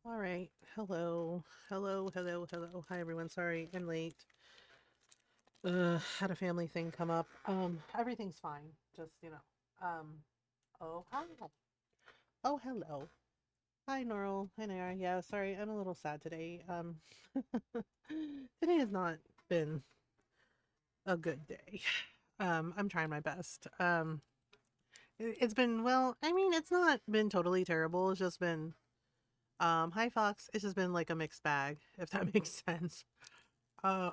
All right. Hello. Hello. Hi everyone. Sorry I'm late. Had a family thing come up. Everything's fine. Just, oh, hi. Oh, hello. Hi, Norl. Hi, Nara. Yeah, sorry. I'm a little sad today. Today has not been a good day. I'm trying my best. It's been, well, I mean, it's not been totally terrible. It's just been, hi, Fox. It's just been like a mixed bag, if that makes sense. Uh,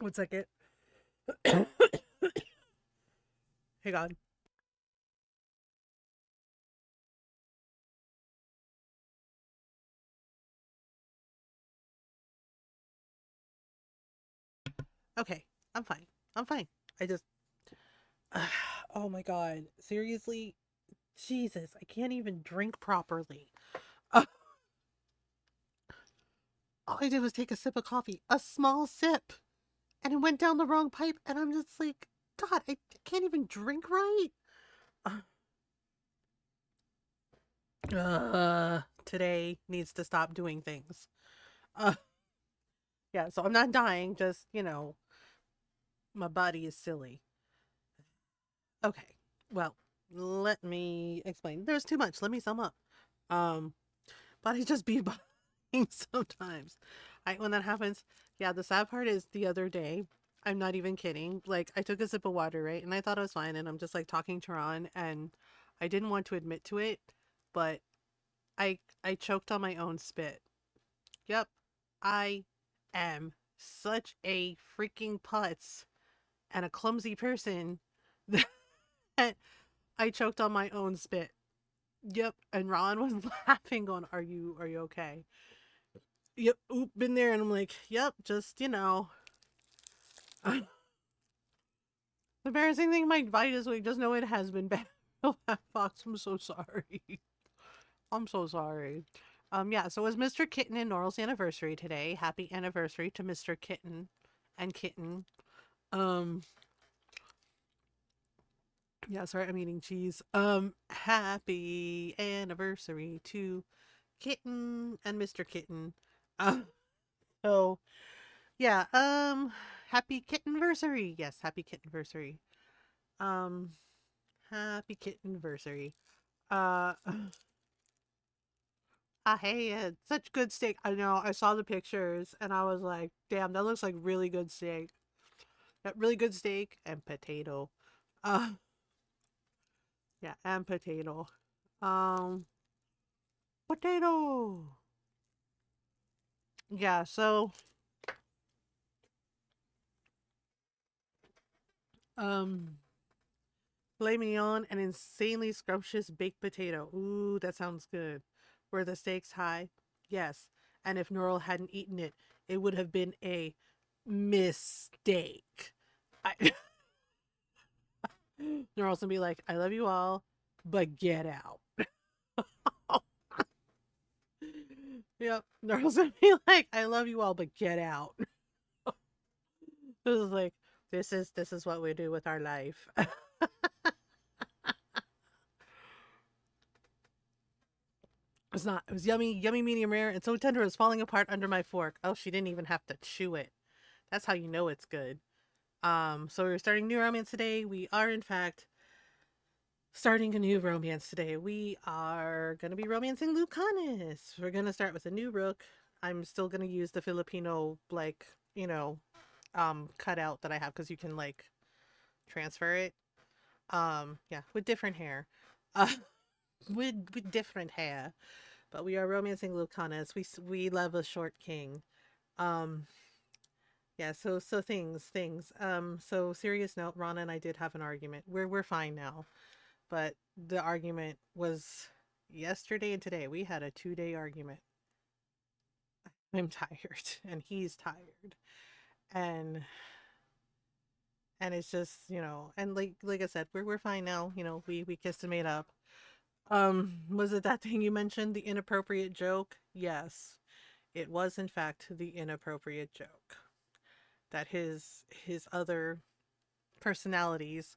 one second. Hey God. Okay, I'm fine. I'm fine. I just, oh my God. Seriously? Jesus, I can't even drink properly. Uh, all I did was take a sip of coffee, a small sip, and it went down the wrong pipe. And I'm just like, God, I can't even drink right. Today needs to stop doing things. Uh, yeah, so I'm not dying, just, my body is silly. Okay, well, let me explain. There's too much. Let me sum up. Um, but I just be buying sometimes. When that happens, yeah, the sad part is the other day, I'm not even kidding. Like, I took a sip of water, right? And I thought I was fine. And I'm just like talking to Ron, and I didn't want to admit to it, but I choked on my own spit. Yep, I am such a freaking putz and a clumsy person that I choked on my own spit. Yep, and Ron was laughing, going, "Are you okay?" Yep, oop, been there, and I'm like, "Yep, just the embarrassing thing might bite this week. Just know it has been bad." Fox, I'm so sorry. I'm so sorry. Yeah. So it was Mr. Kitten and Norrel's anniversary today. Happy anniversary to Mr. Kitten and Kitten. Um, yeah. Sorry, I'm eating cheese. Happy anniversary to Kitten and Mr. Kitten. Um, so yeah. Happy kittenversary. Yes, happy kittenversary. Um, happy kittenversary. Uh, I had such good steak. I know. I saw the pictures and I was like, "Damn, that looks like really good steak. That really good steak and potato." Uh, yeah, and potato. Um, potato. Yeah. So, um, filet mignon and insanely scrumptious baked potato. Ooh, that sounds good. Were the stakes high? Yes. And if Norrell hadn't eaten it, it would have been a mistake. I Norrell's gonna be like, "I love you all, but get out." Yep. Norrell's gonna be like, "I love you all, but get out." This is like, this is what we do with our life. It's not. It was yummy, yummy, medium rare, and so tender it was falling apart under my fork. Oh, she didn't even have to chew it. That's how you know it's good. So we're starting new romance today. We are in fact starting a new romance today. We are gonna be romancing Lucanis. We're gonna start with a new rook. I'm still gonna use the Filipino cutout that I have because you can like transfer it. Yeah, with different hair. Uh, with different hair. But we are romancing Lucanis. We love a short king. Um, yeah. So things. So serious note. Rana and I did have an argument. We're fine now, but the argument was yesterday and today. We had a 2 day argument. I'm tired, and he's tired, and it's just and like I said, we're fine now. We kissed and made up. Was it that thing you mentioned, the inappropriate joke? Yes, it was in fact the inappropriate joke that his other personalities,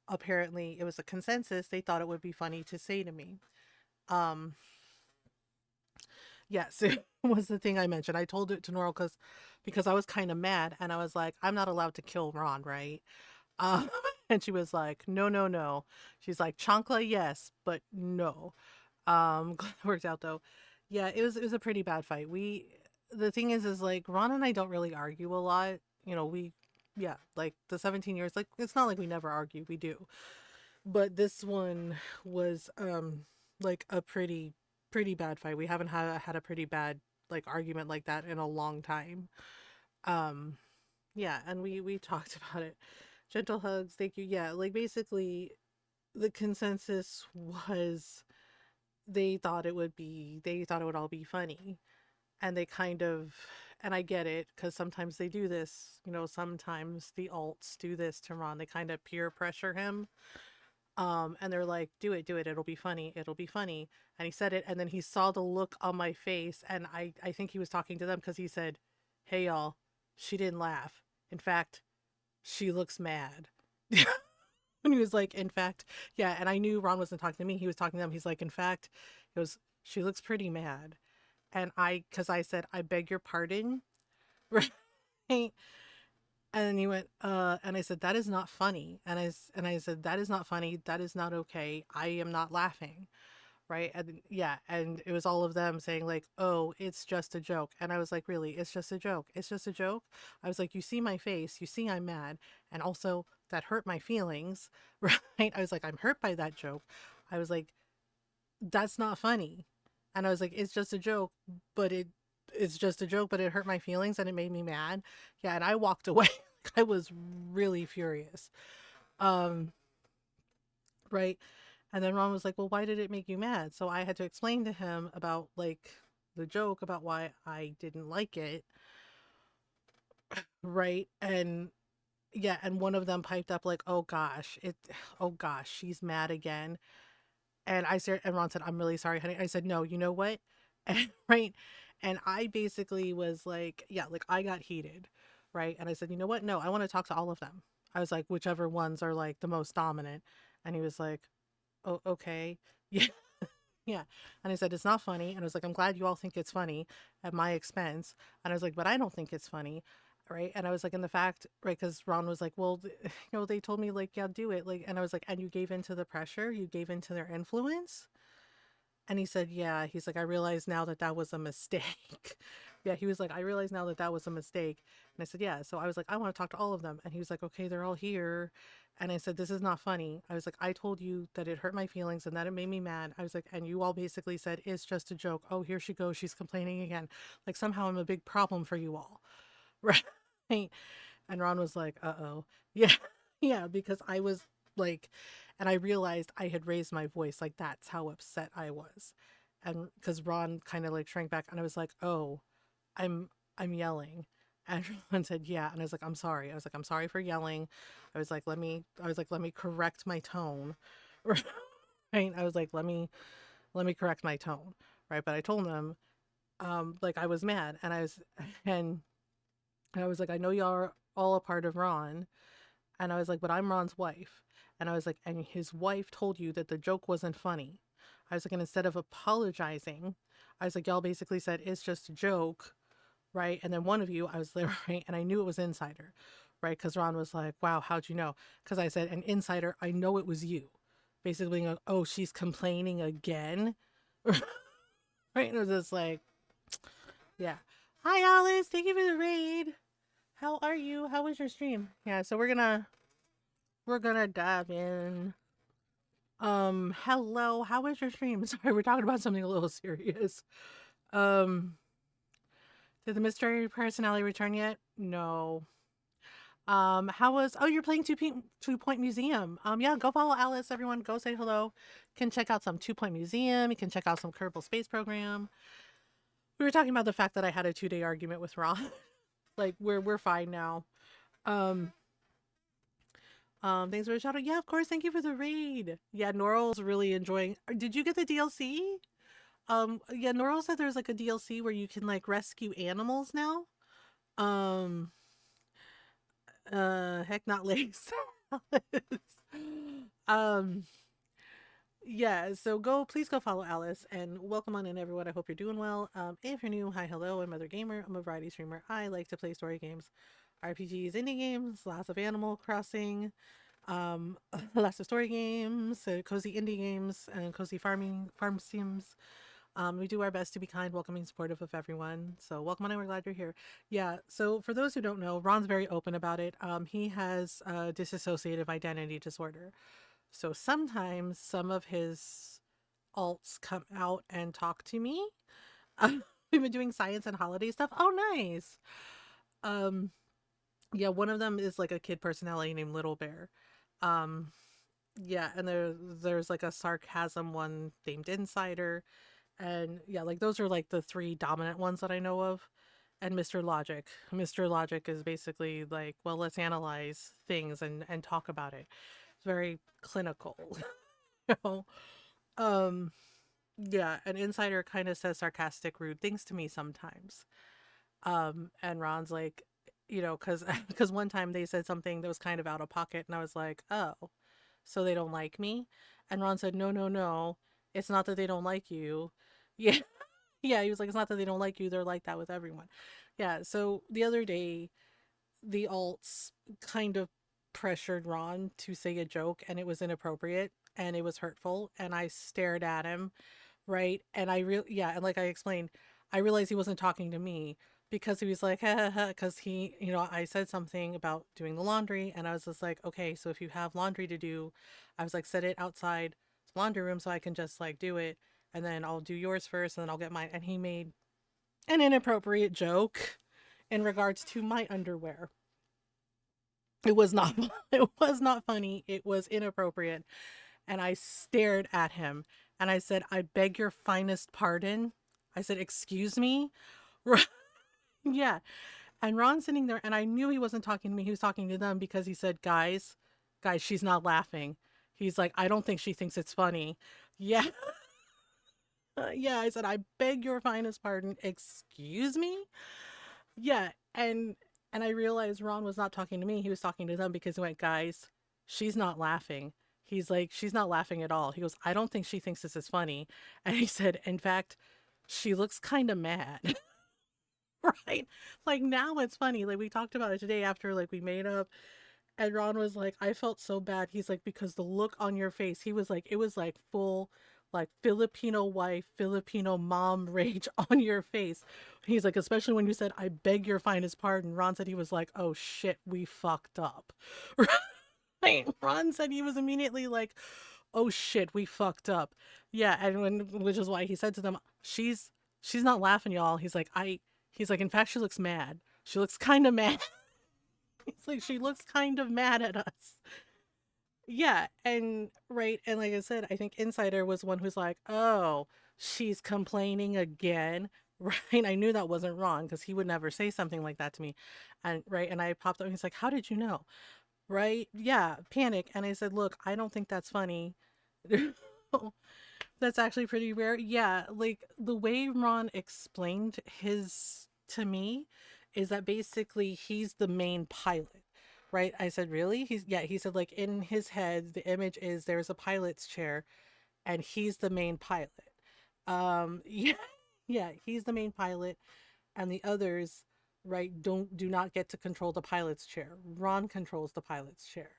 apparently it was a consensus, they thought it would be funny to say to me. Um Yes, it was the thing I mentioned. I told it to Noral because I was kind of mad, and I was like, I'm not allowed to kill Ron, right? Um, and she was like, no, no, no. She's like, Chancla, yes, but no. Glad it worked out though. Yeah, it was a pretty bad fight. The thing is like Ron and I don't really argue a lot. You know, yeah, like the 17 years, like it's not like we never argue, we do. But this one was like a pretty bad fight. We haven't had a pretty bad like argument like that in a long time. Um yeah, and we talked about it. Gentle hugs, thank you. Yeah, like basically the consensus was they thought it would all be funny, and they kind of, and I get it because sometimes they do this, you know, sometimes the alts do this to Ron. They kind of peer pressure him, and they're like, do it, it'll be funny, it'll be funny. And he said it, and then he saw the look on my face, and I think he was talking to them because he said, hey y'all, she didn't laugh, in fact she looks mad. And he was like, in fact, yeah, and I knew Ron wasn't talking to me, he was talking to them. He's like, in fact, he goes, she looks pretty mad. And because I said, I beg your pardon, right? And he went, and I said, that is not funny. And I said, that is not funny. That is not okay. I am not laughing. Right. And yeah. And it was all of them saying, like, oh, it's just a joke. And I was like, really? It's just a joke. It's just a joke. I was like, you see my face. You see I'm mad. And also, that hurt my feelings. Right. I was like, I'm hurt by that joke. I was like, that's not funny. And I was like, it's just a joke, but it's just a joke, but it hurt my feelings and it made me mad. Yeah, and I walked away. I was really furious. Um, right. And then Ron was like, well, why did it make you mad? So I had to explain to him about like the joke about why I didn't like it. Right. And yeah, and one of them piped up like, oh gosh, she's mad again. And I said, and Ron said, I'm really sorry, honey. I said, no, you know what? And, right. And I basically was like, yeah, like I got heated. Right. And I said, you know what? No, I want to talk to all of them. I was like, whichever ones are like the most dominant. And he was like, oh, okay. Yeah. Yeah. And I said, it's not funny. And I was like, I'm glad you all think it's funny at my expense. And I was like, but I don't think it's funny. Right. And I was like, in the fact, right. Cause Ron was like, well, you know, they told me like, yeah, do it. Like, and I was like, and you gave into the pressure, you gave into their influence. And he said, yeah, he's like, I realize now that that was a mistake. Yeah. He was like, I realize now that that was a mistake. And I said, yeah. So I was like, I want to talk to all of them. And he was like, okay, they're all here. And I said, this is not funny. I was like, I told you that it hurt my feelings and that it made me mad. I was like, and you all basically said, it's just a joke. Oh, here she goes. She's complaining again. Like somehow I'm a big problem for you all. Right. And Ron was like, uh oh. Yeah. Yeah. Because I was like, and I realized I had raised my voice. Like that's how upset I was. And because Ron kind of like shrank back and I was like, oh, I'm I'm yelling. And Ron said, yeah. And I was like, I'm sorry. I was like, I'm sorry for yelling. I was like, let me correct my tone. Right. I was like, let me correct my tone. Right. But I told him, like I was mad and I was like, I know y'all are all a part of Ron. And I was like, but I'm Ron's wife. And I was like, and his wife told you that the joke wasn't funny. I was like, and instead of apologizing, I was like, y'all basically said it's just a joke, right? And then one of you, I was there, right? And I knew it was Insider, right? Because Ron was like, wow, how'd you know? Because I said, an Insider, I know it was you. Basically, like, oh, she's complaining again, right? And it was just like, yeah. Hi, Alice. Thank you for the raid. How are you? How was your stream? Yeah, so we're gonna dive in. Hello, how was your stream? Sorry, we're talking about something a little serious. Um, did the mystery personality return yet? No. How was, oh, you're playing Two Point Museum. Yeah, go follow Alice, everyone. Go say hello. You can check out some 2 Point Museum. You can check out some Kerbal Space Program. We were talking about the fact that I had a 2 day argument with Ron. Like, we're fine now. Um, thanks for the shout out. Yeah, of course. Thank you for the raid. Yeah, Noral's really enjoying. Did you get the DLC? Yeah, Noral said there's like a DLC where you can like rescue animals now. Um, heck, not Lace. um, Yeah, so please go follow Alice and welcome on in everyone. I hope you're doing well. If you're new, hi, hello, I'm Mothergamer. I'm a variety streamer. I like to play story games, RPGs, indie games, lots of Animal Crossing, um, lots of story games, cozy indie games, and cozy farm sims. We do our best to be kind, welcoming, supportive of everyone. So welcome on in. We're glad you're here. Yeah. So for those who don't know, Ron's very open about it. He has dissociative identity disorder. So sometimes some of his alts come out and talk to me. We've been doing science and holiday stuff. Oh, nice. Um, yeah, one of them is like a kid personality named Little Bear. Um, yeah, and there's like a sarcasm one named Insider, and yeah, like those are like the three dominant ones that I know of. And Mr. Logic. Mr. Logic is basically like, well, let's analyze things and talk about it. It's very clinical. You know? Um, yeah, an insider kind of says sarcastic, rude things to me sometimes. And Ron's like, because one time they said something that was kind of out of pocket, and I was like, oh, so they don't like me? And Ron said, no, no, no, it's not that they don't like you. Yeah, yeah, he was like, it's not that they don't like you, they're like that with everyone. Yeah, so the other day, the alts kind of pressured Ron to say a joke, and it was inappropriate and it was hurtful, and I stared at him, right? And yeah, and like I explained, I realized he wasn't talking to me because he was like, ha ha ha, because I said something about doing the laundry, and I was just like, okay, so if you have laundry to do, I was like, set it outside the laundry room so I can just like do it, and then I'll do yours first, and then I'll get mine. And he made an inappropriate joke in regards to my underwear. It was not it was not funny. It was inappropriate. And I stared at him and I said, I beg your finest pardon. I said, excuse me? Yeah. And Ron's sitting there and I knew he wasn't talking to me. He was talking to them because he said, guys, she's not laughing. He's like, I don't think she thinks it's funny. Yeah. Yeah. I said, I beg your finest pardon. Excuse me? Yeah. And I realized Ron was not talking to me. He was talking to them because he went, guys, she's not laughing. He's like, she's not laughing at all. He goes, I don't think she thinks this is funny. And he said, in fact, she looks kind of mad. Right? Like now it's funny. Like we talked about it today after like we made up. And Ron was like, I felt so bad. He's like, because the look on your face, he was like, it was like full, like Filipino wife, Filipino mom rage on your face. He's like, especially when you said, I beg your finest pardon. Ron said he was like, oh shit, we fucked up. Right? Ron said he was immediately like, oh shit, we fucked up. Yeah. And which is why he said to them, she's not laughing, y'all. He's like, in fact, she looks mad. She looks kind of mad. It's like she looks kind of mad at us. Yeah, and right, and like I said, I think Insider was one who's like, "Oh, she's complaining again." Right? I knew that wasn't wrong because he would never say something like that to me. And right, and I popped up and he's like, "How did you know?" Right? Yeah, panic. And I said, "Look, I don't think that's funny." That's actually pretty rare. Yeah, like the way Ron explained his to me is that basically he's the main pilot, right? I said, really? He said, like in his head, the image is there's a pilot's chair and he's the main pilot. Yeah, yeah, he's the main pilot, and the others, right, do not get to control the pilot's chair. Ron controls the pilot's chair.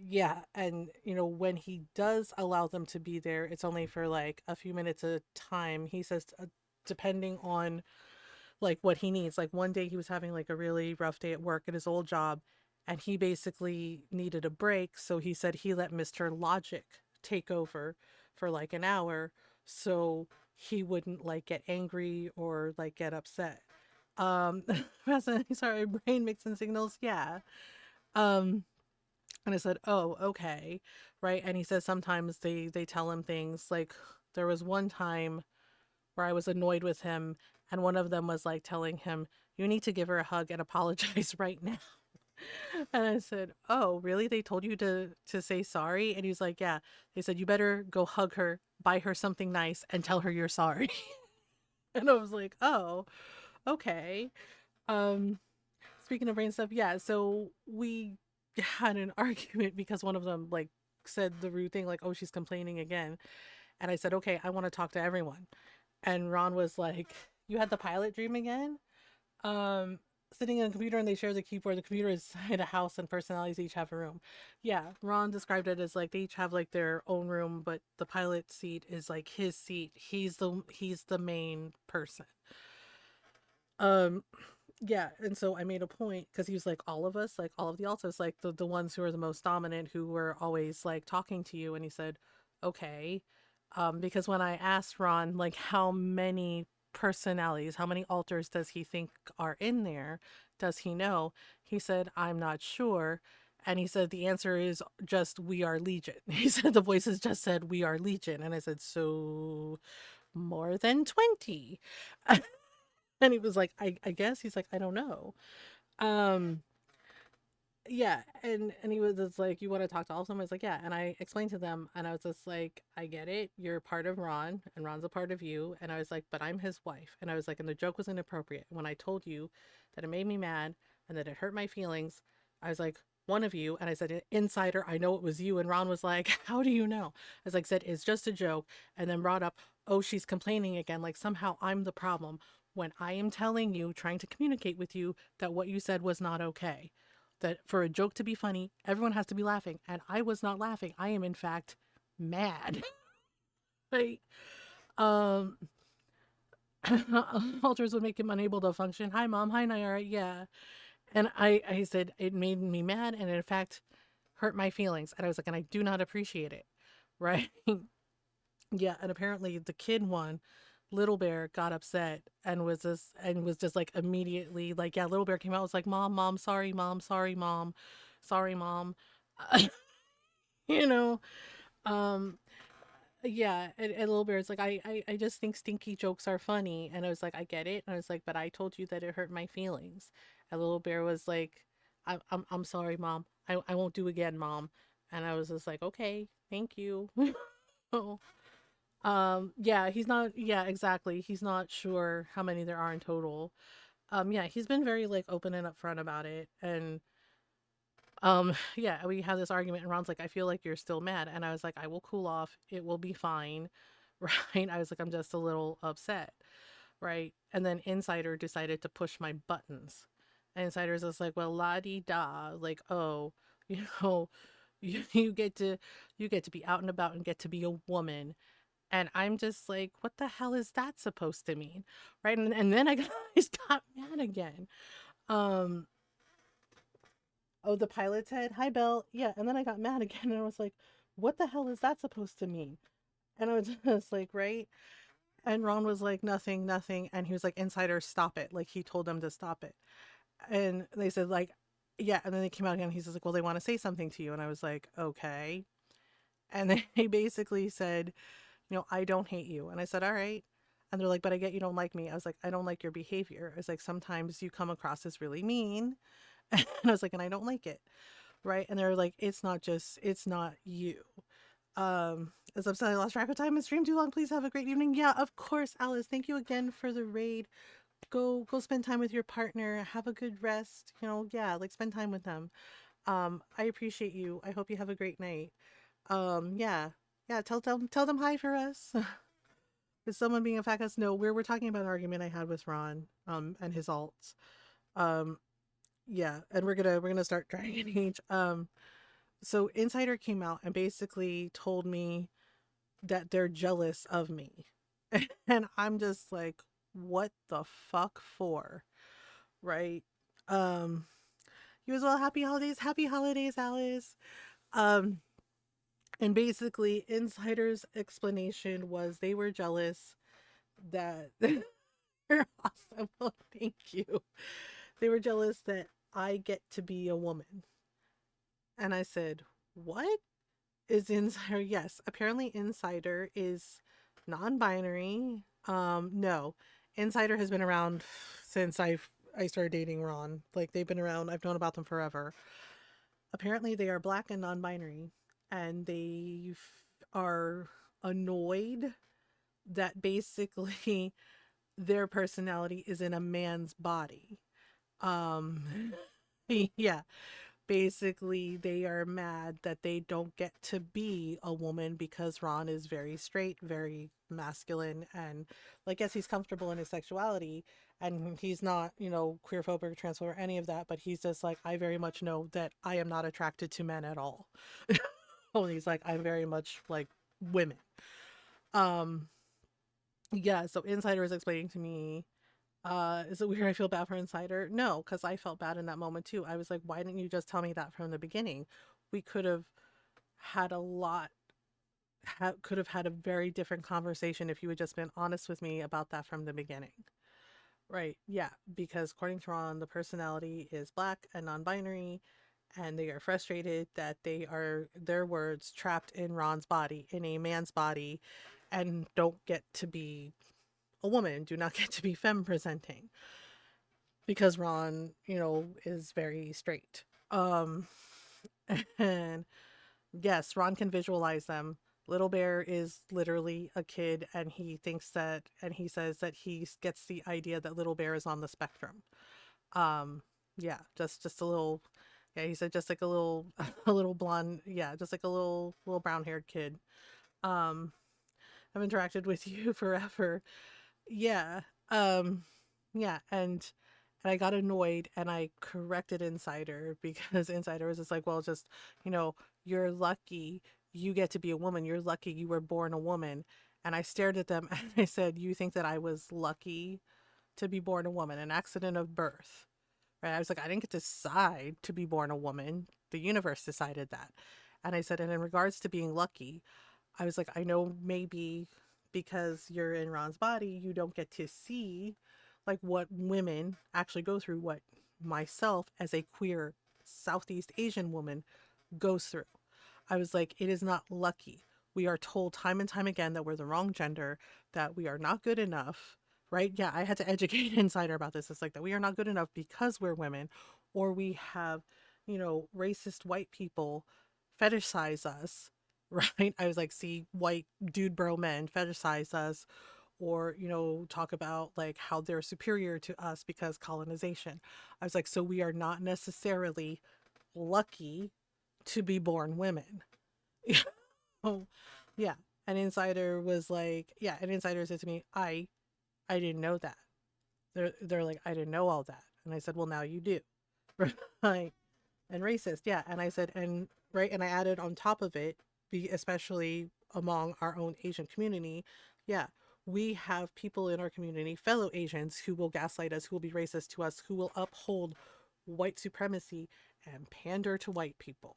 Yeah, and when he does allow them to be there, it's only for like a few minutes at a time. He says depending on like what he needs. Like one day he was having like a really rough day at work at his old job and he basically needed a break, so he said he let Mr. Logic take over for like an hour so he wouldn't like get angry or like get upset. Um sorry, brain mixing signals. Yeah. Um and I said, "Oh, okay." Right? And he says sometimes they tell him things like there was one time where I was annoyed with him and one of them was like telling him, "You need to give her a hug and apologize right now." And I said, "Oh, really? They told you to say sorry?" And he's like, "Yeah. They said you better go hug her, buy her something nice and tell her you're sorry." And I was like, "Oh, okay." Um Speaking of brain stuff, yeah, so we had an argument because one of them like said the rude thing, like, oh, she's complaining again. And I said, okay, I want to talk to everyone. And Ron was like, you had the pilot dream again? Um, Sitting in a computer and they share the keyboard. The computer is in a house and personalities each have a room. Yeah, Ron described it as like they each have like their own room, but the pilot seat is like his seat. He's the main person. Um, yeah, and so I made a point because he was like all of us, like all of the altos, like the ones who are the most dominant, who were always like talking to you, and he said, okay, because when I asked Ron like how many personalities, how many alters does he think are in there, does he know? He said, I'm not sure. And he said the answer is just we are legion. He said the voices just said we are legion, and I said so more than 20. And he was like, I guess. He's like, I don't know. Um, yeah, and he was just like, you want to talk to all of them? I was like, yeah. And I explained to them, and I was just like, I get it. You're part of Ron, and Ron's a part of you. And I was like, but I'm his wife. And I was like, and the joke was inappropriate. When I told you that it made me mad and that it hurt my feelings, I was like, one of you. And I said, insider, I know it was you. And Ron was like, how do you know? I was like, said, it's just a joke. And then brought up, oh, she's complaining again. Like somehow I'm the problem when I am telling you, trying to communicate with you that what you said was not okay, that for a joke to be funny, everyone has to be laughing. And I was not laughing. I am, in fact, mad. Right? Um, Alters would make him unable to function. Hi, Mom. Hi, Nayara. Yeah. And I said, it made me mad and, in fact, hurt my feelings. And I was like, and I do not appreciate it. Right? Yeah. And apparently the kid one, Little Bear, got upset and was just like immediately like, yeah, Little Bear came out, was like, Mom, sorry, Mom, sorry, Mom, sorry, Mom. you know, um, yeah, and Little Bear's like, I just think stinky jokes are funny. And I was like, I get it. And I was like, but I told you that it hurt my feelings. And Little Bear was like, I'm sorry, Mom. I won't do again, Mom. And I was just like, okay, thank you. Yeah, he's not, yeah, exactly. He's not sure how many there are in total. Yeah, he's been very like open and upfront about it. And yeah, we had this argument and Ron's like, I feel like you're still mad. And I was like, I will cool off. It will be fine. Right? I was like, I'm just a little upset. Right? And then Insider decided to push my buttons. And Insider's just like, well, la di da, like, oh, you know, you get to be out and about and get to be a woman. And I'm just like, what the hell is that supposed to mean? Right? And then I got mad again. Um, oh, the pilot said, hi, Belle. Yeah. And then I got mad again. And I was like, what the hell is that supposed to mean? And I was just like, right? And Ron was like, nothing, nothing. And he was like, Insider, stop it. Like, he told them to stop it. And they said, like, yeah. And then they came out again. He's like, well, they want to say something to you. And I was like, okay. And they basically said, I don't hate you. And I said, all right. And they're like, but I get you don't like me. I was like, I don't like your behavior. I was like, sometimes you come across as really mean. And I was like, and I don't like it. Right. And they're like, it's not you. As I'm saying, I lost track of time and streamed too long. Please have a great evening. Yeah, of course, Alice. Thank you again for the raid. Go spend time with your partner. Have a good rest. Yeah, like spend time with them. I appreciate you. I hope you have a great night. Yeah. Yeah, tell them hi for us. Is someone being a fat ass? No, we're talking about an argument I had with Ron, and his alts. Um, yeah, and we're gonna start Dragon Age. So Insider came out and basically told me that they're jealous of me. And I'm just like, what the fuck for? Right? Um, you as well, happy holidays, Alice. Um, and basically Insider's explanation was they were jealous that you're awesome. Well, thank you. They were jealous that I get to be a woman. And I said, what is Insider? Yes, apparently Insider is non-binary. No. Insider has been around since I started dating Ron. Like they've been around. I've known about them forever. Apparently they are black and non-binary, and they are annoyed that basically their personality is in a man's body. Um yeah, Basically, they are mad that they don't get to be a woman because Ron is very straight, very masculine, and like, yes, he's comfortable in his sexuality, and he's not, queerphobic, transphobic, or any of that, but he's just like, I very much know that I am not attracted to men at all. Oh, he's like, I'm very much like women. Um, yeah, so Insider is explaining to me, is it weird I feel bad for Insider? No, because I felt bad in that moment too. I was like, why didn't you just tell me that from the beginning? We could have had a lot, could have had a very different conversation if you had just been honest with me about that from the beginning. Right, yeah, because according to Ron, the personality is black and non binary, and they are frustrated that they are, their words, trapped in Ron's body, in a man's body, and don't get to be a woman, do not get to be femme presenting because Ron, is very straight. Um, and yes, Ron can visualize them. Little Bear is literally a kid, and he thinks that, and he says that he gets the idea that Little Bear is on the spectrum. Um, yeah, just a little, yeah, he said just like a little, a little blonde, yeah, just like a little brown haired kid. Um, I've interacted with you forever. Yeah. Um, yeah, and I got annoyed and I corrected Insider because Insider was just like, well, just, you know, you're lucky you get to be a woman. You're lucky you were born a woman. And I stared at them and I said, you think that I was lucky to be born a woman, an accident of birth? Right? I was like, I didn't get to decide to be born a woman. The universe decided that. And I said, and in regards to being lucky, I was like, I know maybe because you're in Ron's body, you don't get to see like what women actually go through, what myself as a queer Southeast Asian woman goes through. I was like, it is not lucky. We are told time and time again that we're the wrong gender, that we are not good enough, right? Yeah, I had to educate Insider about this. It's like that we are not good enough because we're women, or we have, racist white people fetishize us, right? I was like, see, white dude bro men fetishize us, or, talk about like how they're superior to us because colonization. I was like, so we are not necessarily lucky to be born women. Oh, yeah. An Insider was like, yeah, an Insider said to me, I didn't know that. They're like, I didn't know all that. And I said, well, now you do. Right. And racist, yeah. And I said, and right, and I added on top of it, especially among our own Asian community, yeah, we have people in our community, fellow Asians, who will gaslight us, who will be racist to us, who will uphold white supremacy and pander to white people,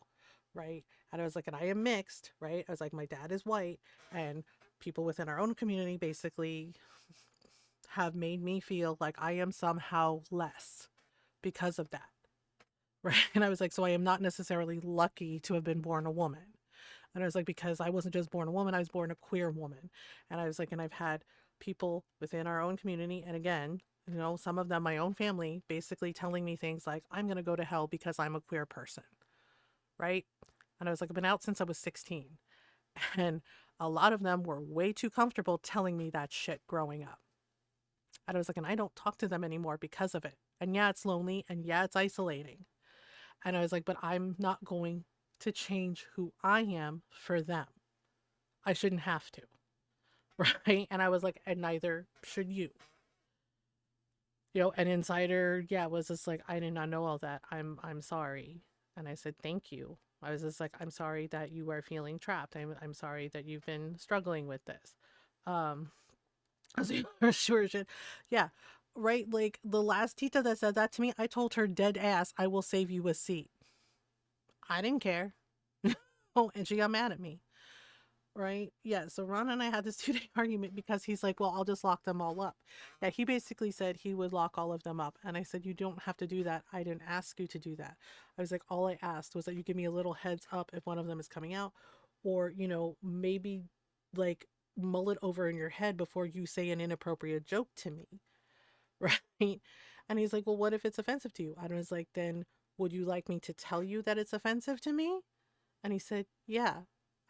right? And I was like, and I am mixed, right? I was like, my dad is white, and people within our own community basically have made me feel like I am somehow less because of that. Right. And I was like, so I am not necessarily lucky to have been born a woman. And I was like, because I wasn't just born a woman, I was born a queer woman. And I was like, and I've had people within our own community, and again, some of them my own family, basically telling me things like, I'm going to go to hell because I'm a queer person. Right. And I was like, I've been out since I was 16. And a lot of them were way too comfortable telling me that shit growing up. And I was like, and I don't talk to them anymore because of it. And yeah, it's lonely, and yeah, it's isolating. And I was like, but I'm not going to change who I am for them. I shouldn't have to. Right. And I was like, and neither should you. An Insider, yeah, was just like, I did not know all that. I'm sorry. And I said, thank you. I was just like, I'm sorry that you are feeling trapped. I'm sorry that you've been struggling with this. Um, sure, yeah, right. Like the last Tita that said that to me, I told her dead ass, I will save you a seat. I didn't care. Oh, and she got mad at me. Right? Yeah. So Ron and I had this 2 day argument because he's like, well, I'll just lock them all up. Yeah. He basically said he would lock all of them up. And I said, you don't have to do that. I didn't ask you to do that. I was like, all I asked was that you give me a little heads up if one of them is coming out, or, maybe like mull it over in your head before you say an inappropriate joke to me. Right? And he's like, well, what if it's offensive to you? I was like, then would you like me to tell you that it's offensive to me? And he said, yeah.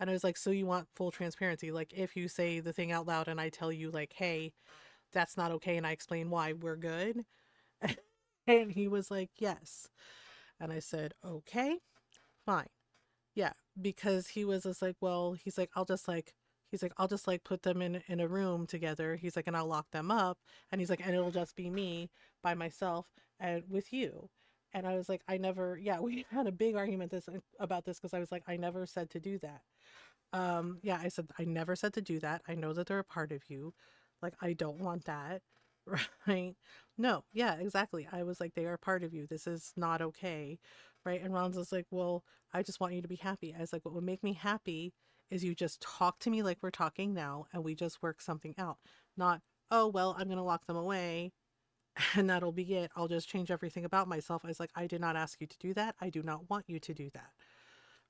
And I was like, so you want full transparency? Like, if you say the thing out loud and I tell you, like, hey, that's not okay, and I explain why, we're good? And he was like, yes. And I said, okay, fine. Yeah, because he was just like, well, he's like, I'll just like put them in a room together. He's like, and I'll lock them up. And he's like, and it'll just be me by myself and with you. And I was like, I never, yeah, we had a big argument about this because I was like, I never said to do that. Yeah, I said, I never said to do that. I know that they're a part of you. Like, I don't want that. Right? No, yeah, exactly. I was like, they are part of you. This is not okay. Right? And Ron's was like, well, I just want you to be happy. I was like, what would make me happy is you just talk to me like we're talking now and we just work something out. Not, oh, well, I'm going to lock them away and that'll be it. I'll just change everything about myself. I was like, I did not ask you to do that. I do not want you to do that.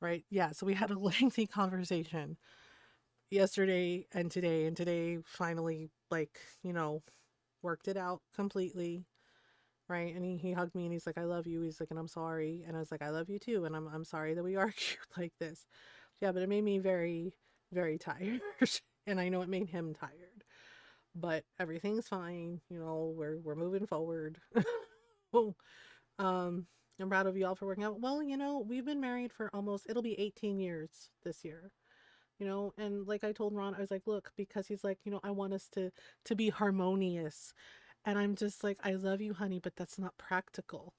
Right? Yeah. So we had a lengthy conversation yesterday and today finally, like, worked it out completely. Right. And he hugged me and he's like, I love you. He's like, and I'm sorry. And I was like, I love you too. And I'm sorry that we argued like this. Yeah, but it made me very, very tired. And I know it made him tired. But everything's fine. We're moving forward. Oh, I'm proud of y'all for working out. Well, we've been married for it'll be 18 years this year. And like I told Ron, I was like, look, because he's like, I want us to be harmonious. And I'm just like, I love you, honey, but that's not practical.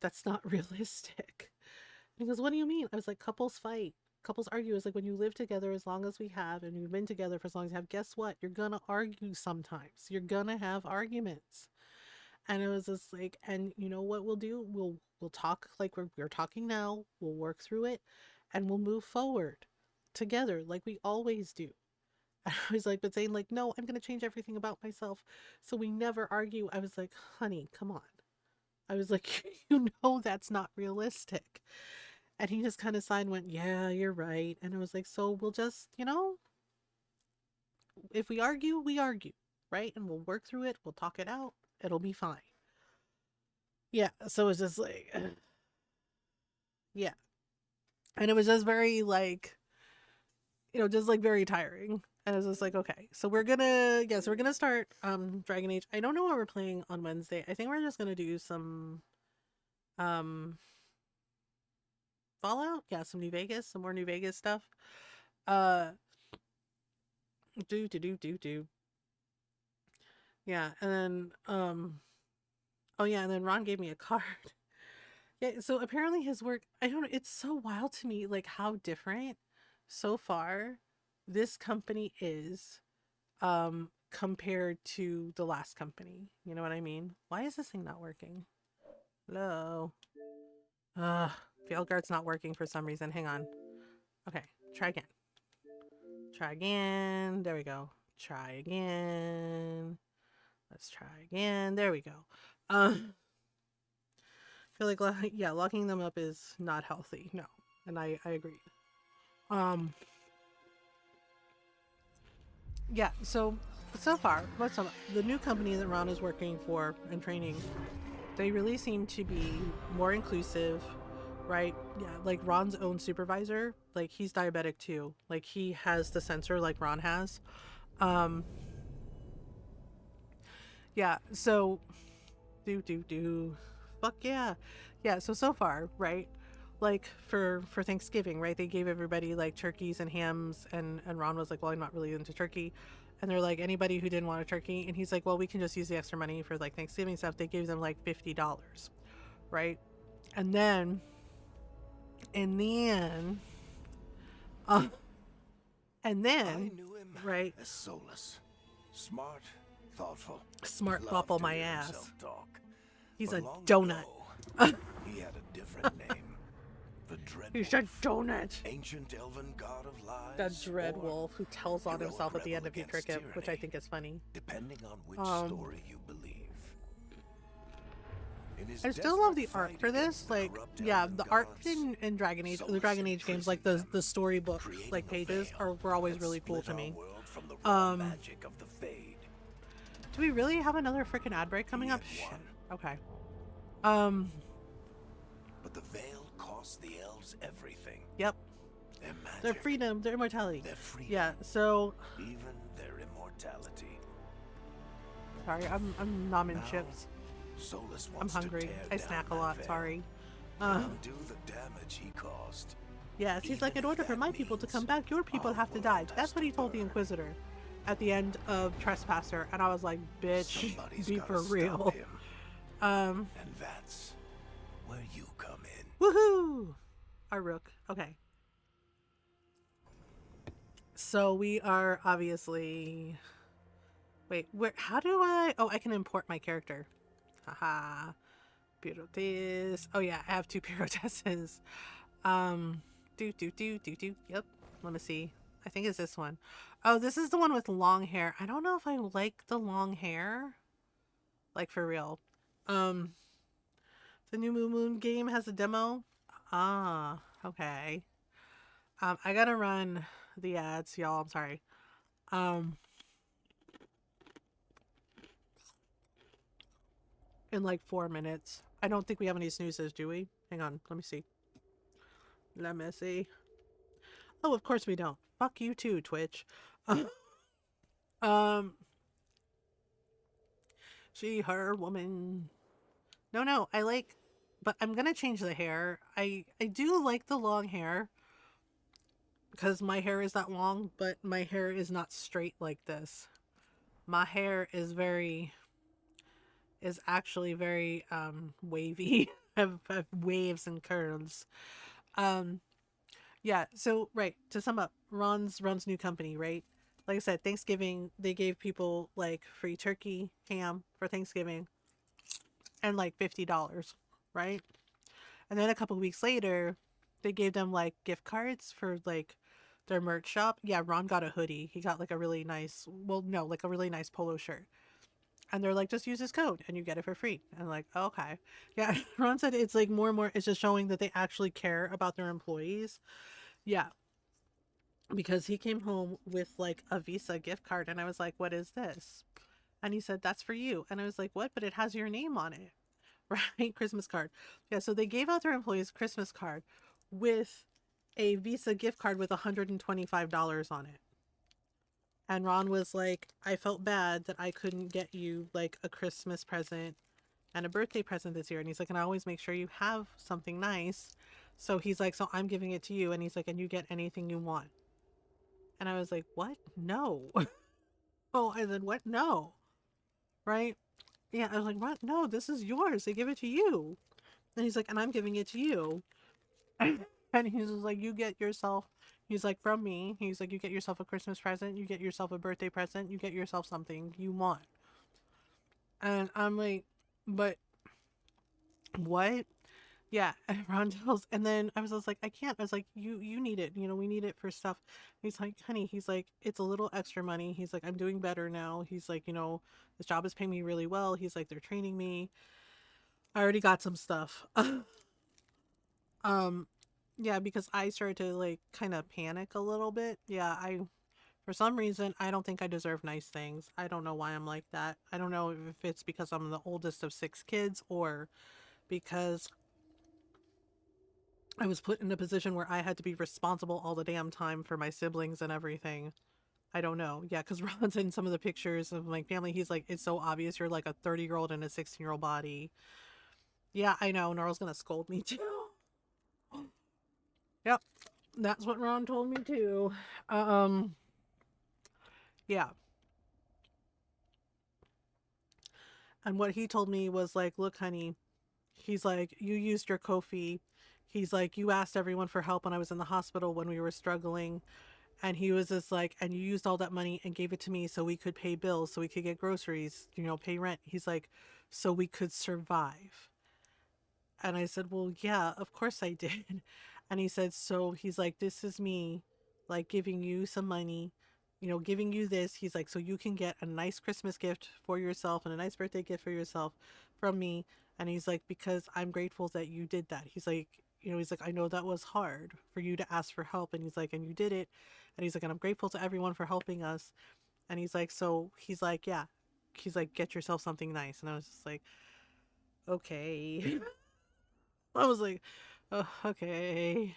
That's not realistic. And he goes, what do you mean? I was like, couples fight. Couples argue. Is like when you live together as long as we have and you've been together for as long as you have, guess what? You're gonna argue sometimes. You're gonna have arguments. And it was just like, and you know what we'll do? We'll talk like we're talking now. We'll work through it and we'll move forward together like we always do. And I was like, but saying like, no, I'm gonna change everything about myself so we never argue. I was like, honey, come on. I was like, that's not realistic. And he just kind of sighed and went, yeah, you're right. And I was like, so we'll just, if we argue, we argue, right? And we'll work through it. We'll talk it out. It'll be fine. Yeah. So it's just like, yeah. And it was just very like, just like very tiring. And I was just like, okay, so we're gonna start Dragon Age. I don't know what we're playing on Wednesday. I think we're just gonna do some Fallout. Yeah, some more New Vegas stuff. Uh do. Yeah, and then oh yeah, and then Ron gave me a card. Yeah, so apparently his work, I don't know, it's so wild to me like how different so far this company is compared to the last company. You know what I mean? Why is this thing not working? Hello. Uh Veilguard's not working for some reason. Hang on. Okay, try again. Try again. There we go. Try again. Let's try again. There we go. I feel like yeah, locking them up is not healthy. No, and I agree. Um, yeah. So far, the new company that Ron is working for and training, they really seem to be more inclusive, right? Yeah, like Ron's own supervisor, like he's diabetic too. Like he has the sensor like Ron has. Um, yeah. So do fuck yeah. Yeah, so far, right? Like for Thanksgiving, right? They gave everybody like turkeys and hams and Ron was like, "Well, I'm not really into turkey." And they're like, "Anybody who didn't want a turkey?" And he's like, "Well, we can just use the extra money for like Thanksgiving stuff." They gave them like $50, right? And then in the end, uh, and I then knew him right, as soulless, smart, thoughtful, smart loved thoughtful to my hear ass. himself talk. He's But a long donut. ago, he had a different name. The Dread He's Wolf, a donut. ancient elven god of lies. The Dread or Wolf who tells on heroic himself at the end rebel if you against trick him, which I tyranny, think is funny. depending on which story you believe. In his I still love the desperate art fight for this. against the Like, corrupt yeah, elven the art gods, in Dragon Age, the Solus Dragon Age games, like imprisoned the them, storybook creating like a pages veil were always that really cool split to our me. world from the raw Um, magic of the Fade. do we really have another freaking ad break coming up? He had Shit. won. Okay. But the veil cost the elves everything. Yep. Their magic, Their freedom, their immortality. their freedom, Yeah. So even their immortality. sorry, I'm nomming Now, chips. Solus I'm wants to hungry. tear I down snack a that lot. veil, Sorry. and Uh, undo the damage he caused. yes, he's like, Even in if order for that my people to come means back, your people our have to die. world has That's what to he told the burn. Inquisitor at the end of Trespasser, and I was like, bitch, Somebody's be gotta for stop real. him. Um, And that's where you come in. woohoo! Our rook. Okay. So we are obviously. Wait, where? How do I? Oh, I can import my character. Haha. Pyrotes. Oh yeah, I have two Pyrotesses. Um, do. Yep. Let me see. I think it's this one. Oh, this is the one with long hair. I don't know if I like the long hair. Like for real. Um, the new Moon game has a demo. Ah, okay. I gotta run the ads, y'all. I'm sorry. Um, in like 4 minutes. I don't think we have any snoozes, do we? Hang on. Let me see. Let me see. Oh, of course we don't. Fuck you too, Twitch. um, she, her, woman. No. I like, but I'm gonna change the hair. I do like the long hair because my hair is that long, but my hair is not straight like this. My hair is actually very wavy. have waves and curves. Um, yeah. So right to sum up, Ron's new company, right? Like I said, Thanksgiving they gave people like free turkey, ham for Thanksgiving, and like $50, right? And then a couple weeks later, they gave them like gift cards for like their merch shop. Yeah, Ron got a hoodie. He got like a really nice, well, no, like a really nice polo shirt. And they're like, just use this code and you get it for free. And I'm like, okay. Yeah, Ron said it's like more and more, it's just showing that they actually care about their employees. Yeah, because he came home with like a Visa gift card and I was like, what is this? And he said, that's for you. And I was like, what? But it has your name on it. Right? Christmas card. Yeah, so they gave out their employees a Christmas card with a Visa gift card with $125 on it. And Ron was like, I felt bad that I couldn't get you like a Christmas present and a birthday present this year. And he's like, and I always make sure you have something nice. So he's like, so I'm giving it to you. And he's like, and you get anything you want. And I was like, what? No. Oh, I said, what? No. Right? Yeah, I was like, what? No, this is yours. They give it to you. And he's like, and I'm giving it to you. And he's just like, you get yourself, he's like, from me, he's like, you get yourself a Christmas present, you get yourself a birthday present, you get yourself something you want. And I'm like, but what? Yeah, and Ron tells, and then I was just like, I can't. I was like, you need it. We need it for stuff. He's like, honey, he's like, it's a little extra money. He's like, I'm doing better now. He's like, this job is paying me really well. He's like, they're training me. I already got some stuff. um, yeah, because I started to like kind of panic a little bit. Yeah, for some reason I don't think I deserve nice things. I don't know why I'm like that. I don't know if it's because I'm the oldest of 6 kids or because I was put in a position where I had to be responsible all the damn time for my siblings and everything. I don't know. Yeah, because Ron's in some of the pictures of my family. He's like, it's so obvious you're like a 30-year-old in a 16-year-old body. Yeah, I know. Norl's gonna scold me too. Yep, that's what Ron told me too. Um, yeah. And what he told me was like, look, honey, he's like, you used your kofi. He's like, you asked everyone for help when I was in the hospital when we were struggling. And he was just like, and you used all that money and gave it to me so we could pay bills, so we could get groceries, pay rent. He's like, so we could survive. And I said, well, yeah, of course I did. And he said, so he's like, this is me, like giving you some money, giving you this. He's like, so you can get a nice Christmas gift for yourself and a nice birthday gift for yourself from me. And he's like, because I'm grateful that you did that. He's like, he's like, I know that was hard for you to ask for help. And he's like, and you did it. And he's like, and I'm grateful to everyone for helping us. And he's like, so he's like, yeah. He's like, get yourself something nice. And I was just like, okay. I was like, oh, okay.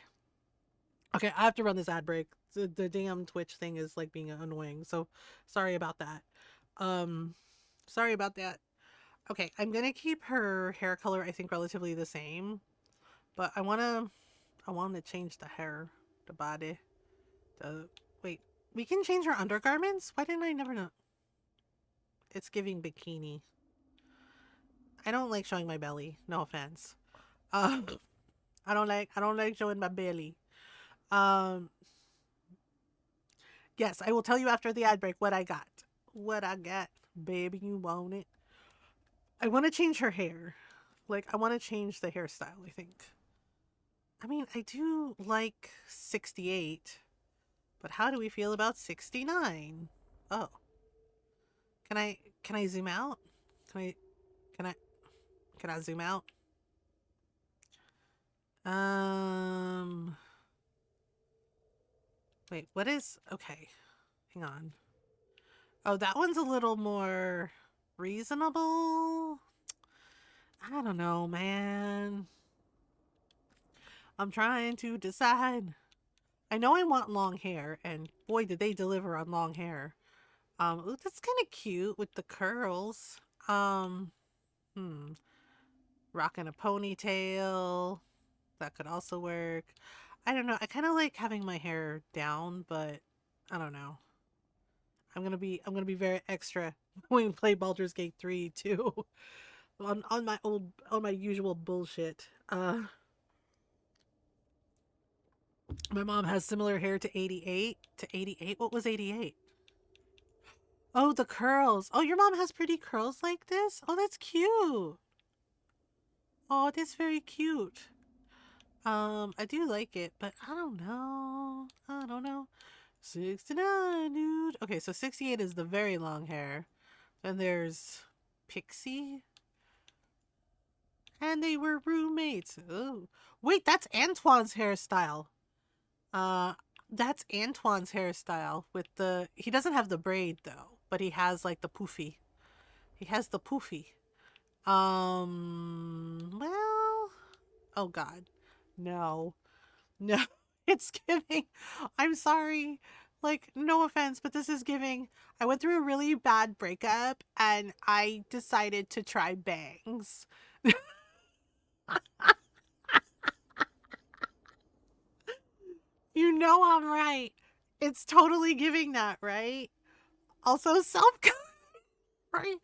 Okay, I have to run this ad break. The damn Twitch thing is like being annoying. So sorry about that. Um sorry about that. Okay, I'm gonna keep her hair color I think relatively the same. But I want to change the hair, the body, the wait. We can change our undergarments. Why didn't I never know? It's giving bikini. I don't like showing my belly. No offense. Um, I don't like showing my belly. Um, yes, I will tell you after the ad break what I got. What I got, baby, you want it? I want to change her hair. Like I want to change the hairstyle. I think. I mean, I do like 68, but how do we feel about 69? Oh, can I zoom out? Can I can I can I zoom out? Um, wait, what is okay? Hang on. Oh, that one's a little more reasonable. I don't know, man. I'm trying to decide. I know I want long hair, and boy, did they deliver on long hair. Ooh, that's kind of cute with the curls. Um, hmm, rocking a ponytail. That could also work. I don't know. I kind of like having my hair down, but I don't know. I'm gonna be very extra when we play Baldur's Gate 3 too. On my usual bullshit. My mom has similar hair to 88. To 88? What was 88? Oh, the curls. Oh, your mom has pretty curls like this? Oh, that's cute. Oh, that's very cute. I do like it, but I don't know. I don't know. 69, dude. Okay, so 68 is the very long hair. Then there's Pixie. And they were roommates. Oh. Wait, that's Antoine's hairstyle. Uh that's Antoine's hairstyle with the he doesn't have the braid though, but he has like the poofy. He has the poofy. Well, oh god. No. No. It's giving. I'm sorry. Like no offense, but this is giving. I went through a really bad breakup and I decided to try bangs. You know I'm right. It's totally giving that, right? Also self right?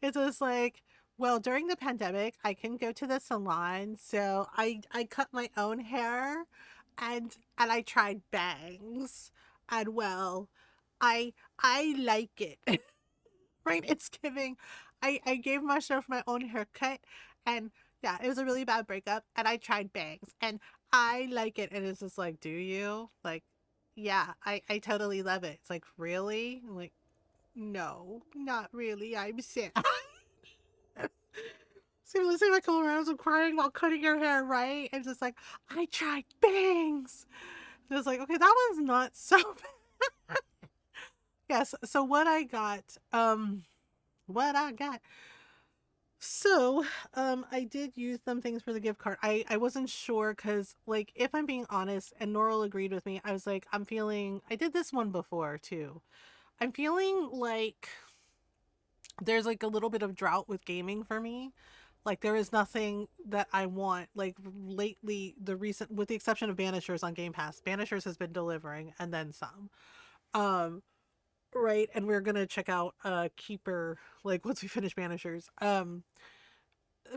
It's just like, well, during the pandemic, I can go to the salon, so I cut my own hair, and I tried bangs, and well, I like it. Right? It's giving. I gave myself my own haircut, and yeah, it was a really bad breakup, and I tried bangs, and I like it, and it's just like, do you like? Yeah, I totally love it. It's like really like no, not really. I'm sad. See, I come around, I'm crying while cutting your hair, right? And just like, I tried bangs. And it's like, okay, that one's not so bad. Yes. So what I got. So, I did use some things for the gift card. I wasn't sure because, like, if I'm being honest, and Noral agreed with me, I was like, I did this one before too. I'm feeling like there's like a little bit of drought with gaming for me. Like there is nothing that I want. Like lately, with the exception of Banishers on Game Pass, Banishers has been delivering and then some. Um, right, and we're gonna check out Keeper like once we finish Banishers.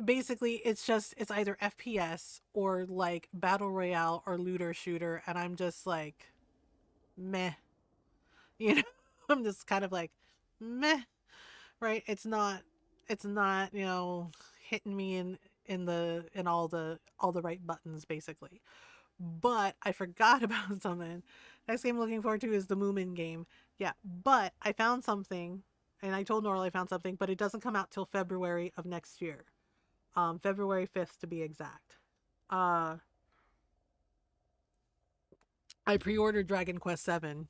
Basically it's either FPS or like battle royale or looter shooter, and I'm just like meh. You know, I'm just kind of like meh. Right, it's not hitting me in all the right buttons basically. But I forgot about something. Next game I'm looking forward to is the Moomin game. Yeah, but I found something, and I told Norl I found something, but it doesn't come out till February of next year. February 5th to be exact. Uh, I pre-ordered Dragon Quest 7.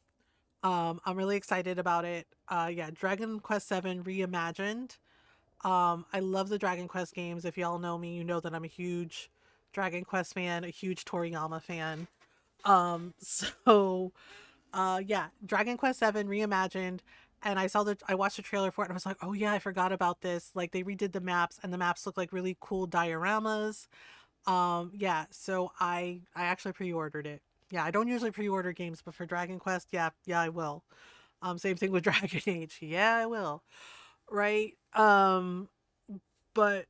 I'm really excited about it. Yeah, Dragon Quest 7 reimagined. I love the Dragon Quest games. If y'all know me, you know that I'm a huge Dragon Quest fan, a huge Toriyama fan. So yeah, Dragon Quest 7 reimagined, and I watched the trailer for it and I was like, "Oh yeah, I forgot about this." Like they redid the maps and the maps look like really cool dioramas. Yeah, so I actually pre-ordered it. Yeah, I don't usually pre-order games, but for Dragon Quest, yeah, I will. Same thing with Dragon Age. Yeah, I will. Right? But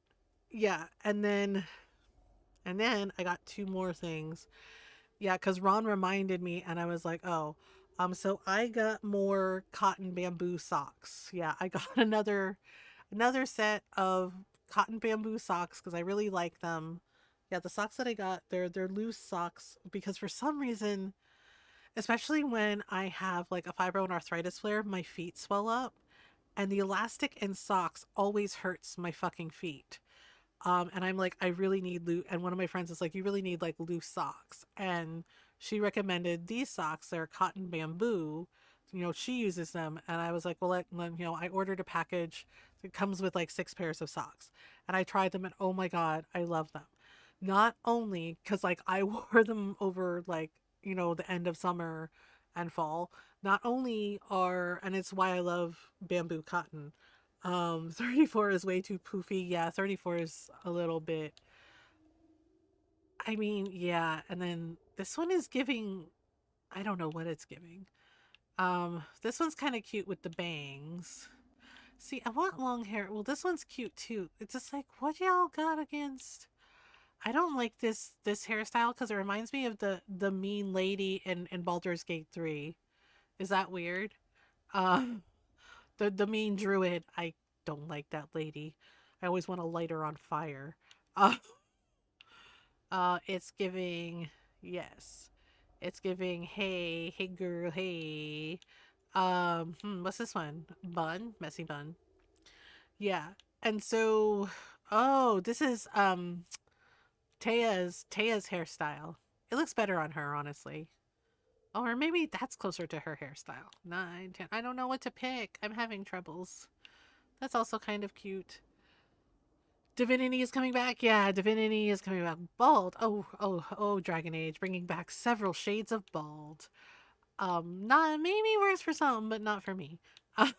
yeah, and then I got two more things. Yeah, because Ron reminded me, and I was like, oh, so I got more cotton bamboo socks. Yeah, I got another set of cotton bamboo socks because I really like them. Yeah, the socks that I got, they're loose socks because for some reason, especially when I have like a fibro and arthritis flare, my feet swell up, and the elastic in socks always hurts my fucking feet. And I'm like, I really need loose. And one of my friends is like, you really need like loose socks. And she recommended these socks. They're cotton bamboo. She uses them. And I was like, well, I ordered a package. It comes with like 6 pairs of socks. And I tried them and oh my God, I love them. Not only because like I wore them over like, the end of summer and fall. Not only and it's why I love bamboo cotton. 34 is way too poofy. Yeah, 34 is a little bit. I mean, yeah, and then this one is giving. I don't know what it's giving. This one's kind of cute with the bangs. See, I want long hair. Well, this one's cute too. It's just like, what y'all got against? I don't like this hairstyle because it reminds me of the mean lady in Baldur's Gate 3. Is that weird? Um, the mean druid. I don't like that lady. I always want to light her on fire. Uh, it's giving yes. It's giving hey girl, hey. What's this one? Bun, messy bun. Yeah. And so this is Taya's hairstyle. It looks better on her, honestly. Or maybe that's closer to her hairstyle. 9, 10. I don't know what to pick. I'm having troubles. That's also kind of cute. Divinity is coming back. Yeah, Divinity is coming back. Bald. Oh, Dragon Age, bringing back several shades of bald. Not maybe worse for some, but not for me. Uh,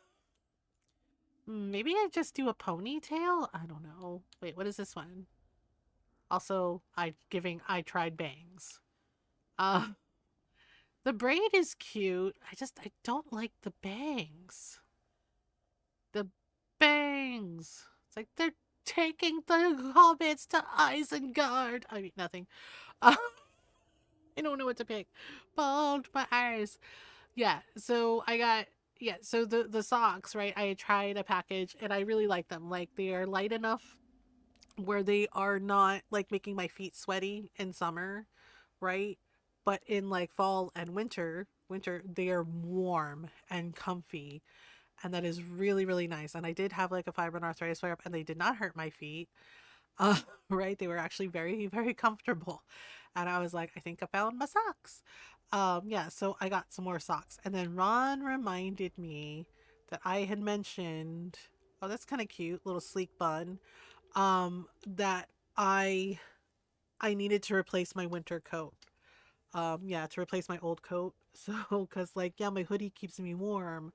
Maybe I just do a ponytail. I don't know. Wait, what is this one? Also, I tried bangs. Uh, the braid is cute. I don't like the bangs. The bangs. It's like they're taking the hobbits to Isengard. I mean, nothing. Uh, I don't know what to pick. Bald my eyes. Yeah. So I got So the socks, right? I tried a package and I really like them. Like they are light enough where they are not like making my feet sweaty in summer, right? But in like fall and winter they are warm and comfy, and that is really really nice. And I did have like a fiber and arthritis flare up, and they did not hurt my feet. Uh, right? They were actually very, very comfortable. And I was like, I think I found my socks. Yeah, so I got some more socks. And then Ron reminded me that I had mentioned, oh, that's kind of cute, little sleek bun. That I needed to replace my winter coat. Yeah, to replace my old coat. So, cause like, yeah, my hoodie keeps me warm,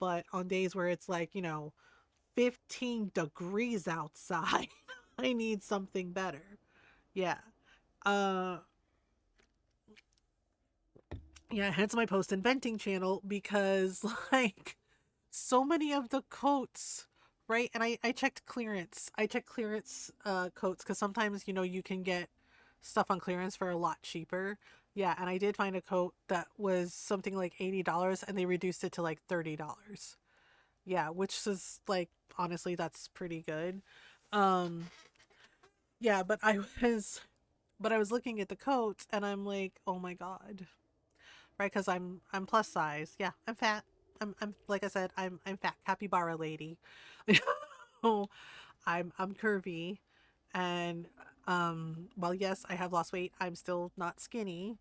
but on days where it's like, 15 degrees outside, I need something better. Yeah. Uh yeah, hence my post inventing channel because like so many of the coats, right? And I checked clearance. I checked clearance coats because sometimes, you can get stuff on clearance for a lot cheaper. Yeah, and I did find a coat that was something like $80 and they reduced it to like $30. Yeah, which is like honestly that's pretty good. Um yeah, but I was looking at the coats and I'm like, "Oh my god." Right? Cuz I'm plus size. Yeah, I'm fat. I'm like I said, I'm fat capybara lady. Oh, I'm curvy and while yes, I have lost weight, I'm still not skinny.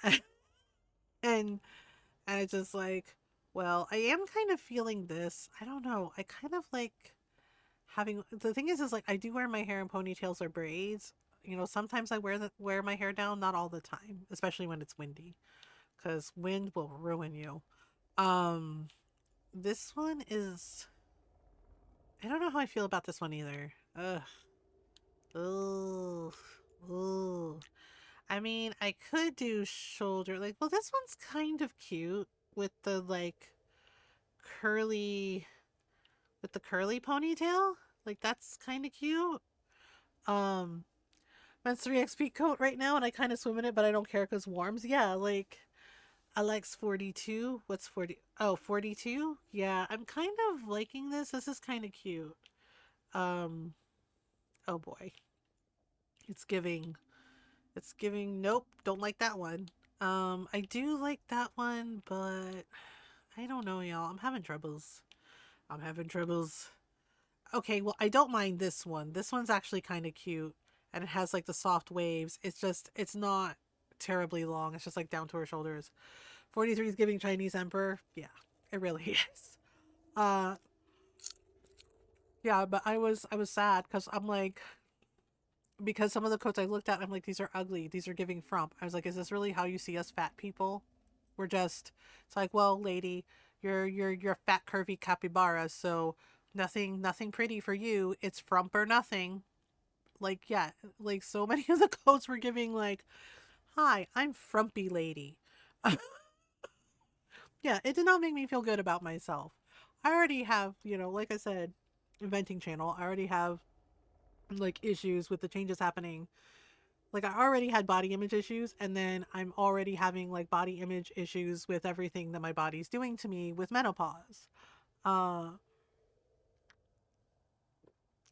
and and it's just like, well, I am kind of feeling this. I don't know. I kind of like having the thing is like I do wear my hair in ponytails or braids. Sometimes I wear my hair down, not all the time, especially when it's windy, because wind will ruin you. Um, this one is I don't know how I feel about this one either. Ugh. Ugh. Ooh. I mean, I could do shoulder. Like, well, this one's kind of cute with the like curly with the curly ponytail. Like that's kind of cute. Um, That's 3XP coat right now, and I kind of swim in it, but I don't care because warms. Yeah, like Alex 42. What's 40? Oh, 42? Yeah, I'm kind of liking this. This is kind of cute. Um, oh boy. It's giving. It's giving. Nope, don't like that one. I do like that one, but I don't know, y'all. I'm having troubles. I'm having troubles. Okay, well, I don't mind this one. This one's actually kind of cute, and it has like the soft waves. It's just, it's not terribly long. It's just like down to her shoulders. 43 is giving Chinese Emperor. Yeah, it really is. Uh, yeah, but I was sad because I'm like, because some of the coats I looked at, I'm like, these are ugly. These are giving frump. I was like, is this really how you see us fat people? We're just, it's like, well, lady, you're fat curvy capybara, so nothing pretty for you. It's frump or nothing. Like, yeah, like so many of the coats were giving like, hi, I'm frumpy lady. Yeah, it did not make me feel good about myself. I already have, like I said, inventing channel. I already have like issues with the changes happening. Like I already had body image issues, and then I'm already having like body image issues with everything that my body's doing to me with menopause. Uh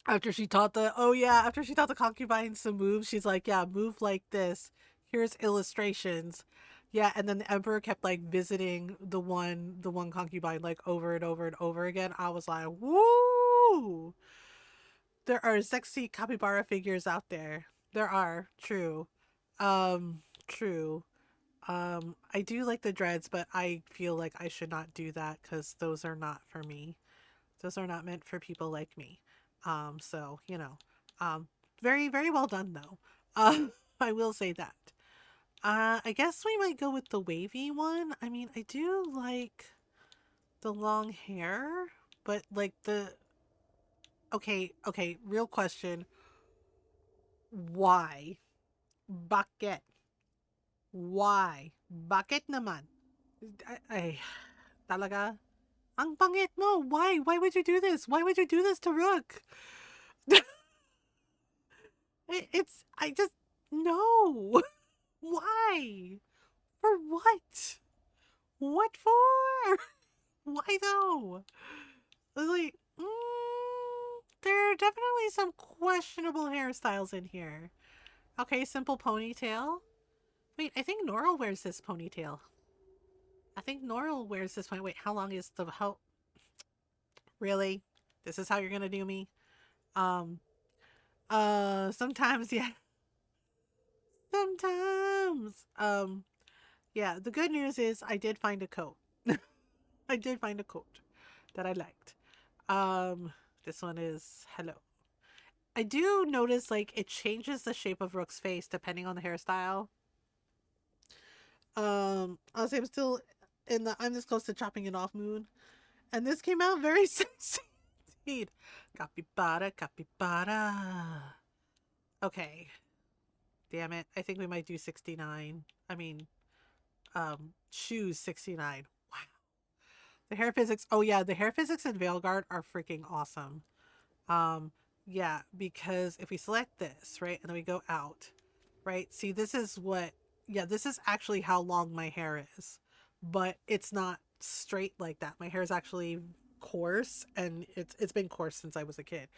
after she taught the concubines some moves, she's like, yeah, move like this. Here's illustrations. Yeah, and then the emperor kept like visiting the one concubine like over and over and over again. I was like, woo! There are sexy capybara figures out there. There are, true. True. I do like the dreads, but I feel like I should not do that because those are not for me. Those are not meant for people like me. So um, very very well done though. I will say that. I guess we might go with the wavy one. I mean, I do like the long hair, but like the okay. Real question: why bucket? Why bucket naman? Ay, talaga. Ang pangit mo. Why? Why would you do this? Why would you do this to Rook? It's I just no. Why? For what? What for? Why though? Like, there are definitely some questionable hairstyles in here. Okay, simple ponytail. Wait, I think Norl wears this ponytail. I think Norl wears this one. Wait, how long is the how? Really? This is how you're gonna do me? Um. Sometimes, yeah. Sometimes. Yeah. The good news is I did find a coat. I did find a coat that I liked. Um. This one is hello. I do notice like it changes the shape of Rook's face depending on the hairstyle. Honestly, I'm still in the I'm this close to chopping it off mood, and this came out very sexy. Capybara, capybara. Okay, damn it. I think we might do 69. I mean, choose 69. Wow. The hair physics. Oh yeah, the hair physics in Veilguard are freaking awesome. Um, yeah, because if we select this, right, and then we go out, right? See, this is what, yeah, this is actually how long my hair is, but it's not straight like that. My hair is actually coarse, and it's been coarse since I was a kid.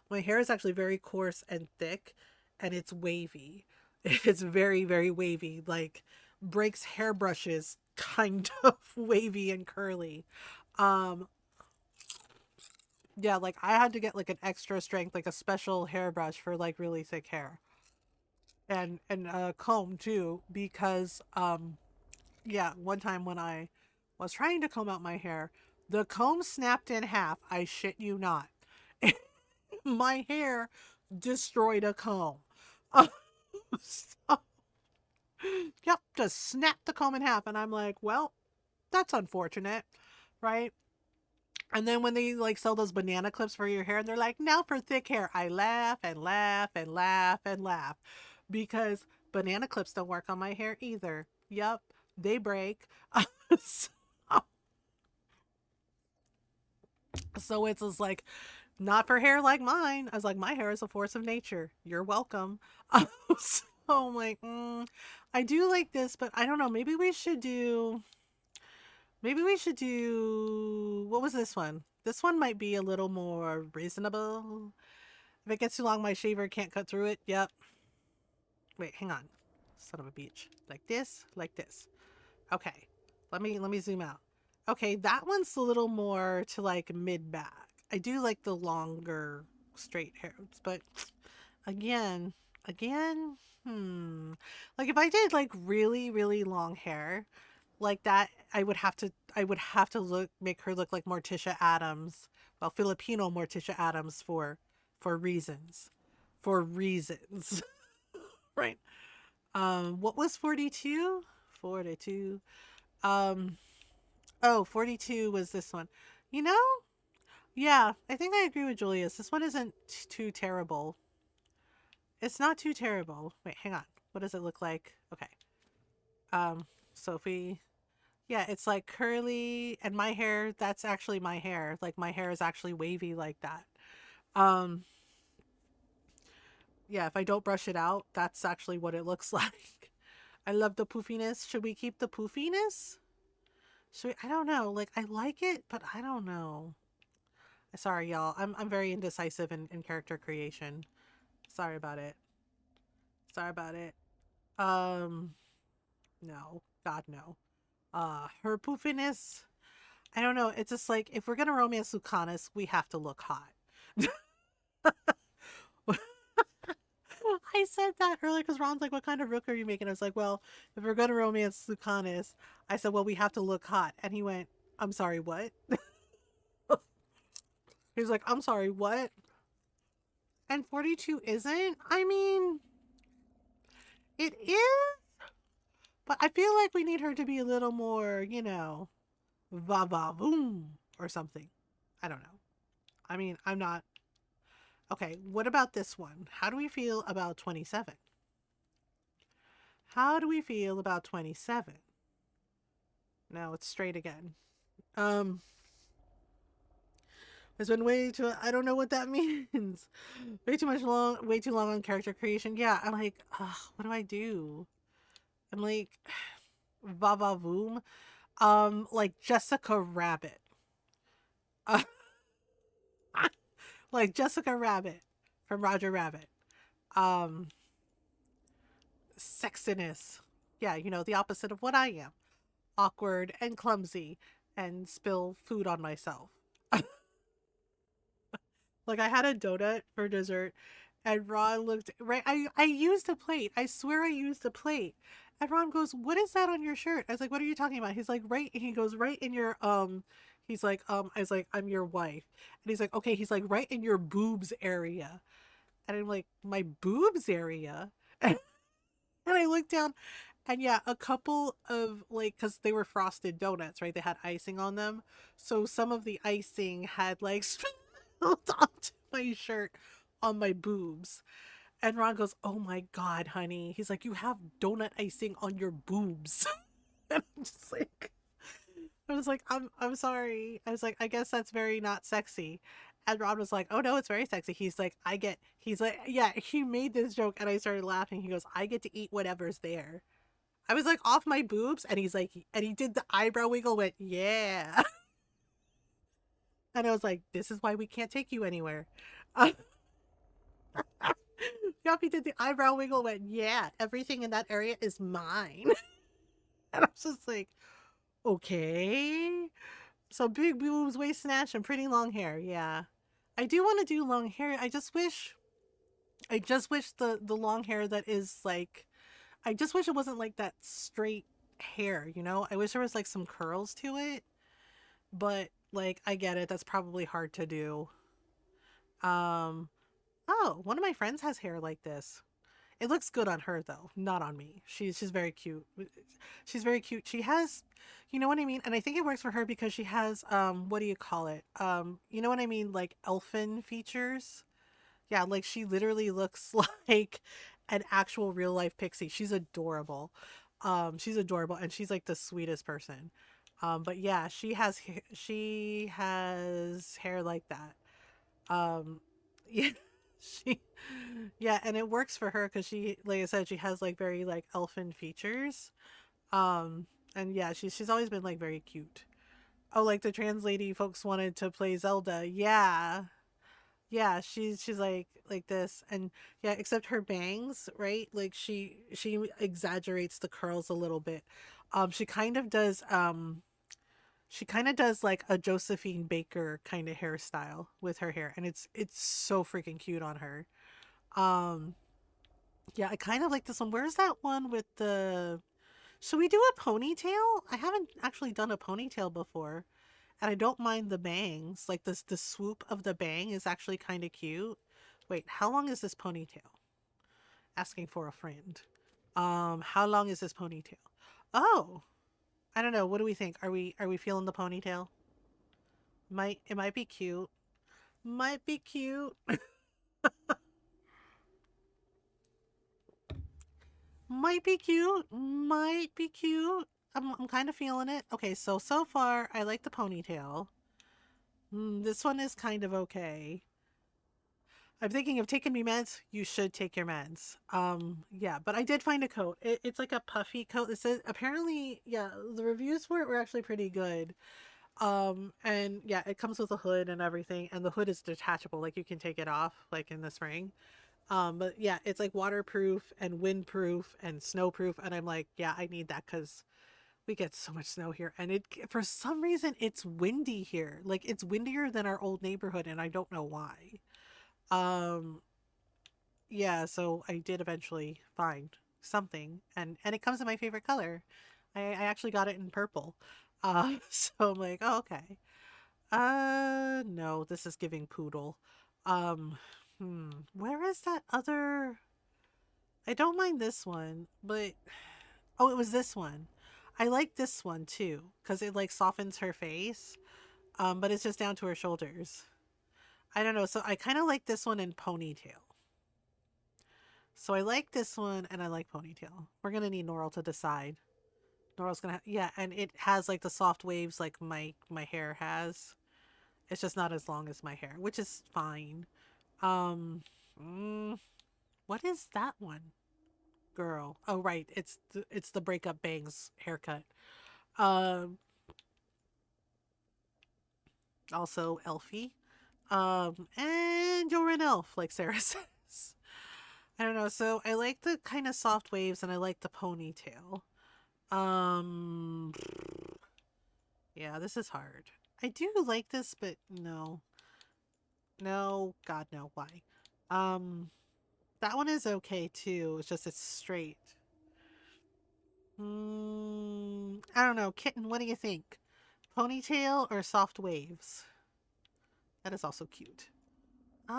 My hair is actually very coarse and thick, and it's wavy. It's very very wavy, like breaks hairbrushes kind of wavy and curly. Um, yeah, like I had to get like an extra strength, like a special hairbrush for like really thick hair, and a comb too, because yeah, one time when I was trying to comb out my hair, the comb snapped in half. I shit you not. My hair destroyed a comb. So, yep, just snapped the comb in half, and I'm like, well, that's unfortunate, right? And then when they like sell those banana clips for your hair, and they're like, now for thick hair, I laugh and laugh and laugh and laugh because banana clips don't work on my hair either. Yep, they break. so, so it's just like, not for hair like mine. I was like, my hair is a force of nature. You're welcome. So I'm like, I do like this, but I don't know. Maybe we should do, what was this one? This one might be a little more reasonable. If it gets too long, my shaver can't cut through it. Yep. Wait, hang on. Son of a beach. Like this, like this. Okay. Let me zoom out. Okay, that one's a little more to like mid back. I do like the longer straight hairs, but again, again, like if I did like really, really long hair like that, I would have to make her look like Morticia Adams. Well, Filipino Morticia Adams for reasons. For reasons. Right. What was 42? 42. Um, oh, 42 was this one. You know? Yeah, I think I agree with Julius. This one isn't too terrible. It's not too terrible. Wait, hang on. What does it look like? Okay. Sophie. Yeah, it's like curly and my hair, that's actually my hair. Like my hair is actually wavy like that. Um, yeah, if I don't brush it out, that's actually what it looks like. I love the poofiness. Should we keep the poofiness? Should we? I don't know. Like I like it, but I don't know. Sorry, y'all. I'm very indecisive in character creation. Sorry about it. Sorry about it. Um, no, God no. Her poofiness. I don't know. It's just like if we're gonna romance Lucanis, we have to look hot. I said that earlier because Ron's like, "What kind of rook are you making?" I was like, "Well, if we're gonna romance Lucanis," I said, "Well, we have to look hot." And he went, "I'm sorry, what?" He was like, "I'm sorry, what?" And 42 isn't. I mean, it is, but I feel like we need her to be a little more, va va voom or something. I don't know. I mean, I'm not. Okay, what about this one? How do we feel about 27? How do we feel about 27? No, it's straight again. Um, it's been way too. I don't know what that means. Way too long on character creation. Yeah, I'm like, ugh, what do I do? I'm like, va va voom. Like Jessica Rabbit. Uh, like Jessica Rabbit from Roger Rabbit. Um, Sexiness. Yeah, the opposite of what I am. Awkward and clumsy and spill food on myself. Like I had a donut for dessert and Ron looked right. I used a plate. I swear I used a plate. And Ron goes, "What is that on your shirt?" I was like, "What are you talking about?" He's like, "Right." He goes, "Right in your He's like, I was like, "I'm your wife." And he's like, "Okay." He's like, "Right in your boobs area." And I'm like, "My boobs area?" And I looked down, and yeah, a couple of like, because they were frosted donuts, right? They had icing on them. So some of the icing had like spilled onto my shirt on my boobs. And Ron goes, "Oh my God, honey." He's like, "You have donut icing on your boobs." And I'm just like, I was like, I'm sorry. I was like, "I guess that's very not sexy." And Ron was like, "Oh no, it's very sexy." He's like, yeah, he made this joke and I started laughing. He goes, "I get to eat whatever's there." I was like, "Off my boobs?" And he's like, and he did the eyebrow wiggle, went, "Yeah." And I was like, "This is why we can't take you anywhere." Uh, Yep, he did the eyebrow wiggle, went, "Yeah, everything in that area is mine." And I was just like, okay. So big boobs, waist snatch, and pretty long hair. Yeah. I do want to do long hair. I just wish the long hair that is like, I just wish it wasn't like that straight hair. I wish there was like some curls to it, but like I get it. That's probably hard to do. Um, oh, one of my friends has hair like this. It looks good on her though, not on me. She's very cute. She's very cute. She has, you know what I mean? And I think it works for her because she has what do you call it? You know what I mean? Like elfin features. Yeah, like she literally looks like an actual real life pixie. She's adorable. She's adorable, and she's like the sweetest person. But yeah, she has hair like that. Yeah, she, yeah, and it works for her because she, like I said, she has like very like elfin features. Um, and yeah, she's always been like very cute. Oh, like the trans lady folks wanted to play Zelda. Yeah, yeah, she's like this, and yeah, except her bangs, right? Like she exaggerates the curls a little bit. She kind of does she kind of does like a Josephine Baker kind of hairstyle with her hair, and it's so freaking cute on her. Um, yeah, I kind of like this one. Where's that one with the? Should we do a ponytail? I haven't actually done a ponytail before, and I don't mind the bangs. Like this, the swoop of the bang is actually kind of cute. Wait, how long is this ponytail? Asking for a friend. How long is this ponytail? Oh, I don't know. What do we think? Are we feeling the ponytail? It might be cute. Might be cute. Might be cute. Might be cute. I'm kind of feeling it. Okay, so far I like the ponytail. This one is kind of okay. I'm thinking of taking me meds. You should take your meds. Yeah, but I did find a coat. It's like a puffy coat. It says apparently, yeah, the reviews for it were actually pretty good. And yeah, it comes with a hood and everything, and the hood is detachable. Like you can take it off, like in the spring. But yeah, it's like waterproof and windproof and snowproof, and I'm like, yeah, I need that because we get so much snow here, and it for some reason it's windy here. Like it's windier than our old neighborhood, and I don't know why. Um, yeah, so I did eventually find something, and it comes in my favorite color. I actually got it in purple. So I'm like, oh, okay. No, this is giving poodle. Where is that other? I don't mind this one, but oh, it was this one. I like this one too because it like softens her face. But it's just down to her shoulders. I don't know. So I kind of like this one in ponytail. So I like this one and I like ponytail. We're gonna need Noral to decide. Noral's gonna yeah, and it has like the soft waves like my hair has. It's just not as long as my hair, which is fine. Um, mm, what is that one, girl? Oh right, it's the breakup bangs haircut. Um, also Elfie. And you're an elf, like Sarah says. I don't know. So I like the kind of soft waves, and I like the ponytail. Um, yeah, this is hard. I do like this, but no, no, God, no. Why? Um, that one is okay too. It's just it's straight. I don't know. Kitten, what do you think? Ponytail or soft waves? That is also cute. I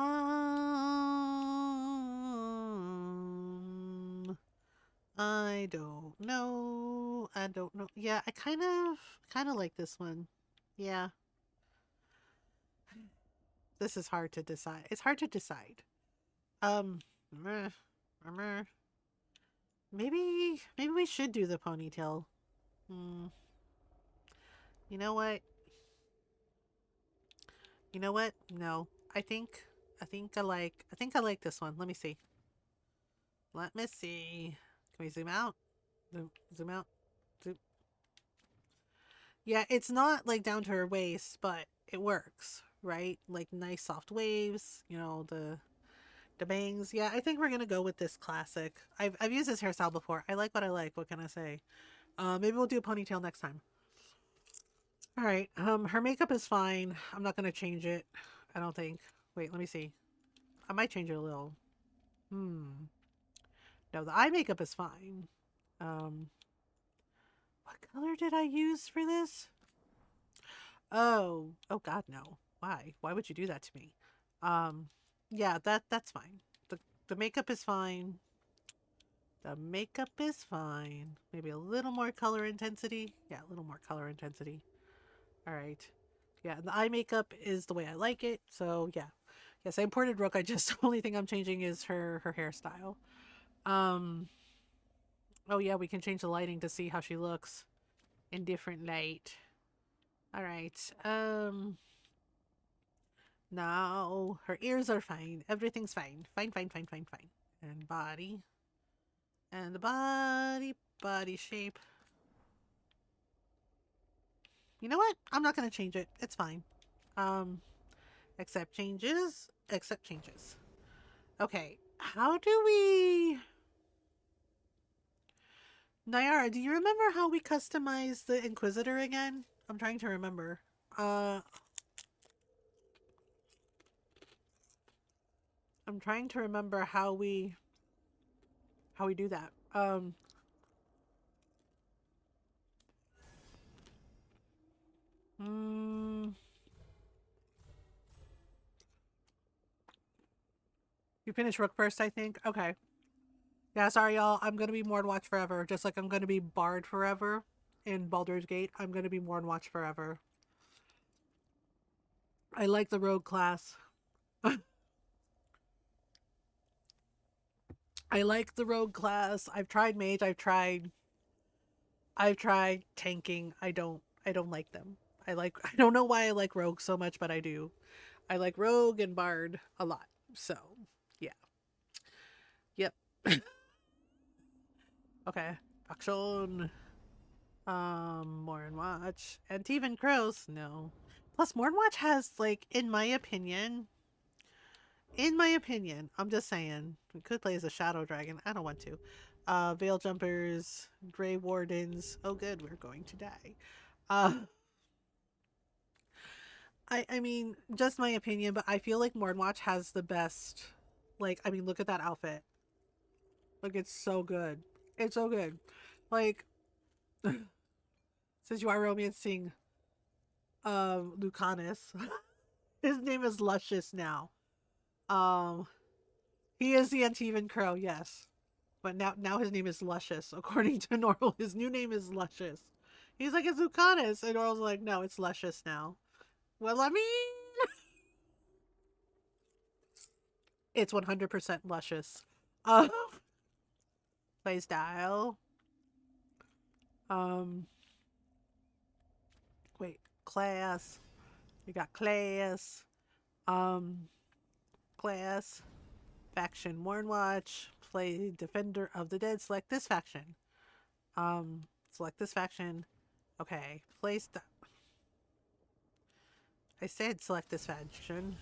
don't know. I don't know. Yeah, I kind of like this one. Yeah, this is hard to decide. It's hard to decide. Um, meh, meh. Maybe we should do the ponytail. Hmm. You know what? You know what? No. I think I like this one. Let me see. Let me see. Can we zoom out? Zoom out. Zoom. Yeah, it's not like down to her waist, but it works, right? Like nice soft waves, the bangs. Yeah, I think we're gonna go with this classic. I've used this hairstyle before. I like what I like. What can I say? Maybe we'll do a ponytail next time. All right. Her makeup is fine. I'm not gonna change it. I don't think. Wait, let me see. I might change it a little. Hmm. No, the eye makeup is fine. Um, what color did I use for this? Oh God, no. Why? Why would you do that to me? Um, yeah, that's fine. The makeup is fine. The makeup is fine. Maybe a little more color intensity. Yeah, a little more color intensity. All right. Yeah, the eye makeup is the way I like it. So yeah, yes, I imported Rook. I just the only thing I'm changing is her hairstyle. Um. Oh yeah, we can change the lighting to see how she looks in different light. All right. Now her ears are fine. Everything's fine. Fine, fine, fine, fine, fine. And body. And the body shape. You know what? I'm not gonna change it. It's fine. Um, accept changes. Accept changes. Okay. How do we? Nayara, do you remember how we customized the Inquisitor again? I'm trying to remember. Uh, I'm trying to remember how we do that. Mm, you finished Rook first, I think. Okay. Yeah, sorry, y'all. I'm gonna be Mordwatch forever, just like I'm gonna be Bard forever in Baldur's Gate. I'm gonna be Mordwatch forever. I like the Rogue class. I like the Rogue class. I've tried Mage. I've tried tanking. I don't like them. I don't know why I like Rogue so much, but I do. I like Rogue and Bard a lot. So, yeah. Yep. Okay. Action. Watch. And even Crows, no. Plus Watch has like, in my opinion, I'm just saying, we could play as a Shadow Dragon. I don't want to. Veil Jumpers, Grey Wardens. Oh good, we're going to die. Uh I mean, just my opinion, but I feel like Mordwatch has the best. Like, I mean, look at that outfit. Like, it's so good. It's so good. Like, since you are romancing Lucanis, his name is Luscious now. Um, he is the Antivan Crow, yes, but now his name is Luscious. According to Norval, his new name is Luscious. He's like, it's Lucanis, and Norval's like, no, it's Luscious now. Well, I mean, it's 100% Luscious. Um, play style. Um, wait, class. We got class. Um, class. Faction Mornwatch. Play Defender of the Dead. Select this faction. Select this faction. Okay. Place. I said select this faction.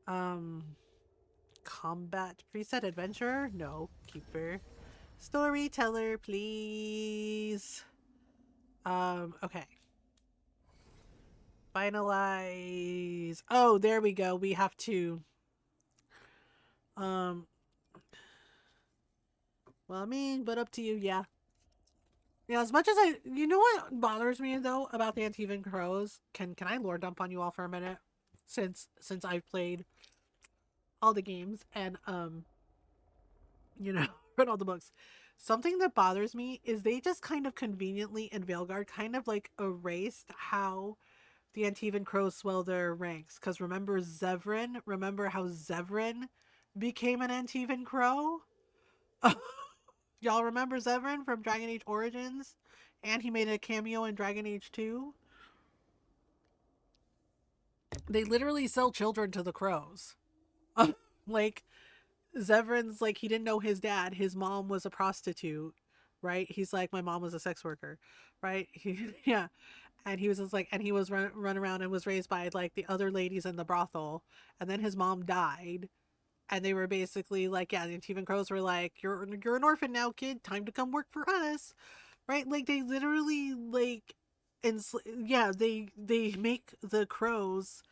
Um, combat preset adventurer. No, keeper. Storyteller, please. Okay. Finalize. Oh, there we go. We have to. Um, well, I mean, but up to you. Yeah. Yeah, as much as you know what bothers me though about the Antivan Crows. Can I lore dump on you all for a minute? Since I've played all the games and read all the books. Something that bothers me is they just kind of conveniently in Veilguard kind of like erased how the Antivan Crows swell their ranks. Because remember Zevran? Remember how Zevran became an Antivan Crow? Y'all remember Zevran from Dragon Age Origins? And he made a cameo in Dragon Age 2? They literally sell children to the crows. Like, Zevran's like, he didn't know his dad. His mom was a prostitute, right? He's like, my mom was a sex worker, right? Yeah. And he was just like, and he was run around and was raised by like the other ladies in the brothel. And then his mom died. And they were basically like, yeah, the Antivan Crows were like, you're an orphan now, kid. Time to come work for us, right? Like they literally like, yeah, they make the crows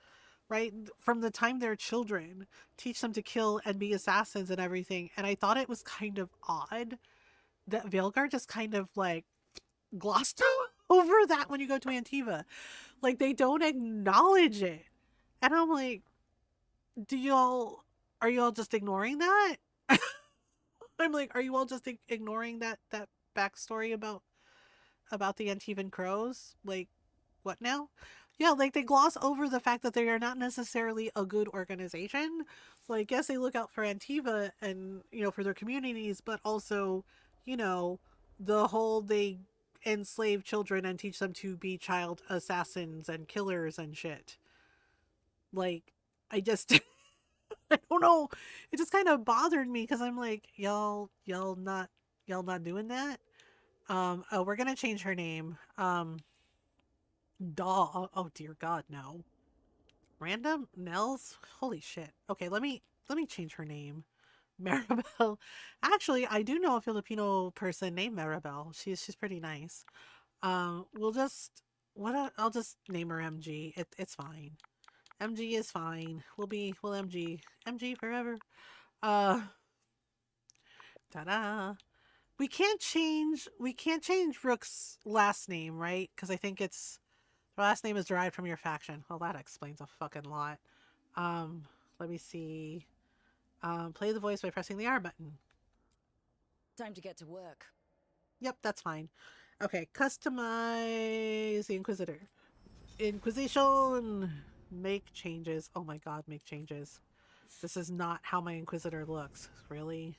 right from the time they're children, teach them to kill and be assassins and everything. And I thought it was kind of odd that Veilguard just kind of like glossed over that when you go to Antiva. Like they don't acknowledge it. And I'm like, do y'all are you all just ignoring that? I'm like, are you all just ignoring that backstory about the Antivan Crows? Like, what now? Yeah, like they gloss over the fact that they are not necessarily a good organization. Like, yes, they look out for Antiva and, you know, for their communities, but also, you know, the whole they enslave children and teach them to be child assassins and killers and shit. Like, I just, I don't know. It just kind of bothered me because I'm like, y'all not doing that. Oh, we're gonna change her name. Daw. Oh dear God, no. Random Nels. Holy shit. Okay, let me change her name. Maribel. Actually, I do know a Filipino person named Maribel. She's pretty nice. We'll just I'll just name her MG. It's fine. MG is fine. We'll MG forever. Uh, ta-da. We can't change Rook's last name, right? Because I think it's her last name is derived from your faction. Well, that explains a fucking lot. Um, let me see. Play the voice by pressing the R button. Time to get to work. Yep, that's fine. Okay, customize the Inquisitor. Inquisition! Make changes. Oh my god, make changes. This is not how my Inquisitor looks. Really?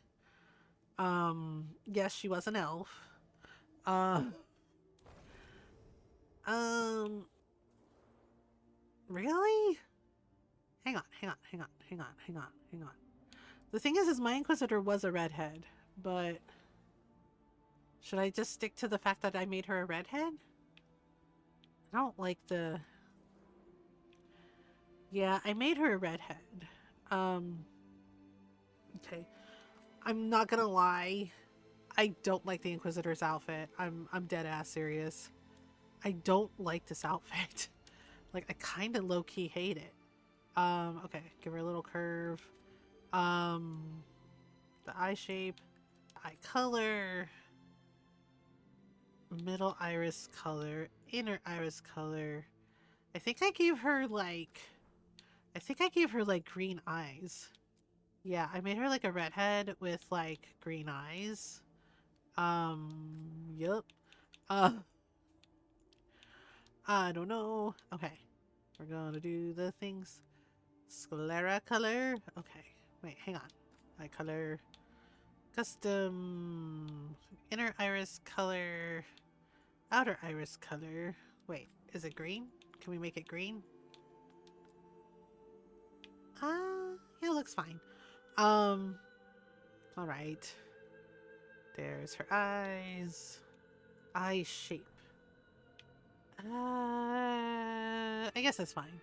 Yes, she was an elf. Uh, um, really? Hang on, hang on, hang on, hang on, hang on, hang on. The thing is my Inquisitor was a redhead, but should I just stick to the fact that I made her a redhead? I don't like the... Yeah, I made her a redhead. Okay. I'm not gonna lie. I don't like the Inquisitor's outfit. I'm dead ass serious. I don't like this outfit. Like, I kind of low-key hate it. Okay, give her a little curve. The eye shape, eye color, middle iris color, inner iris color. I think I gave her like green eyes. Yeah, I made her like a redhead with like green eyes. Yep. Uh, I don't know. Okay, we're gonna do the things. Sclera color. Okay, wait, hang on. Eye color. Custom inner iris color. Outer iris color. Wait, is it green? Can we make it green? Yeah, it looks fine. Alright. There's her eyes. Eye shape. I guess that's fine.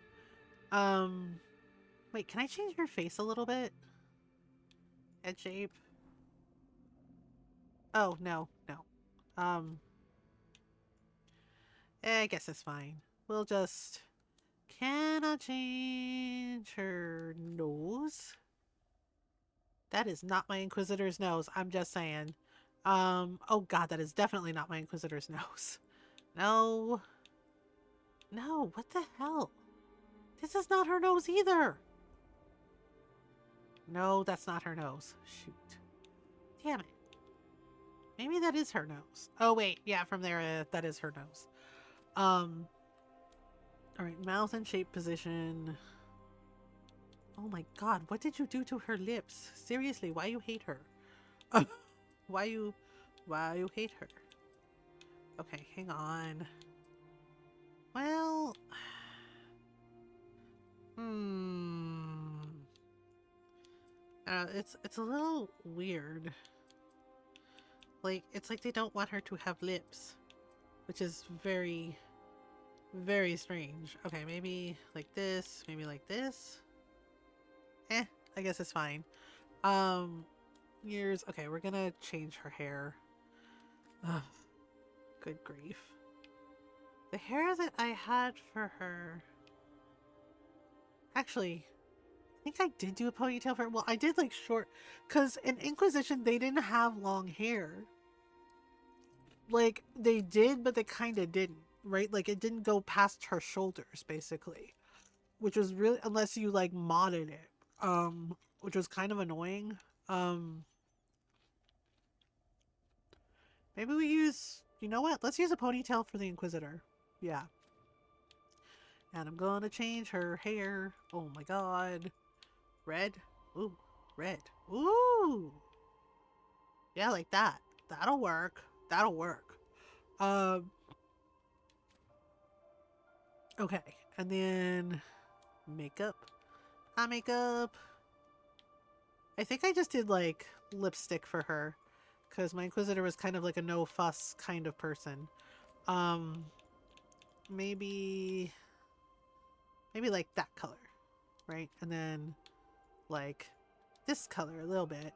Wait, can I change her face a little bit? Head shape. Oh, no, no. I guess it's fine. We'll just... Can I change her nose? That is not my Inquisitor's nose. I'm just saying. Oh god, that is definitely not my Inquisitor's nose. No. No, what the hell? This is not her nose either. No, that's not her nose. Shoot. Damn it. Maybe that is her nose. Oh wait, yeah, from there, that is her nose. Alright, mouth and shape position. Oh my god, what did you do to her lips? Seriously, why you hate her? Why you hate her? Okay, hang on. Well... it's a little weird. Like, it's like they don't want her to have lips. Which is very, very strange. Okay, maybe like this, maybe like this. I guess it's fine. Ears. Okay, we're gonna change her hair. Ugh, good grief. The hair that I had for her... Actually, I think I did do a ponytail for her. Well, I did like short... Because in Inquisition, they didn't have long hair. Like, they did, but they kind of didn't, right? Like, it didn't go past her shoulders, basically. Which was really... Unless you, like, modded it. Which was kind of annoying. Maybe we use... You know what? Let's use a ponytail for the Inquisitor. Yeah. And I'm gonna change her hair. Oh my god. Red? Ooh, red. Ooh. Yeah, like that. That'll work. That'll work. Okay. And then makeup. Makeup. I think I just did like lipstick for her because my Inquisitor was kind of like a no fuss kind of person. Maybe like that color, right? And then like this color a little bit.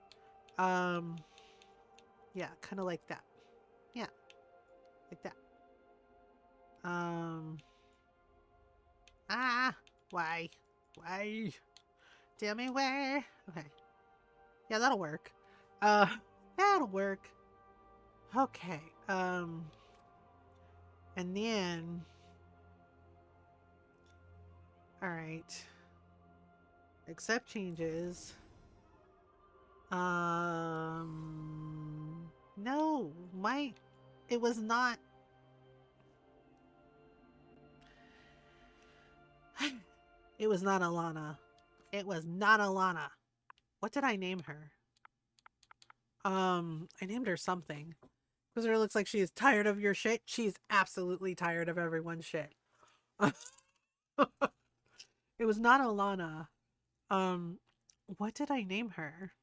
Yeah, kind of like that. Yeah, like that. Why? Why? Tell me where. Okay. Yeah, that'll work. Uh, that'll work. Okay. And then. Alright. Accept changes. No. It was not. It was not Alana. It was not Alana. What did I name her? I named her something. Because it looks like she is tired of your shit. She's absolutely tired of everyone's shit. It was not Alana. What did I name her?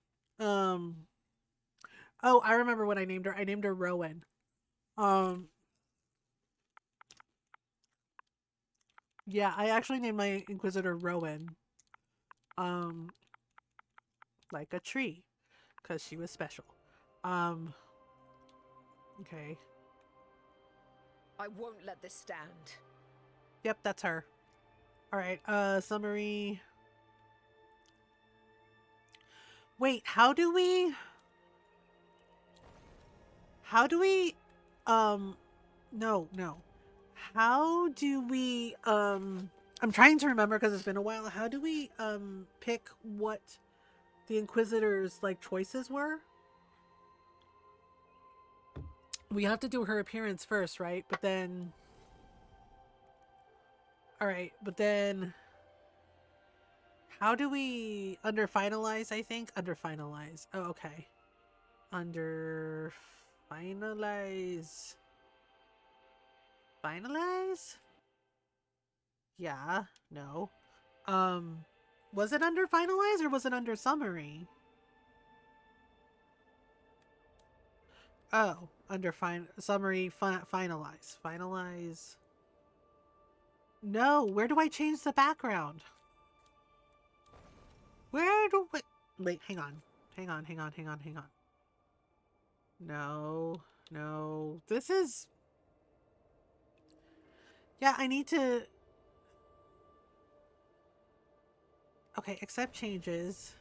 Oh, I remember what I named her. I named her Rowan. Yeah, I actually named my Inquisitor Rowan. Like a tree. Because she was special. Okay. I won't let this stand. Yep, that's her. Alright, summary. Wait, how do we, no. How do we, I'm trying to remember because it's been a while. How do we, pick what the Inquisitor's, like, choices were? We have to do her appearance first, right? But then, alright, but then, how do we, under finalize, I think? Under finalize. Oh, okay. Under finalize. Finalize? Yeah, no. Was it under finalize or was it under summary? Oh, under summary finalize. Finalize. No, where do I change the background? Where do I... Wait, hang on. No. This is... Yeah, I need to... Okay, accept changes.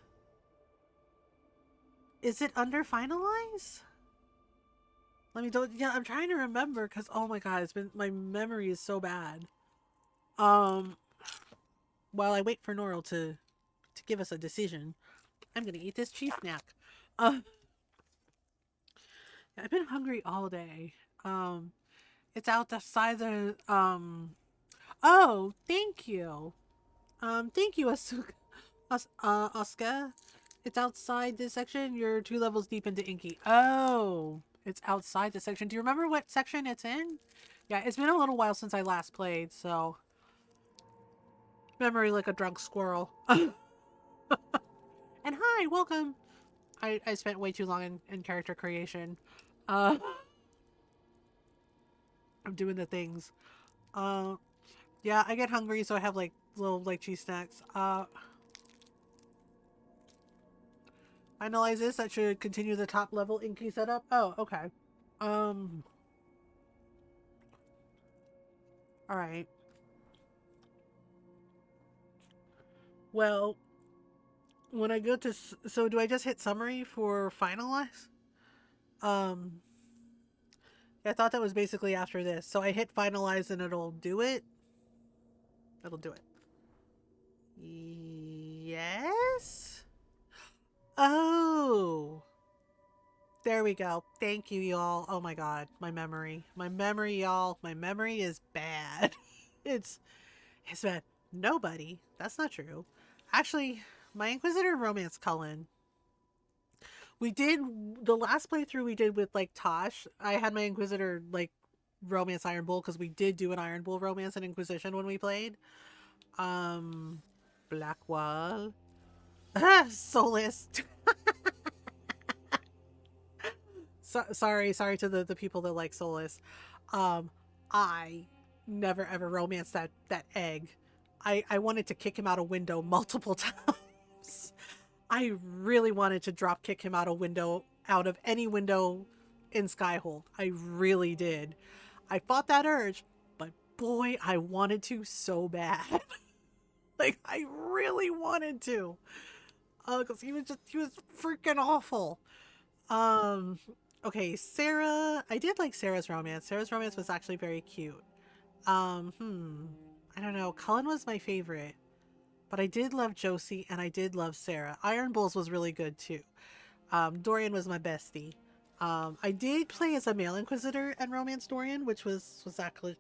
Is it under finalize? Let me do... Yeah, I'm trying to remember because, oh my god, it's been... My memory is so bad. While I wait for Norrell to give us a decision, I'm gonna eat this cheese snack. I've been hungry all day. It's out the side of oh, thank you. Thank you, Oscar. It's outside this section. You're 2 levels deep into Inky. Oh, it's outside the section. Do you remember what section it's in? Yeah, it's been a little while since I last played, so memory like a drunk squirrel. And hi, welcome. I spent way too long in character creation. I'm doing the things. Yeah, I get hungry, so I have like little like cheese snacks. Finalize this. That should continue the top level Inky setup. Oh, okay. Alright. Well, when I go to... So do I just hit summary for finalize? I thought that was basically after this. So I hit finalize and it'll do it? It'll do it. Yes? Oh. There we go. Thank you, y'all. Oh my god. My memory. My memory, y'all. My memory is bad. It's bad. Nobody. That's not true. Actually, My Inquisitor romance Cullen. We did the last playthrough we did with like Tosh. I had my Inquisitor like romance Iron Bull because we did do an Iron Bull romance and Inquisition when we played. Blackwall. Solus. Sorry to the people that like Solus. I never ever romanced that egg. I wanted to kick him out a window multiple times. I really wanted to drop kick him out of any window in Skyhold. I really did. I fought that urge, but boy, I wanted to so bad. Like I really wanted to. Because he was freaking awful. Okay, Sarah. I did like Sarah's romance. Sarah's romance was actually very cute. I don't know. Cullen was my favorite. But I did love Josie and I did love Sarah. Iron Bulls was really good too. Dorian was my bestie. I did play as a male Inquisitor and romance Dorian, which was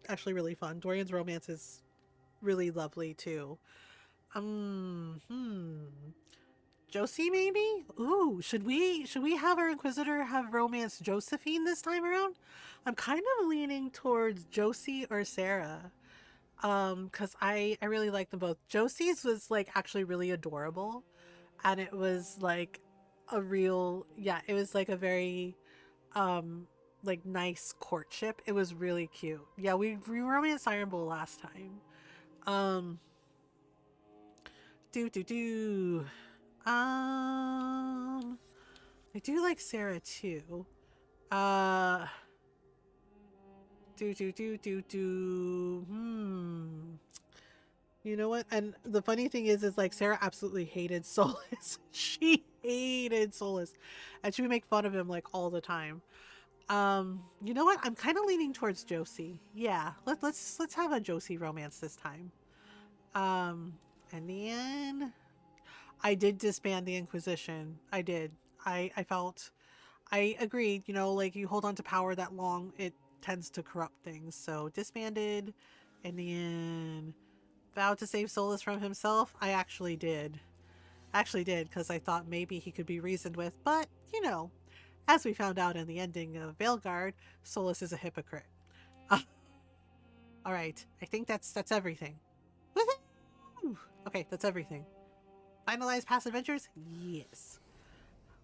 actually really fun. Dorian's romance is really lovely too. Josie maybe? Ooh, should we have our Inquisitor have romance Josephine this time around? I'm kind of leaning towards Josie or Sarah. Because I really like them both. Josie's was like actually really adorable, and it was like a real, yeah, it was like a very like nice courtship. It was really cute. Yeah, we romanced Iron Bull last time. I do like Sarah too. You know what? And the funny thing is like Sarah absolutely hated Solus. She hated Solus, and she would make fun of him like all the time. You know what? I'm kind of leaning towards Josie. Yeah, let's have a Josie romance this time. And then I did disband the Inquisition. I did. I felt, I agreed. You know, like you hold on to power that long, it tends to corrupt things. So disbanded, and then vowed to save Solus from himself. I actually did, because I thought maybe he could be reasoned with. But you know, as we found out in the ending of Veilguard, Solus is a hypocrite. All right, I think that's everything. Woohoo! Okay, that's everything. Finalize past adventures? Yes.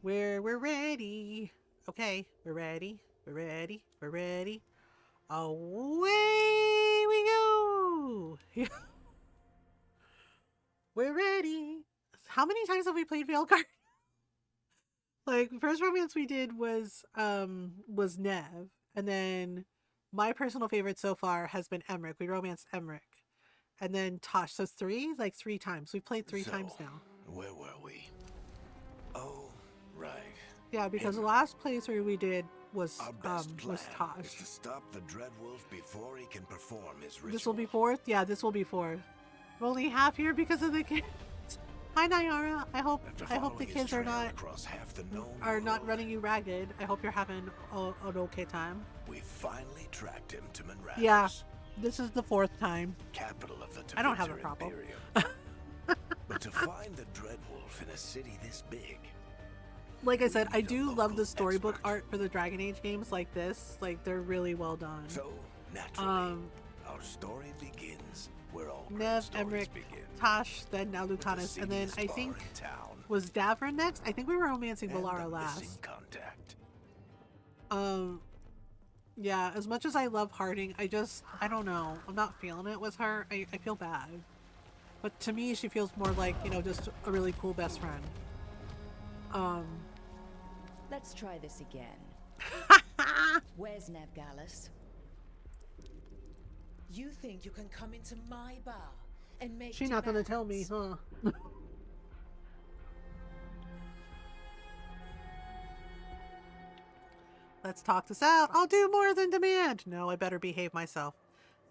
We're ready. Okay, we're ready. Away we go. We're ready. How many times have we played Veilguard? Like, first romance we did was Nev, and then my personal favorite so far has been Emmerich. We romanced Emmerich. And then Tosh. So three times. We've played three times now. Where were we? Oh, right. Yeah, because the last playthrough we did was Tosh. Is to stop the Dreadwolf before he can perform his ritual. This will be fourth? Yeah, this will be fourth. We're only half here because of the kids. Hi Nyara. I hope the kids are not running you ragged. I hope you're having an okay time. We finally tracked him to Monradas. Yeah. This is the fourth time. Capital of the I don't have a problem. But to find the Dreadwolf in a city this big. Like I said, I do love the storybook art for the Dragon Age games like this. Like, they're really well done. So, naturally, our story begins where all Nev, Emmerich, begin. Tosh, then now Lucanis, and then I think was Davern next? I think we were romancing Valara last. Contact. Yeah, as much as I love Harding, I don't know. I'm not feeling it with her. I feel bad. But to me, she feels more like, you know, just a really cool best friend. Let's try this again. Where's Navgalis? You think you can come into my bar and make She's not gonna tell me, huh? Let's talk this out. I'll do more than demand. No, I better behave myself.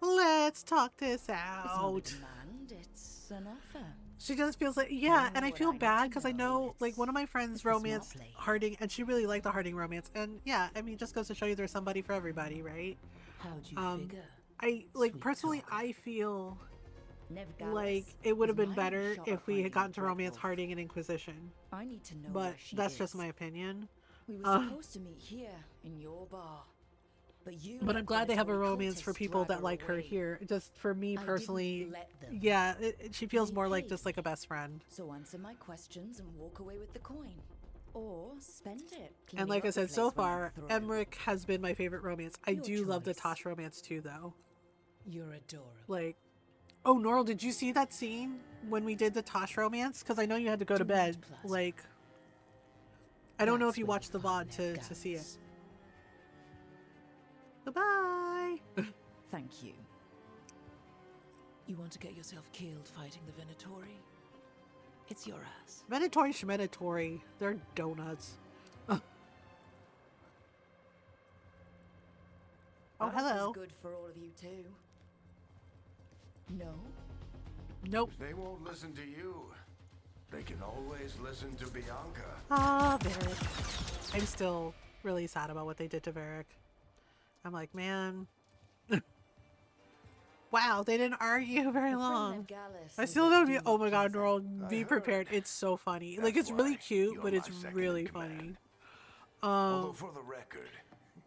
Let's talk this out. It's not a demand, it's an offer. She just feels like, yeah, and I feel bad because I know, like, one of my friends romanced Harding, and she really liked the Harding romance. And yeah, I mean, it just goes to show you there's somebody for everybody, right? How'd you figure? I, like, personally, I feel Like, it would have been better if we had gotten to romance Harding and Inquisition. I need to know But where she that's is. just my opinion. We were supposed to meet here in your bar. But I'm glad they have a romance for people that like her here. Just for me personally, yeah, she feels more like just like a best friend. So answer my questions and walk away with the coin. Or spend it. And like I said, so far, Emmerich has been my favorite romance. I do love the Tosh romance too, though. You're adorable. Like, oh, Norl, did you see that scene when we did the Tosh romance? Because I know you had to go to bed. Like, I don't know if you watched the VOD to see it. Goodbye. Thank you. You want to get yourself killed fighting the Venatori? It's your ass. Venatori Schmenatory. They're donuts. Oh, hello. Good for all of you too. No. Nope. They won't listen to you. They can always listen to Bianca. Ah, Varric. I'm still really sad about what they did to Varric. I'm like, man. Wow, they didn't argue very long. I still don't be. Oh my god, Norl, be prepared. It's so funny. Like, it's really cute, but it's really funny. Although for the record,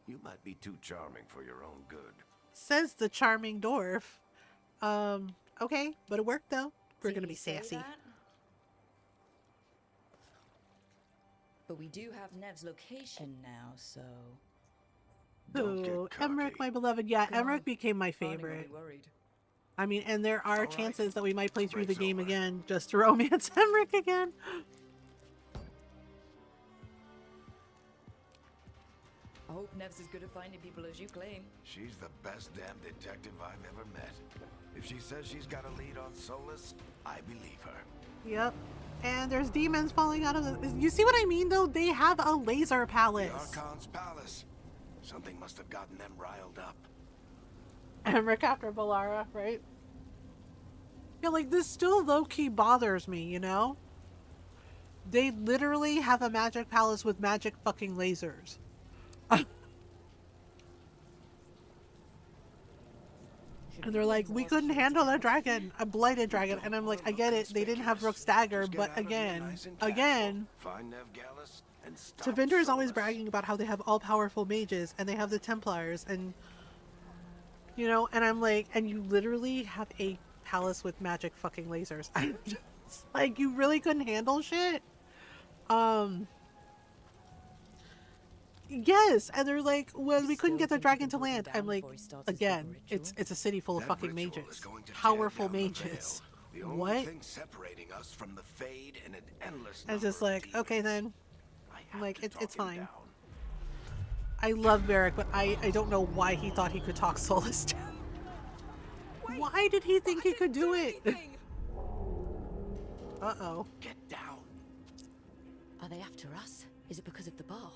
you might be too charming for your own good. Says the charming dwarf. Okay, but it worked though. We're gonna be sassy. But we do have Nev's location now, so. Ooh, Emmerich, my beloved. Yeah, Emmerich became my favorite. I mean, and there are chances that we might play through the game again just to romance Emmerich again. I hope Nev's as good at finding people as you claim. She's the best damn detective I've ever met. If she says she's got a lead on Solus, I believe her. Yep. And there's demons falling out of the... You see what I mean, though? They have a laser palace. The Archon's palace. Something must have gotten them riled up. Emmerich after Balara, right? Yeah, like, this still low-key bothers me, you know? They literally have a magic palace with magic fucking lasers. And they're like, we couldn't handle a dragon, a blighted dragon. And I'm like, I get it. They didn't have Rook's dagger, but again, Tevinter is always bragging about how they have all-powerful mages and they have the Templars and, you know, and I'm like, and you literally have a palace with magic fucking lasers. I'm just like, you really couldn't handle shit? Yes, and they're like, well, we couldn't get the dragon to land. I'm like, again, it's a city full of fucking mages, powerful mages. What? Separating us from the Fade and an endless I was just like, okay then. I'm like, it's fine. Down. I love Varric, but I don't know why he thought he could talk Solus down. Why did he think he could do it? Uh-oh. Get down. Are they after us? Is it because of the bar?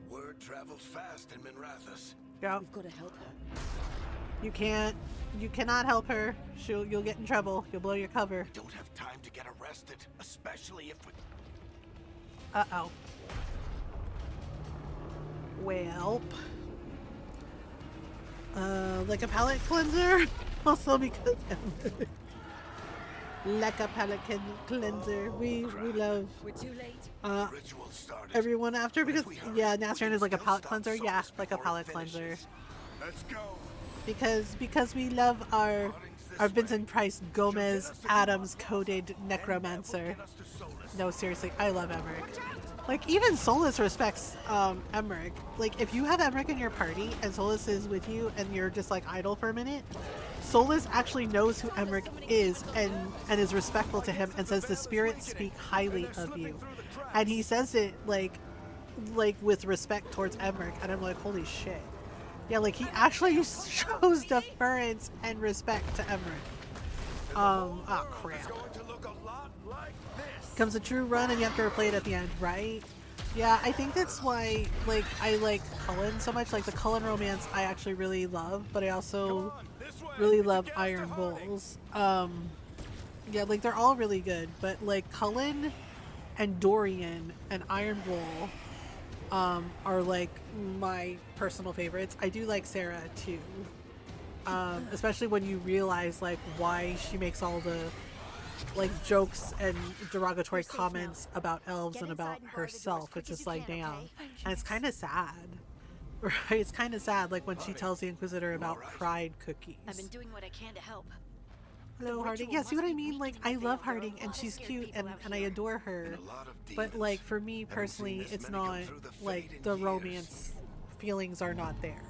Word travels fast in Minrathous. Yeah. We've got to help her. You cannot help her. You'll get in trouble. You'll blow your cover. We don't have time to get arrested, especially if we... Uh-oh. Well. Like a palate cleanser? Also because... like a palate cleanser. We love... We're too late. Ritual started. Everyone after, because yeah, Nasrin is like a palate cleanser. Yeah, like a palate cleanser. Let's go. Because we love our Vincent Price Gomez Adams coded necromancer. No, seriously, I love Emmerich. Like, even Solus respects Emmerich. Like, if you have Emmerich in your party and Solus is with you and you're just like idle for a minute, Solus actually knows who Emmerich is and is respectful to him and says the spirits speak highly of you. And he says it like with respect towards Emmerich, and I'm like, holy shit. Yeah, like he actually shows deference and respect to Emmerich. Oh crap. Comes a true run and you have to replay it at the end, right? Yeah, I think that's why like I like Cullen so much. Like the Cullen romance I actually really love, but I also really love Iron Bulls. Yeah, like they're all really good, but like Cullen and Dorian and Iron Bull are like my personal favorites. I do like Sarah too. Especially when you realize like why she makes all the like jokes and derogatory comments about elves and about herself. It's just like, damn. And it's kind of sad. Right? It's kind of sad, like when she tells the Inquisitor about pride cookies. I've been doing what I can to help. Hello, Harding. Yeah, see what I mean? Like, I love Harding, and she's cute, and I adore her. But, like, for me personally, it's not, like, the romance feelings are not there.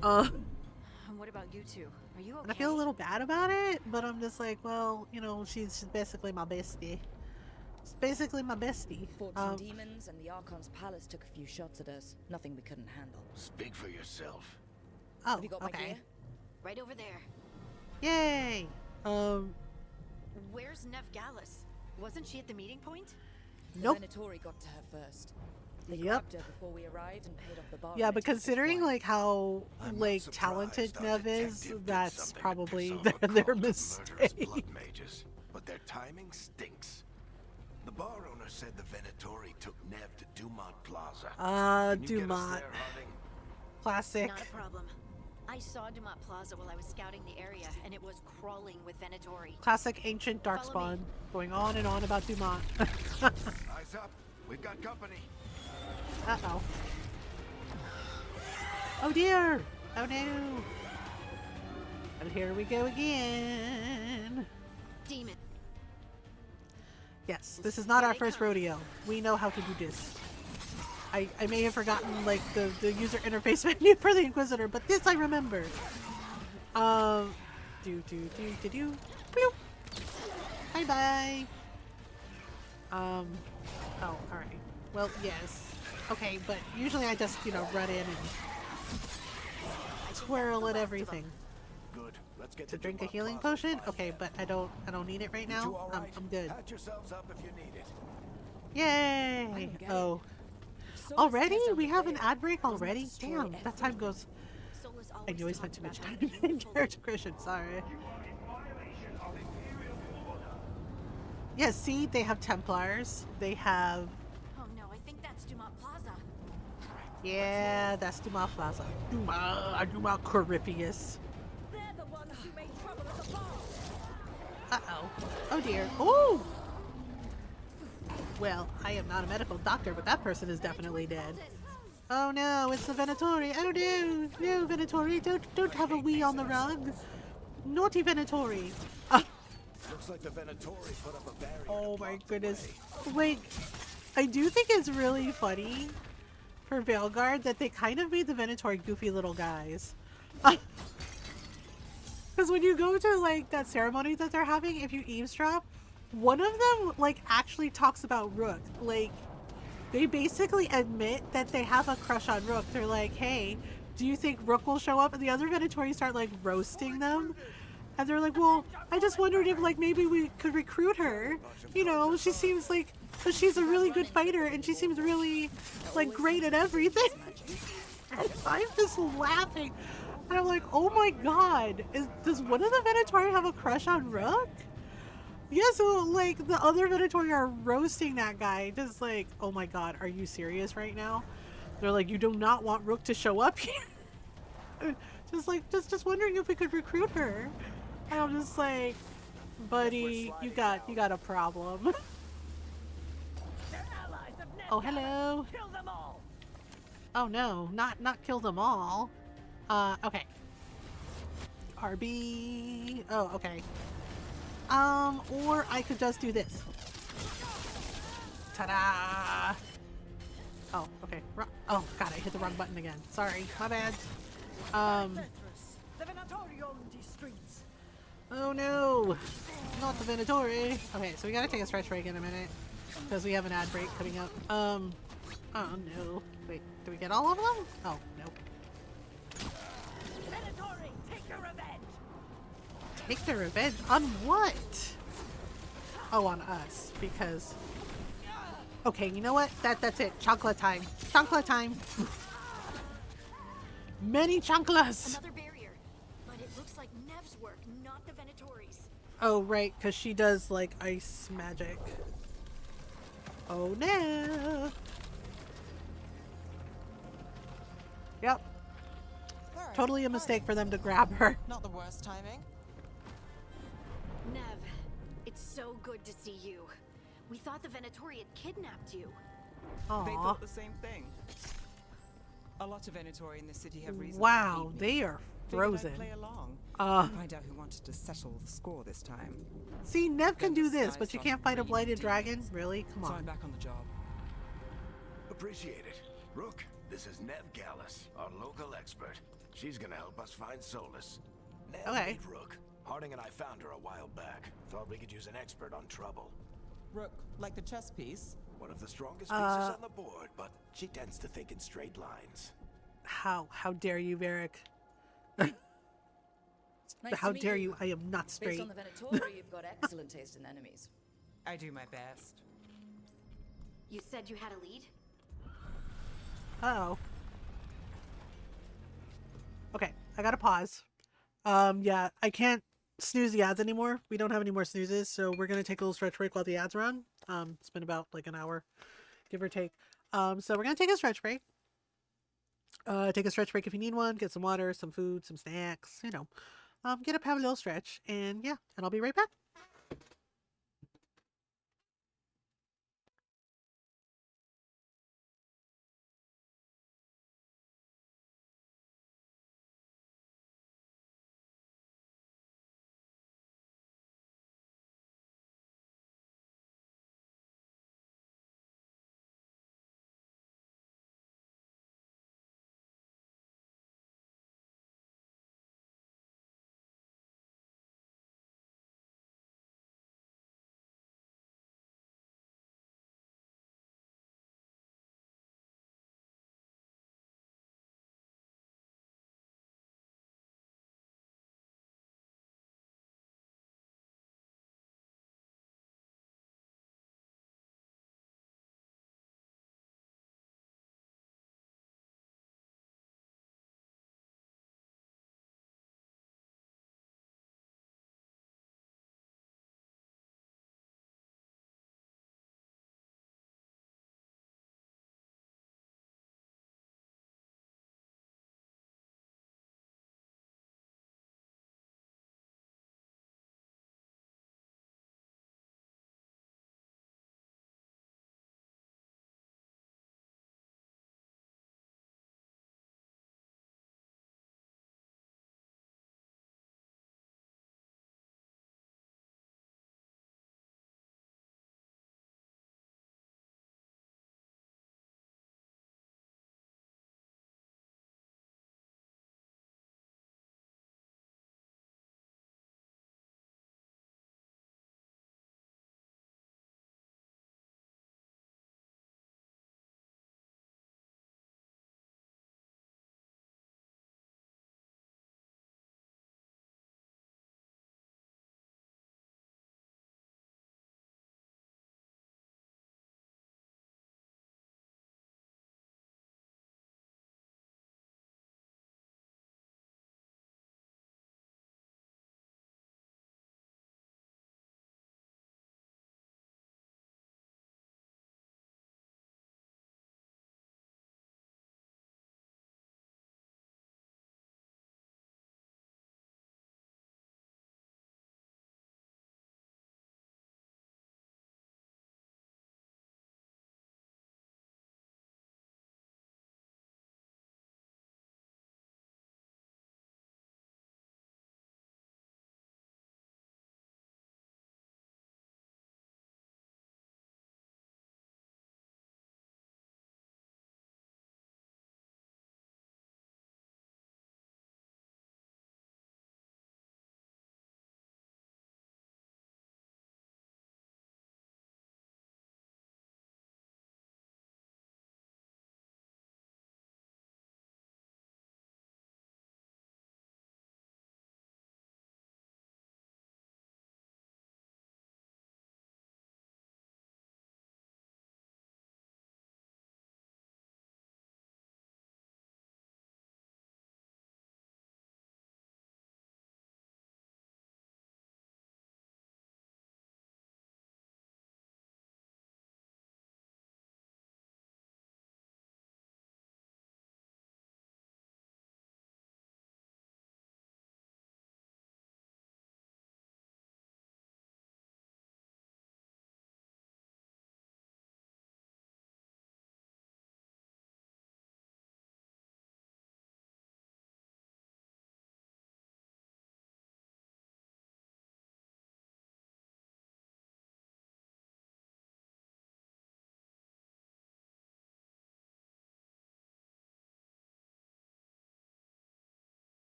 What about you two? Are you okay? And I feel a little bad about it, but I'm just like, well, you know, she's basically my bestie. It's basically my bestie. Fought some demons, and the Archon's palace took a few shots at us. Nothing we couldn't handle. Speak for yourself. Oh, Have you got my okay. gear? Right over there. Yay! Where's Nev Gallus? Wasn't she at the meeting point? Nope. The Venatori got to her first. They Yep. grabbed her before we arrived and paid off the bar. Yeah, but considering like how like talented Nev is, that's probably their mistake. Blood mages, but their timing stinks. The bar owner said the Venatori took Nev to Dumont Plaza. Can you get us Dumont. there, Harding? Classic. Not a problem. I saw Dumont Plaza while I was scouting the area, and it was crawling with Venatori. Classic ancient darkspawn. Going on and on about Dumont. Eyes up. We've got company. Uh-oh. Oh dear! Oh no! And here we go again. Demon. Yes, this is not our first rodeo. We know how to do this. I may have forgotten like the user interface menu for the Inquisitor, but this I remember. Do. Bloop. Bye bye. Oh, alright. Well, yes. Okay, but usually I just, you know, run in and twirl at everything. Good. Let's get To drink a Dumont healing Plaza potion? fast. Okay, but I don't need it right You two now. all right? I'm good. Patch yourselves up if you need it. Yay! don't get Oh. So Already? let's test We out have the an veil. ad break Doesn't already? destroy Damn, that time everything. goes. Solus I always always talked spent too much about time how in character creation, sorry. Yeah, see, they have Templars. They have. Oh no, I think that's Dumont Plaza. Yeah, that's Dumont Plaza. Dumont Corypheus. They're the ones who made trouble at the bar. Uh-oh. Oh dear. Oh! Well, I am not a medical doctor, but that person is definitely dead. Oh no, it's the Venatori. Oh no! No, Venatori, don't have a wee on the rug. Naughty Venatori. Looks like the Venatori put up a barrier. Oh to my block the goodness. way. Wait, I do think it's really funny for Veilguard that they kind of made the Venatori goofy little guys. Because when you go to like that ceremony that they're having, if you eavesdrop, one of them like actually talks about Rook. Like, they basically admit that they have a crush on Rook. They're like, hey, do you think Rook will show up? And the other Venatori start like roasting them. And they're like, well, I just wondered if like maybe we could recruit her. You know, she seems like she's a really good fighter and she seems really like great at everything. And I'm just laughing. And I'm like, oh my god, does one of the Venatori have a crush on Rook? Yeah, so like the other Venatori are roasting that guy. Just like, oh my god, are you serious right now? They're like, you do not want Rook to show up here. just wondering if we could recruit her. And I'm just like, buddy, you got a problem. Oh, hello. Kill them all. Oh no, not kill them all. Okay. RB. Oh, okay. Or I could just do this. Ta-da! Oh, okay. Oh, God, I hit the wrong button again. Sorry, my bad. The Venatori own these streets. Oh no! Not the Venatori! Okay, so we gotta take a stretch break in a minute. Because we have an ad break coming up. Oh no. Wait, do we get all of them? Oh, no. Venatori, take your revenge. Take their revenge on what? Oh, on us, because... Okay, you know what? That's it. Chancla time. Chancla time. Many chanclas! Another barrier. But it looks like Nev's work, not the Venatori's. Oh, right, because she does, like, ice magic. Oh, no! Yep. Alright, Totally a mistake for them to grab her. Not the worst timing. Nev, it's so good to see you. We thought the Venatori had kidnapped you. They Aw. thought the same thing. A lot of Venatori in the city have reason Wow, to hate me. they are Figured I'd frozen. play along. Uh, Find out who wanted to settle the score this time. see, Nev can Then do the this, sky but you started can't fight a raining blighted dragon? demons. Really? Come So I'm on. back on the job. Appreciate it. Rook, this is Nev Gallus, our local expert. She's gonna help us find solace. Nev Okay. made Rook. Harding and I found her a while back. Thought we could use an expert on trouble. Rook, like the chess piece. One of the strongest pieces on the board, but she tends to think in straight lines. How dare you, Varric? Nice How to meet dare you? I am not Based straight. on the Venatori, you've got excellent taste in enemies. I do my best. You said you had a lead? Uh-oh. Okay, I gotta pause. Yeah, I can't snooze the ads anymore. We don't have any more snoozes, so we're gonna take a little stretch break while the ads run. It's been about like an hour, give or take. So we're gonna take a stretch break. Take a stretch break if you need one. Get some water, some food, some snacks. You know, get up, have a little stretch, and yeah, and I'll be right back.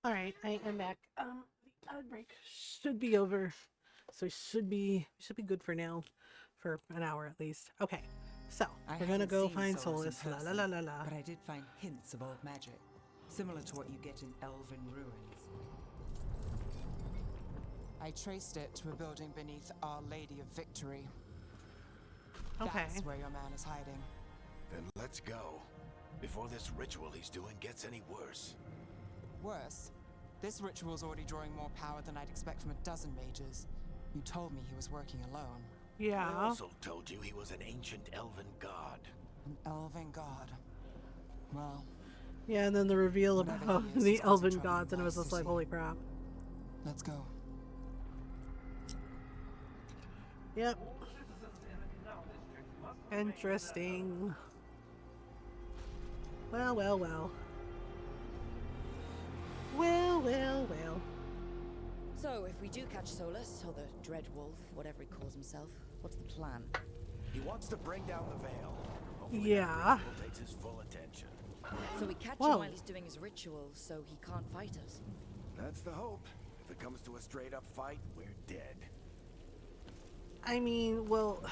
Alright, I am back. The outbreak should be over. So we should be good for now. For an hour at least. Okay. So, I we're gonna haven't go seen find Solus Solus. in La la person, la la la. But I did find hints of old magic, similar to what you get in elven ruins. I traced it to a building beneath Our Lady of Victory. Okay. That's where your man is hiding. Then let's go. Before this ritual he's doing gets any worse. Worse, this ritual's already drawing more power than I'd expect from a dozen mages. You told me he was working alone. I Yeah. also told you he was an ancient elven god. An elven god. Well, Yeah, and then the reveal Whatever about he is, the he's causing elven trouble in gods, and it my was just like, city. holy crap. let's go. Yep. Interesting. Well, well, well. Well, well, well. So, if we do catch Solus, or the Dread Wolf, whatever he calls himself, what's the plan? He wants to bring down the veil. Hopefully Yeah. that ritual takes his full attention. So we catch Whoa. him while he's doing his ritual, so he can't fight us. That's the hope. If it comes to a straight-up fight, we're dead. I mean, well,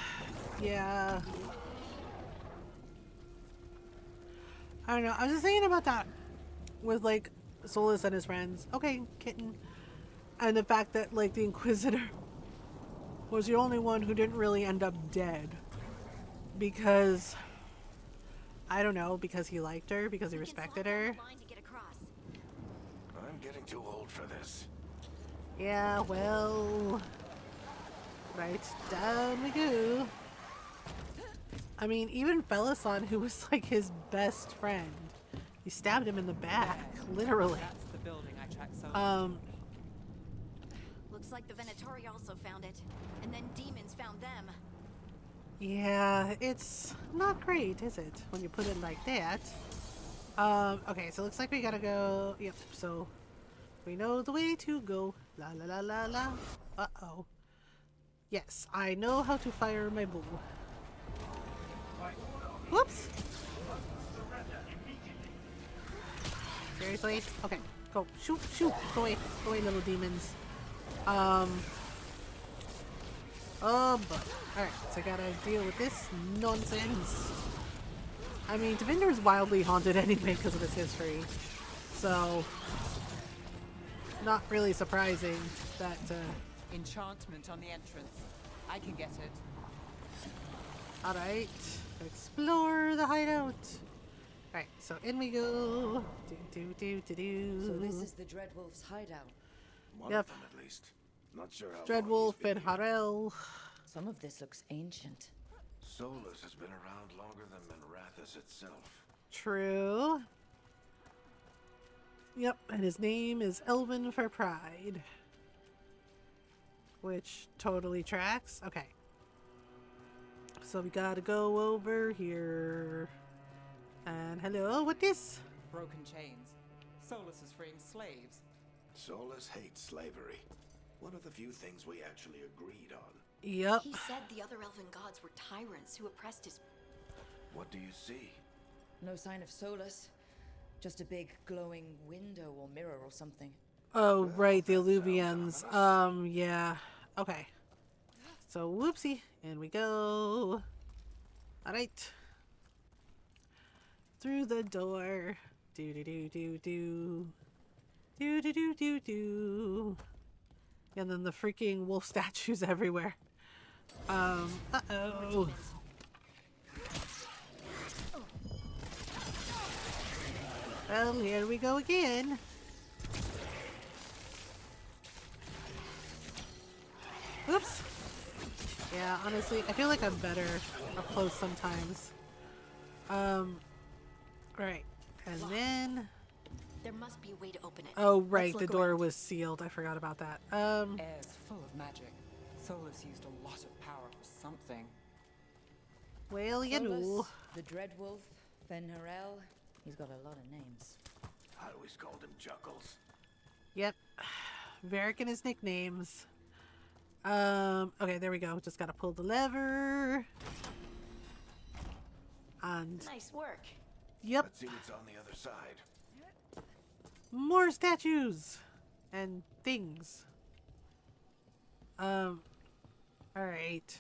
yeah. I don't know. I was just thinking about that with, like, Solus and his friends. Okay, kitten. And the fact that, like, the Inquisitor was the only one who didn't really end up dead. Because, I don't know, because he liked her, because he We can respected slow down her. the line to get across. I'm getting too old for this. Yeah, well, right down we go. I mean, even Felisan, who was like his best friend, he stabbed him in the back, literally. That's the building I tracked Solus. Looks like the Venatori also found it. And then demons found them. Yeah, it's not great, is it, when you put it like that? Okay, so it looks like we gotta go. Yep, so we know the way to go. La la la la la. Uh-oh. Yes, I know how to fire my bow. Whoops! Seriously? Okay, go. Shoot, shoot! Go away, little demons. Oh, but alright, so I gotta deal with this nonsense. I mean, Devinder is wildly haunted anyway because of his history, so not really surprising that, Enchantment on the entrance. I can get it. alright, explore the hideout. Alright, so in we go. So this is the Dread Wolf's hideout. One Yep. of them, at least. Not sure how long Dreadwolf he's been and here. Harel. Some of this looks ancient. Solus has been around longer than Manrathus itself. True. Yep, and his name is Elvin for Pride. Which totally tracks. Okay. So we gotta go over here. And hello, what this? Broken chains. Solus is freeing slaves. Solus hates slavery. One of the few things we actually agreed on. Yep. He said the other elven gods were tyrants who oppressed his... What do you see? No sign of Solus. Just a big glowing window or mirror or something. Oh, right, the Alluvians. Yeah. Okay. So, whoopsie. In we go. Alright. Through the door. Do do do do do. Do do do do do. And then the freaking wolf statues everywhere. Uh-oh. Well, here we go again. Oops. Yeah, honestly, I feel like I'm better up close sometimes. Right. And then... There must be a way to open it. Oh, Let's right, the look door around. was sealed. I forgot about that. Air's full of magic. Solus used a lot of power for something. Well, you know. Solus, the Dread Wolf, Fenharel. He's got a lot of names. I always called him Juggles. Yep. Varric and his nicknames. Okay, there we go. Just gotta pull the lever. And, Nice work. yep. Let's see what's on the other side. More statues and things. Alright.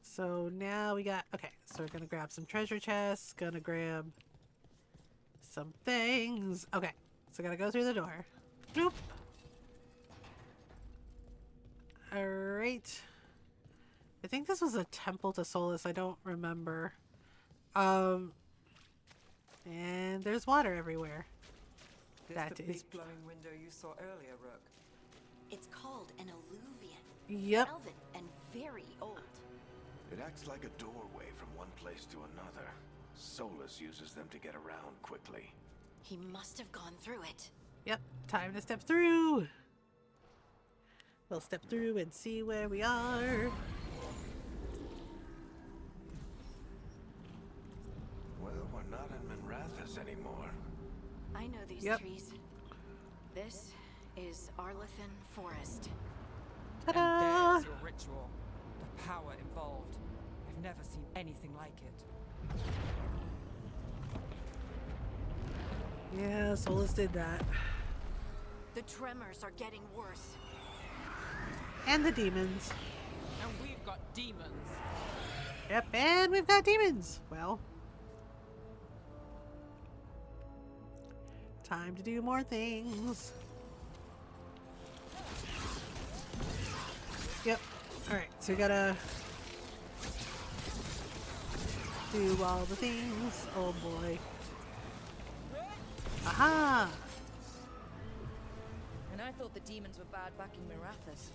So now we got, okay, so we're gonna grab some treasure chests, gonna grab some things. Okay, so gotta go through the door. Nope. Alright. I think this was a temple to Solus, I don't remember. And there's water everywhere. This That the is- big glowing window you saw earlier, Rook. It's called an alluvian. Yep. Elven and very old. It acts like a doorway from one place to another. Solus uses them to get around quickly. He must have gone through it. Yep, time to step through. We'll step through and see where we are. Well, we're not in Minrathous anymore. I know these Yep. trees. This is Arlethan Forest. And Ta-da! there's your ritual. The power involved. I've never seen anything like it. Yeah, Solus did that. The tremors are getting worse. And the demons. And we've got demons. Yep, and we've got demons. Well. Time to do more things. Yep. Alright, so we gotta do all the things. Oh boy. Aha! And I thought the demons were bad back in Mirathas.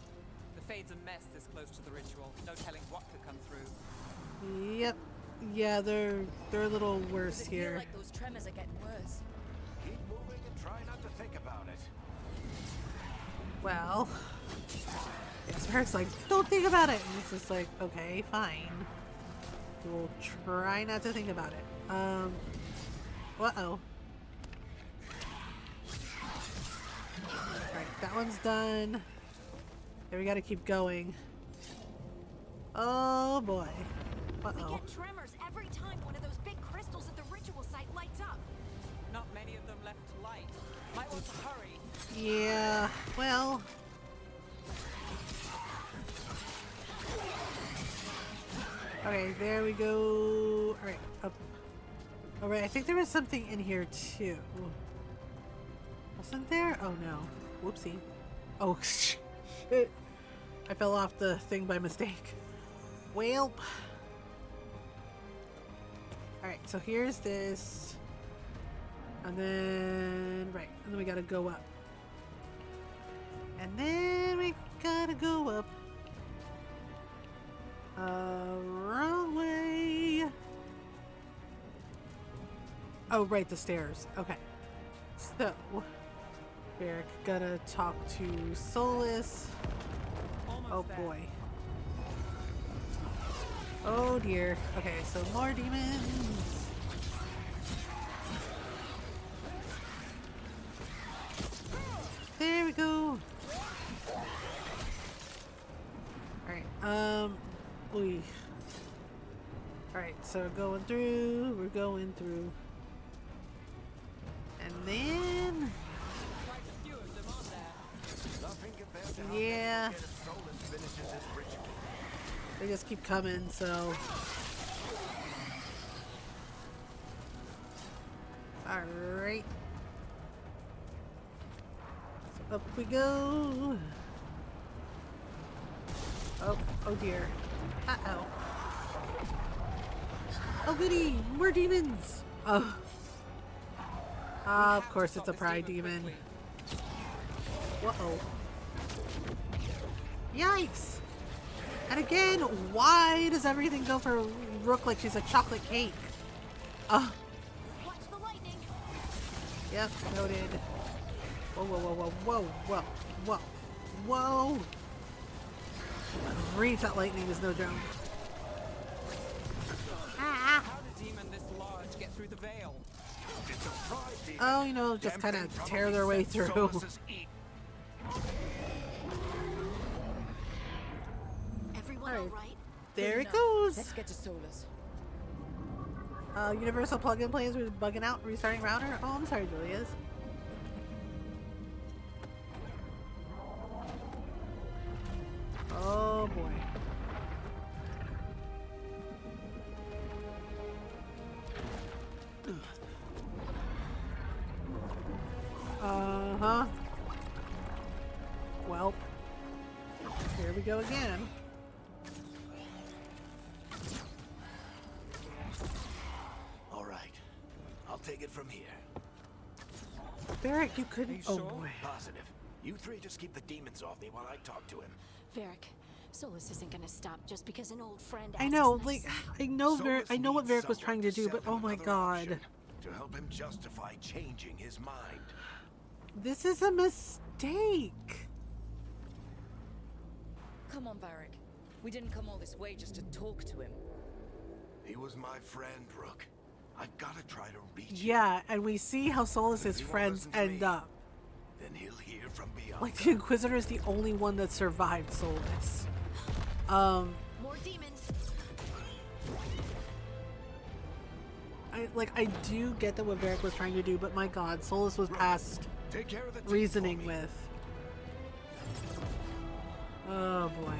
The Fade's a mess this close to the ritual. No telling what could come through. Yep. Yeah, they're a little worse Does it feel here. like those tremors are getting worse? Keep moving and try not to think about it. Well, yes, Eric's like, don't think about it. And it's just like, okay, fine. We'll try not to think about it. Uh-oh. Alright, that one's done. Then we gotta keep going. Oh boy. We Uh-oh. get tremors every time one of those big crystals at the ritual site lights up. Not many of them left to light. Might want to hurry. Yeah, well. Okay, there we go. Alright, up. Alright, I think there was something in here too. Wasn't there? Oh no. Whoopsie. Oh, shit. I fell off the thing by mistake. Well. Alright, so here's this. And then, right, and then we gotta go up. And then we gotta go up. Wrong way. Oh, right, the stairs. Okay. So, we're gonna talk to Solus. Almost Oh there. boy. Oh dear. Okay, so more demons. There we go. Alright, we. Alright, so we're going through. And then, Quite a few of them, aren't there? Nothing compared to how yeah, they get if Solus finishes his ritual. they just keep coming, so. Alright. So up we go. Oh dear. Uh-oh. Oh goody, more demons! Oh. Of course it's a pride demon. Uh-oh. Yikes! And again, why does everything go for Rook like she's a chocolate cake? Oh. Watch the lightning. Yep, noted. Whoa, whoa, whoa, whoa, whoa, whoa, whoa, whoa! Reach, that lightning is no joke. Ah! How did a demon this large get through the veil? It's a pride demon. Oh, you know, just Damn kind of thing tear probably their way sent through. Solus's eat. Everyone Alright. all right? There it Enough. goes. Let's get to Solus. Universal plugin plays with bugging out, restarting router. Oh, I'm sorry, Julius. we go again. All right, I'll take it from here. Varric, you couldn't. you Oh sure? boy. Positive. You three just keep the demons off me while I talk to him. Varric, Solus isn't gonna stop just because an old friend I asks know, us. like, I know Solus I know what needs Varric was trying to do, someone but oh sell my him another god. option to help him justify changing his mind. This is a mistake. Come on, Varric. We didn't come all this way just to talk to him. He was my friend, Rook. I've got to try to reach him. Yeah, and we see how Solus's If he won't friends listen to end me, up. Then he'll hear from beyond. Like, the Inquisitor is the only one that survived Solus. More demons. I do get that what Varric was trying to do, but my god, Solus was past Take care of the team reasoning for me. with. Oh boy.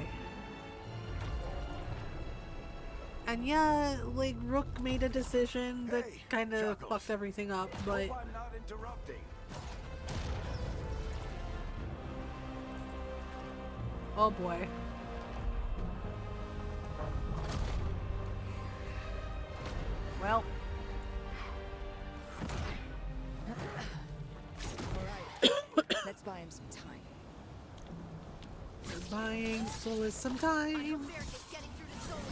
And yeah, like, Rook made a decision that Hey, kind of Chuckles. fucked everything up, but Hope I'm not interrupting. oh boy. Well, Alright, let's buy him some time. we're buying Solus some I time. hope Varric is getting through to Solus.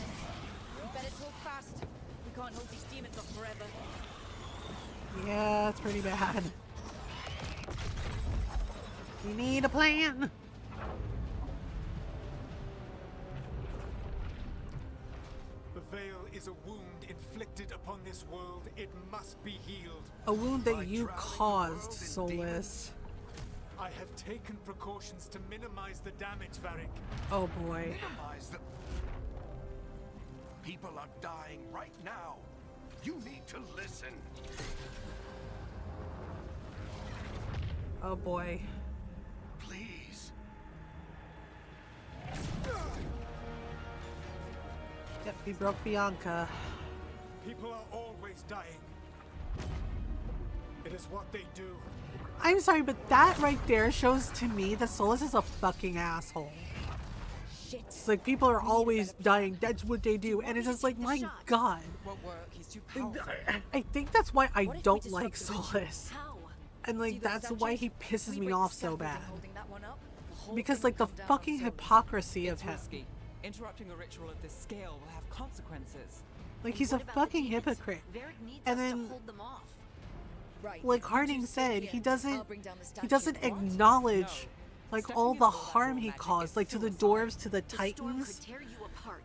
We better talk fast. We can't hold these demons off forever. Yeah, it's pretty bad. We need a plan. The veil is a wound inflicted upon this world. It must be healed. A wound By that you drowning the caused, world in Solus. demons. I have taken precautions to minimize the damage, Varric. Oh boy. Minimize the... People are dying right now. You need to listen. Oh boy. Please. Yep, he broke Bianca. People are always dying. It is what they do. I'm sorry, but that right there shows to me that Solus is a fucking asshole. Shit. It's like people are always dying. That's what they do, and it's just like, my god. Won't work. He's too powerful. I think that's why I What if we don't disrupt like the ritual? Solus, How? and See like those that's why he statues? pisses We me break the off so scaffolding bad. holding that one up, the whole Because thing like the will come down fucking on Solus. hypocrisy of It's him. risky. Interrupting a ritual of this scale will have consequences. Like he's a What about the fucking demons? hypocrite. Varric needs And us then- to hold them off. Right. Like you Harding two stay said, here. he I'll doesn't bring down the he statue. doesn't What? acknowledge like Stepping all into the the harm world he magic caused, is like to the suicide. dwarves, to the The storm could titans. tear you apart.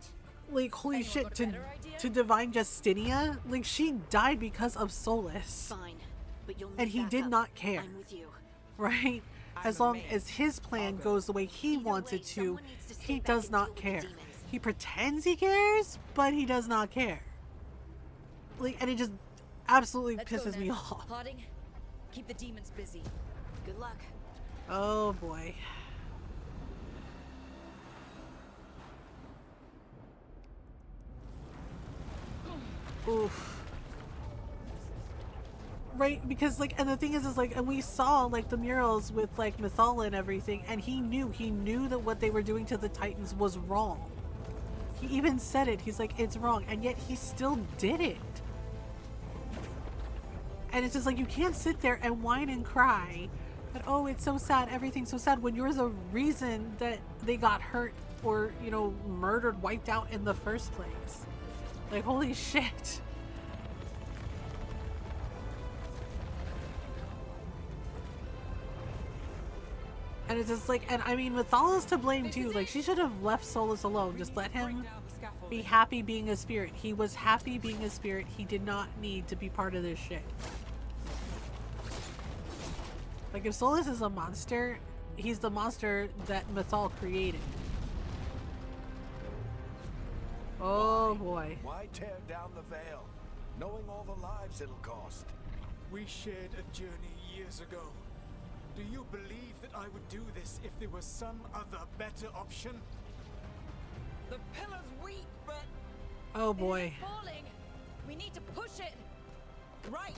Like holy Anyone shit, got a to better idea? Divine Justinia, like she died because of Solus, Fine, but you'll need and he did backup. not care, I'm with you. right? I'm As long amazed. as his plan I'll go. goes the way he Either wants way, it to, someone needs to stay he back does and not deal with the care. demons. He pretends he cares, but he does not care. Like, and it just absolutely Let's go pisses me then. off. Harding, keep the demons busy. Good luck. Oh boy. Oof. Right, because like, and the thing is like, and we saw like the murals with like Mythala and everything, and he knew that what they were doing to the Titans was wrong. He even said it. He's like, it's wrong, and yet he still did it. And it's just like, you can't sit there and whine and cry that, oh, it's so sad, everything's so sad, when you're the reason that they got hurt or, you know, murdered, wiped out in the first place. Like, holy shit. And it's just like, and I mean, Mythala's to blame too. Like, she should have left Solus alone. Just let him be happy being a spirit. He was happy being a spirit. He did not need to be part of this shit. Like, if Solus is a monster, he's the monster that Mythal created. Oh boy. Why tear down the veil, knowing all the lives it'll cost? We shared a journey years ago. Do you believe that I would do this if there was some other better option? The pillar's weak, but Oh boy. Falling. We need to push it. Right.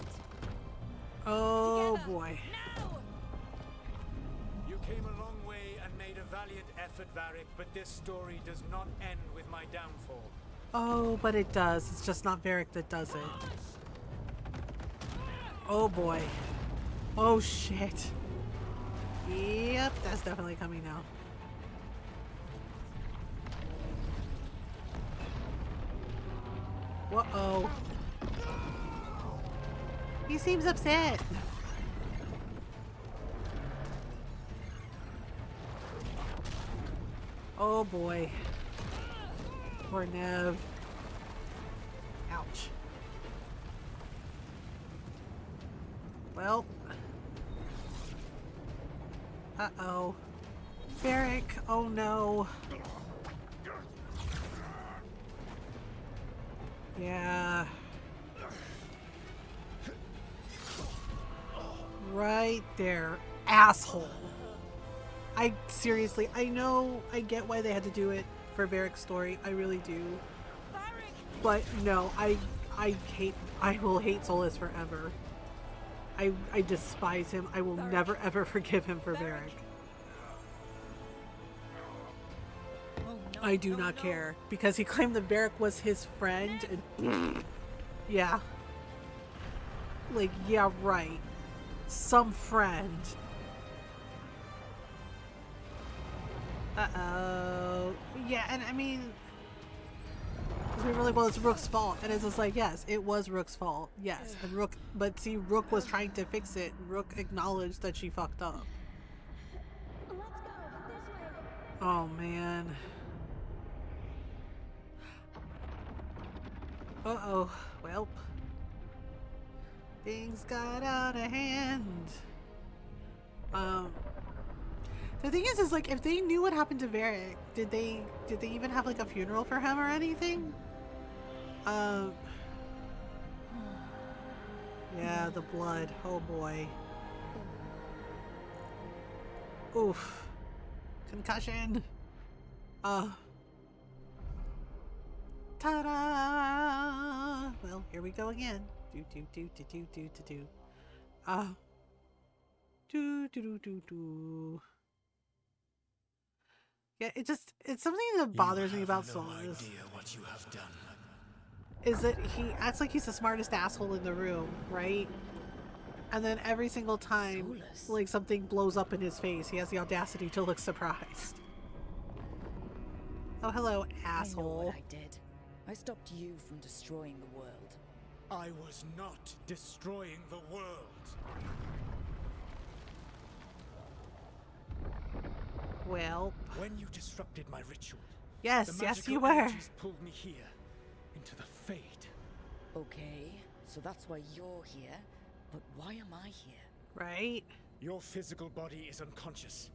Oh Together. boy. Now. You came a long way and made a valiant effort, Varric, but this story does not end with my downfall. Oh, but it does. It's just not Varric that does it. Oh boy. Oh shit. Yep, that's definitely coming now. Whoa. He seems upset. Oh boy. Poor Nev. Ouch. Well. Uh-oh. Varric, oh no. Yeah. Right there. Asshole. I seriously, I know, I get why they had to do it for Varric's story. I really do. But no, I will hate Solus forever. I despise him. I will never ever forgive him for Varric. I do not care because he claimed that Varric was his friend and yeah. Like, yeah, right. Some friend. Uh-oh. Yeah, and I mean, really, well, it's Rook's fault. And it's just like, yes, it was Rook's fault. Yes. And Rook, but see, Rook was trying to fix it. Rook acknowledged that she fucked up. Let's go this way. Oh, man. Uh-oh. Welp. Things got out of hand. The thing is like, if they knew what happened to Varric, did they even have like a funeral for him or anything? Yeah, the blood. Oh boy. Oof. Concussion. Ta-da! Well, here we go again. Do. Do. Yeah, it's something that bothers me about Solus. What you have done. Is that he acts like he's the smartest asshole in the room, right? And then every single time, like, something blows up in his face, he has the audacity to look surprised. Oh, hello, asshole. I know what I did. I stopped you from destroying the world. I was not destroying the world. Well. When you disrupted my ritual. Yes, the yes, you magical were. energies pulled me here, into the Fade. Okay, so that's why you're here. But why am I here? Right? Your physical body is unconscious,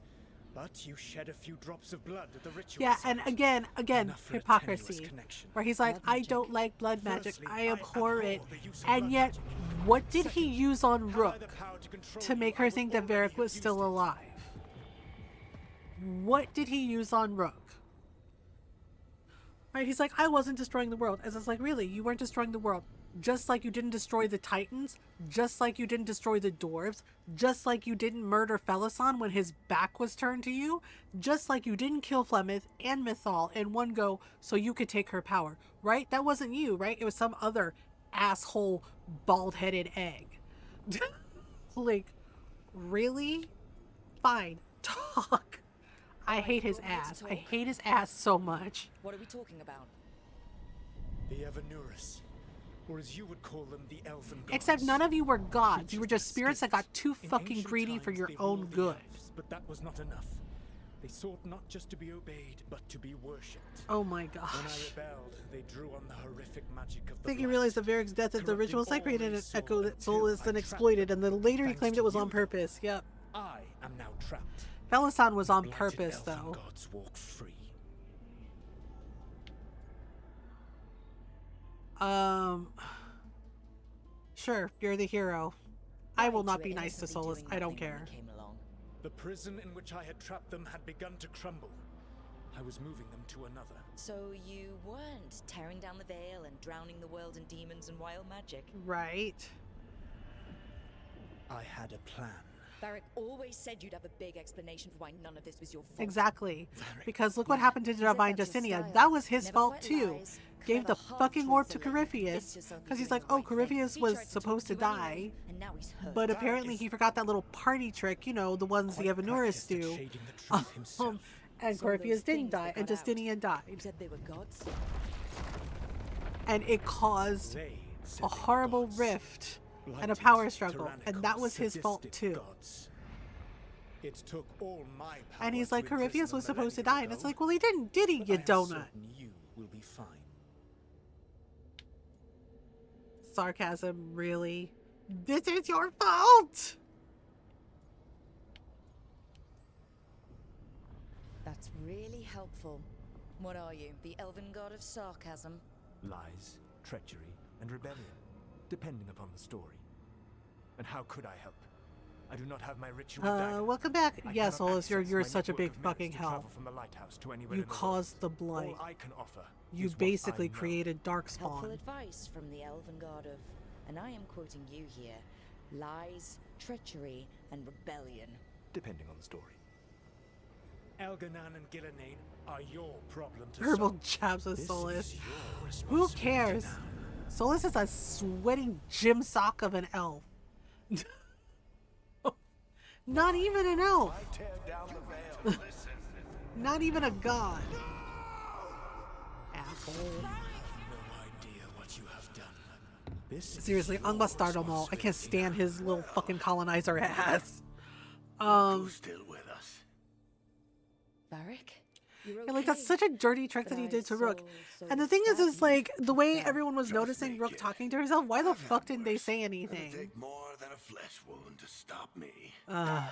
but you shed a few drops of blood at the ritual Yeah, site. and again, Enough for a tenuous hypocrisy. connection. Where he's like, Blood I magic. don't like blood magic. Firstly, I abhor it. the use of And blood yet, magic. what did he use on Had I Rook the power to control to you, make I her would think that already Varric have was used still it. alive? What did he use on Rook? Right, he's like, I wasn't destroying the world. As it's like, really, you weren't destroying the world. Just like you didn't destroy the Titans, just like you didn't destroy the Dwarves, just like you didn't murder Felasan when his back was turned to you, just like you didn't kill Flemeth and Mythal in one go so you could take her power, right? That wasn't you, right? It was some other asshole bald-headed egg. Like, really? Fine, talk. I hate his ass. I hate his ass so much. What are we talking about? The Evanurus, or as you would call them, the Elven gods. Except none of you were gods. You were Creatures just spirits that extinct. got too In fucking ancient greedy for times, your they own ruled the good. elves, but that was not enough. They sought not just to be obeyed, but to be worshipped. Oh my When I gosh. rebelled, they drew on the horrific magic of I the think he blight. realized that Varric's death at the Corrupting ritual site all created they an saw echo that until Solus I then trapped exploited, them. and then later he Thanks claimed to it was on you, purpose. Yep. I am now trapped. Felasan was on Blighted purpose, elven though. gods walk free. Sure, you're the hero. I will Right, not you be were nice to innocently Solus. doing I don't nothing when care. we came along. The prison in which I had trapped them had begun to crumble. I was moving them to another. So you weren't tearing down the veil and drowning the world in demons and wild magic? Right. I had a plan. Varric always said you'd have a big explanation for why none of this was your fault. Exactly. Because look what happened to He said Divine that's your Justinia. style. That was his Never fault quite too. lies, Gave the clever fucking orb to half-truths and Corypheus. yourself Because he's doing like, the oh, right thing. Corypheus He was tried to supposed to talk you anyway, die. and now he's hurt. But apparently he forgot that little party trick, you know, the ones the Evanuris do. And Corypheus didn't die, and Justinian died. Who said they were gods? And it caused a horrible rift and a power struggle, and that was his fault too. It took all my power And he's to like, imprison Corypheus the was supposed to millennium die, and it's ago, like, well, he didn't, did he, but you I am donut? certain you will be fine. Sarcasm, really? This is your fault! That's really helpful. What are you, the elven god of sarcasm? Lies, treachery, and rebellion, depending upon the story. And how could I help? I do not have my ritual dagger. Welcome back. I Yes, cannot Solus, you're access my such a network big of mirrors fucking to hell. travel from the lighthouse to anywhere You in the world. caused the blight. All I can offer You is what basically I know. created Helpful Darkspawn. advice from the elven god of, and I am quoting you here, lies, treachery, and rebellion. Depending on the story. Elganan and Gillenane are your problem to Herbal solve. jabs with This Solus. is your Who responsibility cares? now. Solus is a sweating gym sock of an elf. Not even an elf. I tear down the veil. Listen. Not even a god. Asshole. No idea what you have done. This is Seriously, your Unbustardable. I can't stand his little fucking colonizer ass. Who's still with us? Varric? You're Yeah, like that's okay. such a dirty trick But that he I did to Rook. so And the thing is sadly like the way can't. everyone was Trust noticing me, Rook kid. talking to herself. Why the I've fuck had didn't they worse. say It'll anything? take more than a flesh wound to stop me. Ugh.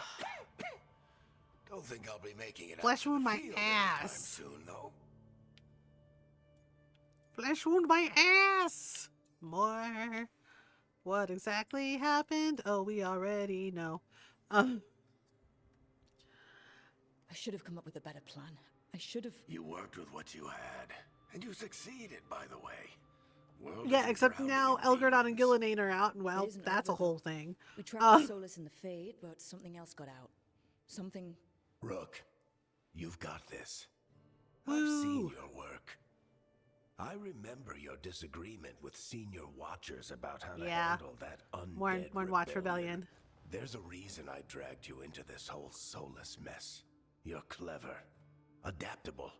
Don't think I'll be making it Flesh out wound to the my field anytime ass. soon, though. Flesh wound my ass. More. What exactly happened? Oh, we already know. I should have come up with a better plan. I should have. You worked with what you had, and you succeeded, by the way. World Yeah, isn't except drowning now in Elgardon and demons. Gillenane are out, and well, It isn't that's a over, though. whole thing. We tracked Uh. the Solus in the Fade, but something else got out. Something. Rook, you've got this. Woo. I've seen your work. I remember your disagreement with senior watchers about how to Yeah. handle that undead More Watch Rebellion. There's a reason I dragged you into this whole Solus mess. You're clever, adaptable,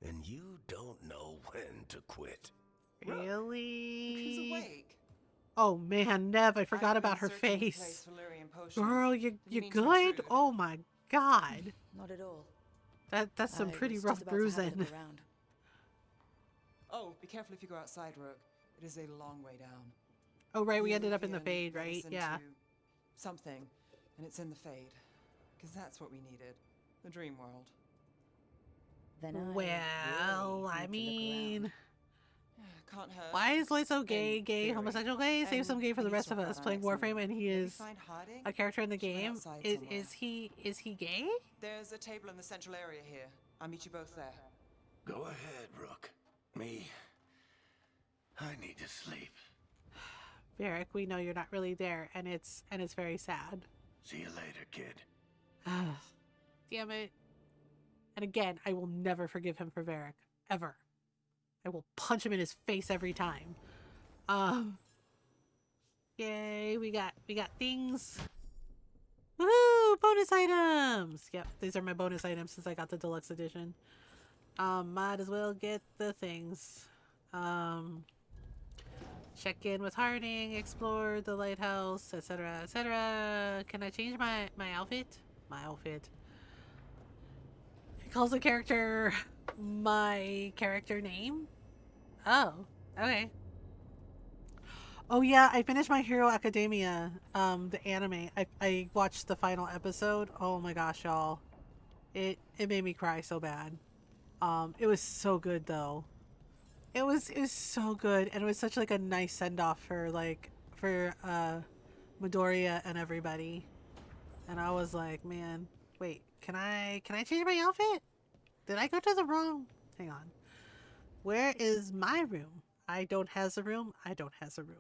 and you don't know when to quit. She's Really? awake. Oh man, Nev, I forgot I've been about her searching the place face. for Lyrian potions. Girl, you Didn't mean to good? intrude. Oh my god. Not at all. That's some I pretty was rough just about to have a bruising. look around. Oh, be careful if you go outside, Rook. It is a long way down. Oh right, we You ended up in the can Fade, get us right? into Yeah. Something, and it's in the Fade. Because that's what we needed. The dream world. Then I Well, really I need to look mean, around. Can't hurt. why is Lloyd so gay, In gay, theory. homosexual gay? Save And some gay for we the need to rest of talk us about playing our next Warframe, move. and he Maybe is find hiding? a character in the Just wait game. outside Is somewhere. is he gay? There's a table in the central area here. I'll meet you both there. Go ahead, Rook. Me, I need to sleep. Varric, we know you're not really there, and it's very sad. See you later, kid. Damn it. And again, I will never forgive him for Varric. Ever. I will punch him in his face every time. Yay, we got things. Woohoo! Bonus items! Yep, these are my bonus items since I got the deluxe edition. Might as well get the things. Check in with Harding, explore the lighthouse, etc., etc. Can I change my outfit? My outfit. It calls the character my character name. Oh, okay. Oh yeah, I finished My Hero Academia, the anime. I watched the final episode. Oh my gosh, y'all. It made me cry so bad. It was so good though. It was so good, and it was such like a nice send off for Midoriya and everybody. And I was like, man, wait, can I change my outfit? Did I go to the wrong? Hang on. Where is my room? I don't has a room. I don't has a room.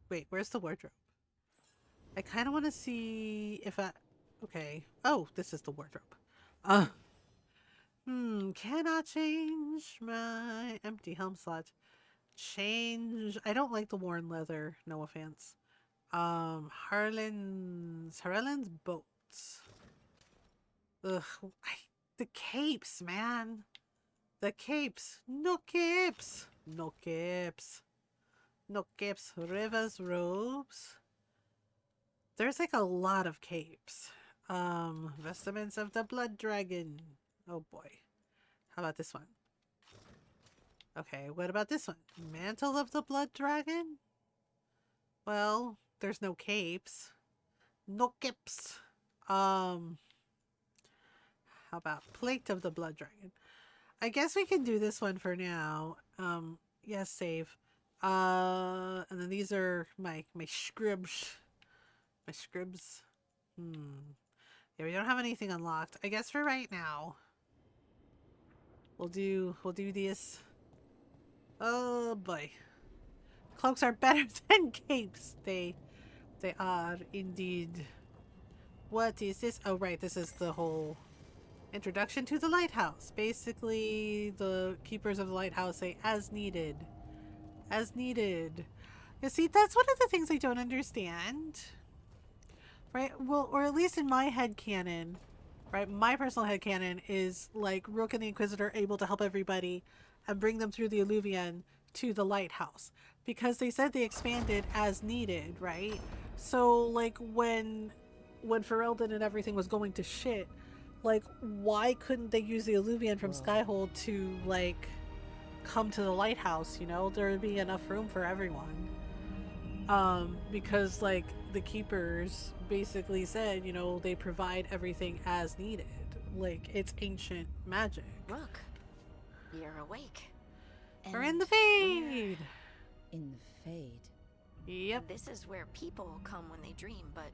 Wait, where's the wardrobe? I kind of want to see if I... Okay. Oh, this is the wardrobe. Uh, cannot change my empty helm slot. Change... I don't like the worn leather. No offense. Harlan's boats. Ugh. The capes, man. The capes. No capes. No capes. No capes. Rivers robes. There's like a lot of capes. Vestments of the Blood Dragon. Oh boy. How about this one? Okay, what about this one? Mantle of the Blood Dragon? Well, there's no capes. No capes. How about Plate of the Blood Dragon? I guess we can do this one for now. Yes, save. And then these are my scribs. My scribs. Yeah, we don't have anything unlocked. I guess for right now, we'll do this. Oh boy. Cloaks are better than capes. They are indeed. What is this? Oh right, this is the whole introduction to the lighthouse. Basically, the keepers of the lighthouse say as needed. As needed. You see, that's one of the things I don't understand. Right? Well, or at least in my headcanon, right? My personal headcanon is like Rook and the Inquisitor able to help everybody and bring them through the Illuvian to the lighthouse. Because they said they expanded as needed, right? So, like, when Ferelden and everything was going to shit, like, why couldn't they use the Illuvian from Skyhold to, like, come to the lighthouse, you know? There would be enough room for everyone. Because, like, the Keepers basically said, you know, they provide everything as needed. Like, it's ancient magic. Rook, you're awake. We're in the Fade! In the Fade? Yep. This is where people come when they dream, but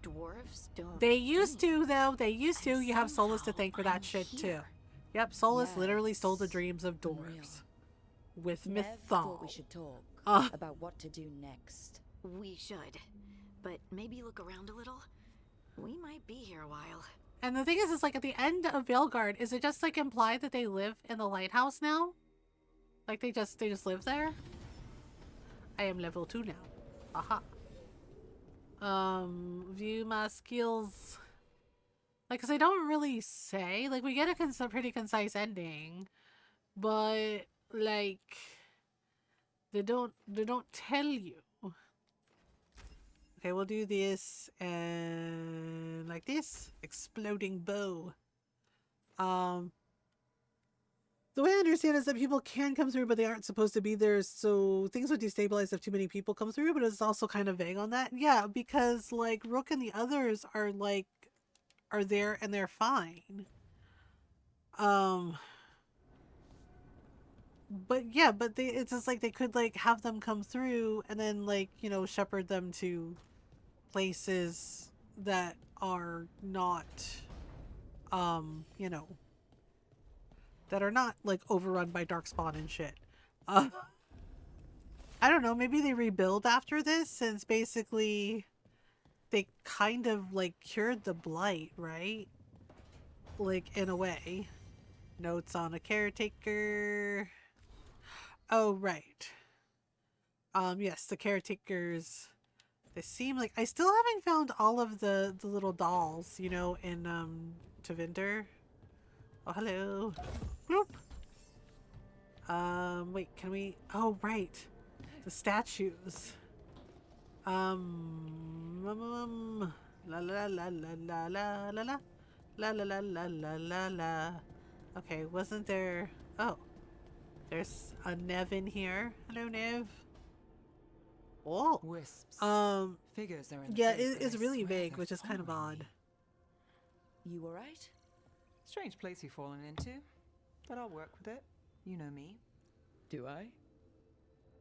dwarves don't. They used dream. to, though. They used to. And You have Solus to thank for that I'm shit, here. too. Yep, Solus literally Yes. stole the dreams of Unreal. dwarves. With Nev thought we Mythal. should talk Ah. about what to do next. We should, but maybe look around a little. We might be here a while. And the thing is like at the end of Veilguard, is it just like implied that they live in the lighthouse now? Like they just live there? I am level 2 now. Aha. View my skills. Like, cause they don't really say. Like we get a pretty concise ending, but like they don't tell you. Okay, we'll do this and like this. Exploding bow. The way I understand is that people can come through, but they aren't supposed to be there, so things would destabilize if too many people come through, but it's also kind of vague on that. Yeah, because like Rook and the others are like are there and they're fine. But yeah, but it's just like they could like have them come through and then like, you know, shepherd them to places that are not you know, that are not like overrun by darkspawn and shit. I don't know, maybe they rebuild after this since basically they kind of like cured the blight, right? Like in a way. Notes on a caretaker. Oh, right. Yes, the caretakers. They seem like I still haven't found all of the little dolls, you know, in Tevinter. Oh, hello. Bloop. Wait, can we? Oh, right. The statues. La la la la la la la la la la la la la la la. Okay, wasn't there? Oh, there's a Nev in here. Hello, Nev. Oh. Wisps. Figures are in the Yeah, Fade, but it's I really swear vague, they're which is kind of following odd. me. You alright? Strange place you've fallen into, but I'll work with it. You know me. Do I?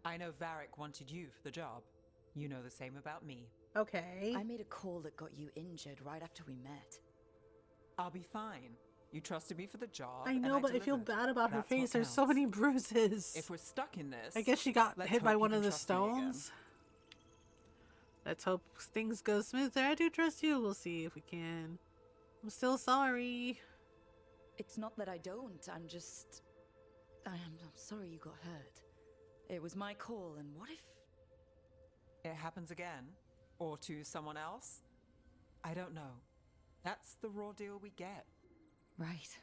I know Varric wanted you for the job. You know the same about me. Okay. I made a call that got you injured right after we met. I'll be fine. You trusted me for the job. I and know, but I feel delivered. bad about her That's what face. There's so counts. many bruises. If we're stuck in this, I guess she got let's hit by hope you one can of the trust me again. stones. Let's hope things go smoother. I do trust you. We'll see if we can. I'm still sorry. It's not that I don't. I'm sorry you got hurt. It was my call, and what if... It happens again? Or to someone else? I don't know. That's the raw deal we get. Right.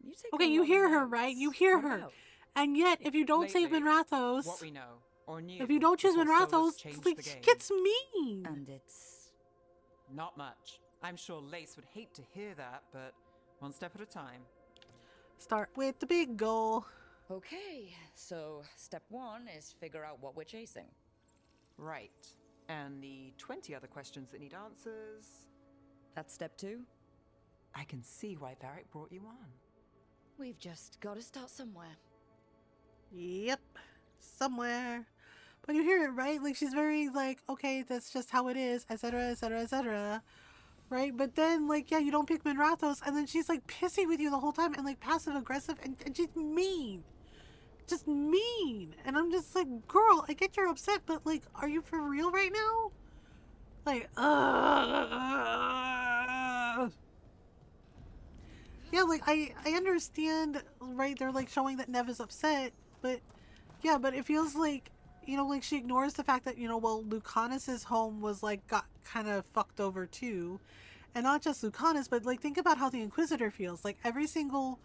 You take Okay, a you lot of hear her, notes. right? You hear What her. about? And yet, if you don't save Lately, Minrathos, what we know, or knew if you don't choose before Minrathos, Solus changed the like, she game. gets mean. And it's... Not much. I'm sure Lace would hate to hear that, but one step at a time. Start with the big goal. Okay, so step 1 is figure out what we're chasing. Right. And the 20 other questions that need answers... That's step 2. I can see why Varric brought you on. We've just got to start somewhere. Yep. Somewhere. But you hear it, right? Like, she's very, like, okay, that's just how it is, etc., etc., etc. Right? But then, like, yeah, you don't pick Minrathos, and then she's, like, pissy with you the whole time, and, like, passive-aggressive, and she's mean. Just mean. And I'm just like, girl, I get you're upset, but, like, are you for real right now? Like, yeah, like, I understand, right? They're, like, showing that Nev is upset, but, yeah, but it feels like, you know, like, she ignores the fact that, you know, well, Lucanis's home was, like, got kind of fucked over, too. And not just Lucanis, but, like, think about how the Inquisitor feels. Like, every single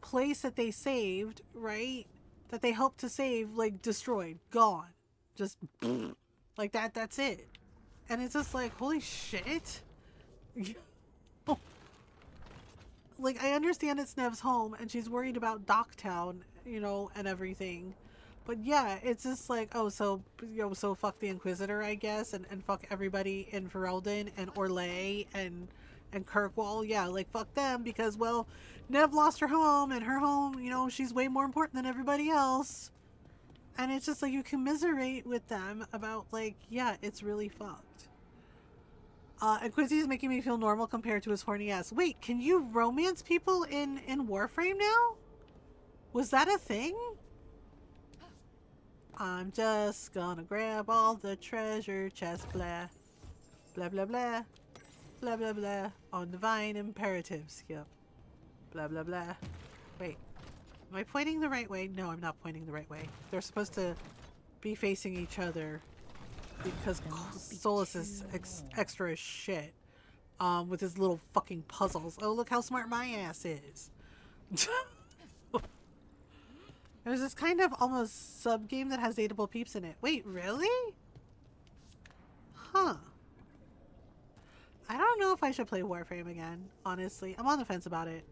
place that they saved, right, that they helped to save, like, destroyed, gone. Just, like, that's it. And it's just like, holy shit. Like, I understand it's Nev's home, and she's worried about Docktown, you know, and everything. But yeah, it's just like, oh, so, you know, so fuck the Inquisitor, I guess, and fuck everybody in Ferelden, and Orlais, and Kirkwall. Yeah, like, fuck them, because, well, Nev lost her home, and her home, you know, she's way more important than everybody else. And it's just like, you commiserate with them about, like, yeah, it's really fucked. And Quizzy's making me feel normal compared to his horny ass. Wait, can you romance people in Warframe now? Was that a thing? I'm just gonna grab all the treasure chest, blah. Blah, blah, blah. Blah, blah, blah. On divine imperatives. Yep. Blah, blah, blah. Wait. Am I pointing the right way? No, I'm not pointing the right way. They're supposed to be facing each other. Because Solus is extra as shit. With his little fucking puzzles. Oh, look how smart my ass is. There's this kind of almost sub-game that has dateable peeps in it. Wait, really? Huh. I don't know if I should play Warframe again, honestly. I'm on the fence about it.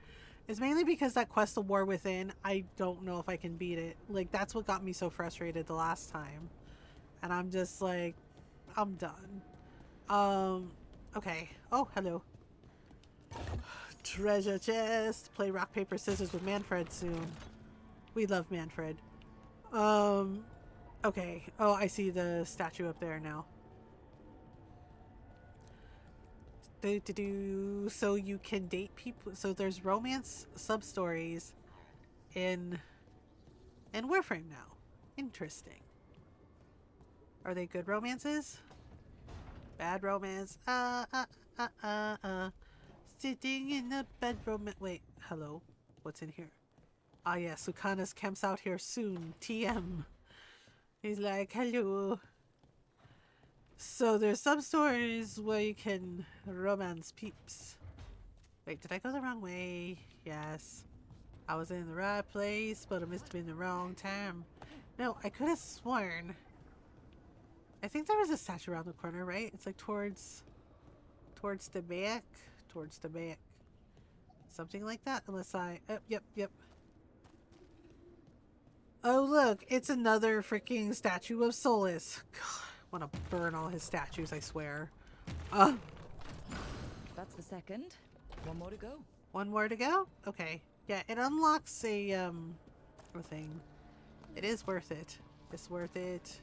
It's mainly because that quest of War Within, I don't know if I can beat it. Like, that's what got me so frustrated the last time. And I'm just like, I'm done. Okay. Oh, hello. Treasure chest. Play rock, paper, scissors with Manfred soon. We love Manfred. Okay. Oh, I see the statue up there now. So you can date people. So there's romance sub-stories in Warframe now. Interesting. Are they good romances? Bad romance. Sitting in the bedroom. Wait, hello. What's in here? Ah, yes, Lucanis camps out here soon. TM. He's like, hello. So there's some stories where you can romance peeps. Wait, did I go the wrong way? Yes. I was in the right place, but I must have been the wrong time. No, I could have sworn. I think there was a statue around the corner, right? It's like towards the back. Towards the back. Something like that, unless I... Oh, yep. Oh, look, it's another freaking statue of Solus. God, I want to burn all his statues, I swear. That's the second. One more to go. One more to go? Okay. Yeah, it unlocks a thing. It is worth it. It's worth it.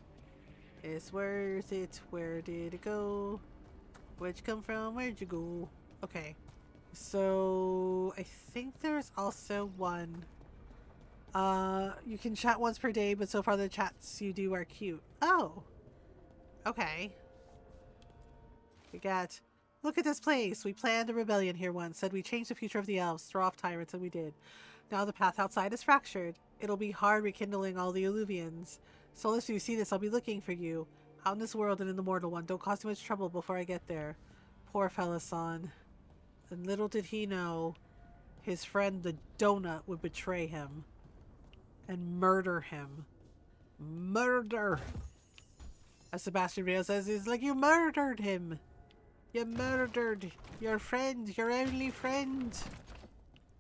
It's worth it. Where did it go? Where'd you come from? Where'd you go? Okay. So, I think there's also one. You can chat once per day, but so far the chats you do are cute. Oh. Okay. We got... Look at this place. We planned a rebellion here once. Said we changed the future of the elves, throw off tyrants, and we did. Now the path outside is fractured. It'll be hard rekindling all the Illuvians. Solus, if you see this, I'll be looking for you. Out in this world and in the mortal one. Don't cause too much trouble before I get there. Poor fella-son. And little did he know, his friend the donut would betray him. And murder him. Murder! As Sebastian Rio says, he's like, you murdered him! You murdered your friend, your only friend!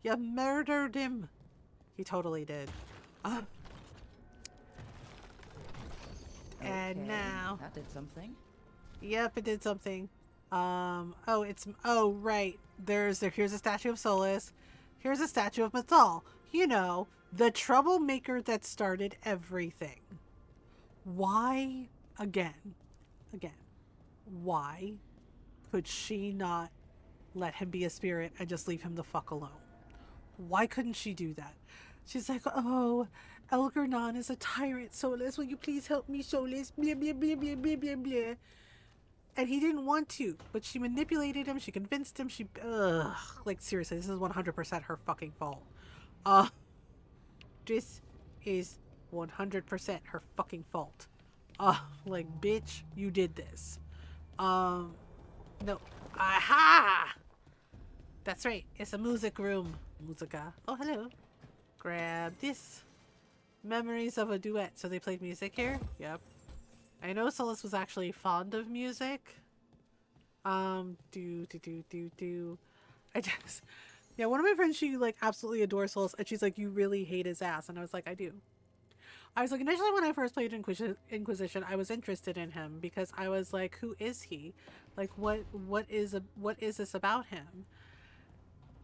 You murdered him! He totally did. And Okay, now... that did something. Yep, it did something. Oh, right. Here's a statue of Solus. Here's a statue of Mathal. You know, the troublemaker that started everything. Why, again, why could she not let him be a spirit and just leave him the fuck alone? Why couldn't she do that? She's like, oh, Elgarnon is a tyrant, Solus. Will you please help me, Solus? Blah, blah, blah, blah, blah, blah, blah. And he didn't want to, but she manipulated him. She convinced him. Like, seriously, this is 100% her fucking fault. This is 100% her fucking fault. Like, bitch, you did this. No. Aha! That's right. It's a music room. Musica. Oh, hello. Grab this. Memories of a duet. So they played music here? Yep. I know Solus was actually fond of music. I just... Yeah, one of my friends, she, like, absolutely adores Solus, and she's like, you really hate his ass. And I was like, I do. I was like, initially when I first played Inquisition, I was interested in him, because I was like, who is he? Like, what is this about him?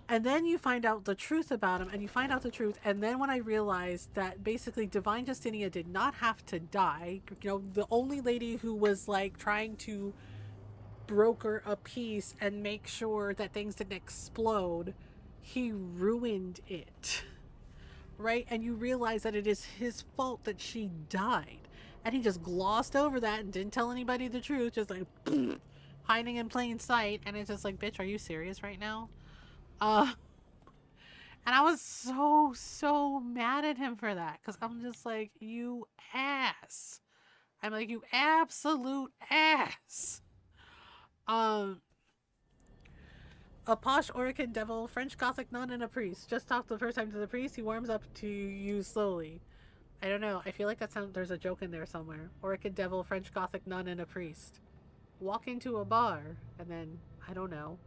And then you find out the truth about him, and you find out the truth, and then when I realized that basically Divine Justinia did not have to die, you know, the only lady who was, like, trying to broker a peace and make sure that things didn't explode, he ruined it. Right? And you realize that it is his fault that she died. And he just glossed over that and didn't tell anybody the truth, just like, hiding in plain sight, and it's just like, bitch, are you serious right now? And I was so mad at him for that, because I'm just like, you ass. I'm like, you absolute ass. A posh Orican devil, French Gothic nun, and a priest. Just talked the first time to the priest. He warms up to you slowly. I don't know. I feel like there's a joke in there somewhere. Orican devil, French Gothic nun, and a priest. Walk into a bar, and then, I don't know.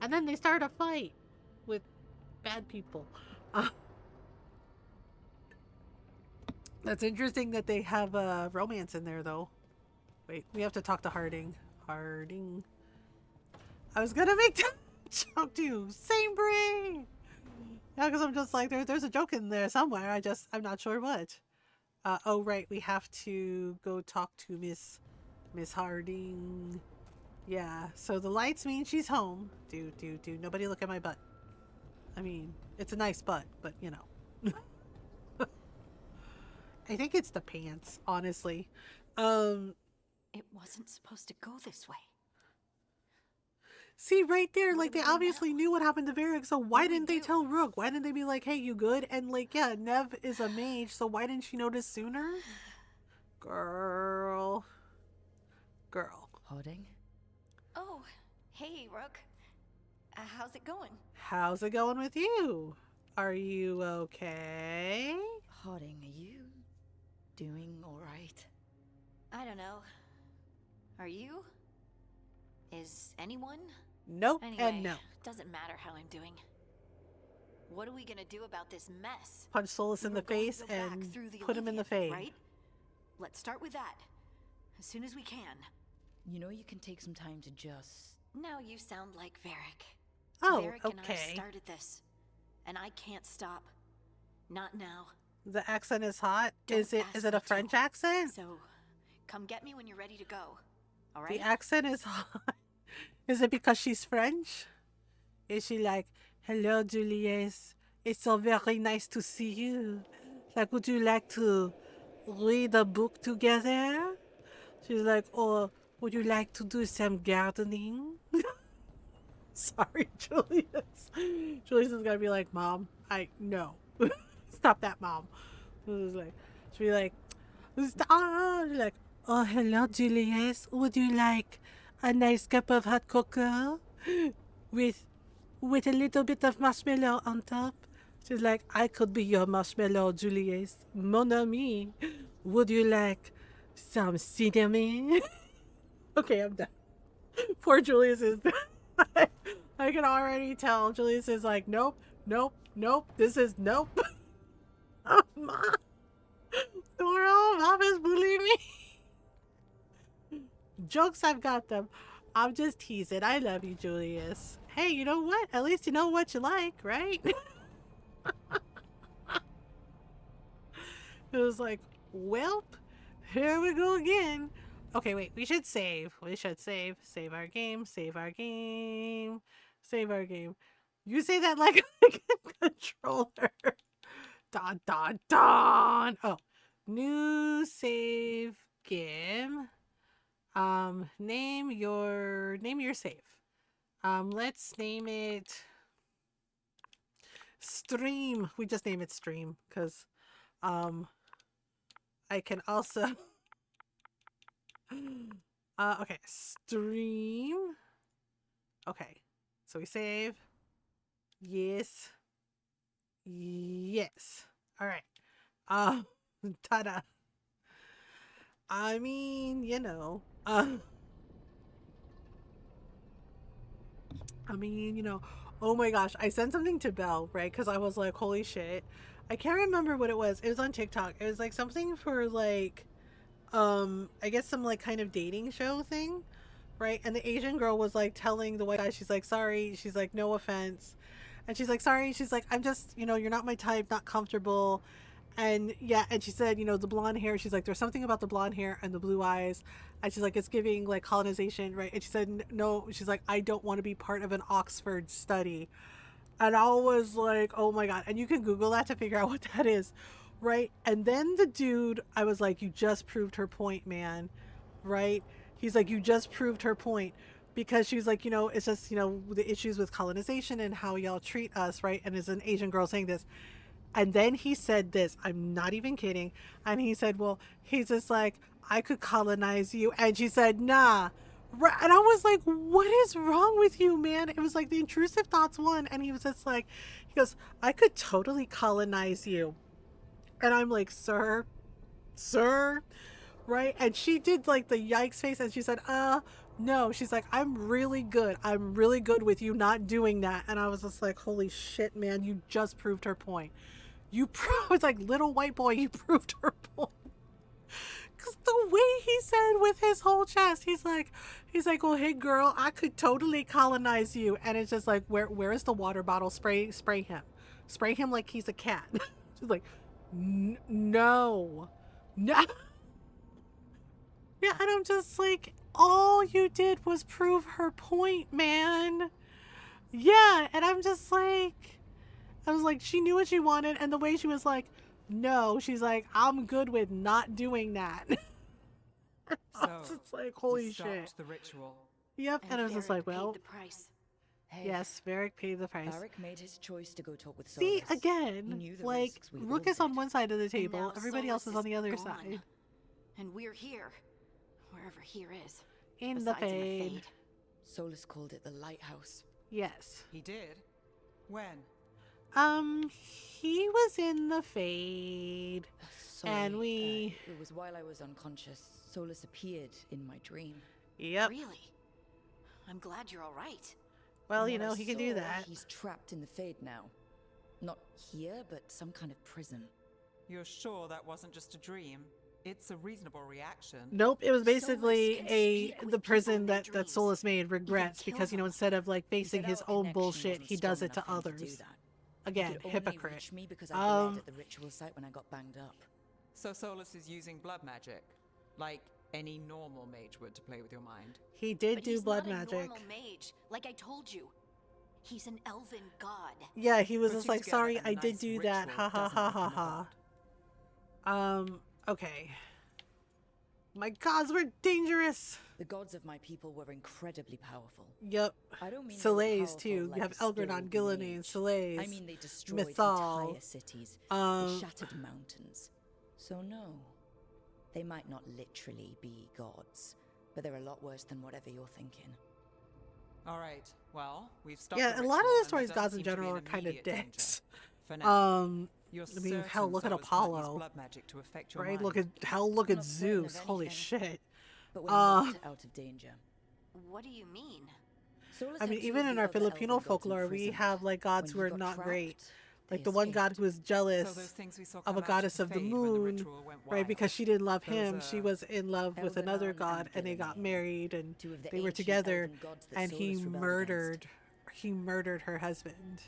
And then they start a fight with bad people. That's interesting that they have romance in there, though. Wait, we have to talk to Harding. Harding. I was gonna make that joke too. Same brain. Yeah, because I'm just like, there's a joke in there somewhere. I'm not sure what. Oh, right. We have to go talk to Miss Harding. Yeah, so the lights mean she's home. Do. Nobody look at my butt. I mean, it's a nice butt, but you know. I think it's the pants, honestly. It wasn't supposed to go this way. See, right there, What like, do we they do obviously now? knew what happened to Varric, so why do we didn't they do? tell Rook? Why didn't they be like, hey, you good? And, like, yeah, Nev is a mage, so why didn't she notice sooner? Girl. Harding? Oh, hey, Rook. How's it going? How's it going with you? Are you okay? Harding, are you doing alright? I don't know. Are you? Is anyone? Nope Anyway, and no. doesn't matter how I'm doing. What are we gonna do about this mess? Punch Solus in We the were going to face go back and through the put him in the Alleviant, fade. Right? Let's start with that. As soon as we can. You know you can take some time to just... Now you sound like Varric. Oh, Varric and I okay. started this. And I can't stop. Not now. The accent is hot. Don't Is it ask a me French to. accent? So, come get me when you're ready to go. All The right? accent is hot. Is it because she's French? Is she like, hello, Julius. It's so very nice to see you. Like, would you like to read a book together? She's like, oh, Would you like to do some gardening? Sorry, Julius. Julius is gonna be like, Mom, no. Stop that, Mom. She'll be like, stop. She's like, oh, hello, Julius. Would you like a nice cup of hot cocoa with a little bit of marshmallow on top? She's like, I could be your marshmallow, Julius. Mon ami. Would you like some cinnamon? Okay, I'm done. Poor Julius is... I can already tell Julius is like, nope, nope, nope. This is nope. Oh, Mom. Doro, Mom is bullying me. Jokes, I've got them. I'm just teasing. I love you, Julius. Hey, you know what? At least you know what you like, right? It was like, welp, here we go again. Okay, wait, we should save. We should save. Save our game. Save our game. Save our game. You say that like a controller. Don, don, don. Oh, new save game. Name your save. Let's name it Stream. We just name it Stream because I can also okay, Stream. Okay, so we save. Yes. Yes. All right. Ta-da. I mean, you know, oh my gosh, I sent something to Belle, right? Because I was like, holy shit. I can't remember what it was. It was on TikTok. It was like something for like, I guess some like kind of dating show thing, right? And the Asian girl was like telling the white guy, she's like, sorry. She's like, no offense. And she's like, sorry. She's like, I'm just, you're not my type, not comfortable. And yeah, and she said, the blonde hair, she's like, there's something about the blonde hair and the blue eyes. And she's like, it's giving like colonization, right? And she said, no, she's like, I don't want to be part of an Oxford study. And I was like, oh my God. And you can Google that to figure out what that is, right? And then the dude, I was like, you just proved her point, man, right? He's like, you just proved her point. Because she was like, it's just, the issues with colonization and how y'all treat us, right? And as an Asian girl saying this. And then he said this, I'm not even kidding. And he said, well, he's just like, I could colonize you. And she said, nah. And I was like, what is wrong with you, man? It was like the intrusive thoughts won. And he was just like, he goes, I could totally colonize you. And I'm like, sir, right? And she did like the yikes face and she said, no. She's like, I'm really good with you not doing that. And I was just like, holy shit, man, you just proved her point. It's like, little white boy, you proved her point. Because the way he said with his whole chest, he's like, well, hey girl, I could totally colonize you. And it's just like, where is the water bottle? Spray him like he's a cat. She's like, no. Yeah, and I'm just like, all you did was prove her point, man. Yeah, and I'm just like, I was like, she knew what she wanted, and the way she was like, no, she's like, I'm good with not doing that. So, it's like, holy stopped shit. the ritual. Yep, and I was just like, well, paid the price. Hey, yes, Varric paid the price. Varric made his choice to go talk with See, Solus. He again, knew the like, risks we Rook all is on did. one side of the And table, now everybody else is Solus on the other gone. side. And we're here. Wherever here is. In the Besides fade. Solus called it the lighthouse. Yes. He did? When? He was in the fade. Sorry, And we... it was while I was unconscious. Solus appeared in my dream. Yep. Really? I'm glad you're all right. Well, From what I he can do saw, that. He's trapped in the fade now. Not here, but some kind of prison. You're sure that wasn't just a dream? It's a reasonable reaction. Nope, it was Solus basically can speak with the people prison in their that dreams. Solus made regrets kill because, them. instead of like He facing said his our own connection bullshit, wasn't he strong does it to enough for him do others. that. Again, He could only hypocrite. reach me because I bled at the ritual site when I got banged up. So Solus is using blood magic, like any normal mage would to play with your mind. He did But do he's blood not a magic. normal mage, like I told you. He's an elven god. Yeah, he was just Putting like, together sorry, a I did nice do that. ritual Ha ha doesn't ha make ha him a ha. god. Okay. My gods, we're dangerous. The gods of my people were incredibly powerful. Yep. I don't mean they were Solays powerful too. like You have a skilled Elgrenon, Gillinan, mage. Solays. I mean they destroyed Mythal, entire cities. They shattered mountains. So no, they might not literally be gods, but they're a lot worse than whatever you're thinking. All right. Well, we've stopped. Yeah, the a lot of ritual, the and stories, there gods doesn't in seem to be general, an are kind of immediate danger. dicks. For now. I You're mean, hell, certain look at Zolas can't use Apollo, blood magic to affect your right? mind. Look at I'm at not certain Zeus. of Holy anything, shit. But we're not out of danger. What do you mean? Solas I had mean, two even of in the our other Filipino elven gods folklore, we imprisoned. have like gods When who he are got not trapped, great. they Like the one god escaped. who was jealous So those things we saw of come a out goddess of the fade when the moon, ritual went right? wild. Because she didn't love Those, him. She was in love with another Elganon god, and they got Gillinan, married, and two of the they were ancient together, elven gods that and he Solas rebelled murdered, her husband.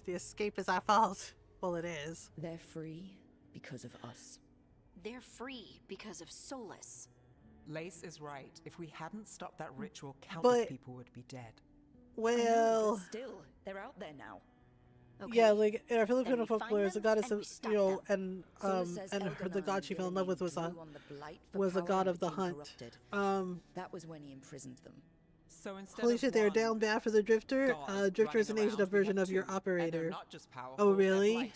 The escape is our fault. Well, it is. against. They're free because of us. They're free because of Solus. Lace is right. If we hadn't stopped that ritual, But- countless people would be dead. I know, Well, but still, they're out there now. Okay. yeah, like in our Then Filipino we find folklore, the them goddess and we of stop and Solas says the Elganon god she fell in love with was Gillinan a drew on the blight for was a power god and of the became hunt. corrupted. That was when he imprisoned them. So instead Holy of shit, they're one down bad for the Drifter. god Drifter is an running aged around, up we version have of your two, and operator. they're not just powerful, Oh, they're really? blighted.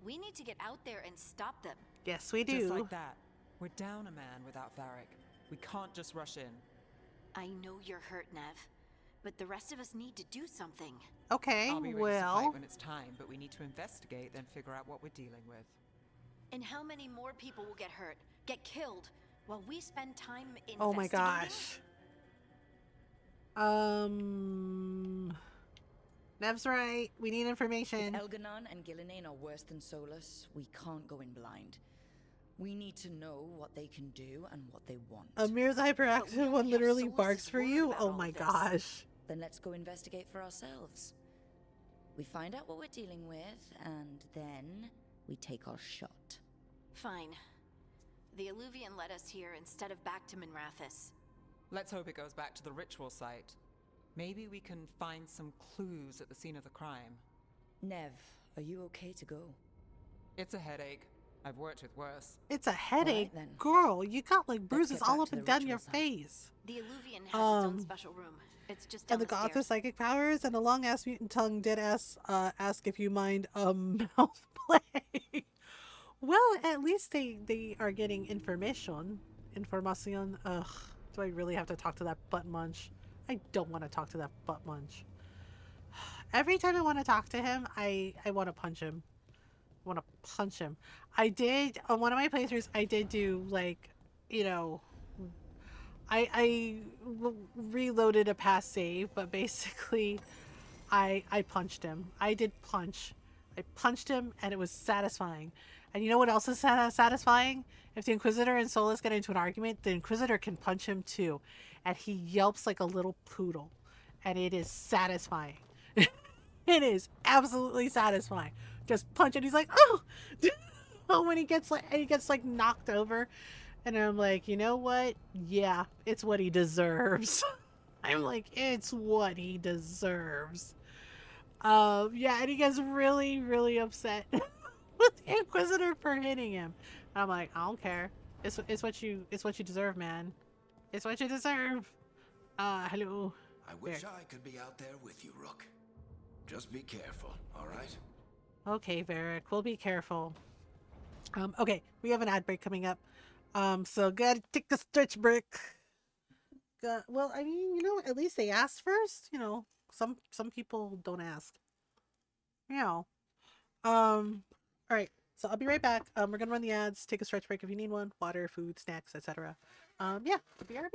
We need to get out there and stop them. Yes, we do. Just like that. We're down a man without Varric. We can't just rush in. I know you're hurt, Nev, but the rest of us need to do something. Okay, I'll be ready to fight well, when it's time, but we need to investigate, then figure out what we're dealing with. And how many more people will get hurt, get killed, while we spend time investigating? oh my gosh. Nev's right. We need If information. Elganon and Gillinan are worse than Solus, we can't go in blind. We need to know what they can do and what they want. Amir's But we hyperactive only one have literally Solus's barks for word you. about Oh all my of this. gosh. Then let's go investigate for ourselves. We find out what we're dealing with, and then we take our shot. Fine. The Alluvian led us here instead of back to Minrathis. Let's hope it goes back to the ritual site. Maybe we can find some clues at the scene of the crime. Nev, are you okay to go? It's a headache. I've worked with worse. It's a headache. then. Girl, you got like bruises get all back up to and the down your ritual site. face. The Alluvian has its own Um, special room. It's just down And the the gods with stairs. psychic powers, and a long ass mutant tongue did ask if you mind mouth play. Well, at least they are getting information. Information. Ugh. Do I really have to talk to that butt munch? I don't want to talk to that butt munch. Every time I want to talk to him, I want to punch him. I want to punch him. I did on one of my playthroughs. I did do like, you know, reloaded a past save, but basically, I punched him. I did punch. I punched him, and it was satisfying. And you know what else is satisfying? If the Inquisitor and Solus get into an argument, the Inquisitor can punch him too, and he yelps like a little poodle, and it is satisfying. It is absolutely satisfying. Just punch it. He's like, oh, oh, when he gets like knocked over, and I'm like, you know what? Yeah, it's what he deserves. I'm like, it's what he deserves. Yeah, and he gets really, really upset with the Inquisitor for hitting him. And I'm like, I don't care. It's what you deserve, man. It's what you deserve. Hello. I wish I could be out there with you, Rook. Just be careful, all right? Okay, Varric, we'll be careful. Okay, we have an ad break coming up. So gotta take a stretch break. Well, I mean, you know, at least they asked first. You know, some people don't ask. You know. All right. So I'll be right back. We're gonna run the ads. Take a stretch break if you need one. Water, food, snacks, etc. Yeah. BRB.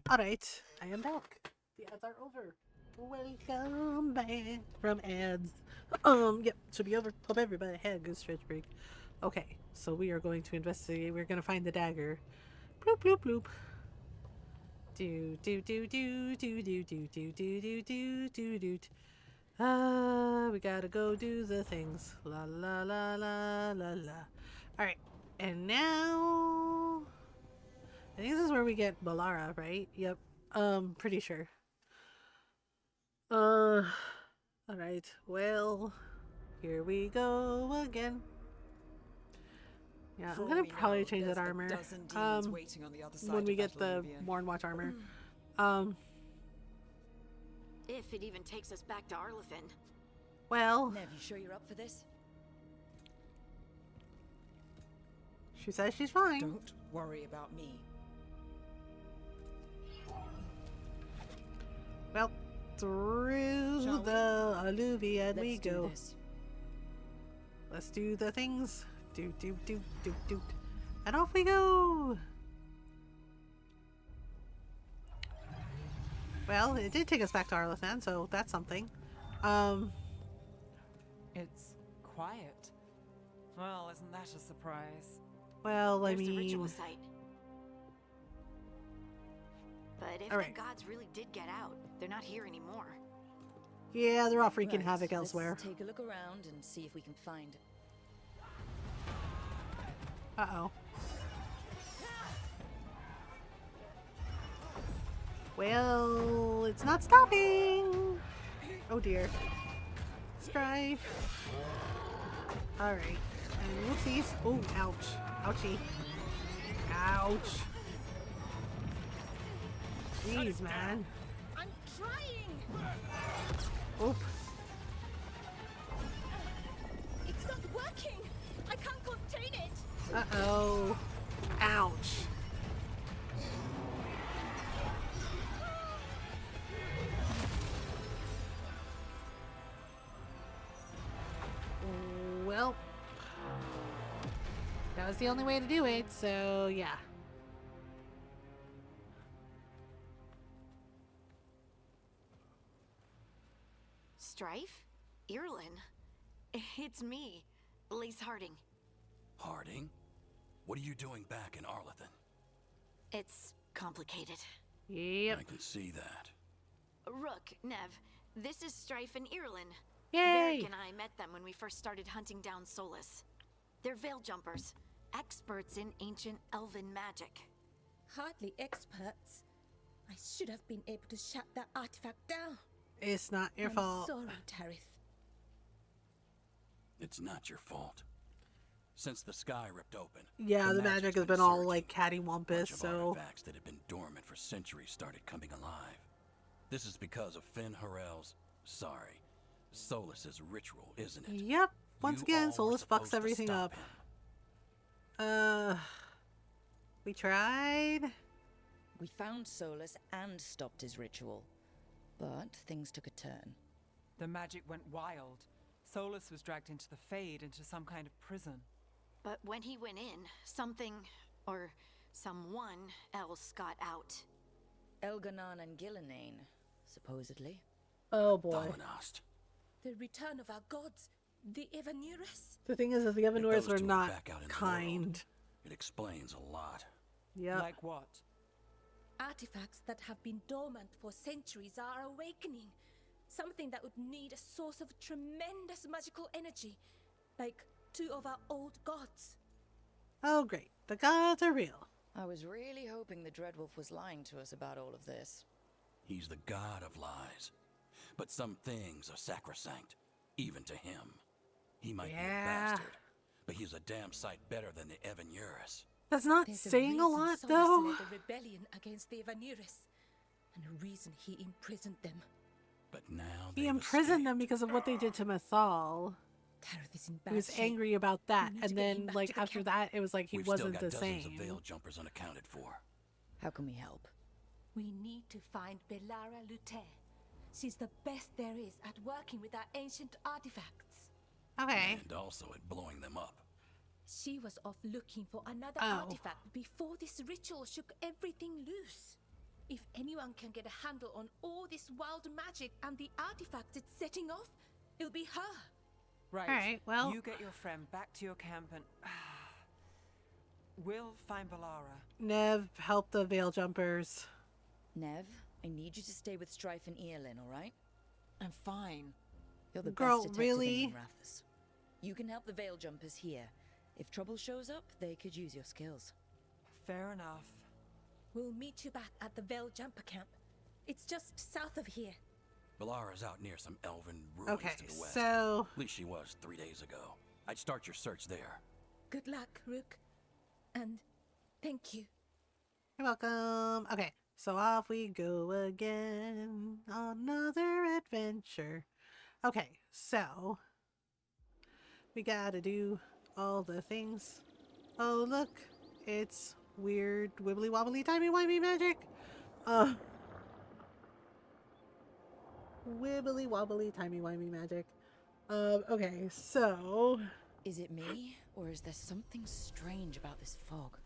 Alright, I am back. The ads are over. Welcome back from ads. Yep, should be over. Hope everybody had a good stretch break. Okay, so we are going to investigate. We're going to find the dagger. Bloop, bloop, bloop. Do, do, do, do, do, do, do, do, do, do, do, do, do. We gotta go do the things. La, la, la, la, la, la. Alright, and now... I think this is where we get Balara, right? Yep. Pretty sure. Alright. Well, here we go again. Yeah, I'm gonna probably change that armor. When we get the Mornwatch armor. If it even takes us back to Arlathan. Well, Nev, you sure you're up for this? she says she's fine. Don't worry about me. Well, through Shall we? the alluvium we Let's do go. this. Let's do the things. Do, do, do, do, do. And off we go! Well, it did take us back to Arlathan, so that's something. It's quiet. Well, isn't that a surprise? Well, I There's the ritual mean... site. But if Alright. the gods really did get out, they're not here anymore. Yeah, they're all freaking Right, havoc elsewhere. Let's take a look around and see if we can find. Uh-oh. Well, it's not stopping! Oh dear. Strife. Alright. And whoopsies. Oh, ouch. Ouchie. Ouch. Jeez, man. I'm trying! Oop. It's not working! I can't contain it! Uh-oh. Ouch. Well, that was the only way to do it, so yeah. Strife? Irlin? It's me, Lace Harding. Harding? What are you doing back in Arlathan? It's complicated. Yep. I can see that. Rook, Nev, this is Strife and Irlin. Yay! Varric and I met them when we first started hunting down Solus. They're veil jumpers, experts in ancient elven magic. Hardly experts. I should have been able to shut that artifact down. It's not your I'm fault. sorry, Tarith. It's not your fault. Since the sky ripped open, Yeah, the magic has been all like cattywampus, bunch of so artifacts that had been dormant for centuries started coming alive. This is because of Finn Harel's, sorry, Solus's ritual, isn't it? yep. Once You again, all were Solus supposed fucks to everything stop up. him. We tried. We found Solus and stopped his ritual. But things took a turn. The magic went wild. Solus was dragged into the Fade, into some kind of prison. But when he went in, something, or someone else got out. Elganon and Gillenane, supposedly. Oh boy. Dalanost. The return of our gods, the Evanurus. The thing is that the If Evanors those are two not back out in the kind. world, it explains a lot. Yep. Like what? Artifacts that have been dormant for centuries are awakening. Something that would need a source of tremendous magical energy. Like 2 of our old gods. Oh great. The gods are real. I was really hoping the Dreadwolf was lying to us about all of this. He's the god of lies. But some things are sacrosanct, even to him. He might be a Yeah. bastard, but he's a damn sight better than the Evanurus. That's not There's saying a reason lot, Solus though. led a rebellion against the Evanurus. And a reason he imprisoned them. But now He they've imprisoned them escaped. because of what they did to Mathal. Tarith is in bad He was shape. angry about that, We need to and get him then, back like, to the after camp. that, it was like he We've wasn't still the got dozens same. of veil jumpers unaccounted for. How can we help? We need to find Belara Lute. She's the best there is at working with our ancient artifacts. Okay. And also at blowing them up. She was off looking for another Oh. artifact before this ritual shook everything loose. If anyone can get a handle on all this wild magic and the artifacts it's setting off, it'll be her. Right. All right, well- You get your friend back to your camp and... we'll find Balara. Nev, help the veil jumpers. Nev, I need you to stay with Strife and Eolin, alright? I'm fine. You're the Girl, best detective really? in Rathus. You can help the veil jumpers here. If trouble shows up, they could use your skills. Fair enough. We'll meet you back at the Veil Jumper Camp. It's just south of here. Balara's out near some elven ruins Okay, to the west. so At least she was 3 days ago. I'd start your search there. Good luck, Rook. And thank you. you're welcome. Okay, so off we go again on another adventure. Okay, so we gotta do all the things. Oh look, it's weird wibbly wobbly timey wimey magic. Wibbly wobbly timey wimey magic. Okay, so Is it me, or is there something strange about this fog?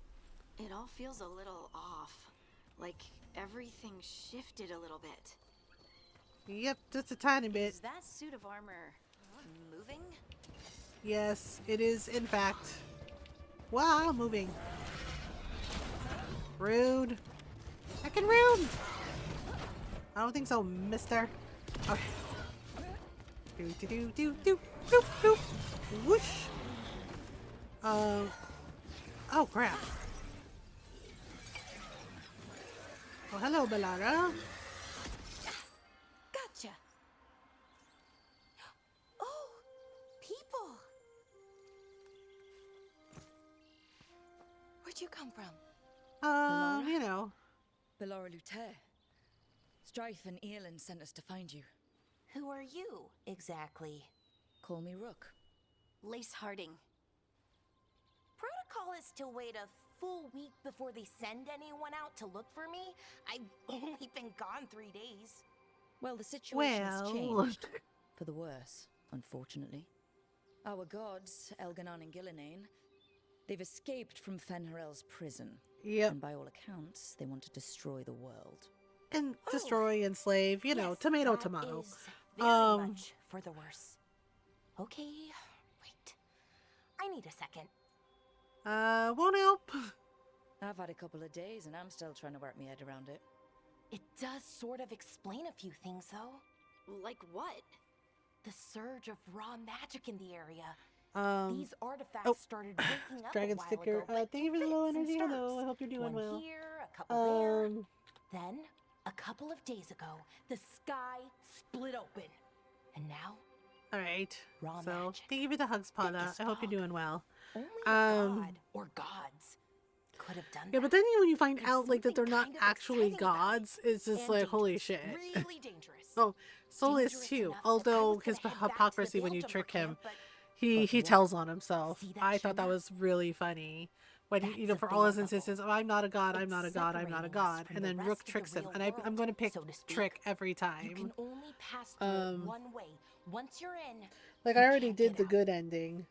It all feels a little off. Like everything shifted a little bit. yep, just a tiny bit. Is that suit of armor moving? Yes, it is in fact. Wow, moving. Rude. Heckin' rude. I don't think so, mister. Okay. Do. Doop, doop. Whoosh. Oh crap. Oh, hello, Balara. Gotcha. Oh, people. Where'd you come from? Balara? You know. Balara Luther. Strife and Eolin sent us to find you. Who are you, exactly? Call me Rook. Lace Harding. Protocol is to wait a full week before they send anyone out to look for me. I've only been gone 3 days. Well, the situation's Well. changed. For the worse, unfortunately. Our gods, Elganon and Gillinane, they've escaped from Fenharel's prison. Yep. And by all accounts, they want to destroy the world. And destroy, enslave, you know, Yes, tomato, that tomato. is very much for the worse. Okay, wait. I need a second. Won't help. I've had a couple of days and I'm still trying to work my head around it. It does sort of explain a few things, though. Like what? The surge of raw magic in the area. These artifacts oh, started waking up Dragon a while sticker. ago, but Thank you for the fits low and energy. Hello, starts. I hope you're doing One well. here, a couple there. Um, Then, a couple of days ago, the sky split open. And now, all right. Raw So, magic. thank you for the hugs, Thick Pada. as I hope you're fog. doing well. only a god or gods could have done Yeah, that. but then when you find There's out like that they're something not kind of actually exciting about it. gods, it's just And like holy dangerous. shit. Really dangerous. Oh, Solis Dangerous too. enough that I Although was his gonna head back to the hypocrisy when Veil you Jumper trick him, camp, but he what? tells on himself. See that I thought that shimmer? was really funny. When you know, That's a for all his veil bubble. insistence, oh, I'm not a god, I'm It's not a god, I'm not a separating us god, from and the then rest Rook of the tricks him, real and I'm world, going to pick so to speak. trick every You time. can only pass through it one way. Once you're in, Like you I already can't did get the out. good ending,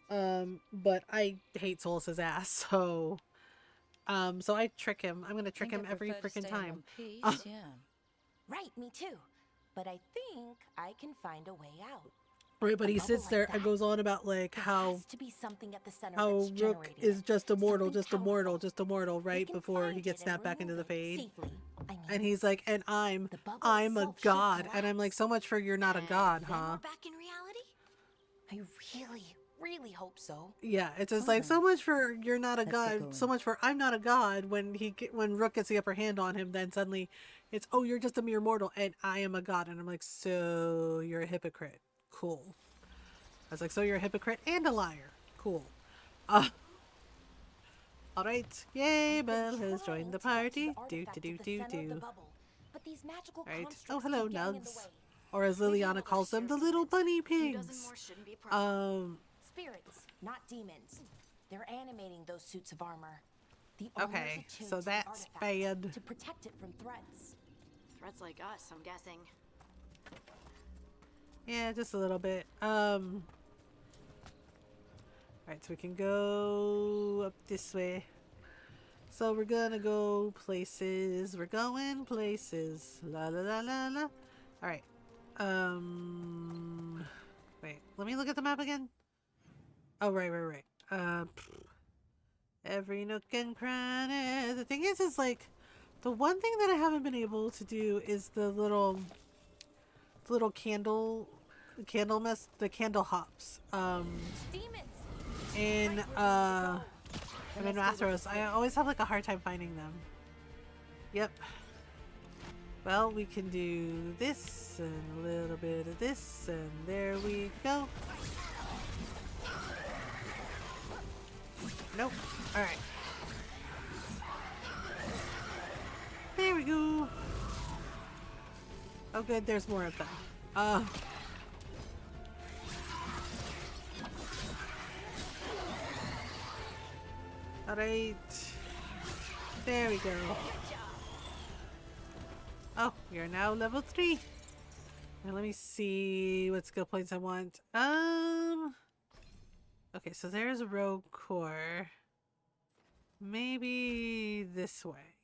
but I hate Solis's ass, so I trick him. I'm gonna trick Think him I'd every prefer to freaking stay in time. one piece, Uh, yeah. Right, me too. But I think I can find a way out. Right, but A he bubble sits like there and that. goes on about like There how has to be something at the center how that's Rook generating is it. just immortal, Something just immortal, powerful. just immortal, right can before he find gets it snapped and back into the remove it fade. safely. I mean, And he's like, and the bubble I'm a itself should god, and I'm like, collapse. so much for you're not a god, Then huh? we're back in reality? I really hope so. Yeah, it's just like so much for you're not a Let's get god, so going. much for I'm not a god. When when Rook gets the upper hand on him, then suddenly it's oh you're just a mere mortal and I am a god, and I'm like so you're a hypocrite. Cool. I was like so you're a hypocrite and a liar. Cool. All right, yay! I've been Belle has trying joined the to get to party. the Do artifact do do at the do center of the do. bubble, but these magical Right. constructs Oh hello keep getting in the Nugs, way. or as Maybe Liliana we'll calls them, the share little demons. bunny Few dozen pigs. more shouldn't be a problem. Spirits, not demons. They're animating those suits of armor. The Okay, armor's attuned so to the that's artifact bad. to protect it from threats. Threats like us, I'm guessing. Yeah, just a little bit. Alright, so we can go up this way. So we're gonna go places. We're going places. La la la la la. Alright. Wait, let me look at the map again. Oh, right. Every nook and cranny. The thing is like, the one thing that I haven't been able to do is the little candle mess, the candle hops. In Mathros, I always have like a hard time finding them. Yep. Well, we can do this and a little bit of this, and there we go. Nope. Alright. There we go. Oh good, there's more of them. Alright. There we go. Oh, we are now level 3. Now let me see what skill points I want. Okay, so there's a rogue core. Maybe this way.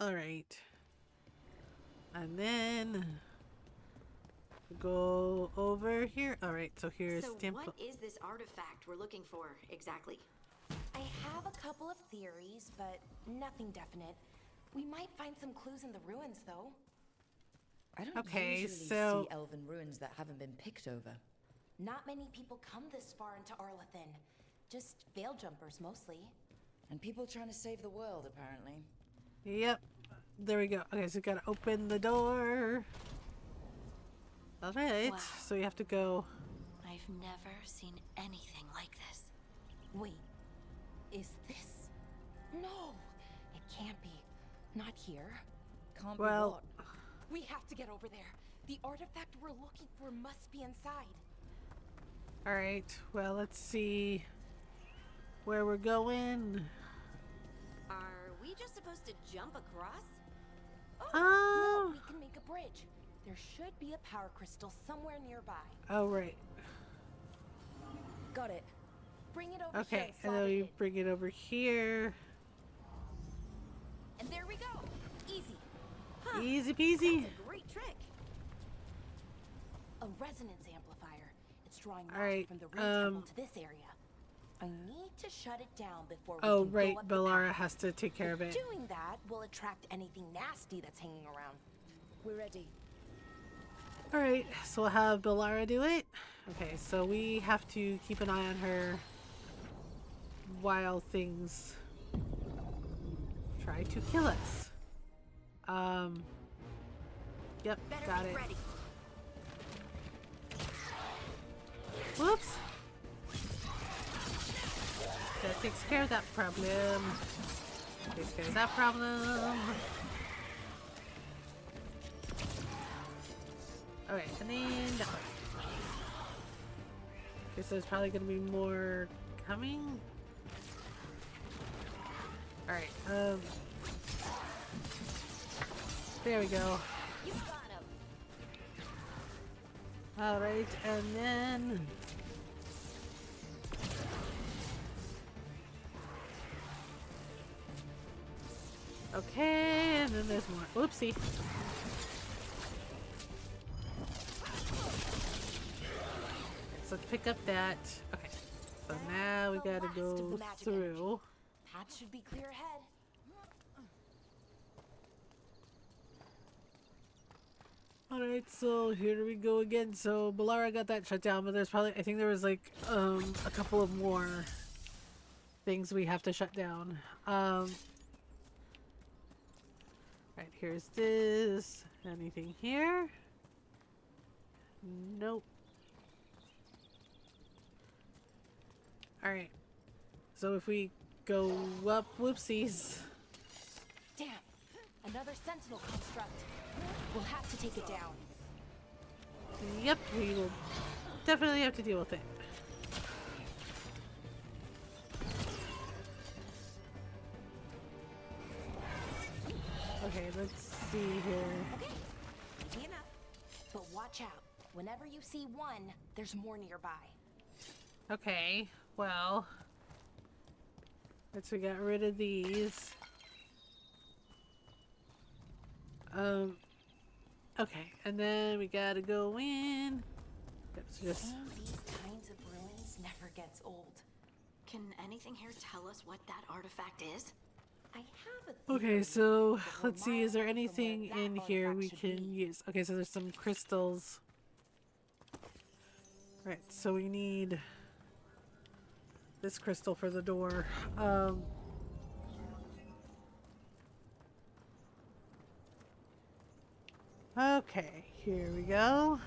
Alright. And then go over here. Alright, so here's temple. What is this artifact we're looking for exactly? I have a couple of theories, but nothing definite. We might find some clues in the ruins, though. I don't usually see elven ruins that haven't been picked over. Not many people come this far into Arlathan. Just veil jumpers, mostly. And people trying to save the world, apparently. Yep. There we go. Okay, so we gotta open the door. Alright, wow. So you have to go. I've never seen anything like this. Wait, is this? No, it can't be. Not here. Can't be what? We have to get over there. The artifact we're looking for must be inside. Alright, well, let's see where we're going. Are we just supposed to jump across? Oh, no, we can make a bridge. There should be a power crystal somewhere nearby. Oh, right. Got it. Bring it over here. Okay, and then we bring it over here. And there we go. Easy. Huh. Easy peasy. That's a great trick. A resonance amplifier. It's drawing magic from the ring temple to this area. I need to shut it down before we Oh, can right. go up Bellara has to take care of it. Doing that will attract anything nasty that's hanging around. We're ready. Alright, so we'll have Bellara do it. Okay, so we have to keep an eye on her while things try to kill us. Yep, got it. Ready. Whoops. That takes care of that problem. Takes care of that problem. Alright, and then that way. Okay, so there's probably gonna be more coming. Alright, there we go. You got him. Alright, and then okay, and then there's more. Oopsie. So let's pick up that. Okay. So now we gotta go through. Path should be clear ahead. Alright, so here we go again. So Bellara got that shut down, but there's probably, I think there was like a couple of more things we have to shut down. Right, here's this. Anything here? Nope. Alright. So if we go up, whoopsies. Damn, another sentinel construct. We'll have to take it down. Yep, we will definitely have to deal with it. Okay, let's see here. Okay, easy enough. But watch out. Whenever you see one, there's more nearby. Okay, well. Let's we got rid of these. Okay, and then we gotta go in. It's just Seeing these kinds of ruins never gets old. Can anything here tell us what that artifact is? I have a okay. theory, So but we're let's see. Is there miles from where anything that in here artifact we should can be. use? Okay, so there's some crystals. Right. So we need this crystal for the door. Okay, here we go.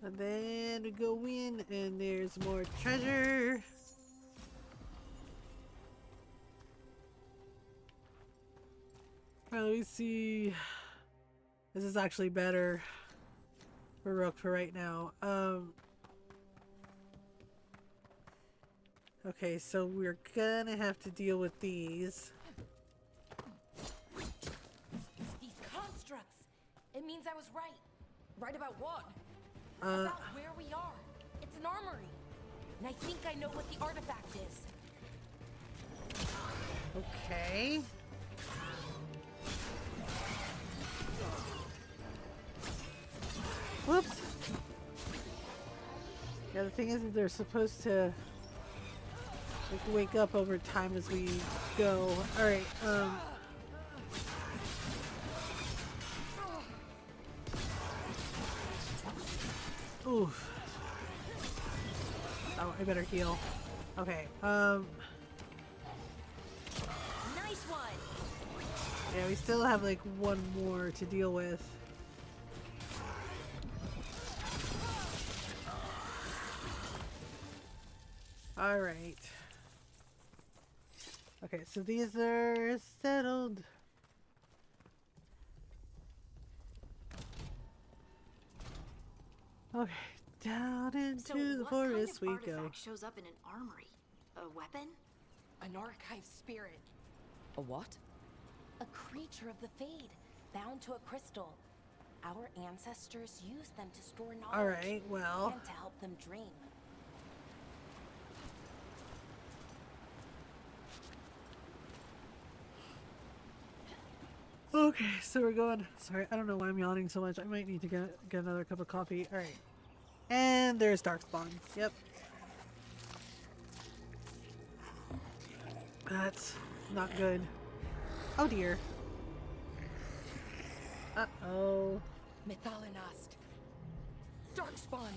And then we go in and there's more treasure. Well, let me see. This is actually better for Rook for right now. Okay, so we're gonna have to deal with these. These constructs! It means I was right. Right about what? Uh, About where we are. It's an armory. And I think I know what the artifact is. Okay. Whoops. Yeah, the thing is that they're supposed to like wake up over time as we go. Alright, oof. Oh, I better heal. Okay, Nice one. yeah, we still have like one more to deal with. Alright. Okay, so these are settled. Okay, down into the what forest kind we of go. artifact shows up in an armory? A weapon? An archive spirit. A what? A creature of the Fade, bound to a crystal. Our ancestors used them to store knowledge. Alright, well. And to help them dream. Okay, so we're going. Sorry, I don't know why I'm yawning so much. I might need to get another cup of coffee. Alright. And there's Darkspawn. Yep. That's not good. Oh dear. Uh-oh. Methalinast. Darkspawn.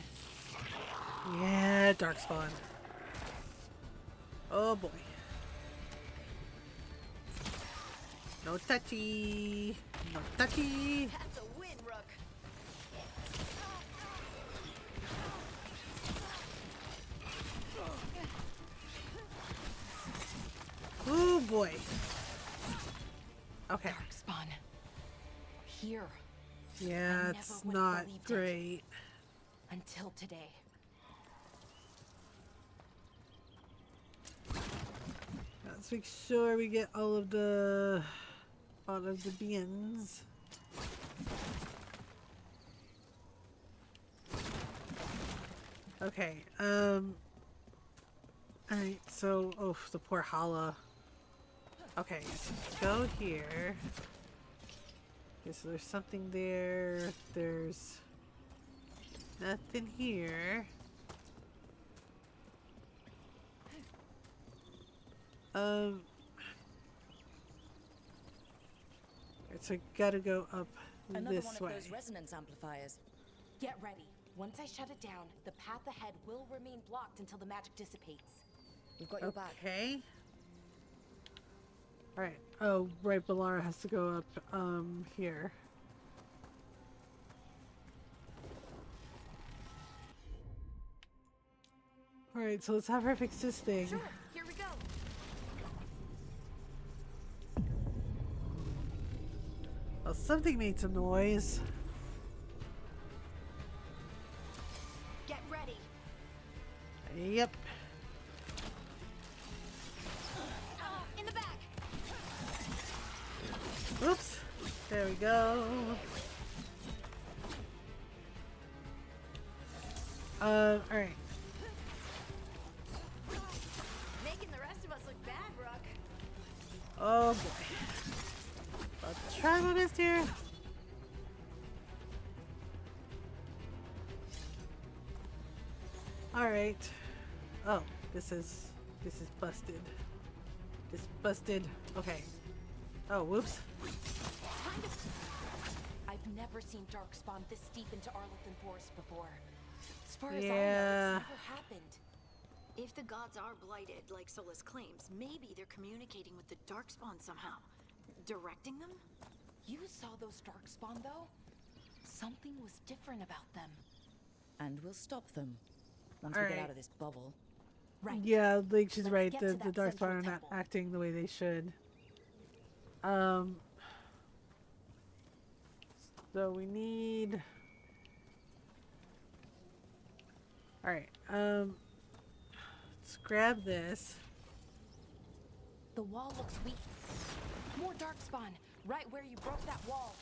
Yeah, Darkspawn. Oh boy. No touchy. No touchy. That's a win, Rook. Oh boy. Okay. Darkspawn. Here. Yeah, I it's never would've not believed it. great. Until today. Let's make sure we get all of the beans. Okay, alright, so, oh, the poor Hala. Okay, so go here. Okay, so there's something there. There's nothing here. So I gotta go up Another this one of way. those resonance amplifiers. Get ready. Once I shut it down, the path ahead will remain blocked until the magic dissipates. We've got your back. Okay. Alright. Oh, right, Balara has to go up, here. Alright, so let's have her fix this thing. Sure, here we go. Well, something made some noise. Get ready. Yep. In the back. Oops. There we go. Alright. Making the rest of us look bad, Rook. Oh boy. I'll try my best here. Alright. Oh, this is busted. This busted. Okay. Oh, whoops. I've never seen Darkspawn this deep into Arlington Forest before. As far as I know, Yeah. it's never happened. If the gods are blighted, like Solus claims, maybe they're communicating with the Darkspawn somehow. Directing them? You saw those Darkspawn, though? Something was different about them. And we'll stop them once All we right. get out of this bubble. Right. Yeah, like she's Let's right. get The to that Darkspawn central are not temple. acting the way they should. So we need. All right. Let's grab this. The wall looks weak. More Darkspawn, right where you broke that wall.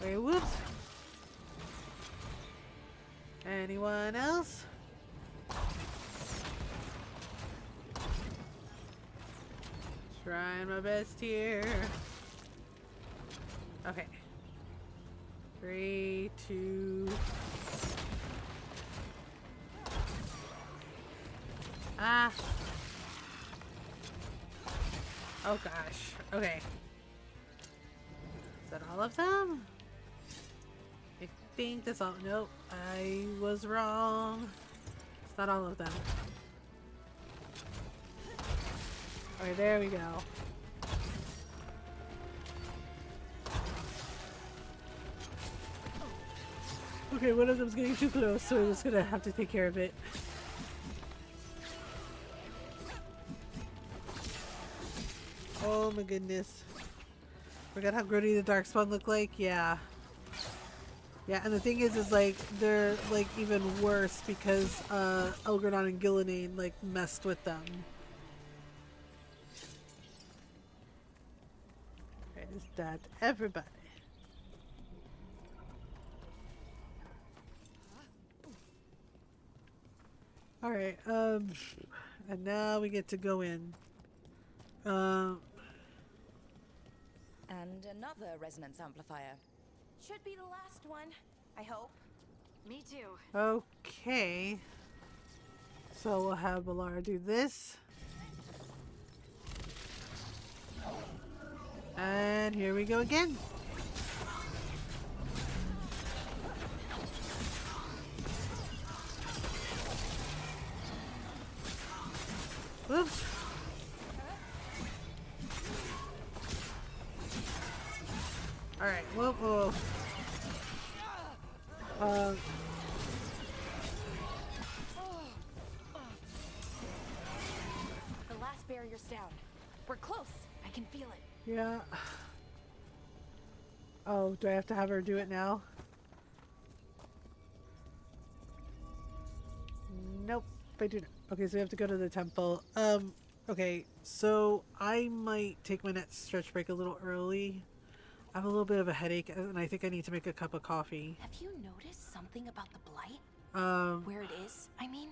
Wait, whoops. Anyone else? Trying my best here. Okay. 3, 2. Ah. Oh gosh. Okay. Is that all of them? I think that's all. Nope. I was wrong. It's not all of them. Alright, there we go. Okay, one of them's getting too close, so we're just gonna have to take care of it. Oh my goodness. Forgot how grody the Darkspawn look like? Yeah. Yeah, and the thing is like, they're like even worse because Elgradon and Gillinane like messed with them. Okay, is that everybody? Alright, and now we get to go in. And another resonance amplifier. Should be the last one, I hope. Me too. Okay. So we'll have Balara do this. And here we go again. Oops. Alright, whoa, whoa. The last barrier's down. We're close. I can feel it. Yeah. Oh, do I have to have her do it now? Nope, I do not. Okay, so we have to go to the temple. Okay, so I might take my next stretch break a little early. I have a little bit of a headache, and I think I need to make a cup of coffee. Have you noticed something about the blight? Where it is, I mean?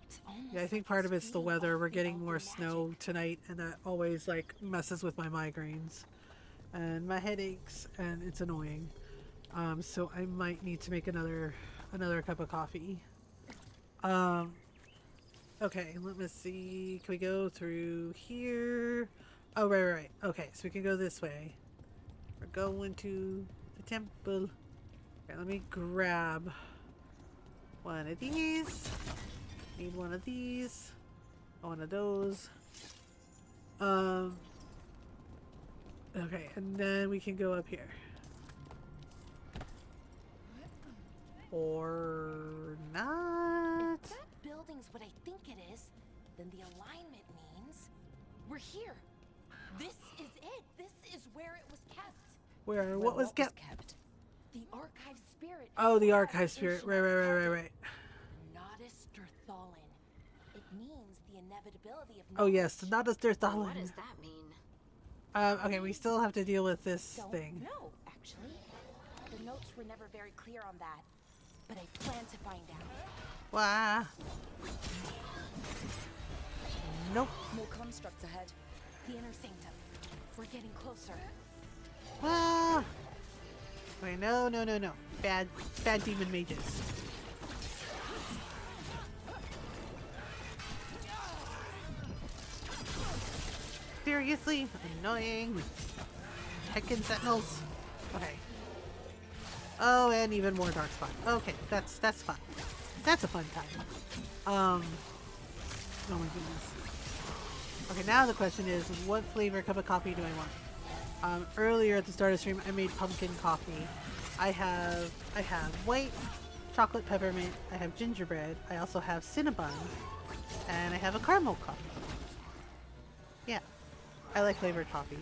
It's almost Yeah, I think like part of it's it's the feeding weather. off We're the getting elder more magic. snow tonight, and that always like messes with my migraines and my headaches, and it's annoying. So I might need to make another cup of coffee. Okay, let me see. Can we go through here? Oh, right. Okay, so we can go this way. We're going to the temple. Okay, let me grab one of these. Need one of these. One of those. Okay, and then we can go up here. Or not. If that building's what I think it is, then the alignment means we're here. This is it. This is where it was kept. Where? What was kept? The archive spirit. Oh, the archive spirit. Right. Nodus Derthalin. It means the inevitability of Oh yes, the Nodus What Derthalin. does that mean? Okay, we still have to deal with this Don't thing. know, actually. The notes were never very clear on that. but I plan to find out. Wah. Nope. More constructs ahead. The inner sanctum. We're getting closer. Wah. Wait, no. Bad demon mages. Seriously? Annoying. Heckin' sentinels. Okay. Oh, and even more darkspawn. Okay, that's fun. That's a fun time. Oh my goodness. Okay, now the question is, what flavor cup of coffee do I want? Earlier at the start of the stream, I made pumpkin coffee. I have white chocolate peppermint. I have gingerbread. I also have cinnabon, and I have a caramel coffee. Yeah, I like flavored coffee.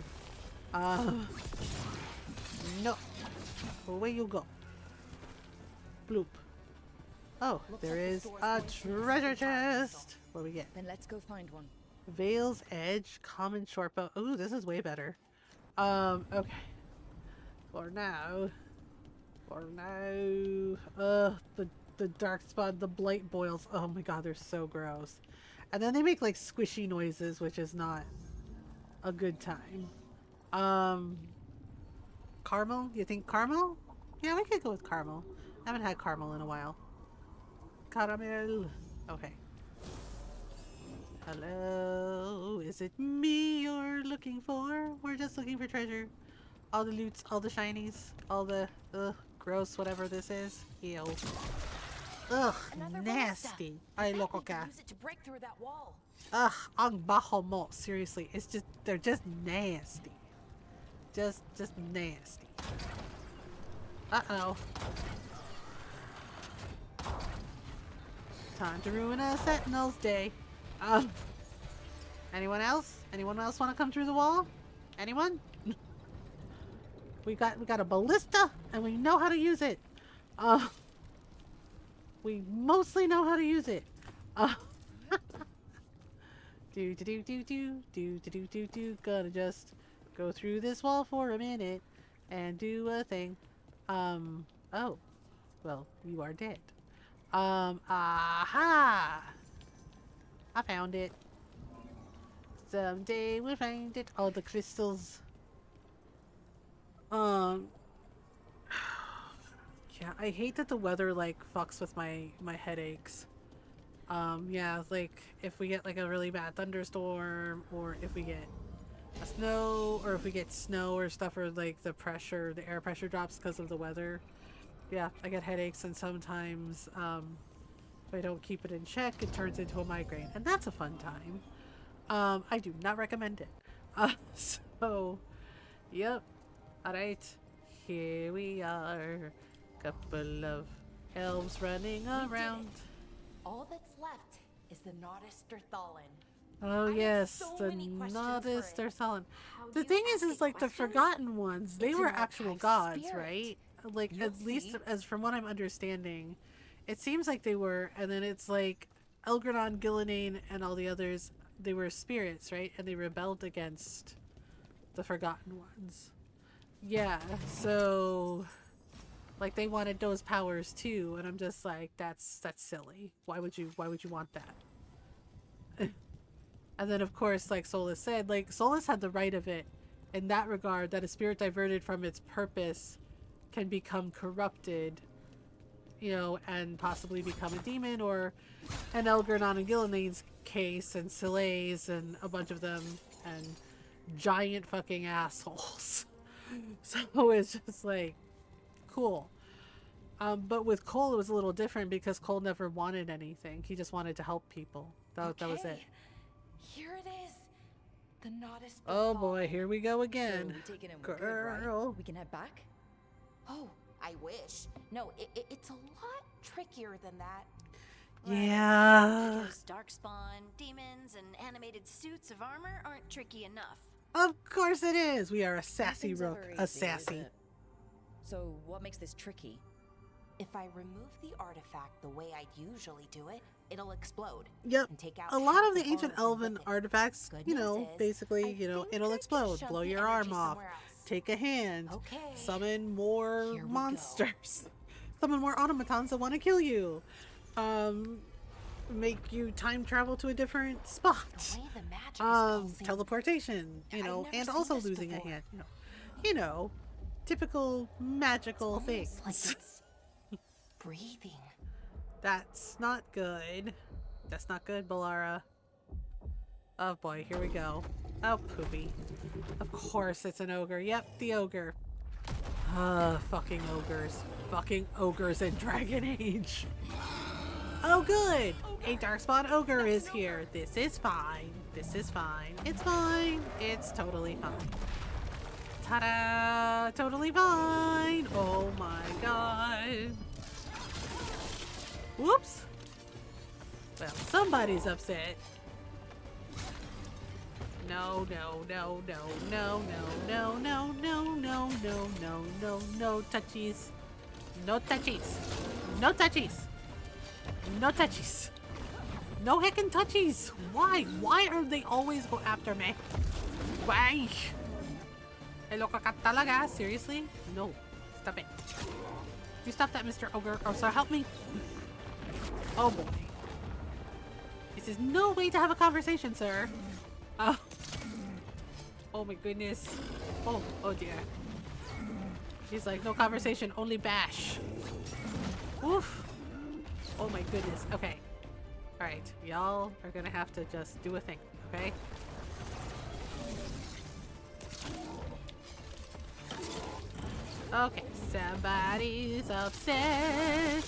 No. Away you go. Bloop. Oh, there is a treasure chest. What do we get? Then let's go find one. Veil's Edge, common shortbow. Ooh, this is way better. Okay. For now, the dark spot, the blight boils. Oh my god, they're so gross. And then they make like squishy noises, which is not a good time. Caramel? You think caramel? Yeah, we could go with caramel. I haven't had caramel in a while. Caramel. Okay. Hello, is it me you're looking for? We're just looking for treasure. All the loots, all the shinies, all the gross whatever this is. Ew. Ugh, nasty. Ay, loco ka. Use it to break through that wall. Ugh, ang baho mo. Seriously, it's just, they're just nasty. Just nasty. Uh-oh. Time to ruin a Sentinel's day. Anyone else? Anyone else want to come through the wall? Anyone? we got a ballista and we know how to use it. We mostly know how to use it. Gonna just go through this wall for a minute and do a thing. Oh, well, you are dead. Aha! I found it. Someday we'll find it. All the crystals. Yeah, I hate that the weather like fucks with my headaches. Yeah, like if we get like a really bad thunderstorm, or if we get a snow, or if we get snow or stuff, or like the air pressure drops because of the weather. Yeah, I get headaches, and sometimes if I don't keep it in check, it turns into a migraine, and that's a fun time. I do not recommend it. So, yep. Alright, here we are. Couple of elves running around. All that's left is the Nodus Derthalin. Oh yes, the Nodus Derthalin. The thing is like the Forgotten Ones, they were actual gods, right? Like, at least as from what I'm understanding, it seems like they were, and then it's like Elgranon, Gillenane, and all the others, they were spirits, right? And they rebelled against the Forgotten Ones. Yeah, so like they wanted those powers too, and I'm just like, that's silly. Why would you want that? And then of course, like Solus said, like Solus had the right of it in that regard, that a spirit diverted from its purpose can become corrupted, you know, and possibly become a demon, or an Elgranon and Gillenane's case, and Sile's and a bunch of them, and giant fucking assholes. So it's just like, cool. But with Cole it was a little different, because Cole never wanted anything. He just wanted to help people. That was it. Here it is. The Nodus. Oh boy, here we go again. So we take it in with good, right? We can head back? Oh, I wish. No, it's a lot trickier than that. Yeah. Because darkspawn, demons, and animated suits of armor aren't tricky enough. Of course it is. We are a sassy Nothing's rook. ever A easy, sassy. is it? So what makes this tricky? If I remove the artifact the way I'd usually do it, it'll explode. Yep. And take out A lot half of the ancient armor elven with it. artifacts, Good you know, news is, basically, I you know, think it'll I can explode, shove blow the your arm energy off, somewhere else. take a hand, Okay. summon more Here we monsters. summon more automatons that want to kill you. Make you time travel to a different spot. The way the magic is pulsing. Teleportation, you I've know, never and seen also this losing before. a hand. You know, typical magical Almost things. like it's breathing. That's not good. That's not good, Balara. Oh boy, here we go. Oh, poopy. Of course it's an ogre. Yep, the ogre. Fucking ogres. Fucking ogres in Dragon Age. Oh good! A Darkspawn ogre is here. This is fine. This is fine. It's fine. It's totally fine. Ta-da! Totally fine! Oh my god. Whoops! Well, somebody's upset. No, no, no, no, no, no, no, no, no, no, no, no, no touchies. No touchies. No touchies. No touchies. No heckin' touchies. Why? Why are they always go after me? Why? Hello ka talaga? Seriously? No. Stop it. You stop that, Mr. Ogre. Or so help me. Oh boy. This is no way to have a conversation, sir. Oh. Oh my goodness. Oh, oh dear. He's like, no conversation, only bash. Oof. Oh my goodness. Okay. Alright, y'all are gonna have to just do a thing, okay? Okay, somebody's upset.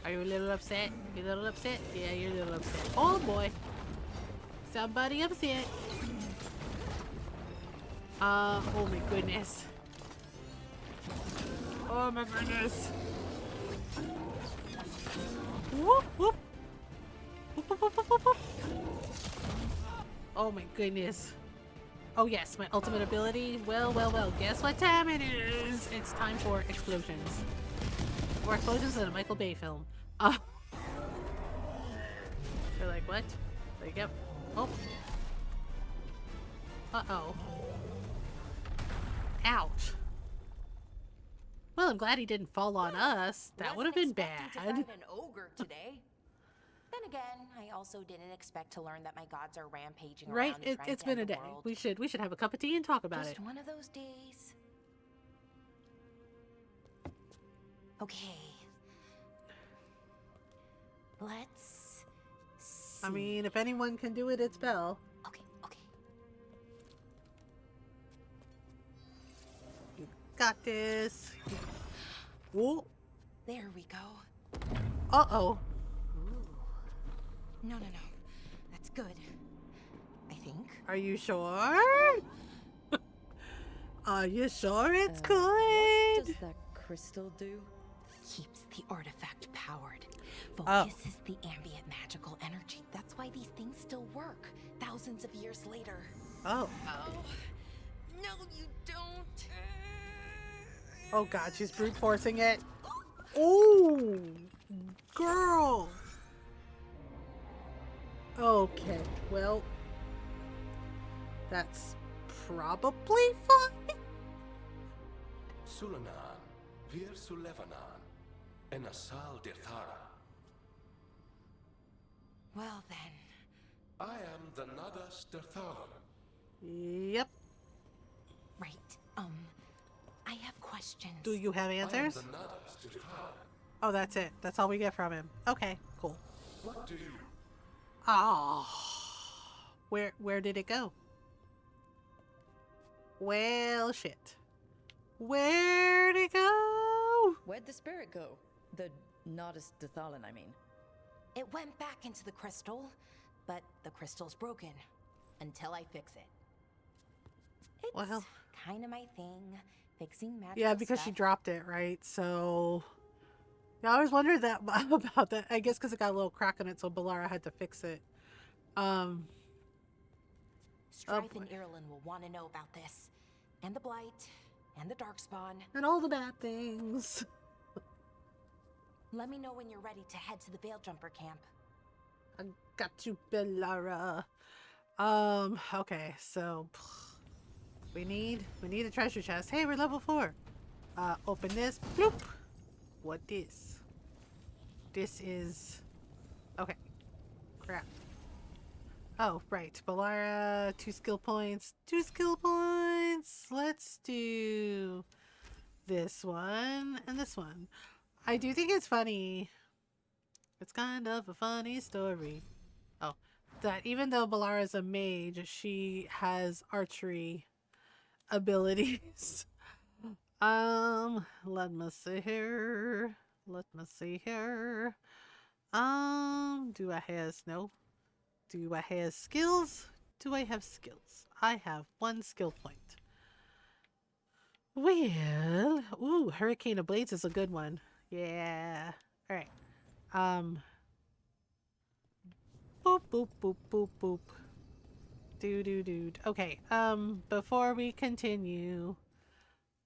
Are you a little upset? You a little upset? Yeah, you're a little upset. Oh boy. Somebody upset. Oh my goodness. Oh my goodness. Whoop, whoop. Whoop, whoop, whoop, whoop, whoop. Oh my goodness. Oh yes, my ultimate ability. Well, well, well. Guess what time it is? It's time for explosions. More explosions than a Michael Bay film. They're like, what? Like, yep. Oh. Uh-oh. Ouch. Well, I'm glad he didn't fall on us. That would have been bad. To fight an ogre today. Then again, I also didn't expect to learn that my gods are rampaging Right? around and trying It's to been a end the day. world. We should have a cup of tea and talk about Just it. one of those days. Okay. Let's see. I mean, if anyone can do it, it's Belle. Okay, okay. You got this. Whoa. There we go. Uh-oh. No, no, no. That's good. I think. Are you sure? Are you sure it's good? What does that crystal do? Keeps the artifact powered. Oh. Focuses the ambient magical energy. That's why these things still work thousands of years later. Oh. Oh. No, you don't. Oh god, she's brute forcing it. Oh, girl. Okay, well, that's probably fine. Sulanan, Vir Sulevanan, and Asal Dirthara. Well then. I am the Nadas Dirtharan. Yep. Right. I have questions. Do you have answers? I am the Nadas Dirtharan. Oh, that's it. That's all we get from him. Okay, cool. What do you? Oh, where did it go? Well, shit. Where'd it go? Where'd the spirit go? The Nodus Dathalan, I mean. It went back into the crystal, but the crystal's broken until I fix it. It's Well, kind of my thing, fixing magical yeah, because stuff. she dropped it, right? So, yeah, I always wondered that about that. I guess because it got a little crack in it, so Balara had to fix it. Strife and Irulan will want to know about this, and the Blight, and the Darkspawn. And all the bad things. Let me know when you're ready to head to the Veil Jumper camp. I got you, Balara. Okay, so we need a treasure chest. Hey, we're level 4. Open this. Bloop. What this? This is... Okay. Crap. Oh, right. Balara, 2 skill points. 2 skill points! Let's do this one and this one. I do think it's funny. It's kind of a funny story. Oh, that even though Balara's a mage, she has archery abilities. Let me see here. Let me see here. Do I have no? Do I have skills? Do I have skills? I have 1 skill point. Well, ooh, Hurricane of Blades is a good one. Yeah. All right. Boop boop boop boop boop. Do. Okay. Before we continue,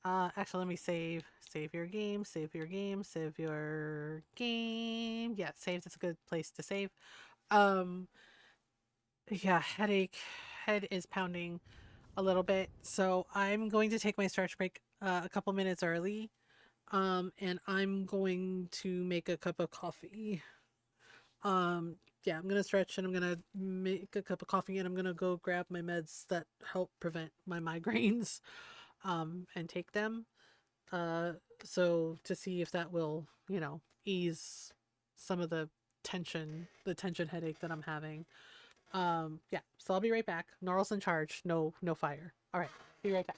actually, let me save. Save your game. Save your game. Save your game. Yeah, save. That's a good place to save. Yeah, headache. Head is pounding a little bit, so I'm going to take my stretch break a couple minutes early. And I'm going to make a cup of coffee. Yeah, I'm gonna stretch and I'm gonna make a cup of coffee and I'm gonna go grab my meds that help prevent my migraines, and take them. So to see if that will, ease some of the tension headache that I'm having. Yeah, so I'll be right back. Gnarl's in charge. No fire. All right, be right back.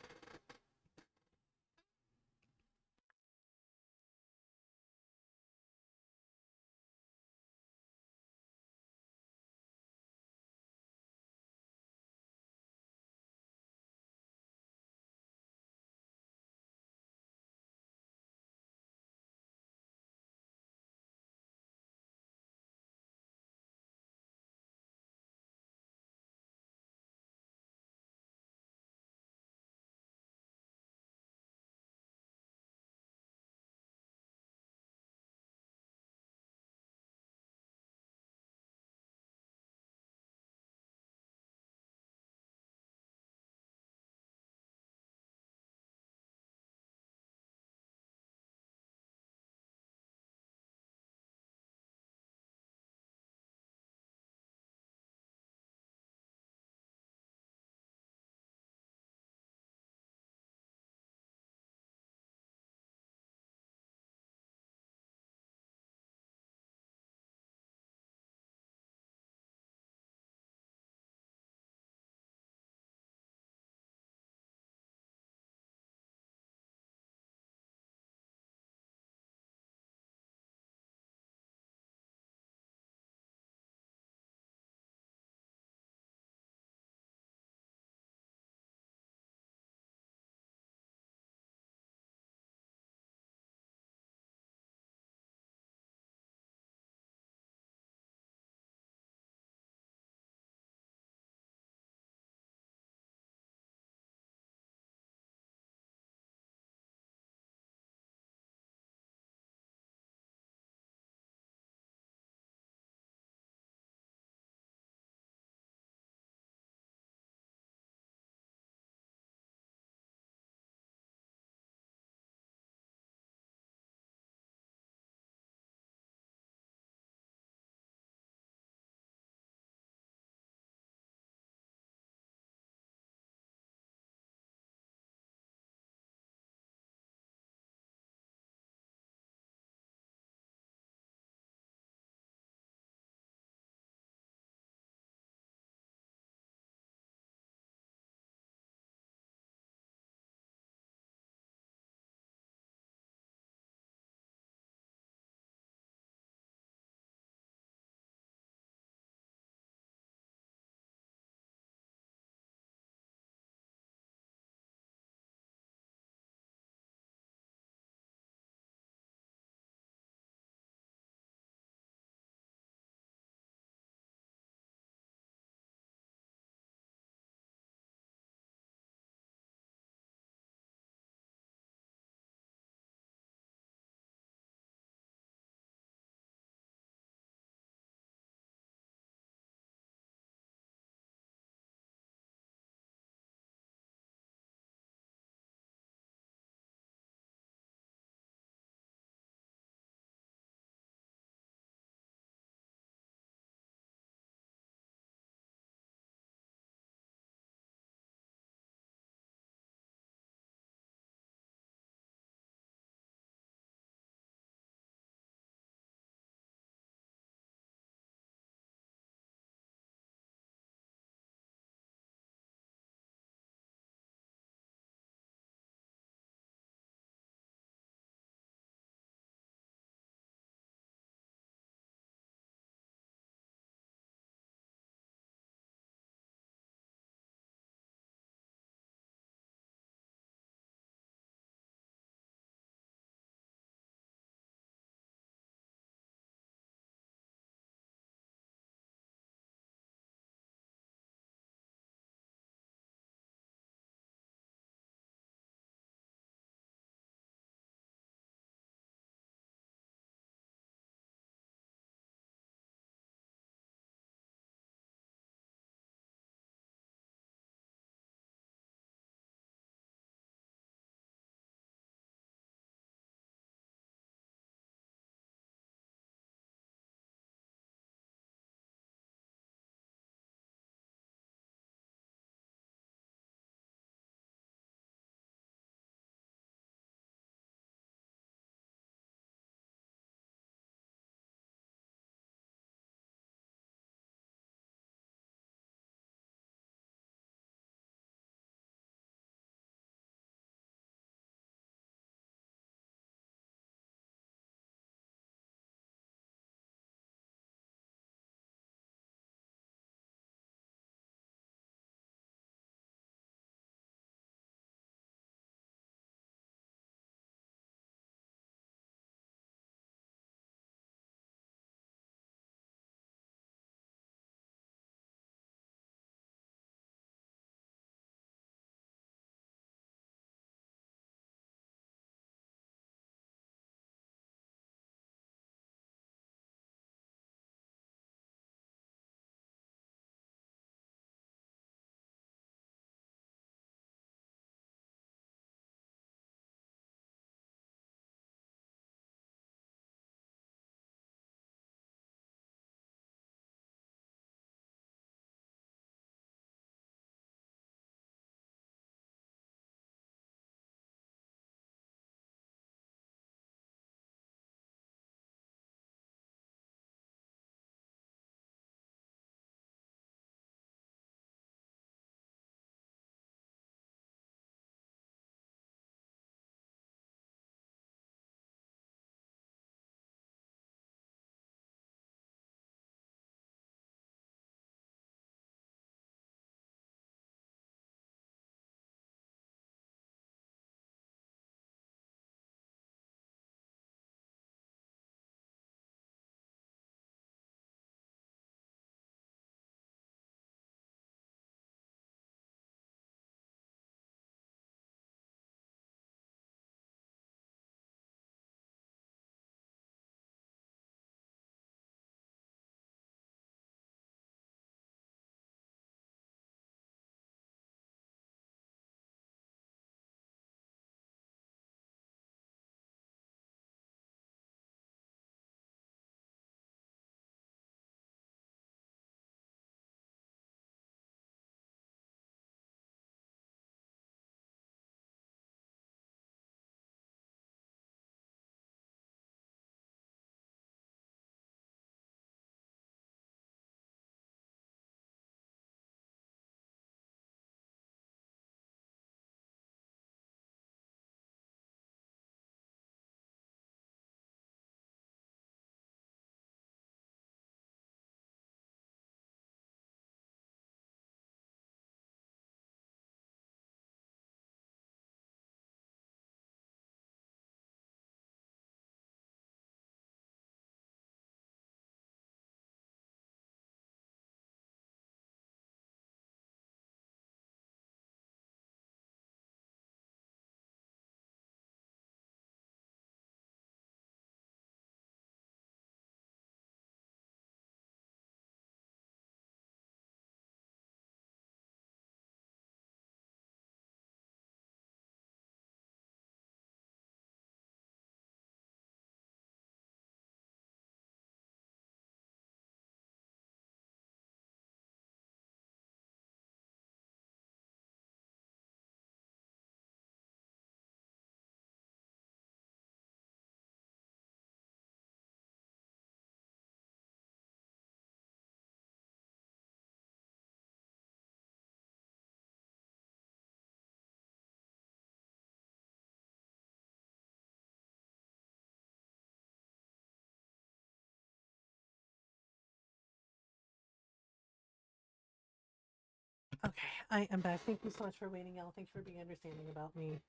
Okay, I am back. Thank you so much for waiting, Elle. Thanks for being understanding about me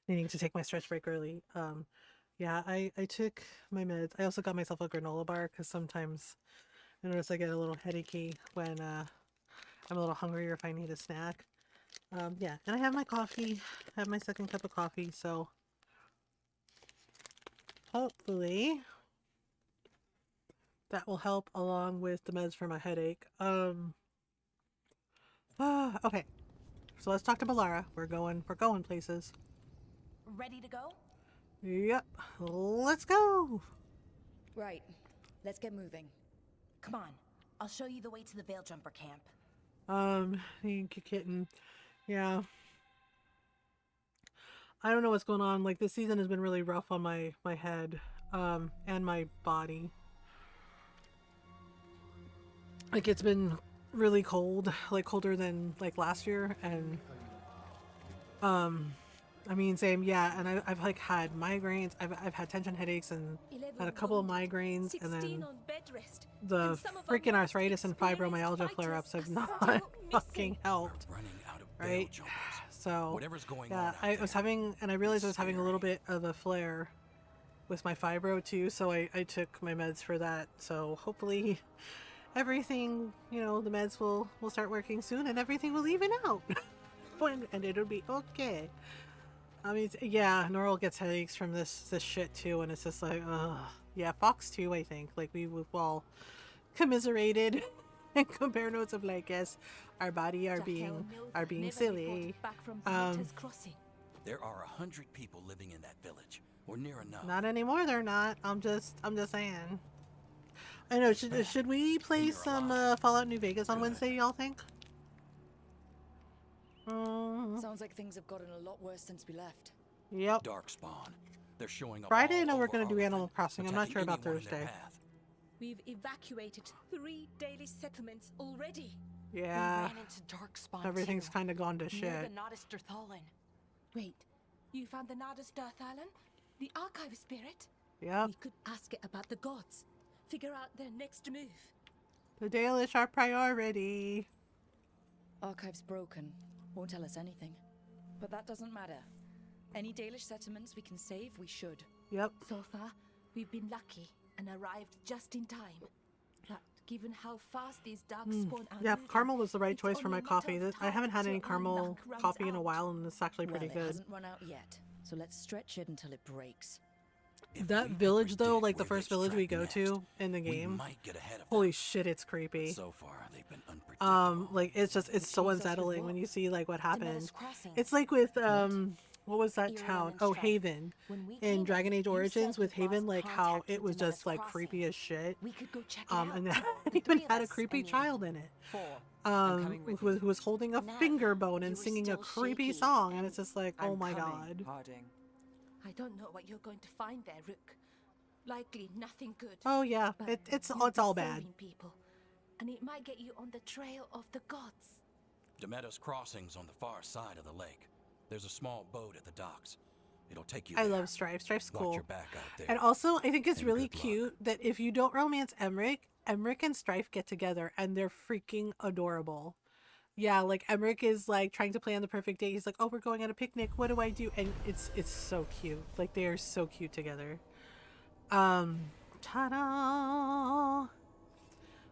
needing to take my stretch break early. Yeah, I took my meds. I also got myself a granola bar because sometimes I notice I get a little headachy when I'm a little hungry or if I need a snack. Yeah, and I have my coffee. I have my second cup of coffee, so hopefully that will help along with the meds for my headache. Okay. So let's talk to Balara. We're going places. Ready to go? Yep. Let's go. Right. Let's get moving. Come on. I'll show you the way to the Veil Jumper camp. Thank you, kitten. Yeah. I don't know what's going on. Like, this season has been really rough on my head, and my body. Like, it's been really cold, like colder than like last year, and I mean, same, yeah. And I've like had migraines. I've had tension headaches and had a couple of migraines, and then the freaking arthritis and fibromyalgia flare-ups have not fucking helped. Right? So yeah, I was having, and I realized I was having a little bit of a flare with my fibro too. So I took my meds for that. So hopefully everything, you know, the meds will start working soon, and everything will even out. And it'll be okay. I mean, yeah, Norl gets headaches from this shit too, and it's just like, ugh. Yeah, Fox too, I think. Like, we've all commiserated and compare notes of, like, yes, our body are being silly. There are 100 people living in that village, or near enough. Not anymore, they're not. I'm just saying. I know. Should we play some Fallout New Vegas on Wednesday, y'all think? Sounds like things have gotten a lot worse since we left. Yep. Darkspawn. They're showing up. Friday, I know we're going to do Animal Crossing. I'm not sure about Thursday. We've evacuated 3 daily settlements already. Yeah. We ran into Darkspawn. Everything's kind of gone to shit. Near the Nodus Dirthalin. Wait, you found the Nodus Dirthalin? The archive spirit? Yep. We could ask it about the gods. Figure out their next move. The Dalish are priority. Archive's broken. Won't tell us anything. But that doesn't matter. Any Dalish settlements we can save, we should. Yep. So far, we've been lucky and arrived just in time. But given how fast these darkspawn are yeah, moving, caramel was the right choice for my coffee. I haven't had any caramel coffee in a while, and it's actually pretty good. It hasn't run out yet, so let's stretch it until it breaks. That village, though, like the first village we go to in the game, holy shit, it's creepy. So far, they've been unpredictable. Like, it's so unsettling when you see, like, what happened. It's like with, what was that town? Oh, Haven. In Dragon Age Origins with Haven, like, how it was just, like, creepy as shit. And that even had a creepy child in it. Who was holding a finger bone and singing a creepy song, and it's just like, oh my god. I don't know what you're going to find there, Rook. Likely nothing good. Oh yeah, it's all bad. People, and it might get you on the trail of the gods. Demetta's Crossing's on the far side of the lake. There's a small boat at the docks. It'll take you I there. love Strife. Strife's cool. Watch your back out there. And also, I think it's really cute that if you don't romance Emmerich and Strife get together, and they're freaking adorable. Yeah, like Emmerich is like trying to plan the perfect day. He's like, "Oh, we're going on a picnic. What do I do?" And it's so cute. Like, they are so cute together. Ta-da!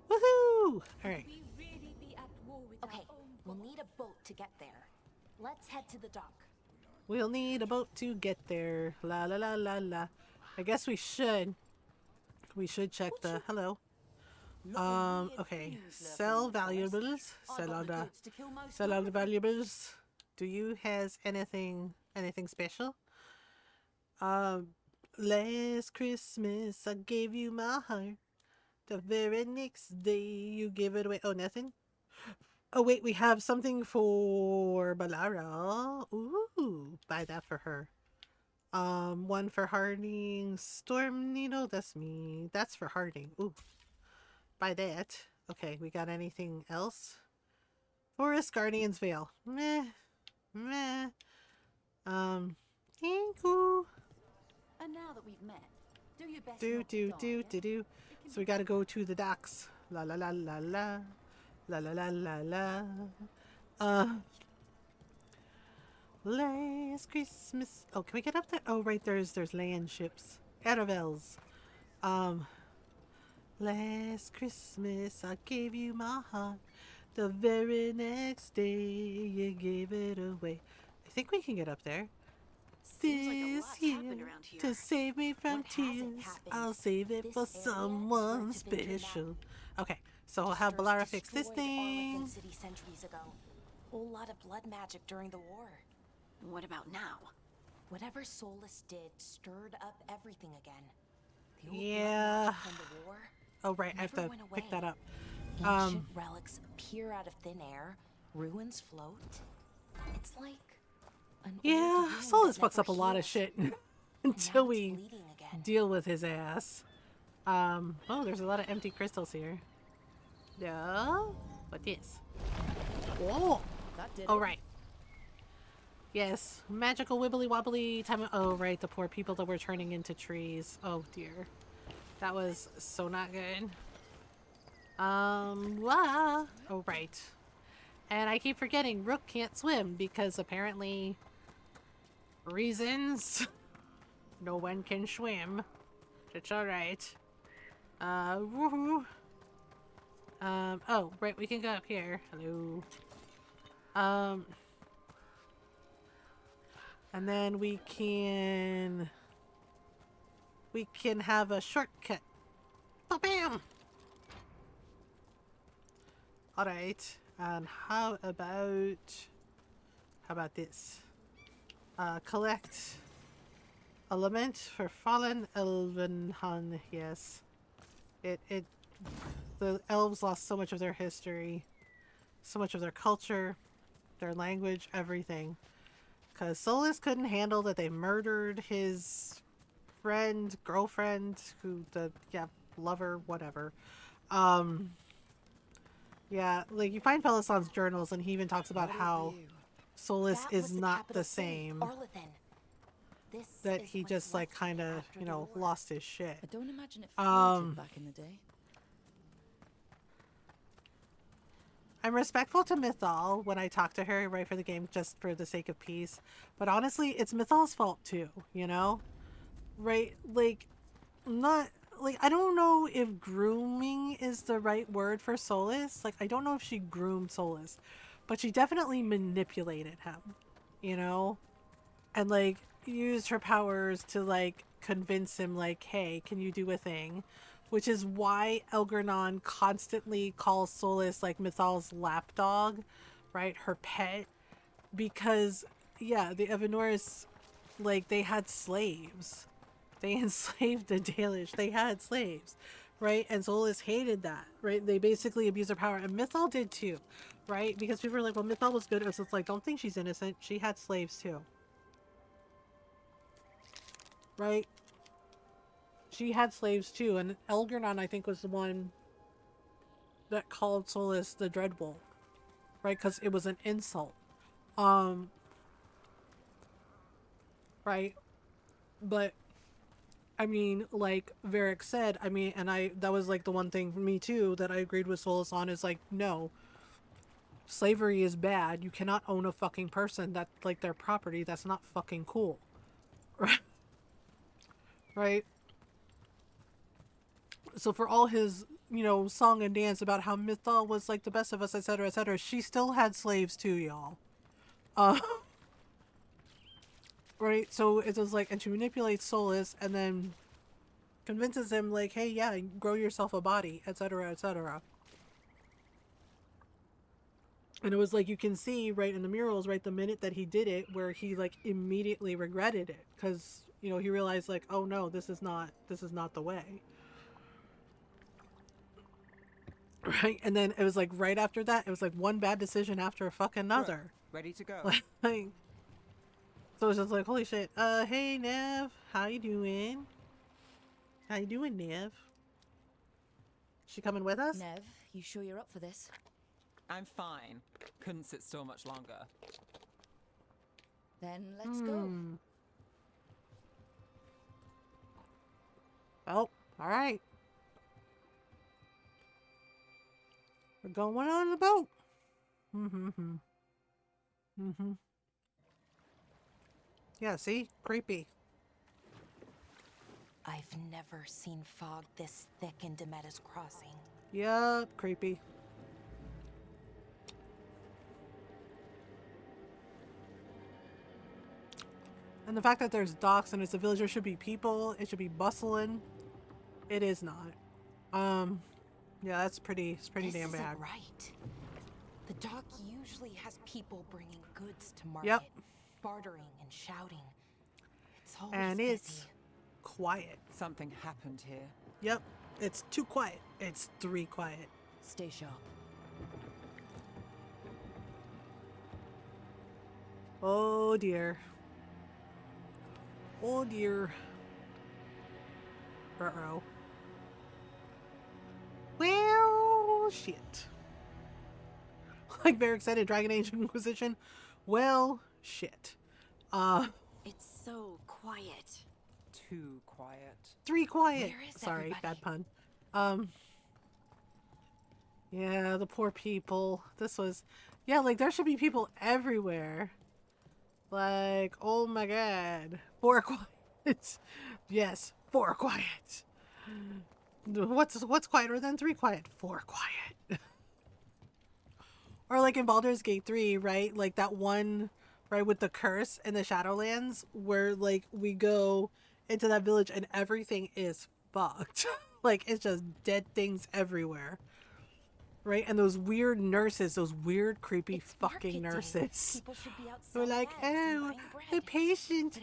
Woohoo! All right. Okay, we'll need a boat to get there. Let's head to the dock. We'll need a boat to get there. La la la la la. I guess we should. We should check the hello. Okay. Sell valuables. Sell all the valuables. Do you has anything special? Last Christmas I gave you my heart. The very next day you give it away. Oh, nothing? Oh wait, we have something for Balara. Ooh, buy that for her. One for Harding. Storm Needle, that's me. That's for Harding. Ooh. Buy that. Okay, we got anything else? Forest Guardian's Veil. Meh. Thank you. And now that we've met, do your best. Do. So we gotta go to the docks. La la la la la. La la la la la. Last Christmas. Oh, can we get up there? Oh, right, there's land ships. Caravels. Last Christmas I gave you my heart. The very next day you gave it away. I think we can get up there. Seems like a This lot's year, happened around here. to save me from What hasn't tears, happened? I'll save it This for area is where someone it's been special. Okay, so I'll have Monsters Balara fix this destroyed thing. Arlequin City centuries ago. Whole lot of blood magic during the war. What about now? Whatever Solus did stirred up everything again. The old blood Yeah. magic from the war Oh, right, I have never to went pick away. that up. Ancient relics appear out of thin air. Ruins float. It's like an Yeah, old wound Solus that fucks up a never lot of heals. shit And until now it's we bleeding again. deal with his ass. Oh, there's a lot of empty crystals here. Yeah? What this? Oh! That did Oh, it. right. Yes, magical wibbly wobbly time. Oh, right, the poor people that were turning into trees. Oh, dear. That was so not good. Oh, right. And I keep forgetting Rook can't swim because apparently reasons no one can swim. It's alright. Woohoo. Oh, right, we can go up here. Hello. And then we can have a shortcut. Ba-bam! Alright, and how about this? Collect a lament for fallen Elvenhan, yes. The elves lost so much of their history, so much of their culture, their language, everything. Because Solus couldn't handle that they murdered his friend, girlfriend, lover, whatever. Yeah, like you find Pelison's journals and he even talks about how Solus That is was the not capital the city, same. Arlethan. This That is he what's just like left kind of, after you the know, war. lost his shit. I don't imagine it floated back in the day. I'm respectful to Mythal when I talk to her right for the game just for the sake of peace. But honestly, it's Mythal's fault too, you know? Right? Like, I don't know if grooming is the right word for Solus. Like, I don't know if she groomed Solus, but she definitely manipulated him, you know? And, like, used her powers to, like, convince him, like, hey, can you do a thing? Which is why Elgernon constantly calls Solus, like, Mythal's lapdog, right? Her pet. Because, yeah, the Evanors, like, they had slaves. They enslaved the Dalish. They had slaves, right? And Solus hated that, right? They basically abused her power. And Mythal did too, right? Because people were like, well, Mythal was good. So it's like, don't think she's innocent. She had slaves too. Right? She had slaves too. And Elgernon, I think, was the one that called Solus the Dreadwolf, right? Because it was an insult. Right? But I mean, like Varric said, I mean, and that was like the one thing for me too that I agreed with Solus on is like, no, slavery is bad. You cannot own a fucking person that's like their property. That's not fucking cool. Right? Right? So for all his, you know, song and dance about how Mythal was like the best of us, etc., she still had slaves too, y'all. Right? So it was like, and she manipulates Solus and then convinces him like, hey, yeah, grow yourself a body, etc. And it was like, you can see right in the murals, right, the minute that he did it, where he like immediately regretted it. Because, you know, he realized like, oh no, this is not the way. Right? And then it was like right after that, it was like one bad decision after a fucking another. Ready to go. Like, so it's just like, holy shit. Hey, Nev. How you doing? How you doing, Nev? She coming with us? Nev, you sure you're up for this? I'm fine. Couldn't sit still much longer. Then let's go. Oh, alright. We're going on the boat. Mm-hmm. Yeah, see? Creepy. I've never seen fog this thick in Demetta's Crossing. Yup, creepy. And the fact that there's docks and it's a village, there should be people, it should be bustling. It is not. Yeah, it's pretty damn This bad. isn't right. The dock usually has people bringing goods to market, Yep. bartering and shouting. It's always And busy. it's quiet. Something happened here. Yep, it's too quiet. It's 3 quiet. Stay sharp. Oh dear. Oh dear. Uh-oh. Well, shit. Like, very excited. Dragon Age Inquisition. Well, shit. It's so quiet. Too quiet. 3 quiet. Where is Sorry, everybody? bad pun. Yeah, the poor people. This was, yeah, like, there should be people everywhere. Like, oh my god. 4 quiet. Yes, 4 quiet. What's quieter than 3 quiet? 4 quiet. Or like in Baldur's Gate 3, right? Like that one, right, with the curse in the Shadowlands, where like we go into that village and everything is fucked. Like it's just dead things everywhere. Right? And those weird nurses, those weird, creepy fucking nurses. They're like, oh, the patient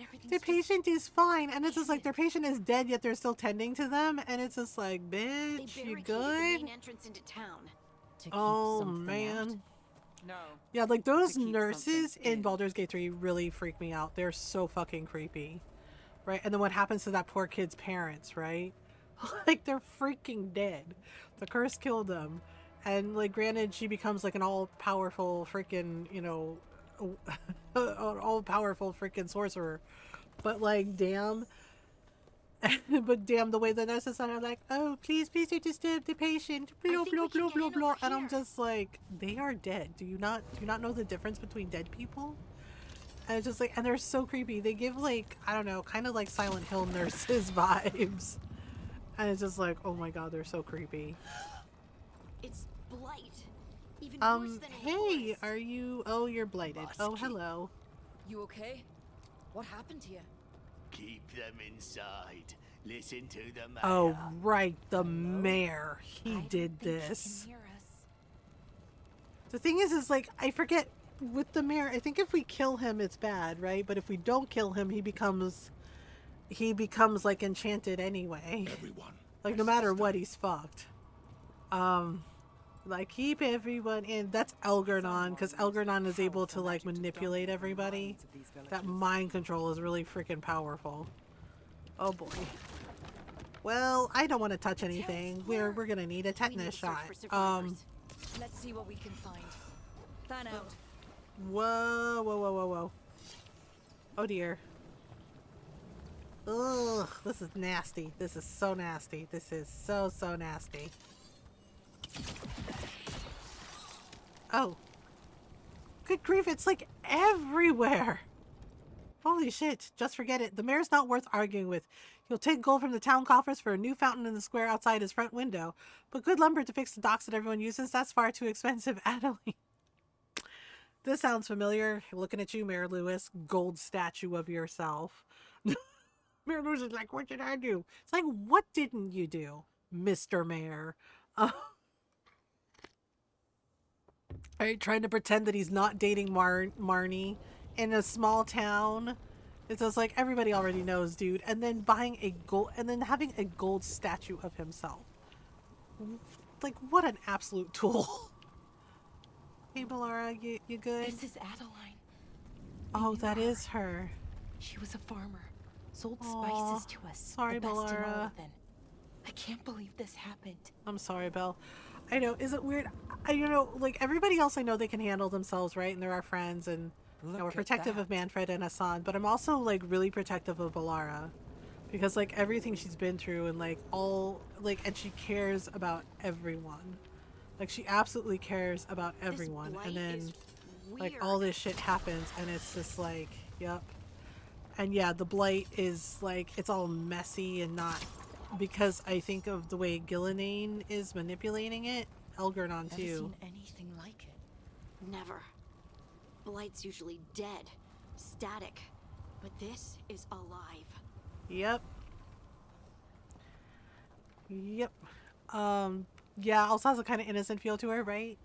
is fine. And it's just like their patient is dead, yet they're still tending to them. And it's just like, bitch, They you barricaded good? the main entrance into town. Oh, man. No. Yeah, like those to keep nurses something in Baldur's Gate 3 really freak me out. They're so fucking creepy. Right? And then what happens to that poor kid's parents, right? Like they're freaking dead. The curse killed them. And like granted she becomes like an all-powerful freaking, you know, an all-powerful freaking sorcerer. But like damn. But damn the way the nurses are like, oh please don't disturb the patient. Blah blah blah blah blah. And I'm just like, they are dead. Do you not know the difference between dead people? And it's just like, and they're so creepy. They give like, I don't know, kind of like Silent Hill nurses vibes. And it's just like, oh my god, they're so creepy. It's blight. Even worse than Hey, are you? Oh, you're blighted. Oh, hello. You okay? What happened here? Keep them inside. Listen to the mayor. Oh, right, the mayor. He did this. The thing is like, I forget with the mayor. I think if we kill him, it's bad, right? But if we don't kill him, he becomes like enchanted anyway. Everyone. Like no matter what, he's fucked. Like keep everyone in. That's Elgernon, because Elgernon is able to like manipulate everybody. That mind control is really freaking powerful. Oh boy. Well, I don't want to touch anything. We're gonna need a tetanus shot. Let's see what we can find. Fan out. Whoa. Oh dear. Ugh, this is nasty. This is so nasty. This is so nasty. Oh. Good grief, it's like everywhere. Holy shit, just forget it. The mayor's not worth arguing with. He'll take gold from the town coffers for a new fountain in the square outside his front window. But good lumber to fix the docks that everyone uses, that's far too expensive, Adeline. This sounds familiar. Looking at you, Mayor Lewis. Gold statue of yourself. Mayor Lewis is like, what did I do? It's like, what didn't you do, Mr. Mayor? Right, trying to pretend that he's not dating Marnie in a small town. It's just like everybody already knows, dude. And then buying a gold, and then having a gold statue of himself. Like, what an absolute tool. Hey, Bellara, you good? This is Adeline. Oh, that is her. She was a farmer. Sold spices to us. Sorry, the best in Bellara. Olivin. I can't believe this happened. I'm sorry, Belle. I know, is it weird? You know, like everybody else I know they can handle themselves, right? And they're our friends, and you know, we're protective of Manfred and Hassan, but I'm also like really protective of Bellara. Because like everything she's been through and like all, like, and she cares about everyone. Like she absolutely cares about everyone. This And then is Like, all this shit happens, and it's just like, yep. And yeah, the blight is like, it's all messy and not, because I think of the way Gillenane is manipulating it, Elgernon too. Never seen anything like it. Never. Blight's usually dead, static, but this is alive. Yep. Yep. Yeah, also has a kind of innocent feel to her, right?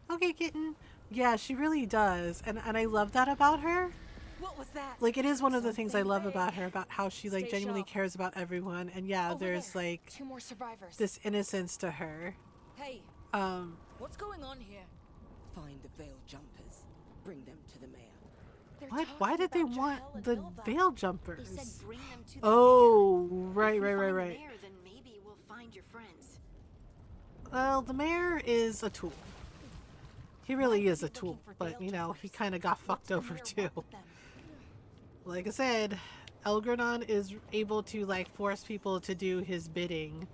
Okay, kitten. Yeah, she really does. And I love that about her. What was that? Like, it is one of the things I love about her, about how she, like, genuinely cares about everyone. And yeah, there's, like, 2 more survivors. this innocence to her. Hey, what's going on here? Find the veil jumpers. Bring them to the mayor. What? Why did they want the veil jumpers? They said bring them to the Oh, mayor. right. If we find the mayor, then maybe we'll find your friends. Well, the mayor is a tool. He really is a tool, but, you know, he kind of got fucked over, too. Like I said, Elgernon is able to, like, force people to do his bidding,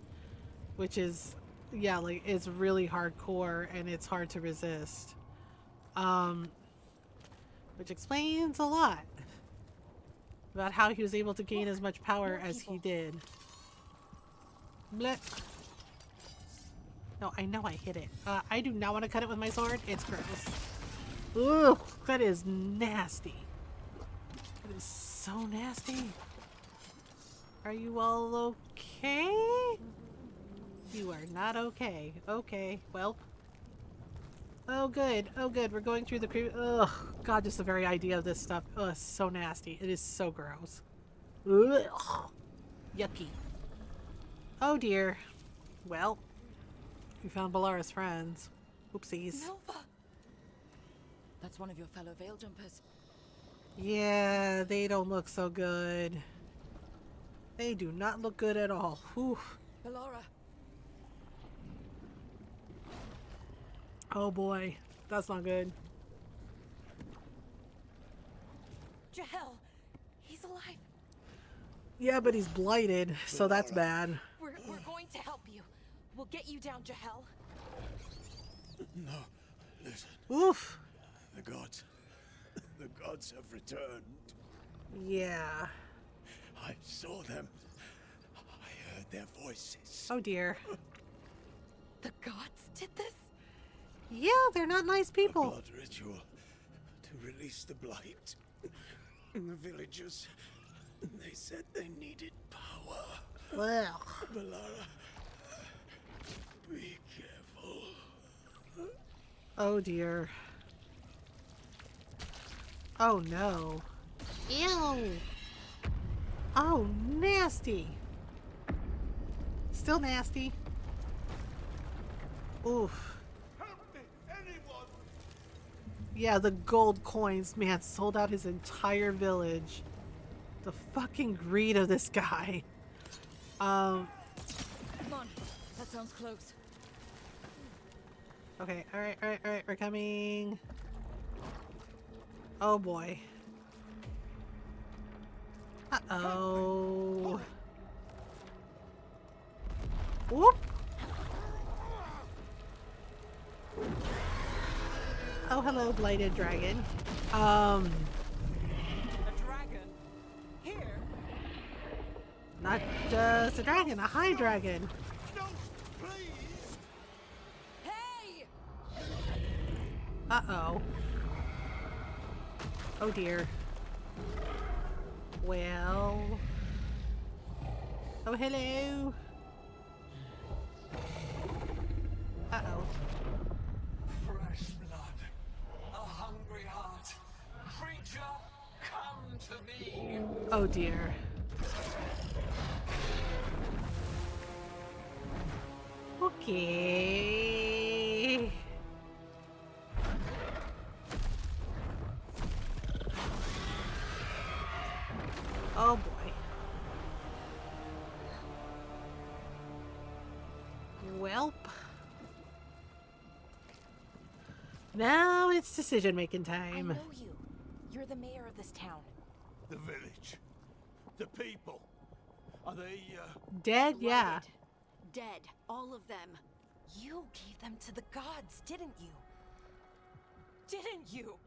which is, yeah, like, it's really hardcore, and it's hard to resist. Which explains a lot about how he was able to gain as much power as he did. Blech. No, I know I hit it. I do not want to cut it with my sword. It's gross. Ugh, that is nasty. That is so nasty. Are you all okay? You are not okay. Okay, well. Oh good, oh good. We're going through the creep. Ugh, God, just the very idea of this stuff. Ugh, it's so nasty. It is so gross. Ugh. Yucky. Oh dear. Well. We found Balara's friends. Oopsies. Nova! That's one of your fellow veil jumpers. Yeah, they don't look so good. They do not look good at all. Whew. Balara. Oh boy. That's not good. Jahel, he's alive. Yeah, but he's blighted, so that's bad. We're going to help you. We'll get you down, Jahel. No, listen. Oof. The gods have returned. Yeah. I saw them. I heard their voices. Oh dear. The gods did this? Yeah, they're not nice people. A blood ritual to release the blight. The villagers, they said they needed power. Well. Balara, be careful. Oh dear. Oh no. Ew. Oh, nasty. Still nasty. Oof. Help me, anyone! Yeah, the gold coins, man, sold out his entire village. The fucking greed of this guy. Come on, that sounds close. Okay, alright, we're coming. Oh boy. Uh-oh. Whoop! Oh, hello, blighted dragon. A dragon? Here? Not just a dragon, a high dragon. No, please! Hey! Uh-oh. Oh dear. Well. Oh, hello. Uh-oh. Fresh blood, a hungry heart. Creature, come to me. Oh dear. Okay. Oh boy. Welp. Now it's decision-making time. I know you. You're the mayor of this town. The village. The people. Are they, Dead? Yeah. Dead. All of them. You gave them to the gods, didn't you? Didn't you?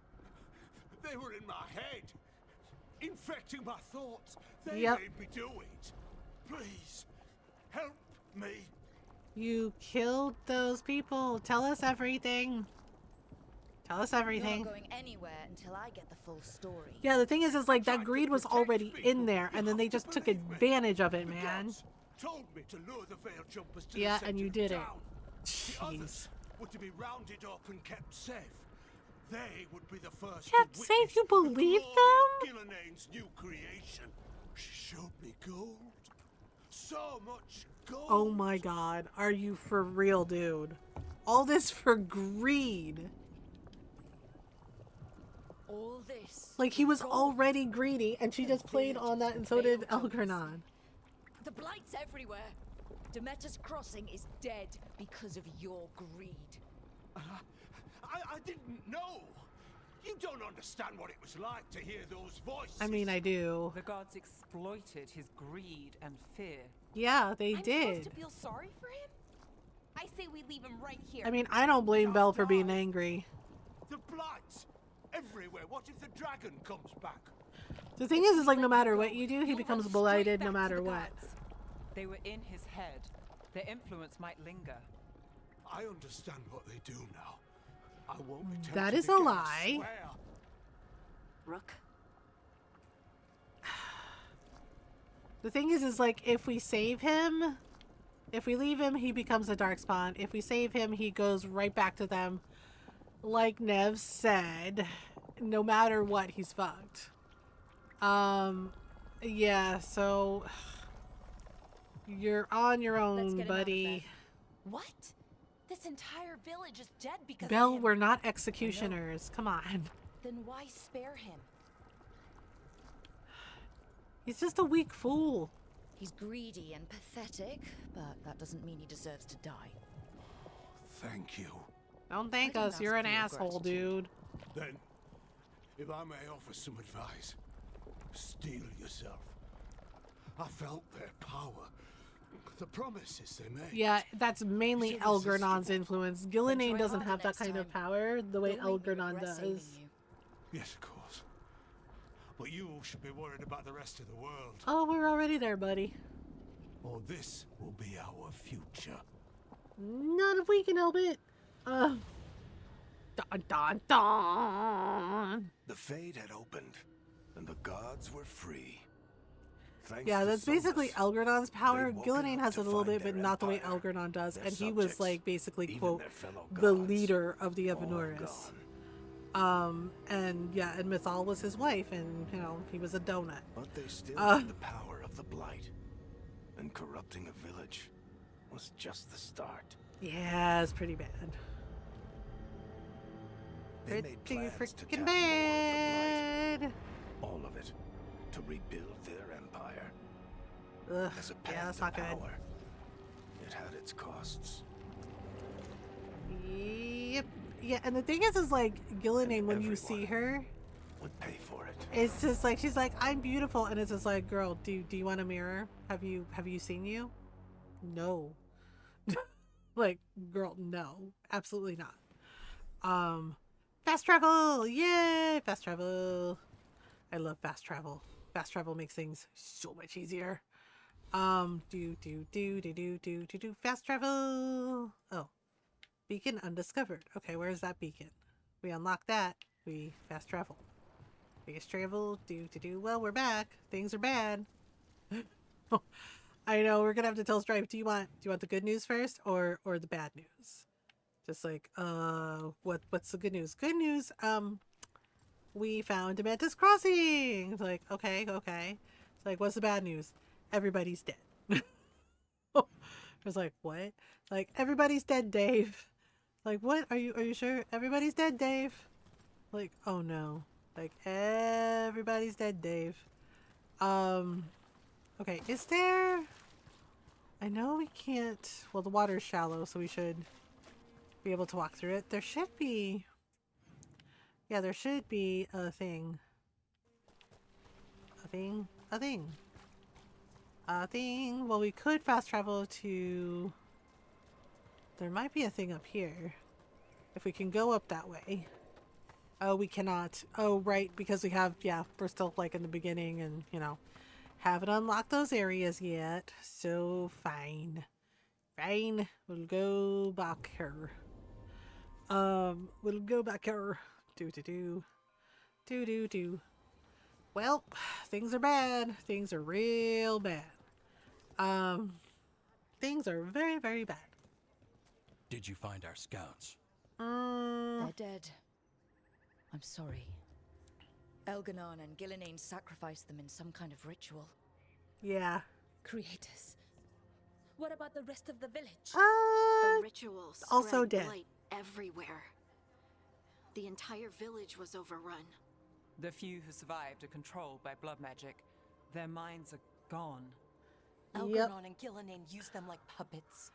They were in my head, infecting my thoughts. They Yep. made me do it. Please, help me. You killed those people. Tell us everything. Tell us You're everything. not going anywhere until I get the full story. Yeah, the thing is like that greed was already in there, and then they just took advantage of it, man. Told me to lure the veil jumpers to Yeah, the and you center did it. town. The Jeez. others were to be rounded up and kept safe. They would be the first Kept to safe? witness You believe the them? glory of Gilnena's new creation. She showed me gold. So much gold. Oh my god, are you for real, dude? All this for greed. All this. Like, he was already greedy, and she just played on that, and so did Elgranon. The blight's everywhere. Demeter's Crossing is dead because of your greed. I didn't know. You don't understand what it was like to hear those voices. I mean, I do. The gods exploited his greed and fear. Yeah, they I'm did. supposed to feel sorry for him? I say we leave him right here. I mean, I don't blame Belle for being angry. The blight everywhere. What if the dragon comes back? The thing is like, no matter what you do, he becomes blighted no matter what. They were in his head. Their influence might linger. I understand what they do now. I won't be tempted That is a again, I lie. swear. Rook. The thing is like, if we save him, if we leave him, he becomes a darkspawn. If we save him, he goes right back to them. Like Nev said, no matter what, he's fucked. Yeah, so you're on your own, buddy. What? This entire village is dead because Belle, of him. we're not executioners. Come on. Then why spare him? He's just a weak fool. He's greedy and pathetic, but that doesn't mean he deserves to die. Thank you. Don't thank I didn't us. You're ask an for your asshole, gratitude. dude. Then, if I may offer some advice, steel yourself. I felt their power. The promises they made. Yeah, that's mainly Elgernon's influence. Gillenane doesn't have that kind of power the way Elgernon does. Yes, of course. But you should be worried about the rest of the world. Oh, we're already there, buddy. Or this will be our future. Not if we can help it. Dun dun dun. The Fade had opened, and the gods were free. Thanks Yeah, to that's basically Solus, Elgernon's power. they'd woken Gillenane up has to it a little find bit, but their not the way empire, Elgernon does. their And he was subjects, like basically, even quote, their fellow the gods, leader of the all Evanuris. gone. And yeah, and Mythal was his wife, and you know, he was a donut. But they still had the power of the Blight. And corrupting a village was just the start. Yeah, it's pretty bad. They made Pretty plans to freaking tap more of bad. the Blight. All of it. To rebuild their empire. Ugh, As a yeah, path that's to not good. power, it had its costs. Yep. Yeah, and the thing is like, Gillenane, when you see her, would pay for it. it's just like, she's like, I'm beautiful, and it's just like, girl, do you want a mirror? Have you seen you? No. Like, girl, no, absolutely not. Fast travel, yay, fast travel. I love fast travel. Fast travel makes things so much easier. Do fast travel. Oh, beacon undiscovered. Okay, where's that beacon? We unlock that. We fast travel. Fast travel. Well, we're back. Things are bad. I know, we're gonna have to tell Stripe. Do you want the good news first or the bad news? Just like, what's the good news? Good news, we found Dementus Crossing. It's like, okay. It's like, what's the bad news? Everybody's dead. I was like, what? Like, everybody's dead, Dave. Like, what? Are you sure? Everybody's dead, Dave. Like, oh no. Like, everybody's dead, Dave. Okay, is there... I know we can't... Well, the water's shallow, so we should be able to walk through it. There should be... Yeah, there should be a thing. A thing. Well, we could fast travel to... There might be a thing up here. If we can go up that way. Oh, we cannot. Oh, right, because we have, yeah, we're still like in the beginning and, you know, haven't unlocked those areas yet. So, fine. Fine. We'll go back here. We'll go back here. Do. Well, things are bad. Things are real bad. Things are very, very bad. Did you find our scouts? They're dead. I'm sorry. Elganon and Gillenane sacrificed them in some kind of ritual. Yeah. Creators. What about the rest of the village? The rituals also spread dead. blight everywhere. The entire village was overrun. The few who survived are controlled by blood magic. Their minds are gone. Elganon and Gillenane used them like puppets.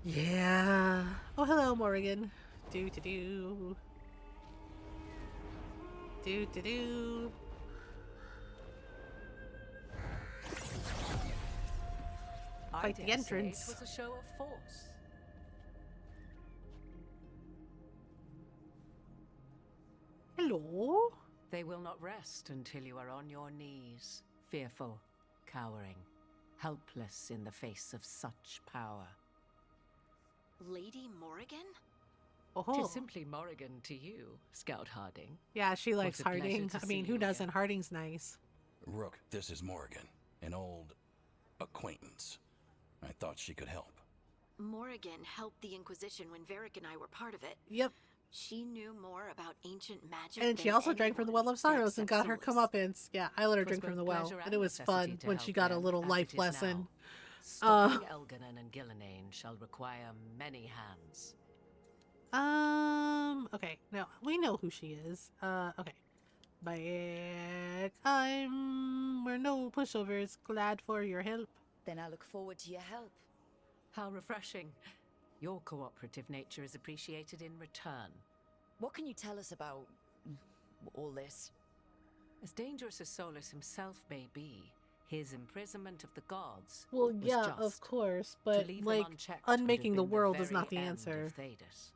Yeah. Oh, hello, Morrigan. Do. Fight the entrance. It was a show of force. Hello? They will not rest until you are on your knees, fearful, cowering, helpless in the face of such power. Lady Morrigan? Oh. Tis simply Morrigan to you, Scout Harding. Yeah, she likes What a pleasure Harding. to I mean, see who you doesn't? again. Harding's nice. Rook, this is Morrigan, an old acquaintance. I thought she could help. Morrigan helped the Inquisition when Varric and I were part of it. Yep. She knew more about ancient magic And she than also drank from the Well of Sorrows and got her except comeuppance. Yeah, I let her drink from the well, and it was fun when she got a little life lesson. Stopping Elganon and Gillenane shall require many hands. Okay, now we know who she is. Okay. Back. We're no pushovers. Glad for your help. Then I look forward to your help. How refreshing. Your cooperative nature is appreciated in return. What can you tell us about all this? As dangerous as Solus himself may be, his imprisonment of the gods Well, was yeah, just. of course, To but leave them like unchecked would have unmaking the been world is very not the end answer. of Thedas.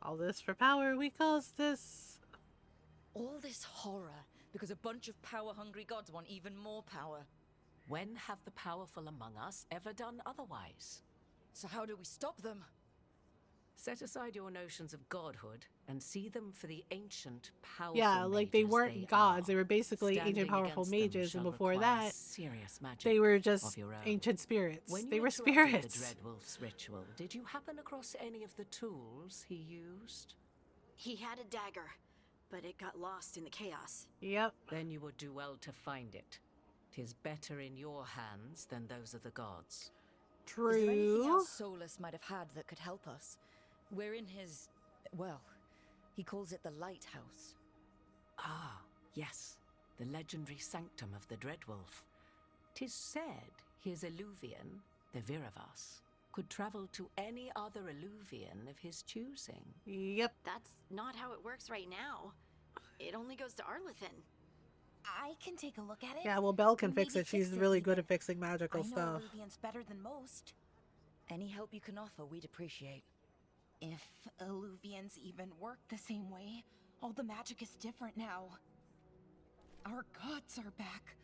All this for power, we calls this. All this horror because a bunch of power-hungry gods want even more power. When have the powerful among us ever done otherwise? So how do we stop them? Set aside your notions of godhood and see them for the ancient powerful Yeah, like they mages weren't gods. are. They were basically Standing ancient powerful against them mages, shall and before require that, serious magic they were of just your own. ancient spirits. When you They were interrupted spirits. the Dreadwolf's ritual, did you happen across any of the tools he used? He had a dagger, but it got lost in the chaos. Yep. Then you would do well to find it. 'Tis better in your hands than those of the gods. True. Is there anything else Solus might have had that could help us? We're in his... well, he calls it the Lighthouse. Ah, yes. The legendary sanctum of the Dreadwolf. 'Tis said his Illuvian, the Viravas, could travel to any other Illuvian of his choosing. Yep. That's not how it works right now. It only goes to Arlethan. I can take a look at it. Yeah, well, Belle can fix Maybe it. She's fix it really even. good at fixing magical I know stuff. Illuvian's better than most. Any help you can offer, we'd appreciate. If Illuvians even work the same way, all the magic is different now. Our gods are back.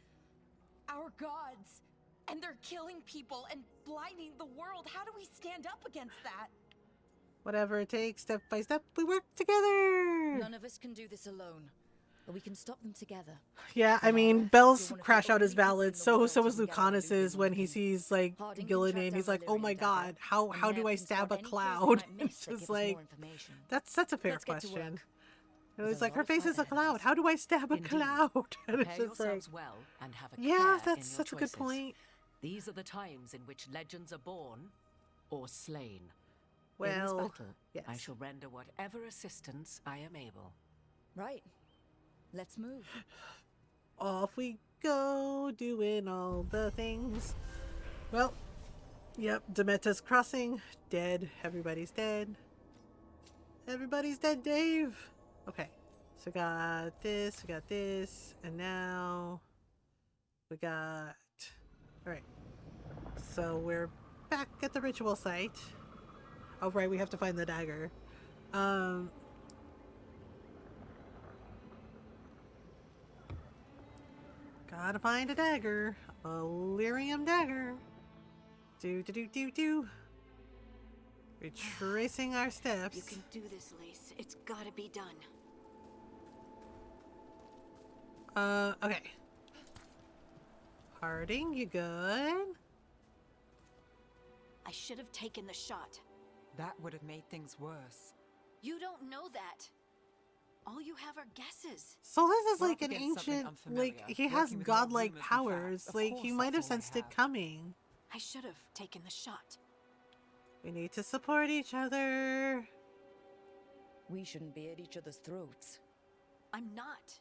Our gods! And they're killing people and blinding the world. How do we stand up against that? Whatever it takes, step by step, we work together. None of us can do this alone, but we can stop them together. Yeah, I mean, Belle's crash out is valid. So was Lucanis's when he sees like Gillenane. He's like, "Oh my God, how do I stab a cloud?" It's just like that's a fair question. And it's like her face is a cloud. How do I stab a cloud? And it's Prepare just like, yourselves well and have a yeah, care in that's your such a good choices. point. These are the times in which legends are born or slain. In Well, this battle, yes. I shall render whatever assistance I am able. Right. Let's move. Off we go, doing all the things. Well, yep, Demeta's crossing. Dead. Everybody's dead. Everybody's dead, Dave. Okay, so we got this, and now we got... Alright, so we're back at the ritual site. Oh, right, we have to find the dagger. Gotta find a dagger. A lyrium dagger. Do. Retracing our steps. You can do this, Lace. It's gotta be done. Okay. Harding, you good? I should have taken the shot. That would have made things worse. You don't know that. All you have are guesses. So this is We're like up an against something ancient, unfamiliar, like, he has working with more godlike rumors than powers. facts. Of Like, course he might have that's all I sensed it have. coming. I should have taken the shot. We need to support each other. We shouldn't be at each other's throats. I'm not.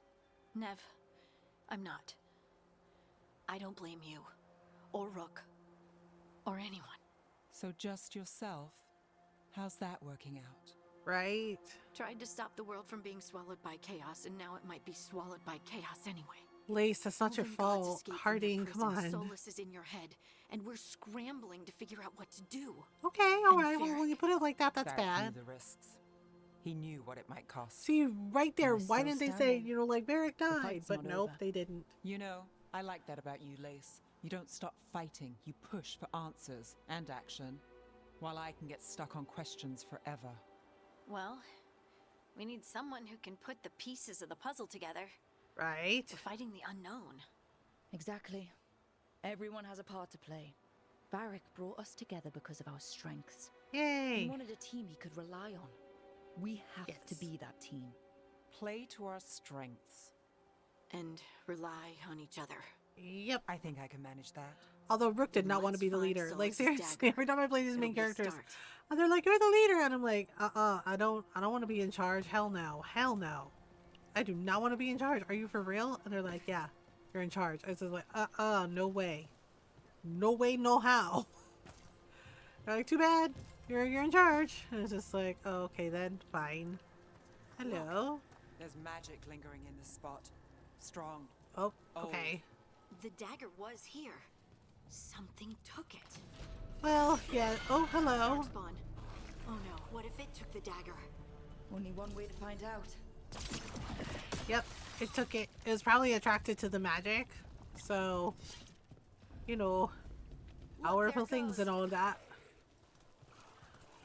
Nev, I'm not. I don't blame you. Or Rook. Or anyone. So just yourself? How's that working out? Right? Tried to stop the world from being swallowed by chaos, and now it might be swallowed by chaos anyway. Lace, that's not your Even gods fault. escape from their Harding, come prison. on. Solace is in your head, and we're scrambling to figure out what to do. Okay, And alright. Well, when you put it like that, that's Barrett bad. knew the risks. He knew what it might cost. See, right there, We're why still didn't they say, standing. you know, like, Barrick The died? fight's But not nope, over. they didn't. You know, I like that about you, Lace. You don't stop fighting. You push for answers and action, while I can get stuck on questions forever. Well, we need someone who can put the pieces of the puzzle together. Right? We're fighting the unknown. Exactly. Everyone has a part to play. Varric brought us together because of our strengths. Yay! He wanted a team he could rely on. We have to be that team. Play to our strengths. And rely on each other. Yep. I think I can manage that. Although Rook did not want to Let's be the find leader. Like, Solace's seriously, dagger. every time I play these It'll main be a characters, start. and they're like, you're the leader, and I'm like, I don't want to be in charge. Hell no. Hell no. I do not want to be in charge. Are you for real? And they're like, yeah, you're in charge. I was just like, no way. No way, no how. They're like, too bad. You're in charge. And it's just like, oh, okay then, fine. Hello. There's magic lingering in this spot. Strong. Oh, okay. The dagger was here. Something took it. Well, yeah. Oh, hello. Darkspawn. Oh no, what if it took the dagger? Only one way to find out. Yep, it took it. It was probably attracted to the magic. So, you know, powerful things and all that.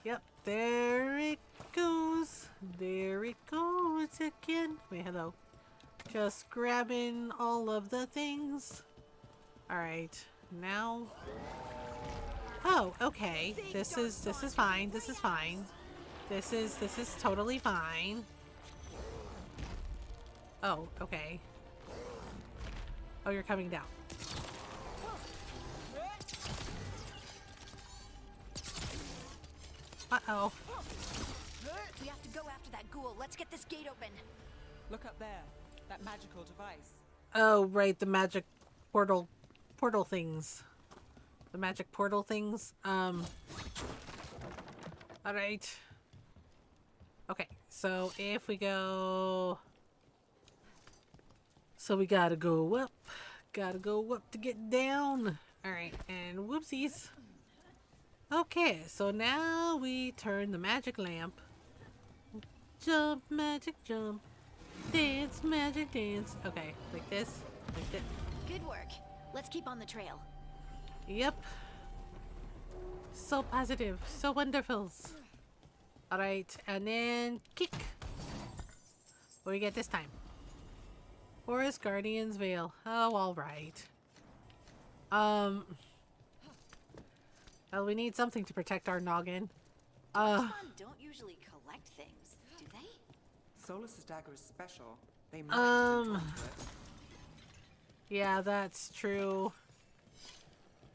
Yep, there it goes. There it goes again. Wait, hello. Just grabbing all of the things. Alright, now. Oh, okay. This is fine. This is fine. This is totally fine. Oh, okay. Oh, you're coming down. Uh-oh. We have to go after that ghoul. Let's get this gate open. Look up there. That magical device. Oh, right, the magic portal things. The magic portal things. Alright. Okay, so if we go... So we gotta go up. Gotta go up to get down. Alright, and whoopsies. Okay, so now we turn the magic lamp. Jump, magic jump. Dance, magic dance. Okay, like this. Like this. Good work. Let's keep on the trail. Yep. So positive. So wonderful. Alright, and then kick. What do we get this time? Forest Guardian's Veil. Oh, alright. Well, we need something to protect our noggin. Darkspawn don't usually collect things, do they? Solus's dagger is special. They might have been drawn to it. Yeah, that's true.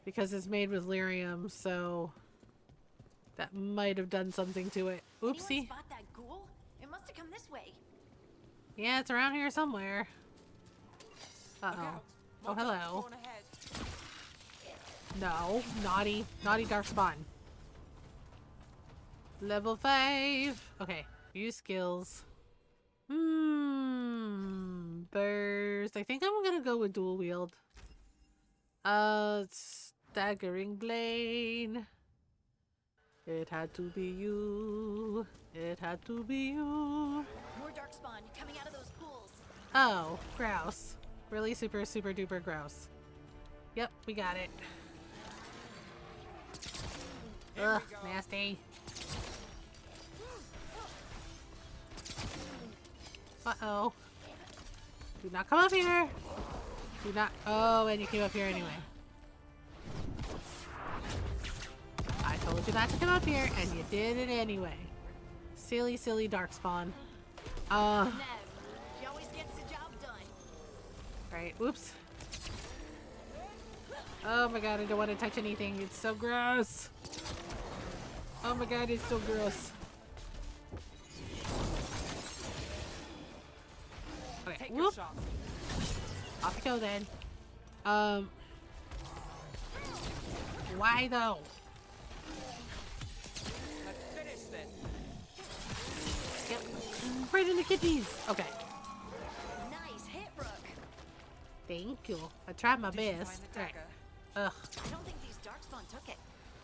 Because it's made with lyrium, so that might have done something to it. Anyone Oopsie. spot that ghoul? It must have come this way. Yeah, it's around here somewhere. Uh-oh. Oh, hello. No, naughty. Naughty Darkspawn. Level 5. Okay, use skills. Burst. I think I'm gonna go with dual wield. Staggering blade. It had to be you. It had to be you. More Darkspawn coming out of those pools. Oh, grouse. Really super duper gross. Yep, we got it. Ugh, nasty. Uh-oh. Do not come up here. Do not. Oh, and you came up here anyway. I told you not to come up here, and you did it anyway. Silly, silly darkspawn. Nev, she always gets the job done. Right, whoops. Oh my god, I don't want to touch anything. It's so gross. Oh my god, it's so gross. Okay, whoop. Off you go then. Why though? Let's finish this. Yep. Right in the kidneys. Okay. Nice hit, Rook. Thank you. I tried my best. Right. Ugh. I don't think these darkspawn took it.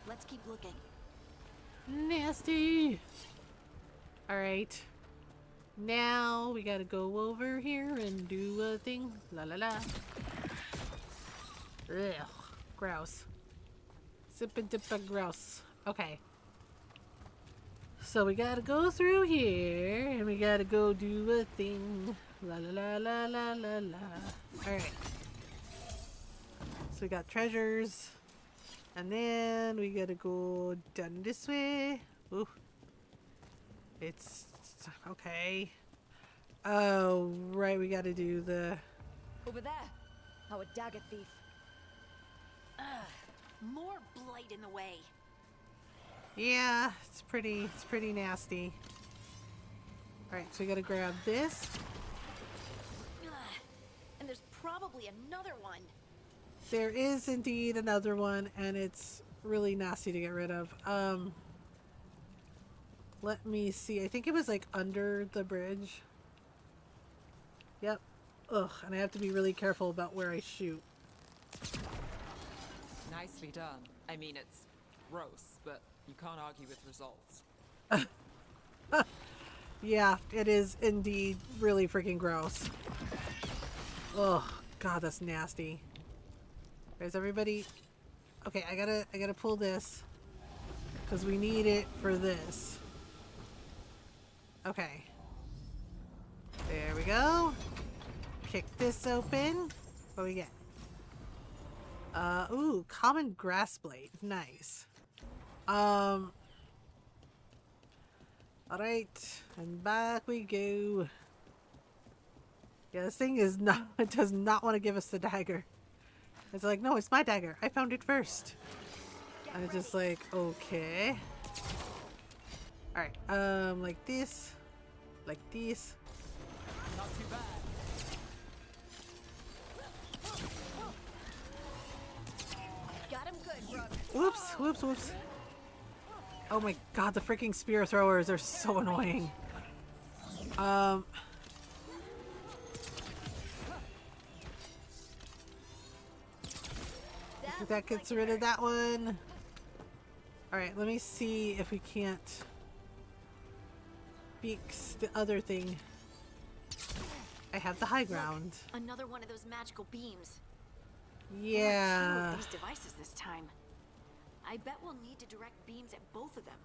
Let's keep looking. Nasty. Alright. Now we gotta go over here and do a thing. La la la. Ugh. Gross. Zippa dippa gross. Okay. So we gotta go through here and we gotta go do a thing. La la la la la la la. Alright. So we got treasures. And then we gotta go down this way. Ooh. It's okay. Oh, right, we gotta do the... Over there, our dagger thief. More blight in the way. Yeah, it's pretty nasty. Alright, so we gotta grab this. And there's probably another one. There is indeed another one, and it's really nasty to get rid of. Let me see. I think it was like under the bridge. Yep. Ugh, and I have to be really careful about where I shoot. Nicely done. I mean, it's gross, but you can't argue with results. Yeah, it is indeed really freaking gross. Ugh, God, that's nasty. Is everybody? Okay, I gotta pull this because we need it for this. Okay. There we go. Kick this open. What do we get? Ooh, common grass blade. Nice. Alright, and back we go. Yeah, this thing is not, it does not want to give us the dagger. It's like, no, it's my dagger. I found it first. And it's just like, okay. Alright, like this. Like this. Not too bad. Got him good, Rook. Whoops, whoops, whoops. Oh my god, the freaking spear throwers are so annoying. That gets rid of that one. Alright, let me see if we can't beaks the other thing. I have the high ground. Look, another one of those magical beams. Yeah. There are 2 of these devices this time. I bet we'll need to direct beams at both of them.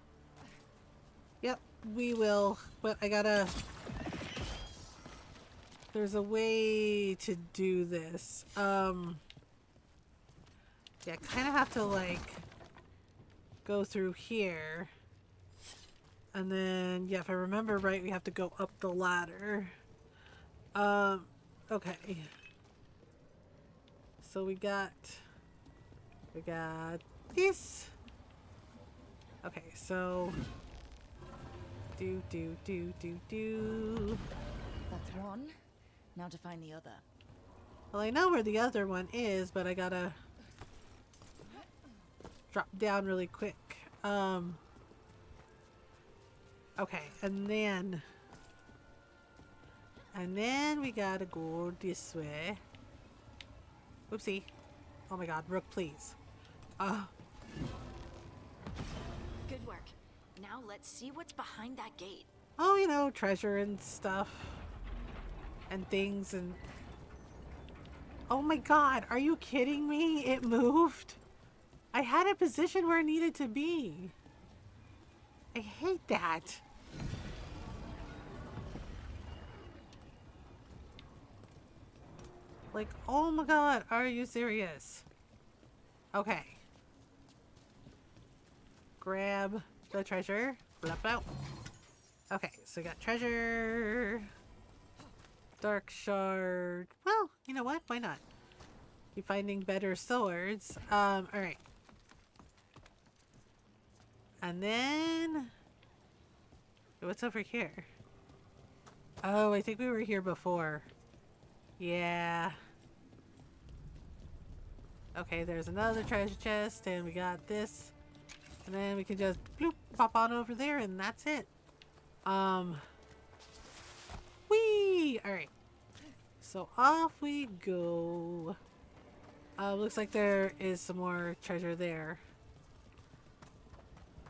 Yep, we will. But I gotta... There's a way to do this. Yeah, kind of have to, like, go through here. And then, yeah, if I remember right, we have to go up the ladder. Okay. So we got this. Okay, so do. That's one. Now to find the other. Well, I know where the other one is, but I gotta drop down really quick. Okay, and then we gotta go this way. Oopsie. Oh my god, Rook, please. Good work. Now let's see what's behind that gate. Oh, you know, treasure and stuff. And things and... Oh my god, are you kidding me? It moved. I had it positioned where it needed to be. I hate that. Like, oh my god, are you serious? Okay. Grab the treasure. Flip out. Okay, so we got treasure. Dark shard. Well, you know what? Why not? Keep finding better swords. Alright. And then... what's over here? Oh, I think we were here before. Yeah. Okay, there's another treasure chest, and we got this. And then we can just bloop, pop on over there, and that's it. Whee! Alright. So off we go. Looks like there is some more treasure there.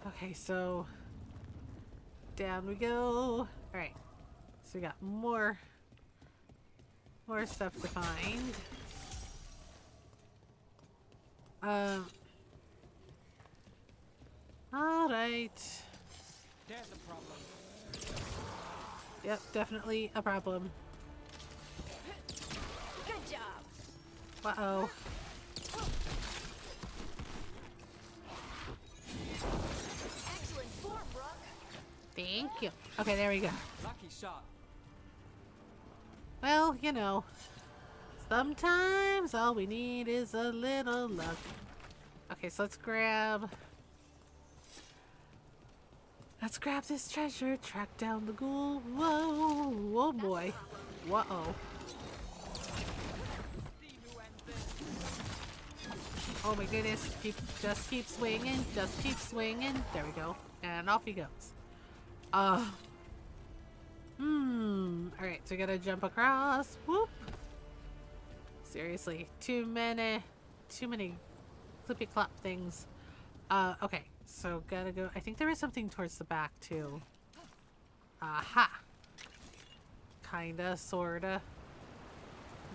Okay, so down we go. Alright. So we got more stuff to find. Alright. There's a problem. Yep, definitely a problem. Good job. Uh-oh. Excellent form, Rook. Thank you. Okay, there we go. Lucky shot. Well, you know, sometimes all we need is a little luck. Okay, so let's grab this treasure, track down the ghoul. Whoa, oh boy. Whoa. Oh my goodness, just keep swinging, just keep swinging. There we go. And off he goes. Alright, so we gotta jump across. Whoop. Seriously, too many clippy clop things. Okay, so gotta go. I think there is something towards the back too. Aha! Kinda, sorta.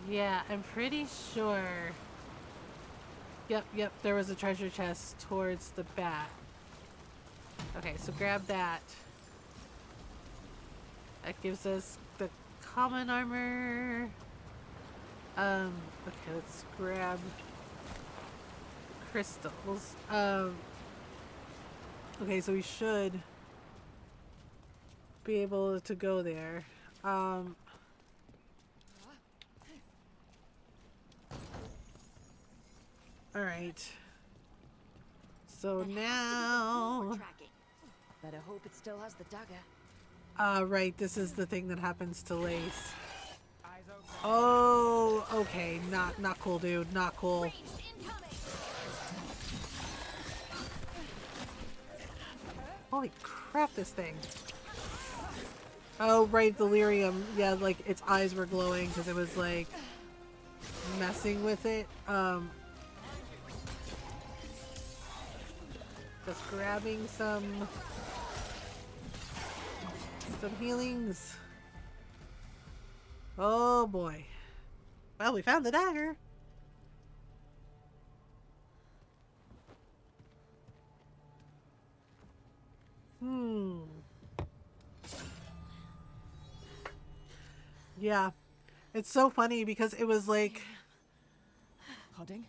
Yeah, I'm pretty sure. Yep, there was a treasure chest towards the back. Okay, so grab that. That gives us the common armor. Okay, let's grab crystals. Okay, so we should be able to go there. Alright. So now... Better hope it still has the dagger. right, this is the thing that happens to Lace. Oh, okay, not cool, dude, not cool. Holy crap, this thing. Oh, right, delirium. Yeah, like, its eyes were glowing because it was, like, messing with it. Just grabbing some healings. Oh boy. Well, we found the dagger. Yeah. It's so funny because it was like... Hodding?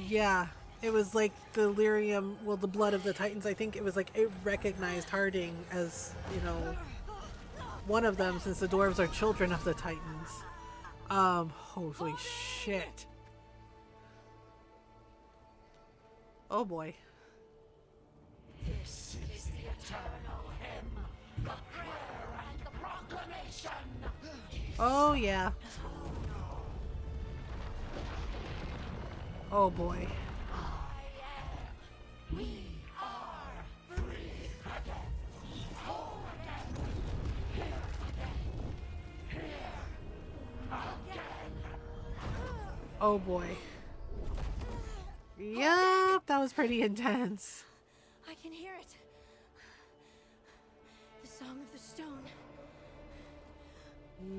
Yeah. It was like delirium, well, the blood of the Titans. I think it was like it recognized Harding as, you know, one of them, since the dwarves are children of the Titans. Holy shit. Oh boy. This is the eternal hymn, the prayer and the proclamation. Oh yeah. Oh boy. We are free again. Whole again. Here again. Here again. Oh boy. Yep, that was pretty intense. I can hear it. The song of the stone.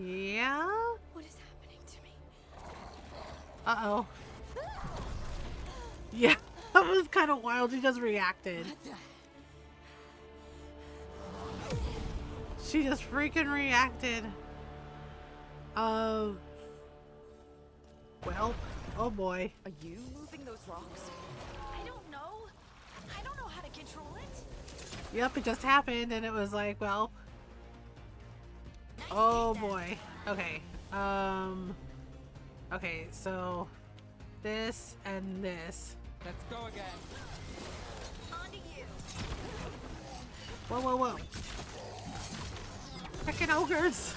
Yeah? What is happening to me? Uh-oh. Yeah, that was kind of wild. She just reacted. She just freaking reacted. Well, oh boy. Are you moving those rocks? I don't know. I don't know how to control it. Yep, it just happened and it was like, well. Oh boy. Okay. Okay, so this and this. Let's go again. On to you. Whoa, whoa, whoa. Frickin' ogres.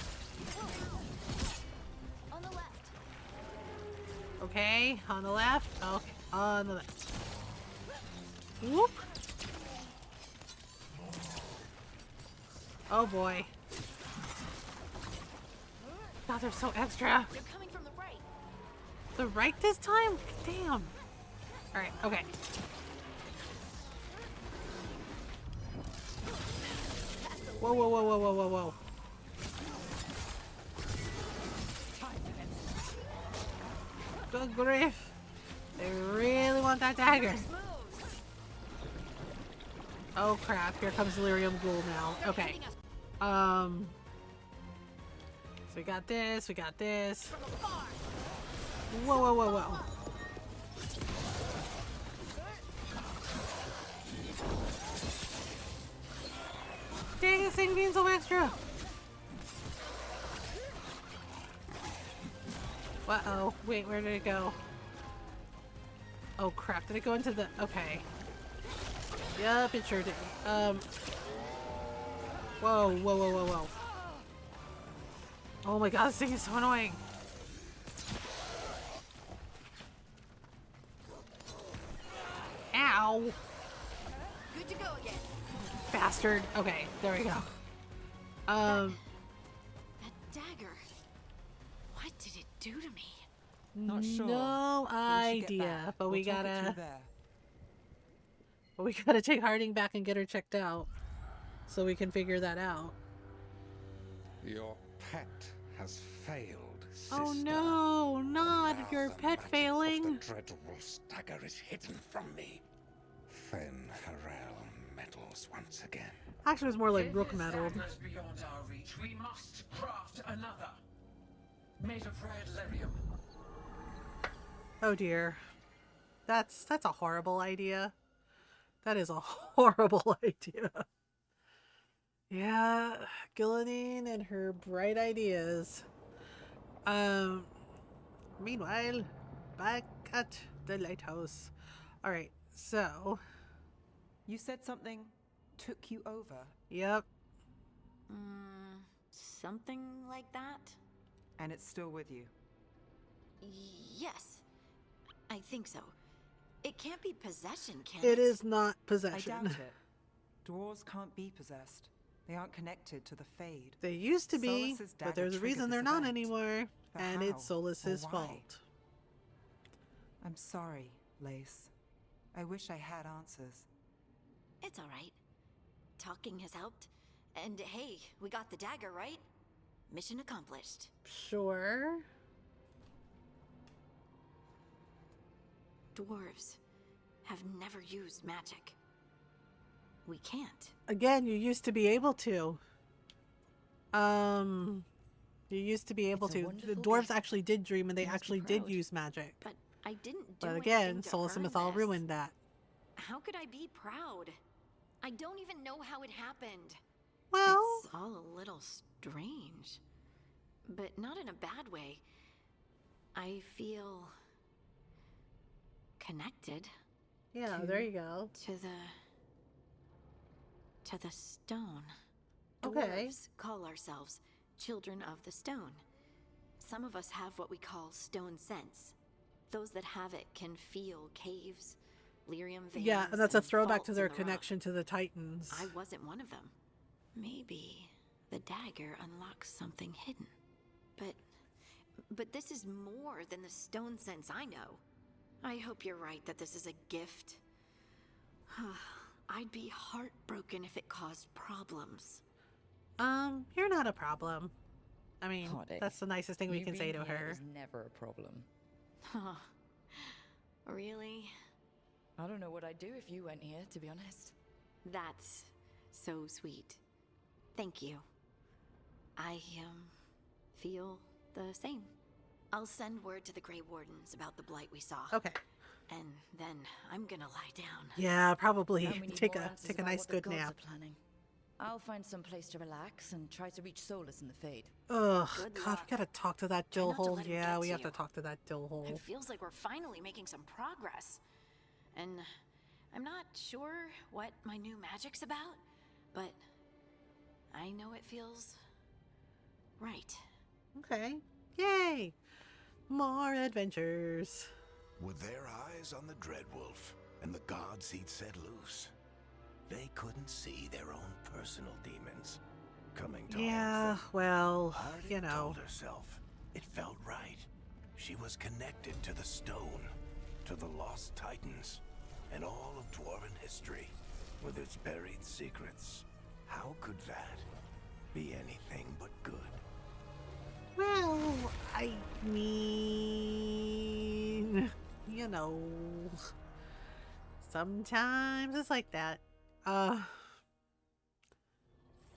On the left. Okay, on the left. Okay, on the left. Whoop. Oh boy. God, they're so extra. They're coming from the right. The right this time? Damn. Alright, okay. Whoa, whoa, whoa, whoa, whoa, whoa, whoa. Good grief. They really want that dagger. Oh crap, here comes Delirium Ghoul now. Okay. So we got this, we got this. Whoa, whoa, whoa, whoa. Dang, this thing being so extra. Uh-oh. Wait, where did it go? Oh crap, did it go into the... Okay. Yup, it sure did. Whoa, whoa, whoa, whoa, whoa. Oh my god, this thing is so annoying. Ow. Good to go again. Bastard. Okay, there we go. That dagger. What did it do to me? Not sure. No idea, but we We'll talk it gotta... through there. But we gotta take Harding back and get her checked out. So we can figure that out. Your pet has failed, sister. Oh no, not your pet failing. The Dreadwolf's dagger is hidden from me. Fen Harel meddles once again. Actually, it was more like Rook meddled. Beyond our reach, we must craft another. Made of red lyrium. Oh dear. That's a horrible idea. That is a horrible idea. Yeah, Gillanine and her bright ideas. Meanwhile, back at the lighthouse. Alright, so... You said something took you over? Yep. Something like that? And it's still with you? Yes. I think so. It can't be possession, can It is not possession. I doubt it. Dwarves can't be possessed. They aren't connected to the Fade. They used to be, Solas's but dagger there's a reason triggered they're this not event. anymore. But And how? it's Solas's Or why? fault. I'm sorry, Lace. I wish I had answers. It's alright. Talking has helped. And hey, we got the dagger, right? Mission accomplished. Sure. Dwarves have never used magic. We can't. Again, you used to be able to. You used to be able It's a to. The wonderful dwarves gift. actually did dream and they You must be actually did proud. use magic. But I didn't do But again, anything to Solus and earn Mythal this. ruined that. How could I be proud? I don't even know how it happened. Well... It's all a little strange. But not in a bad way. I feel... connected. Yeah, there you go. To the stone. Okay. Dwarves call ourselves children of the stone. Some of us have what we call stone sense. Those that have it can feel caves, lyrium veins. Yeah, and that's a throwback faults to in their the rock. connection to the Titans. I wasn't one of them. Maybe the dagger unlocks something hidden. But this is more than the stone sense I know. I hope you're right that this is a gift. I'd be heartbroken if it caused problems. You're not a problem. I mean, Hardy, that's the nicest thing we you can say being to here her. is never a problem. Huh. Really? I don't know what I'd do if you went here, to be honest. That's so sweet. Thank you. I, feel the same. I'll send word to the Grey Wardens about the blight we saw. Okay. And then I'm gonna lie down. Yeah, probably And we need take more a answers about nice what the good gods nap. are planning. I'll find some place to relax and try to reach Solus in the Fade. Ugh, Good God, luck. we gotta talk to that Try dill not to hole. let him Yeah, get we to have to you. talk to that dill hole. It feels like we're finally making some progress. And I'm not sure what my new magic's about, but I know it feels right. Okay. Yay! More adventures. With their eyes on the Dreadwolf and the gods he'd set loose, they couldn't see their own personal demons coming to Yeah, haunt them. well, Harding you know. told herself it felt right. She was connected to the stone, to the lost titans, and all of dwarven history, with its buried secrets. How could that be anything but good? Well, I mean, you know, sometimes it's like that.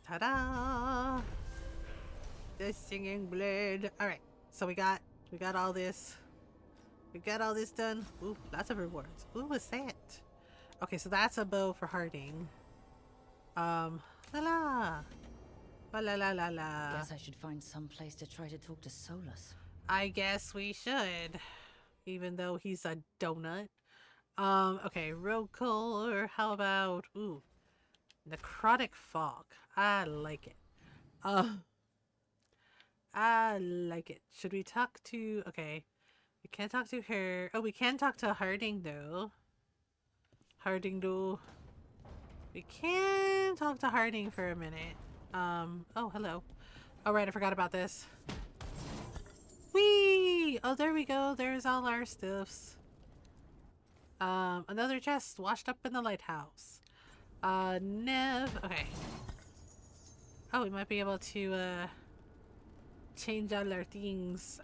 Ta-da! The singing blade. All right, so we got all this. We got all this done. Ooh, lots of rewards. Ooh, what's that? Okay, so that's a bow for Harding. La la. La la la la. Guess I should find some place to try to talk to Solus. I guess we should. Even though he's a donut. Okay, road color. How about necrotic fog. I like it. I like it. Should we talk to we can't talk to her. Oh, we can talk to Harding though. We can talk to Harding for a minute. Oh, hello. Oh, right, I forgot about this. Whee! Oh, there we go. There's all our stuffs. Another chest washed up in the lighthouse. Nev. Okay. Oh, we might be able to, change all our things.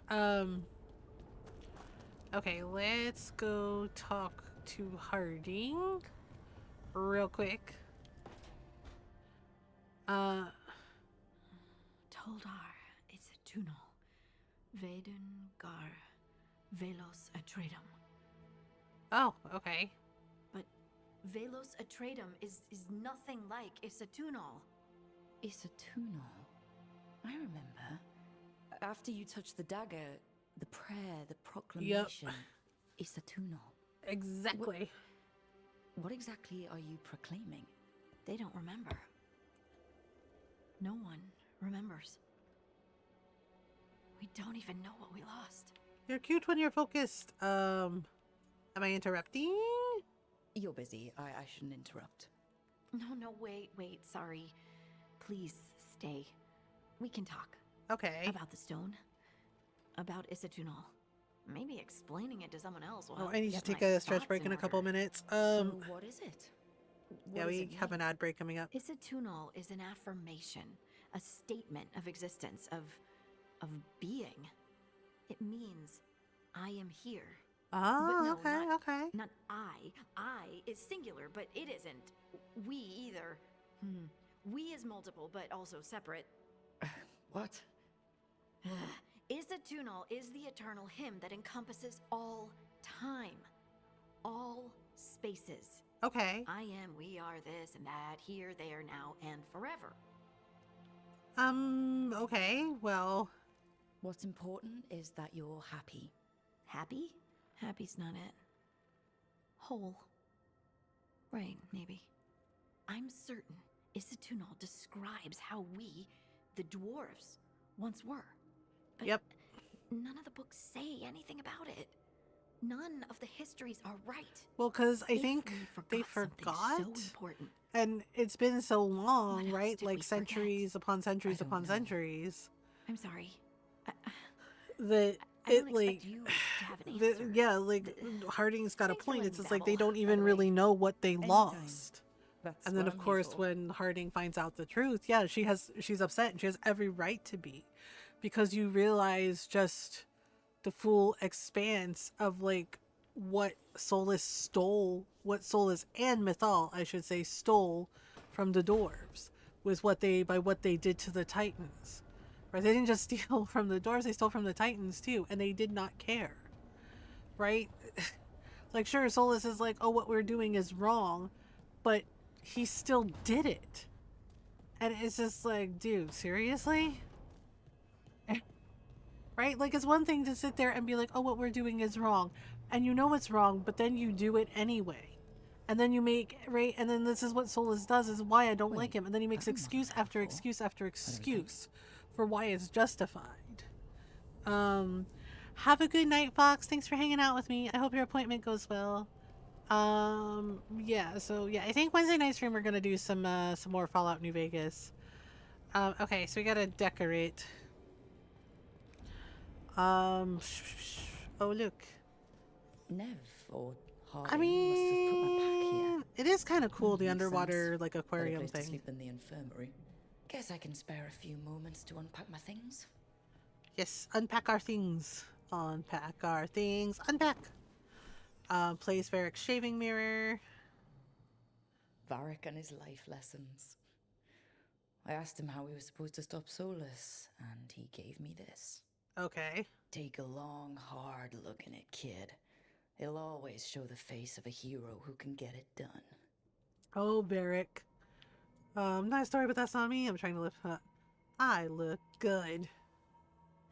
Okay, let's go talk to Harding real quick. Toldar, it's a tunnel. Veilguard, Velos Atreidim. Oh, okay. But Velos Atreidim is nothing like Isatunal. Isatunal? I remember. After you touched the dagger, the prayer, the proclamation. Isatunal. Exactly. What exactly are you proclaiming? They don't remember. No one remembers. We don't even know what we lost. You're cute when you're focused. Am I interrupting? You're busy. I shouldn't interrupt. No, wait, sorry. Please stay. We can talk. Okay. About the stone. About Isatunal. Maybe explaining it to someone else will help I need to get take my a stretch thoughts break in a order. couple minutes. So what is it? Yeah, What does we it have mean? an ad break coming up. Isatunal is an affirmation, a statement of existence, of being. It means I am here. Oh, no, okay, okay. Not I. I is singular, but it isn't. We either. We is multiple, but also separate. What? Isatunal is the eternal hymn that encompasses all time, all spaces. Okay. I am, we are, this and that, here, there, now, and forever. Okay, well. What's important is that you're happy. Happy? Happy's not it. Whole. Right, maybe. I'm certain Isatunal describes how we, the dwarves, once were. But yep. None of the books say anything about it. None of the histories are right. Well, because I think they forgot. So important. And it's been so long, right? Like centuries upon centuries upon centuries. I'm sorry. That I it don't like expect you to have an answer. yeah, like Harding's got a point. It's just like they babble, don't even really know what they lost. That's And then what of I'm course here for. when Harding finds out the truth, yeah, she's upset and she has every right to be. Because you realize just the full expanse of like what Solus and Mythal, I should say, stole from the dwarves was what they did to the Titans. Right? They didn't just steal from the dwarves, they stole from the Titans too, and they did not care. Right? Like, sure, Solus is like, oh, what we're doing is wrong, but he still did it. And it's just like, dude, seriously? Right? Like, it's one thing to sit there and be like, oh, what we're doing is wrong. And you know it's wrong, but then you do it anyway. And then you make, right? And then this is what Solus does, is why I don't like him. And then he makes excuse after excuse after excuse for why it's justified. Have a good night, Fox. Thanks for hanging out with me. I hope your appointment goes well. Yeah, so yeah, I think Wednesday night stream we're gonna do some more Fallout New Vegas. Okay, so we gotta decorate. Oh look. Nev or Hardy I mean, must have put my pack here. It is kind of cool, the Makes underwater sense. like aquarium Better place to thing. sleep in the infirmary. Guess I can spare a few moments to unpack my things. Yes, unpack our things. Unpack our things. Unpack. Plays Varric's shaving mirror. Varric and his life lessons. I asked him how we were supposed to stop Solus, and he gave me this. Okay. Take a long, hard look in it, kid. It'll always show the face of a hero who can get it done. Oh, Varric. Nice story, but that's not me. I'm trying to lift up. I look good.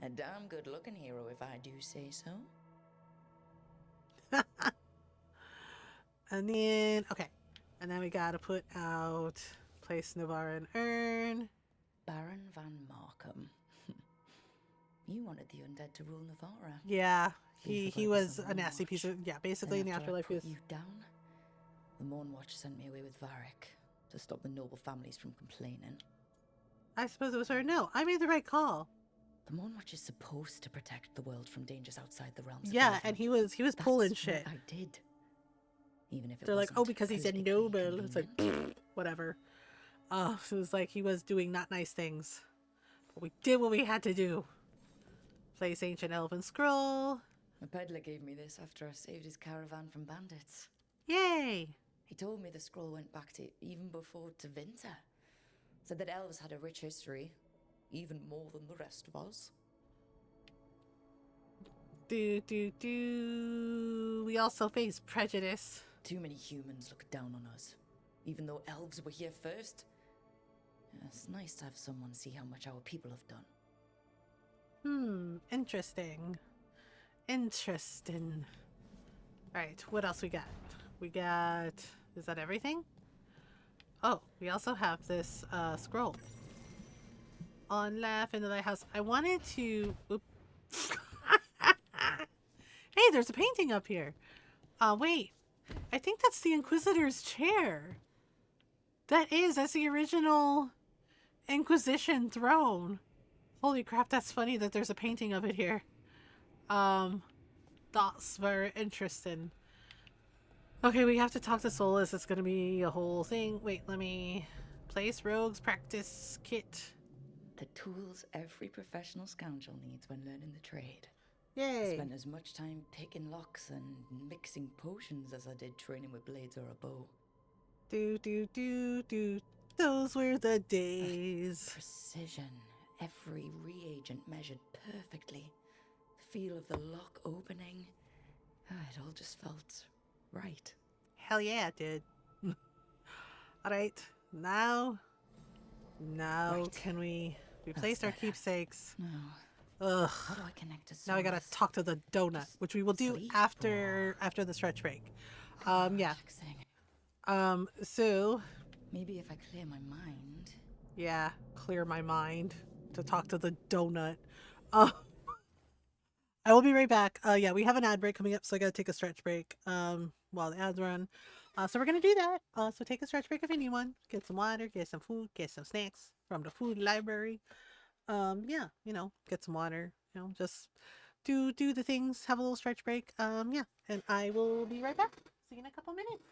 A damn good-looking hero, if I do say so. And then, okay. And then we gotta put out place Navaran urn. Baron Van Markham. You wanted the undead to rule Navarra. Yeah, he was a nasty piece of, yeah, basically in the afterlife he was. You down? The Mournwatch sent me away with Varric to stop the noble families from complaining. I suppose it was her. No, I made the right call. The Mournwatch is supposed to protect the world from dangers outside the realms. Yeah, and he was pulling shit. I did. Even if it They're like, oh, wasn't because he said politically noble. It's like, whatever. So it was like he was doing not nice things. But we did what we had to do. Place Ancient Elven Scroll. A peddler gave me this after I saved his caravan from bandits. Yay! He told me the scroll went back to even before Tevinter. Said that elves had a rich history, even more than the rest of us. We also face prejudice. Too many humans look down on us, even though elves were here first. It's nice to have someone see how much our people have done. Interesting. Interesting. Alright, what else we got? We got... Is that everything? Oh, we also have this scroll. On Laugh in the Lighthouse. I wanted to... Oops. Hey, there's a painting up here. Wait. I think that's the Inquisitor's chair. That's the original Inquisition throne. Holy crap, that's funny that there's a painting of it here. That's very interesting. Okay, we have to talk to Solus. It's gonna be a whole thing. Wait, let me... Place Rogues Practice Kit. The tools every professional scoundrel needs when learning the trade. Yay! I spent as much time picking locks and mixing potions as I did training with blades or a bow. Those were the days. Precision. Every reagent measured perfectly. The feel of the lock opening. It all just felt right. Hell yeah, it did. Alright, now right. Can we replace our keepsakes? No. Ugh. How do I connect to now I gotta talk to the donut, which we will do after the stretch break. Yeah. So maybe if I clear my mind. Yeah, clear my mind to talk to the donut. I will be right back. Yeah, we have an ad break coming up, so I gotta take a stretch break while the ads run. So we're gonna do that. So take a stretch break if you need one. Get some water, get some food, get some snacks from the food library. Yeah, get some water. Just do the things. Have a little stretch break. Yeah, and I will be right back. See you in a couple minutes.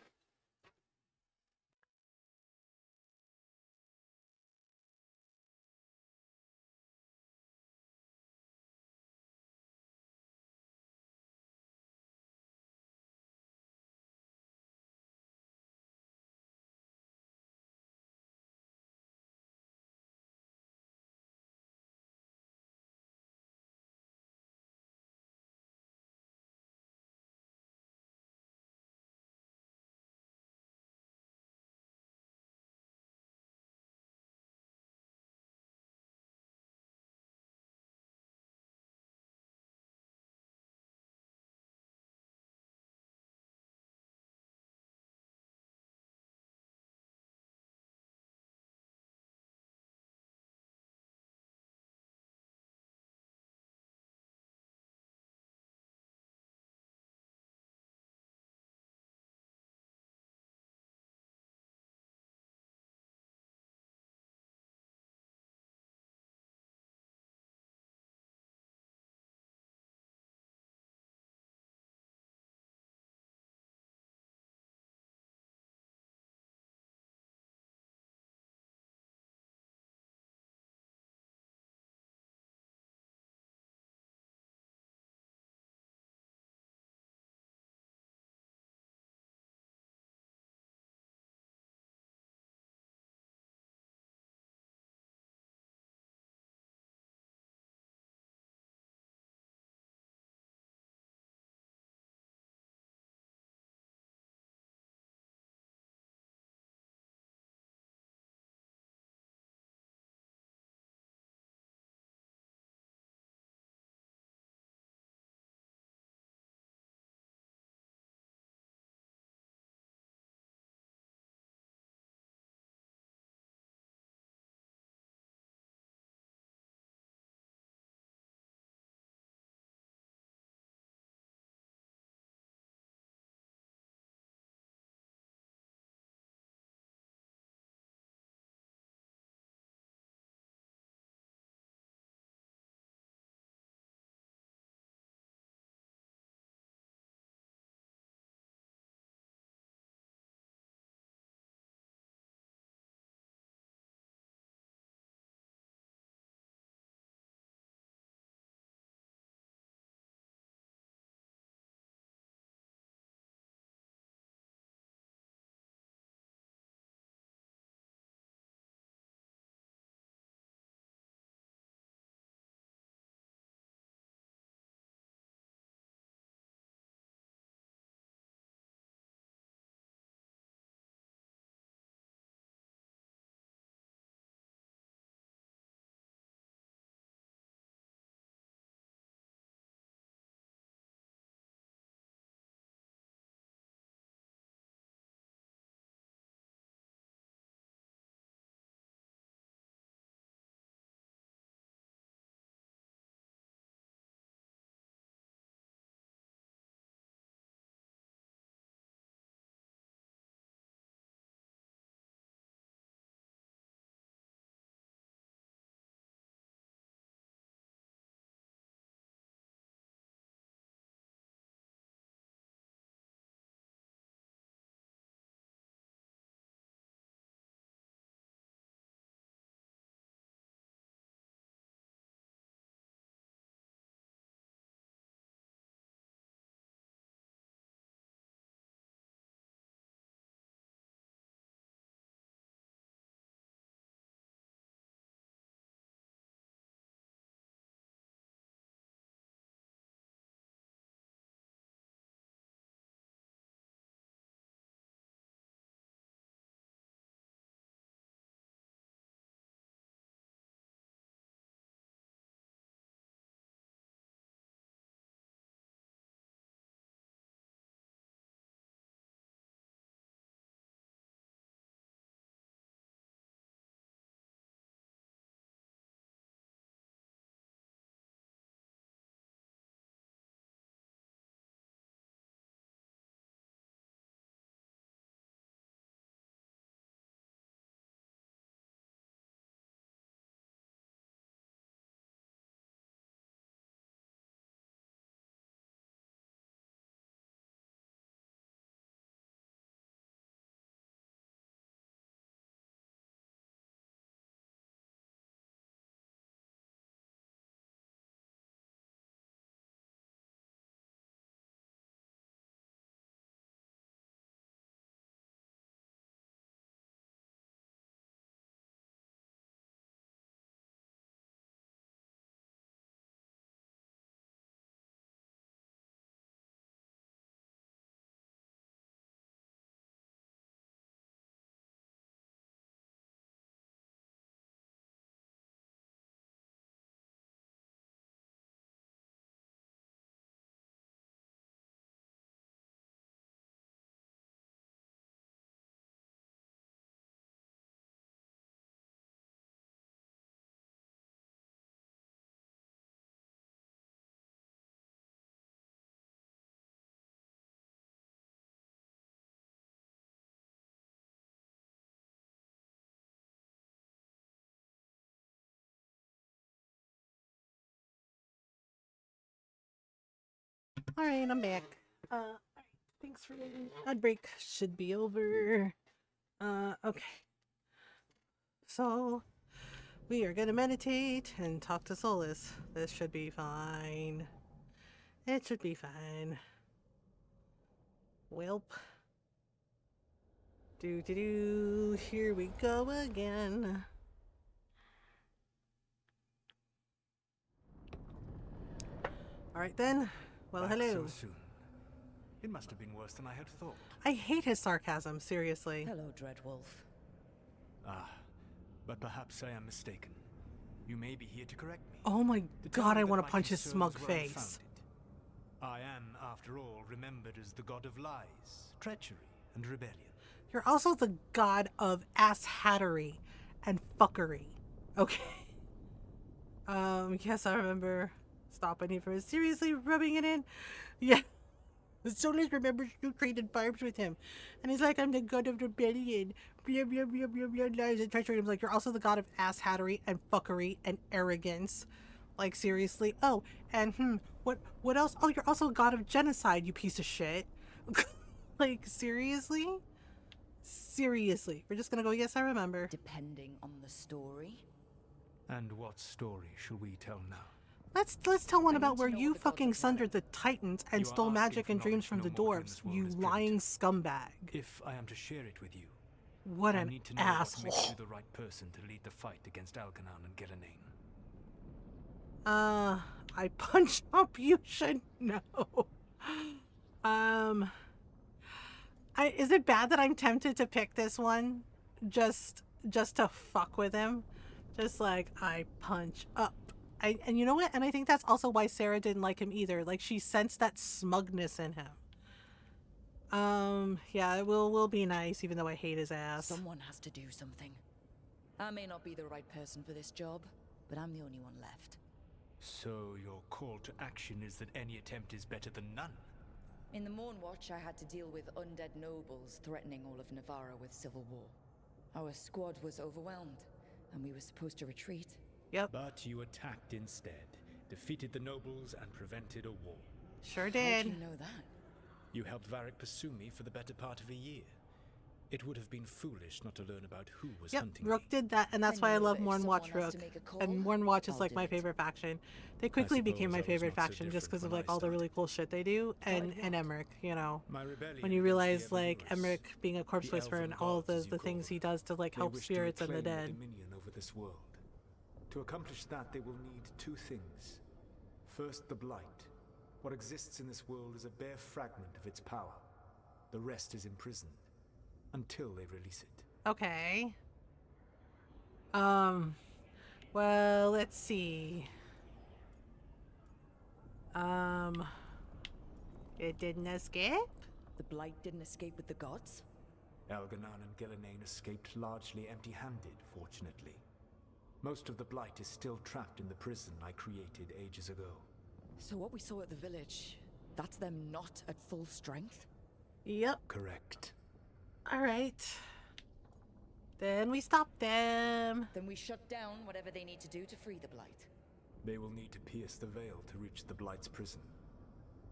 Alright, I'm back. Alright, thanks for waiting. Ad break should be over. Okay. So, we are gonna meditate and talk to Solus. This should be fine. It should be fine. Welp. Do. Here we go again. Alright then. Well, Back hello. so soon. It must have been worse than I had thought. I hate his sarcasm, seriously. Hello, Dreadwolf. Ah, but perhaps I am mistaken. You may be here to correct me. Oh my To tell god, me I that want to my punch his concerns smug were face. unfounded. I am, after all, remembered as the god of lies, treachery, and rebellion. You're also the god of ass-hattery and fuckery. Okay. Yes, I remember stopping him from seriously rubbing it in. Yeah. Solus remembers you traded barbs with him. And he's like, I'm the god of rebellion. Blah, blah, blah, blah, blah, lies and treachery. I'm like, you're also the god of ass-hattery and fuckery and arrogance. Like, seriously? Oh, and, what else? Oh, you're also a god of genocide, you piece of shit. Like, seriously? Seriously. We're just gonna go, yes, I remember. Depending on the story. And what story shall we tell now? Let's tell one about where you fucking sundered the Titans and You are stole asking magic for and dreams knowledge from no the mortal in dwarves, this world you is built. lying scumbag. If I am to share it with you, What I an need to know asshole. what makes you the right person to lead the fight against Algernon and Gillenane. I punched up, you should know. Is it bad that I'm tempted to pick this one? Just to fuck with him? Just like, I punch up. And you know what? And I think that's also why Sarah didn't like him either. Like, she sensed that smugness in him. Yeah, we'll be nice, even though I hate his ass. Someone has to do something. I may not be the right person for this job, but I'm the only one left. So your call to action is that any attempt is better than none? In the Mornwatch, I had to deal with undead nobles threatening all of Navarra with civil war. Our squad was overwhelmed, and we were supposed to retreat. Yep. But you attacked instead, defeated the nobles, and prevented a war. Sure How did. do you know that? You helped Varric pursue me for the better part of a year. It would have been foolish not to learn about who was Yep, hunting Rook me. did that, and that's I why I know love that if Mornwatch someone has Rook. to make a call, And Mornwatch is I'll like do my it. favorite faction. They quickly became my suppose I was favorite not so faction just because of different like when all I the really started. cool shit they do, and Like what? Emmerich, you know. My rebellion When you against realize the like Everlivers, Emmerich being a corpse the whisperer and elven all of gods, as the you call things them. he does to like They help wish to spirits and the reclaim dead. dominion over this world. To accomplish that, they will need two things. First, the Blight. What exists in this world is a bare fragment of its power. The rest is imprisoned until they release it. Okay. Well, let's see. It didn't escape? The Blight didn't escape with the gods? Algernon and Gillenane escaped largely empty-handed, fortunately. Most of the Blight is still trapped in the prison I created ages ago. So what we saw at the village, that's them not at full strength? Yep. Correct. Alright. Then we stop them. Then we shut down whatever they need to do to free the Blight. They will need to pierce the veil to reach the Blight's prison.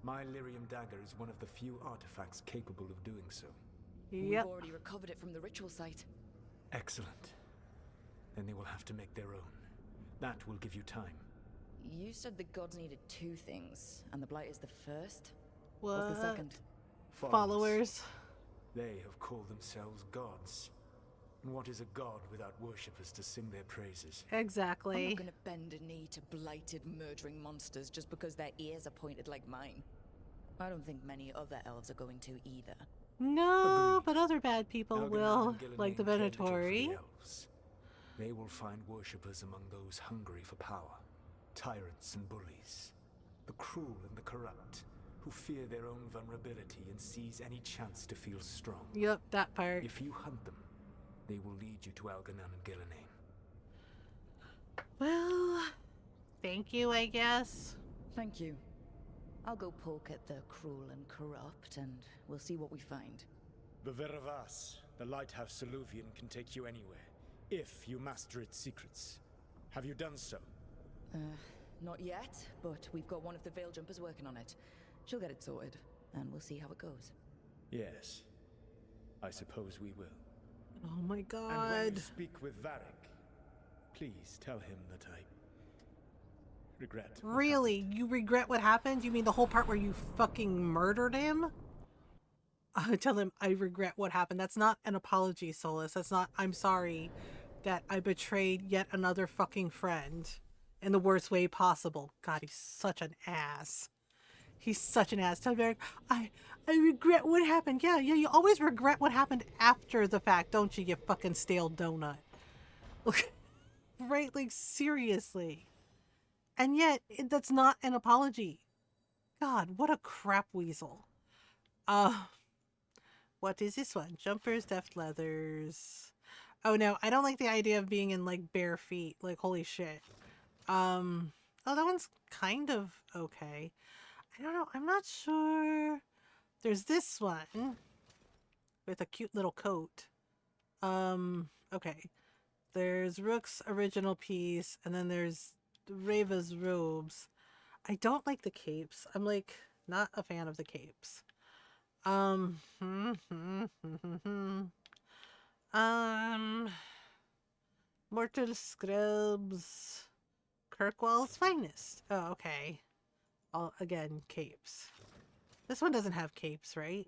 My Lyrium dagger is one of the few artifacts capable of doing so. Yep. We've already recovered it from the ritual site. Excellent. Then they will have to make their own. That will give you time. You said the gods needed two things, and the Blight is the first? What? What's the second? Followers. They have called themselves gods. And what is a god without worshippers to sing their praises? Exactly. I'm not gonna bend a knee to blighted, murdering monsters just because their ears are pointed like mine. I don't think many other elves are going to either. No, Agreed. but other bad people Algernon will, and Gillenane like the care little for Venatori. the elves. They will find worshippers among those hungry for power, tyrants and bullies, the cruel and the corrupt, who fear their own vulnerability and seize any chance to feel strong. Yep, that part. If you hunt them, they will lead you to Algernon and Gillenane. Well, thank you, I guess. Thank you. I'll go poke at the cruel and corrupt, and we'll see what we find. The Veravas, the lighthouse Soluvian, can take you anywhere, if you master its secrets. Have you done so? Not yet, but we've got one of the Veil Jumpers working on it. She'll get it sorted, and we'll see how it goes. Yes. I suppose we will. Oh my And when god. you speak with Varric, please tell him that I regret. what Really? You regret what happened? You mean the whole part where you fucking murdered him? Tell him I regret what happened. That's not an apology, Solus. That's not, I'm sorry that I betrayed yet another fucking friend in the worst way possible. God, he's such an ass. He's such an ass. Tell Varric, I regret what happened. Yeah, you always regret what happened after the fact, don't you, you fucking stale donut? Right? Like, seriously. And yet, that's not an apology. God, what a crap weasel. What is this one? Jumpers, deft leathers. Oh no, I don't like the idea of being in like bare feet. Like, holy shit. Oh, that one's kind of okay. I don't know. I'm not sure. There's this one with a cute little coat. Okay. There's Rook's original piece, and then there's Reva's robes. I don't like the capes. I'm like not a fan of the capes. Mortal Scrubs, Kirkwall's finest. Oh, okay. All again, capes. This one doesn't have capes, right?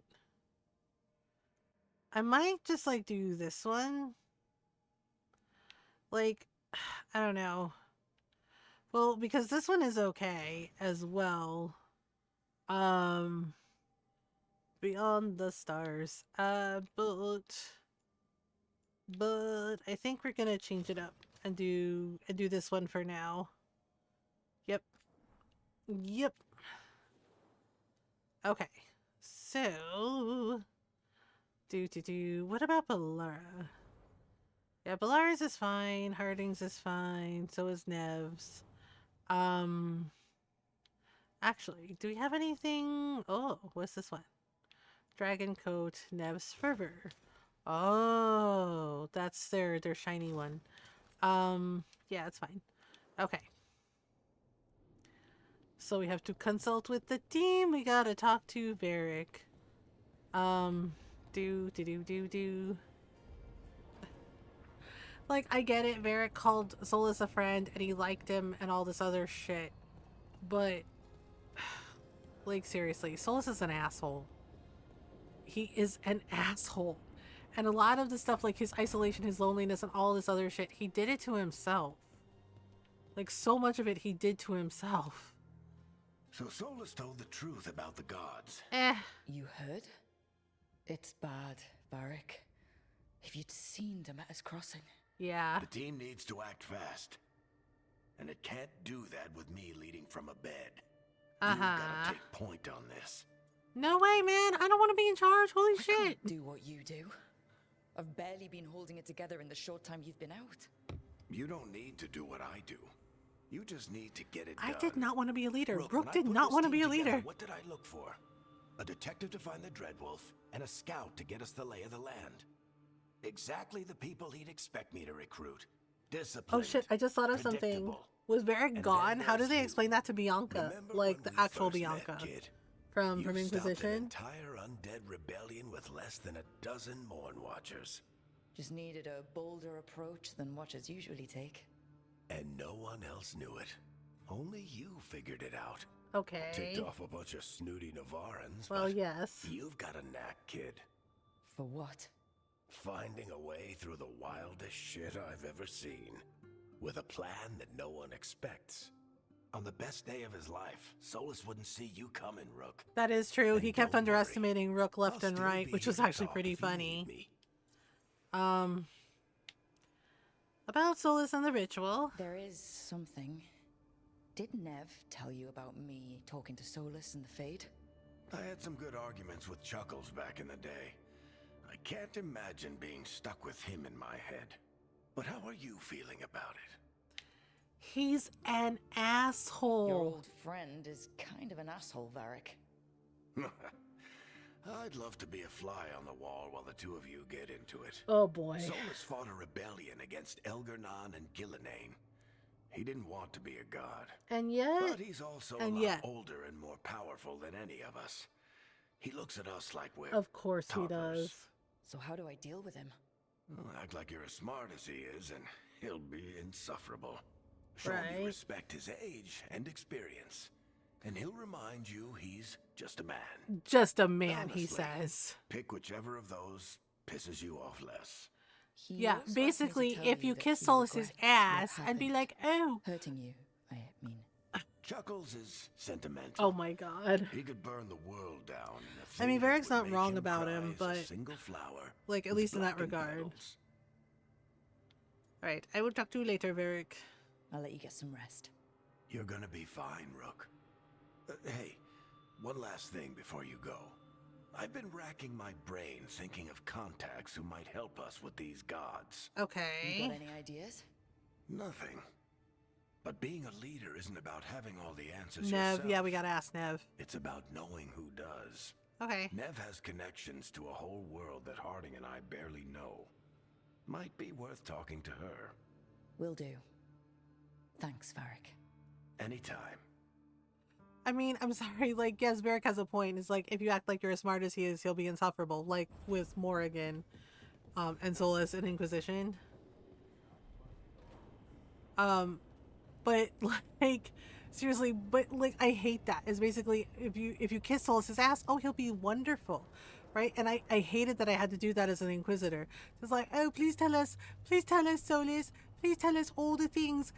I might just like do this one. Like, I don't know. Well, because this one is okay as well. Beyond the Stars. But I think we're gonna change it up and do this one for now. Yep. Okay. So what about Ballara? Yeah, Balara's is fine. Harding's is fine. So is Nev's. Actually, do we have anything? Oh, what's this one? Dragon Coat, Nev's Fervor. Oh, that's their shiny one. Yeah, it's fine. Okay. So we have to consult with the team. We gotta talk to Varric. Do. Like, I get it. Varric called Solus a friend and he liked him and all this other shit. But, like, seriously, Solus is an asshole. He is an asshole. And a lot of the stuff, like his isolation, his loneliness, and all this other shit, he did it to himself. Like, so much of it he did to himself. So Solus told the truth about the gods. You heard? It's bad, Varric. If you'd seen Demeter's crossing. Yeah. The team needs to act fast. And it can't do that with me leading from a bed. You've gotta take point on this. No way, man. I don't want to be in charge. Holy shit. I can't do what you do. I've barely been holding it together in the short time you've been out. You don't need to do what I do. You just need to get it done. I did not want to be a leader. Rook when did I put not this want to team be a together, leader. What did I look for? A detective to find the Dreadwolf, and a scout to get us the lay of the land. Exactly the people he'd expect me to recruit. Disciplined. Oh shit, I just thought of something. Was Varric gone? How do they explain that to Bianca? Like the actual Bianca. From Inquisition? An entire undead rebellion with less than a dozen Morn Watchers. Just needed a bolder approach than Watchers usually take. And no one else knew it. Only you figured it out. Okay. Ticked off a bunch of snooty Navarrans. Well, but yes. You've got a knack, kid. For what? Finding a way through the wildest shit I've ever seen. With a plan that no one expects. On the best day of his life, Solus wouldn't see you coming, Rook. That is true. He kept underestimating Rook left I'll and still right, be which here was to actually talk pretty if you funny. need me. About Solus and the ritual. There is something. Did Nev tell you about me talking to Solus and the Fade? I had some good arguments with Chuckles back in the day. I can't imagine being stuck with him in my head. But how are you feeling about it? He's an asshole. Your old friend is kind of an asshole, Varric. I'd love to be a fly on the wall while the two of you get into it. Oh boy. Solus fought a rebellion against Elgar'nan and Gillenane. He didn't want to be a god. And yet... But he's also a lot older and more powerful than any of us. He looks at us like we're Of course toddlers. he does. So how do I deal with him? Well, act like you're as smart as he is, and he'll be insufferable. Show him you Right. respect his age and experience, and he'll remind you he's just a man. Just a man, he Honestly, says. Pick whichever of those pisses you off less. He Yeah, also asked me to basically, tell if you that kiss he Solus's regrets what ass and be happened. like, oh. Hurting you, I mean. Chuckles is sentimental. Oh my god. He could burn the world down. in a I mean, thing that Varric's would not make wrong him about cry him, as a but single flower like, at with least in that blackened regard. petals. Alright, I will talk to you later, Varric. I'll let you get some rest. You're gonna be fine, Rook. Hey, one last thing before you go. I've been racking my brain thinking of contacts who might help us with these gods. Okay. You got any ideas? Nothing. But being a leader isn't about having all the answers Nev, yourself. yeah, we gotta ask Nev. It's about knowing who does. Okay. Nev has connections to a whole world that Harding and I barely know. Might be worth talking to her. Will do. Thanks, Varric. Anytime. I mean, I'm sorry, like, yes, Varric has a point. It's like, if you act like you're as smart as he is, he'll be insufferable. Like, with Morrigan, and Solus and Inquisition. But, like, seriously, but, like, I hate that. It's basically, if you kiss Solus's ass, oh, he'll be wonderful. Right? And I hated that I had to do that as an Inquisitor. It's like, oh, please tell us, Solus. Please tell us all the things.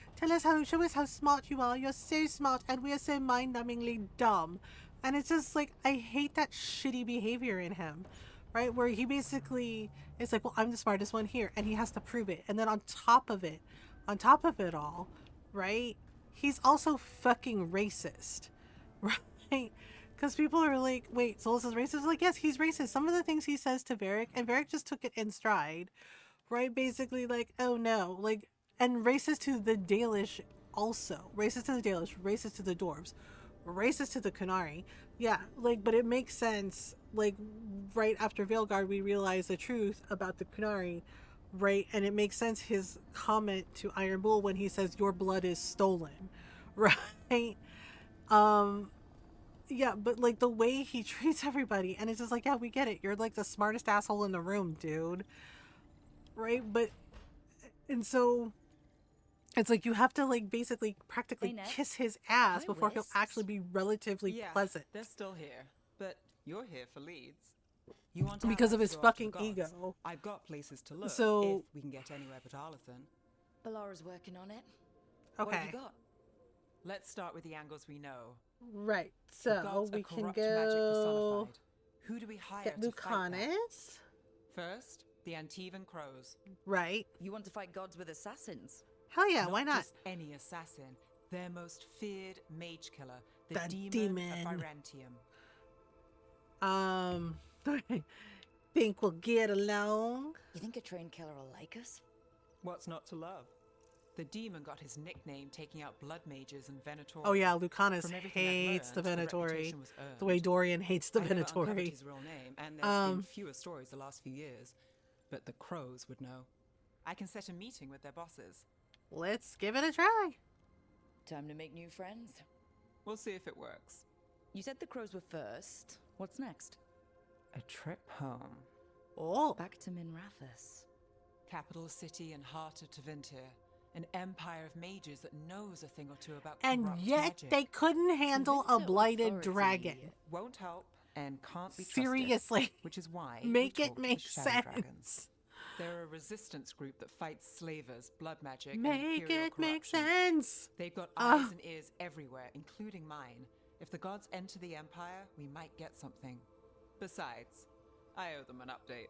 Show us how smart you are. You're so smart and we are so mind-numbingly dumb. And it's just like, I hate that shitty behavior in him. Right? Where he basically is like, well, I'm the smartest one here. And he has to prove it. And then on top of it all, right? He's also fucking racist. Right? Because people are like, wait, Solus is racist? Like, yes, he's racist. Some of the things he says to Varric, and Varric just took it in stride. Right? Basically, like, oh no. Like, and racist to the Dalish also. Racist to the Dalish, racist to the dwarves, racist to the Qunari. Yeah, like, but it makes sense. Like, right after Veilguard, we realize the truth about the Qunari, right? And it makes sense his comment to Iron Bull when he says, your blood is stolen, right? Yeah, but, like, the way he treats everybody, and it's just like, yeah, we get it. You're, like, the smartest asshole in the room, dude. Right? But, and so... it's like you have to, like, basically practically kiss his ass My before he'll wrists. actually be relatively pleasant. They're still here, but you're here for leads. You want Because of allies his to go after the fucking gods. ego. I've got places to look So- if we can get anywhere but Arlathan. Balara's working on it. Okay. What have you got? Let's start with the angles we know. Right. The So gods are we can corrupt magic go personified. Who do we hire get to fight that? Lucanis. First, the Antivan Crows. Right. You want to fight gods with assassins? Hell yeah, why not? Just any assassin. Their most feared mage killer, the The demon of demon. Byrantium. I think we'll get along. You think a trained killer will like us? What's not to love? The demon got his nickname taking out blood mages and Venatori. Oh yeah, Lucanis From everything I've hates the learned, Venatori. reputation was The way earned. Dorian hates the I never uncovered Venatori. his real name, and there's been fewer stories the last few years. But the Crows would know. I can set a meeting with their bosses. Let's give it a try. Time to make new friends. We'll see if it works. You said the crows were first. What's next? A trip home. Oh. Back to Minrathous. Capital city and heart of Tevinter. An empire of mages that knows a thing or two about And corrupt yet magic. they couldn't handle a Tevinter blighted authority dragon. Won't help and can't be trusted. Seriously. Which is why Make we it talk to make shadow sense. dragons. They're a resistance group that fights slavers, blood magic, and Make imperial it make corruption. sense. They've got Ugh. eyes and ears everywhere, including mine. If the gods enter the Empire, we might get something. Besides, I owe them an update.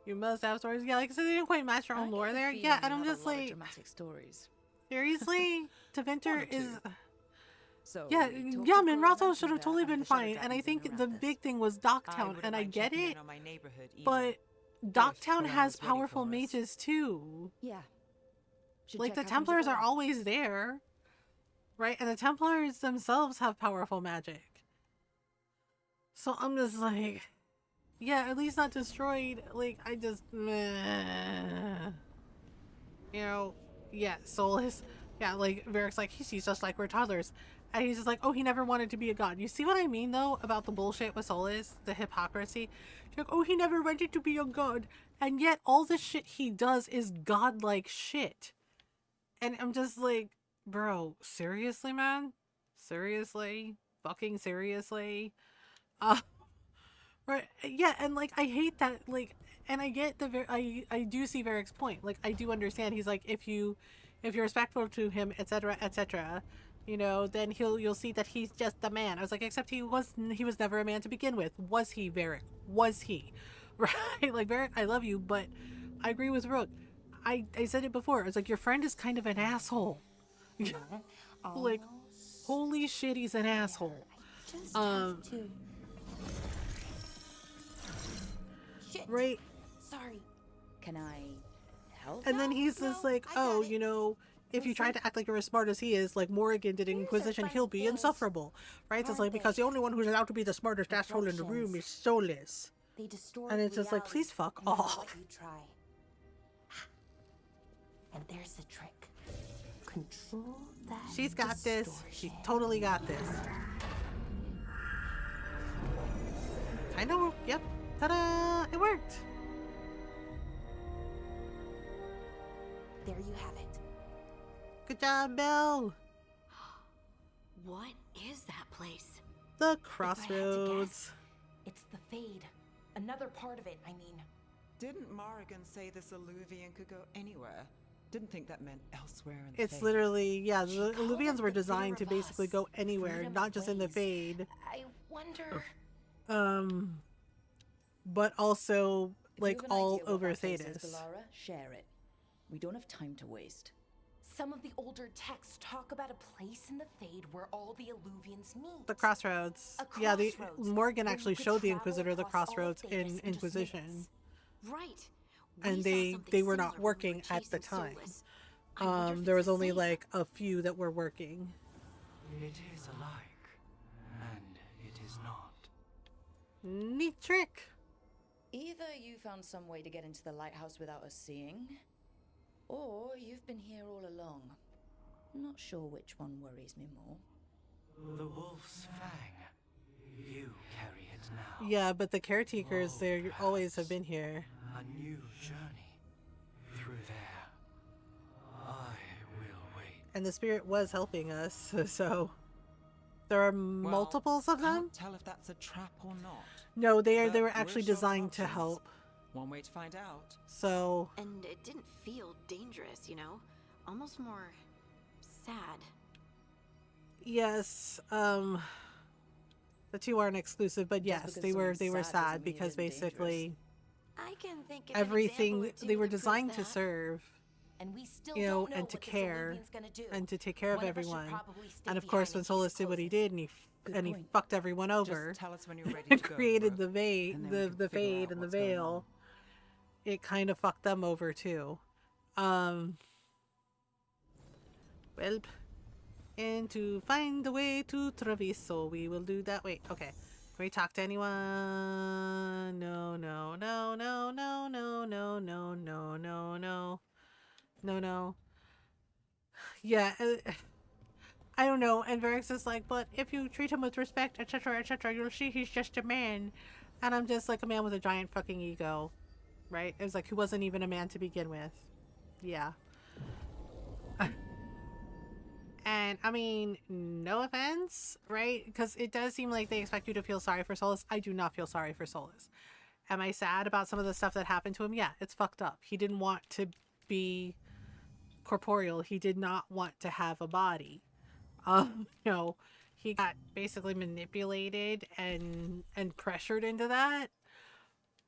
You must have stories. Yeah, like I said, they didn't quite match your I own get lore the there. feeling Yeah, you and I'm have a just lot of like, dramatic stories. seriously? Tevinter is... So Yeah, we talked yeah, to Minrathous Coromantida should have totally and been the Shadow fine. And I Dragons in think the Minrathous. big thing was I Docktown, wouldn't and I mind get checking in it, on my neighborhood either. but Docktown Balara's has ready powerful for us. mages too. Yeah. Should Like, check the how things Templars are going. always there. Right? And the Templars themselves have powerful magic. So I'm just like, yeah, at least not destroyed. Like, I just, meh. You know, yeah, Solus. Yeah, like, Varric's like, he sees us like we're toddlers. And he's just like, oh, he never wanted to be a god. You see what I mean, though, about the bullshit with Solus? The hypocrisy? She's like, oh, he never wanted to be a god. And yet, all the shit he does is godlike shit. And I'm just like, bro, seriously, man? Seriously? Fucking seriously? Right, yeah, and, like, I hate that, like, and I get I do see Varric's point. Like, I do understand. He's like, if you're respectful to him, etc., you know, then you'll see that he's just a man. I was like, except he was never a man to begin with. Was he, Varric? Was he? Right? Like, Varric, I love you, but I agree with Rook. I said it before. It's like, your friend is kind of an asshole. Like, holy shit, he's an asshole. Shit. Right? Sorry. Can I help? And then he's just like, oh, you know, if you try to act like you're as smart as he is, like Morrigan did in Inquisition, he'll be insufferable. Right? So it's like, because the only one who's allowed to be the smartest asshole in the room is Solus. And it's just like, please fuck off. And there's the trick. Control that. She's got this. She's totally got this. Kind of, yep. Ta-da! It worked. There you have it. Good job, Belle. What is that place? The Crossroads. It's the Fade. Another part of it, I mean. Didn't Morrigan say this Illuvian could go anywhere? Didn't think that meant elsewhere in the It's Fade. literally, yeah, the Illuvians were designed to basically go anywhere, not just in the Fade. I wonder. But also, like, all over Thedas. Valara, share it. We don't have time to waste. Some of the older texts talk about a place in the Fade where all the Illuvians meet. The Crossroads. Yeah, Morgan actually showed the Inquisitor the Crossroads in Inquisition. Right. And they were not working at the time. There was only like a few that were working. It is alike, and it is not. Neat trick. Either you found some way to get into the lighthouse without us seeing, or you've been here all along. Not sure which one worries me more. The wolf's fang. You carry it now. Yeah, but the caretakers, they always have been here. A new journey through there. I will wait. And the spirit was helping us, so there are multiples of them. Can't tell if that's a trap or not. No, they were actually designed to help. One way to find out. So. And it didn't feel dangerous, you know? Almost more sad. Yes, the two aren't exclusive, but yes, they were sad because basically I can think of everything they were designed to serve, and we still you know, don't know and to what this care Illuvian's gonna do. and to take care of One us should everyone. probably stay And of course, behind when and Solus did what he did, and he fucked everyone over, Just tell us when you're ready and to go, created Brooke, the and then we can the figure Fade out and the what's going Veil. It kind of fucked them over too. Well, and to find the way to Treviso, we will do that. Wait, okay. Can we talk to anyone? No. Yeah, I don't know. And Varric's is like, but if you treat him with respect, etc., you'll see he's just a man. And I'm just like a man with a giant fucking ego, right? It was like, he wasn't even a man to begin with. Yeah. And I mean, no offense, right? Because it does seem like they expect you to feel sorry for Solus. I do not feel sorry for Solus. Am I sad about some of the stuff that happened to him? Yeah, it's fucked up. He didn't want to be corporeal. He did not want to have a body. No, he got basically manipulated and pressured into that.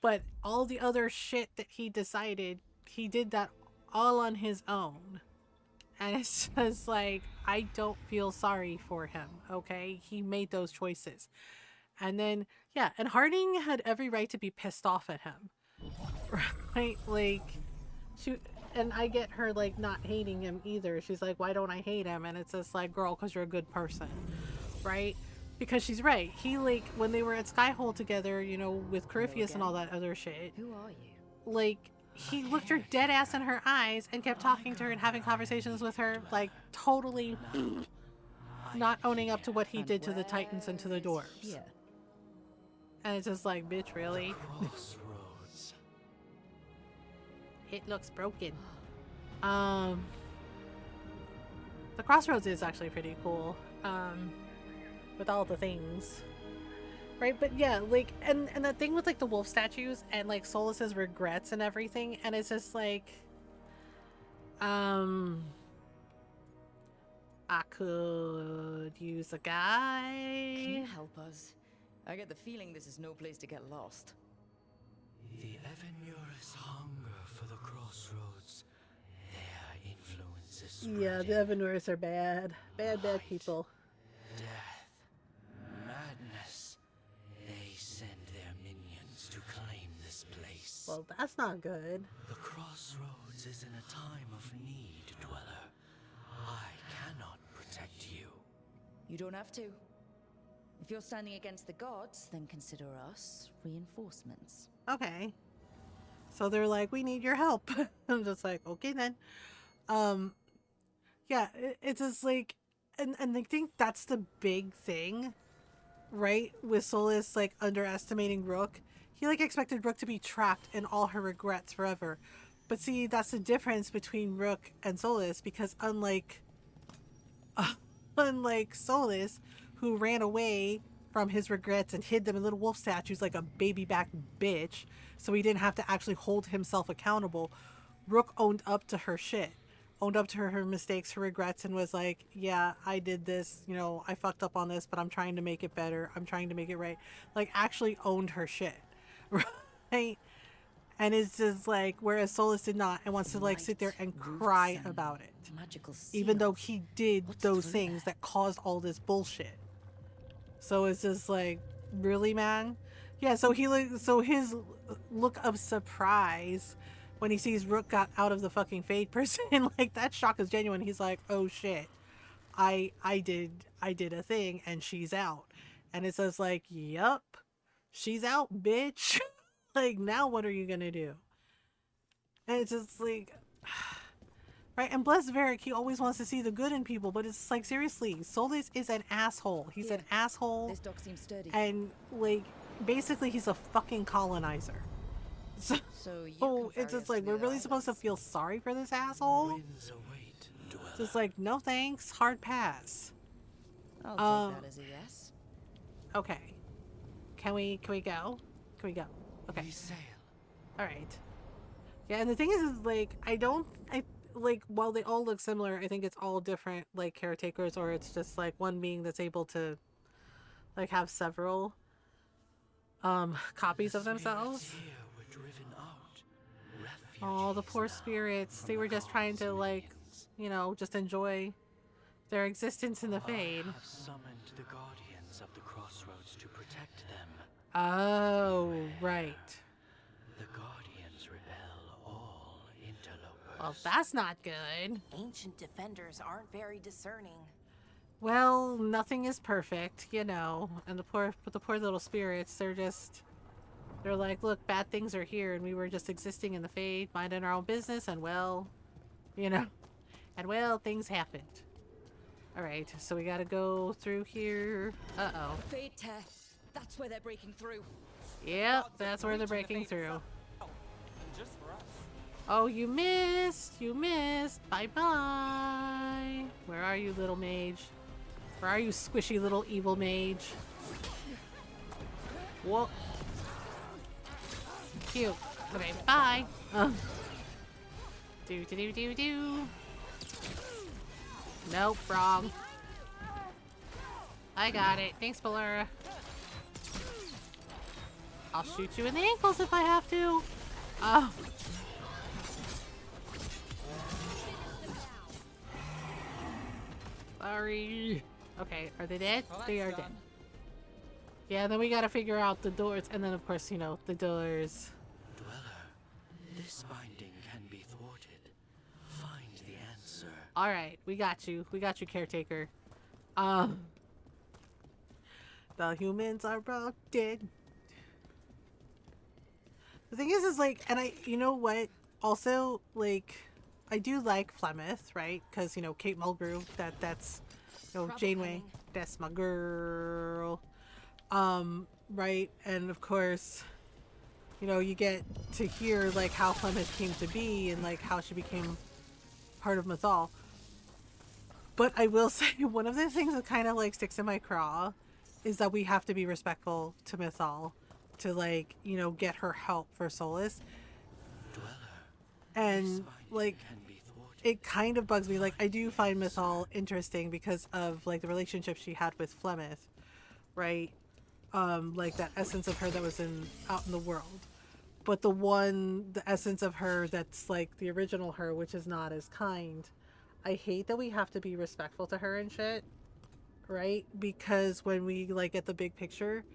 But all the other shit that he decided, he did that all on his own. And it's just like, I don't feel sorry for him, okay? He made those choices. And then, yeah, and Harding had every right to be pissed off at him. Right? Like, and I get her, like, not hating him either. She's like, why don't I hate him? And it's just like, girl, because you're a good person, right? Because she's right. He, like, when they were at Skyhole together, you know, with Corypheus and all that other shit. Who are you? Like, he looked her dead ass in her eyes and kept talking to her and having conversations with her, like totally not owning up to what he did to the Titans and to the dwarves. Yeah. And it's just like, bitch, really? Crossroads. It looks broken. The crossroads is actually pretty cool. With all the things. Right, but yeah, like, and the thing with like the wolf statues and like Solas's regrets and everything, and it's just like, I could use a guy. Can you help us? I get the feeling this is no place to get lost. The Evanurus hunger for the crossroads. Their influence is spreading. Yeah, the Evanurus are bad. Bad people. Death. Madness. They send their minions to claim this place. Well, that's not good. The crossroads is in a time of need, Dweller. I cannot protect you. You don't have to. If you're standing against the gods, then consider us reinforcements. Okay. So they're like, we need your help. I'm just like, okay then. Yeah, it's just like, and I think that's the big thing, right? With Solas like underestimating Rook. He like expected Rook to be trapped in all her regrets forever. But see, that's the difference between Rook and Solas, because unlike Solas, who ran away from his regrets and hid them in little wolf statues like a baby back bitch, so he didn't have to actually hold himself accountable, Rook owned up to her shit. Owned up to her mistakes, her regrets, and was like, yeah, I did this, you know, I fucked up on this, but I'm trying to make it better. I'm trying to make it right. Like, actually owned her shit. Right? And it's just like, whereas Solas did not, and wants to like sit there and cry about it. Even though he did those things that caused all this bullshit. So it's just like, really, man? Yeah, so his look of surprise when he sees Rook got out of the fucking Fade prison, like, that shock is genuine. He's like, oh shit, I did a thing and she's out. And it's just like, yup, she's out, bitch. Like, now what are you gonna do? And it's just like, right? And bless Varric, he always wants to see the good in people, but it's like, seriously, Solas is an asshole. He's an asshole. This dock seems sturdy. And like, basically, he's a fucking colonizer. So it's just like, we're really supposed to feel sorry for this asshole? Just like, no thanks, hard pass. I'll take that as a yes. Okay. Can we go? Can we go? Okay. We sail. Alright. Yeah, and the thing is like, I like, while they all look similar, I think it's all different, like, caretakers, or it's just like one being that's able to like have several copies of themselves. Oh, the poor spirits. They were just trying to, like, you know, just enjoy their existence in the Fade. I have summoned the guardians of the crossroads to protect them. Oh, right. The guardians repel all interlopers. Well, that's not good. Ancient defenders aren't very discerning. Well, nothing is perfect, you know. And the poor little spirits, they're like, look, bad things are here, and we were just existing in the Fade, minding our own business, and well, you know, and well, things happened. Alright, so we gotta go through here. Uh-oh. Fade tear. That's where they're breaking through. Yep, that's where they're breaking through. Just for us. Oh, you missed! You missed! Bye-bye! Where are you, little mage? Where are you, squishy little evil mage? Whoa. Cute. Okay, bye! Do. Nope, wrong. I got it. Thanks, Ballura. I'll shoot you in the ankles if I have to. Oh. Sorry. Okay, are they dead? Well, They are done. dead. Yeah, then we gotta figure out the doors, and then of course, you know, the doors. Dweller, this binding can be thwarted. Find the answer. Alright, we got you. We got you, caretaker. The humans are all dead. The thing is like, and you know what? also, like, I do like Flemeth, right? Because, you know, Kate Mulgrew, that's, you know, Janeway, that's my girl. Right? And of course, you know, you get to hear, like, how Flemeth came to be and, like, how she became part of Mythal. But I will say, one of the things that kind of, like, sticks in my craw is that we have to be respectful to Mythal to, like, you know, get her help for Solus. And, like, it kind of bugs me. Like, I do find Mythal interesting because of, like, the relationship she had with Flemeth, right? Like, that essence of her that was out in the world. But the essence of her that's, like, the original her, which is not as kind. I hate that we have to be respectful to her and shit, right? Because when we, like, get the big picture,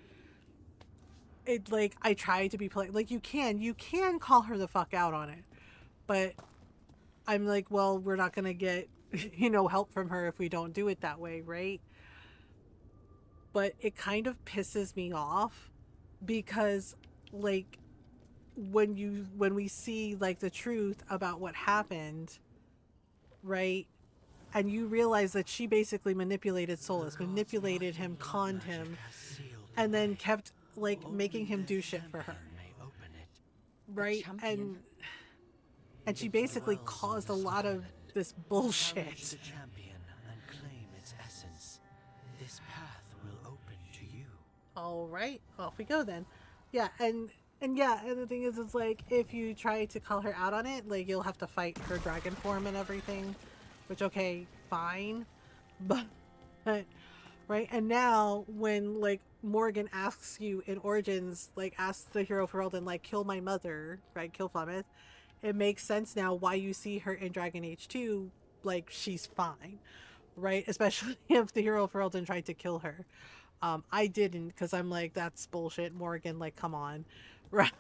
it, like, I try to be polite. Like, you can call her the fuck out on it. But I'm like, well, we're not going to get, you know, help from her if we don't do it that way, right? But it kind of pisses me off because, like, when we see, like, the truth about what happened, right? And you realize that she basically manipulated Solus, manipulated him, conned him, and then kept, like, making him do shit for her. Right? And she basically caused a lot of this bullshit. The champion and claim its essence. This path will open to you. All right, off we go then. Yeah, and the thing is, it's like, if you try to call her out on it, like, you'll have to fight her dragon form and everything, which, okay, fine, but right. And now when, like, Morgan asks you in Origins, like, asks the hero for Elden, like, kill my mother, right, kill Flemeth, it makes sense now why you see her in Dragon Age 2, like, she's fine, right? Especially if the hero for Elden tried to kill her. I didn't, because I'm like, that's bullshit, Morgan, like, come on, right?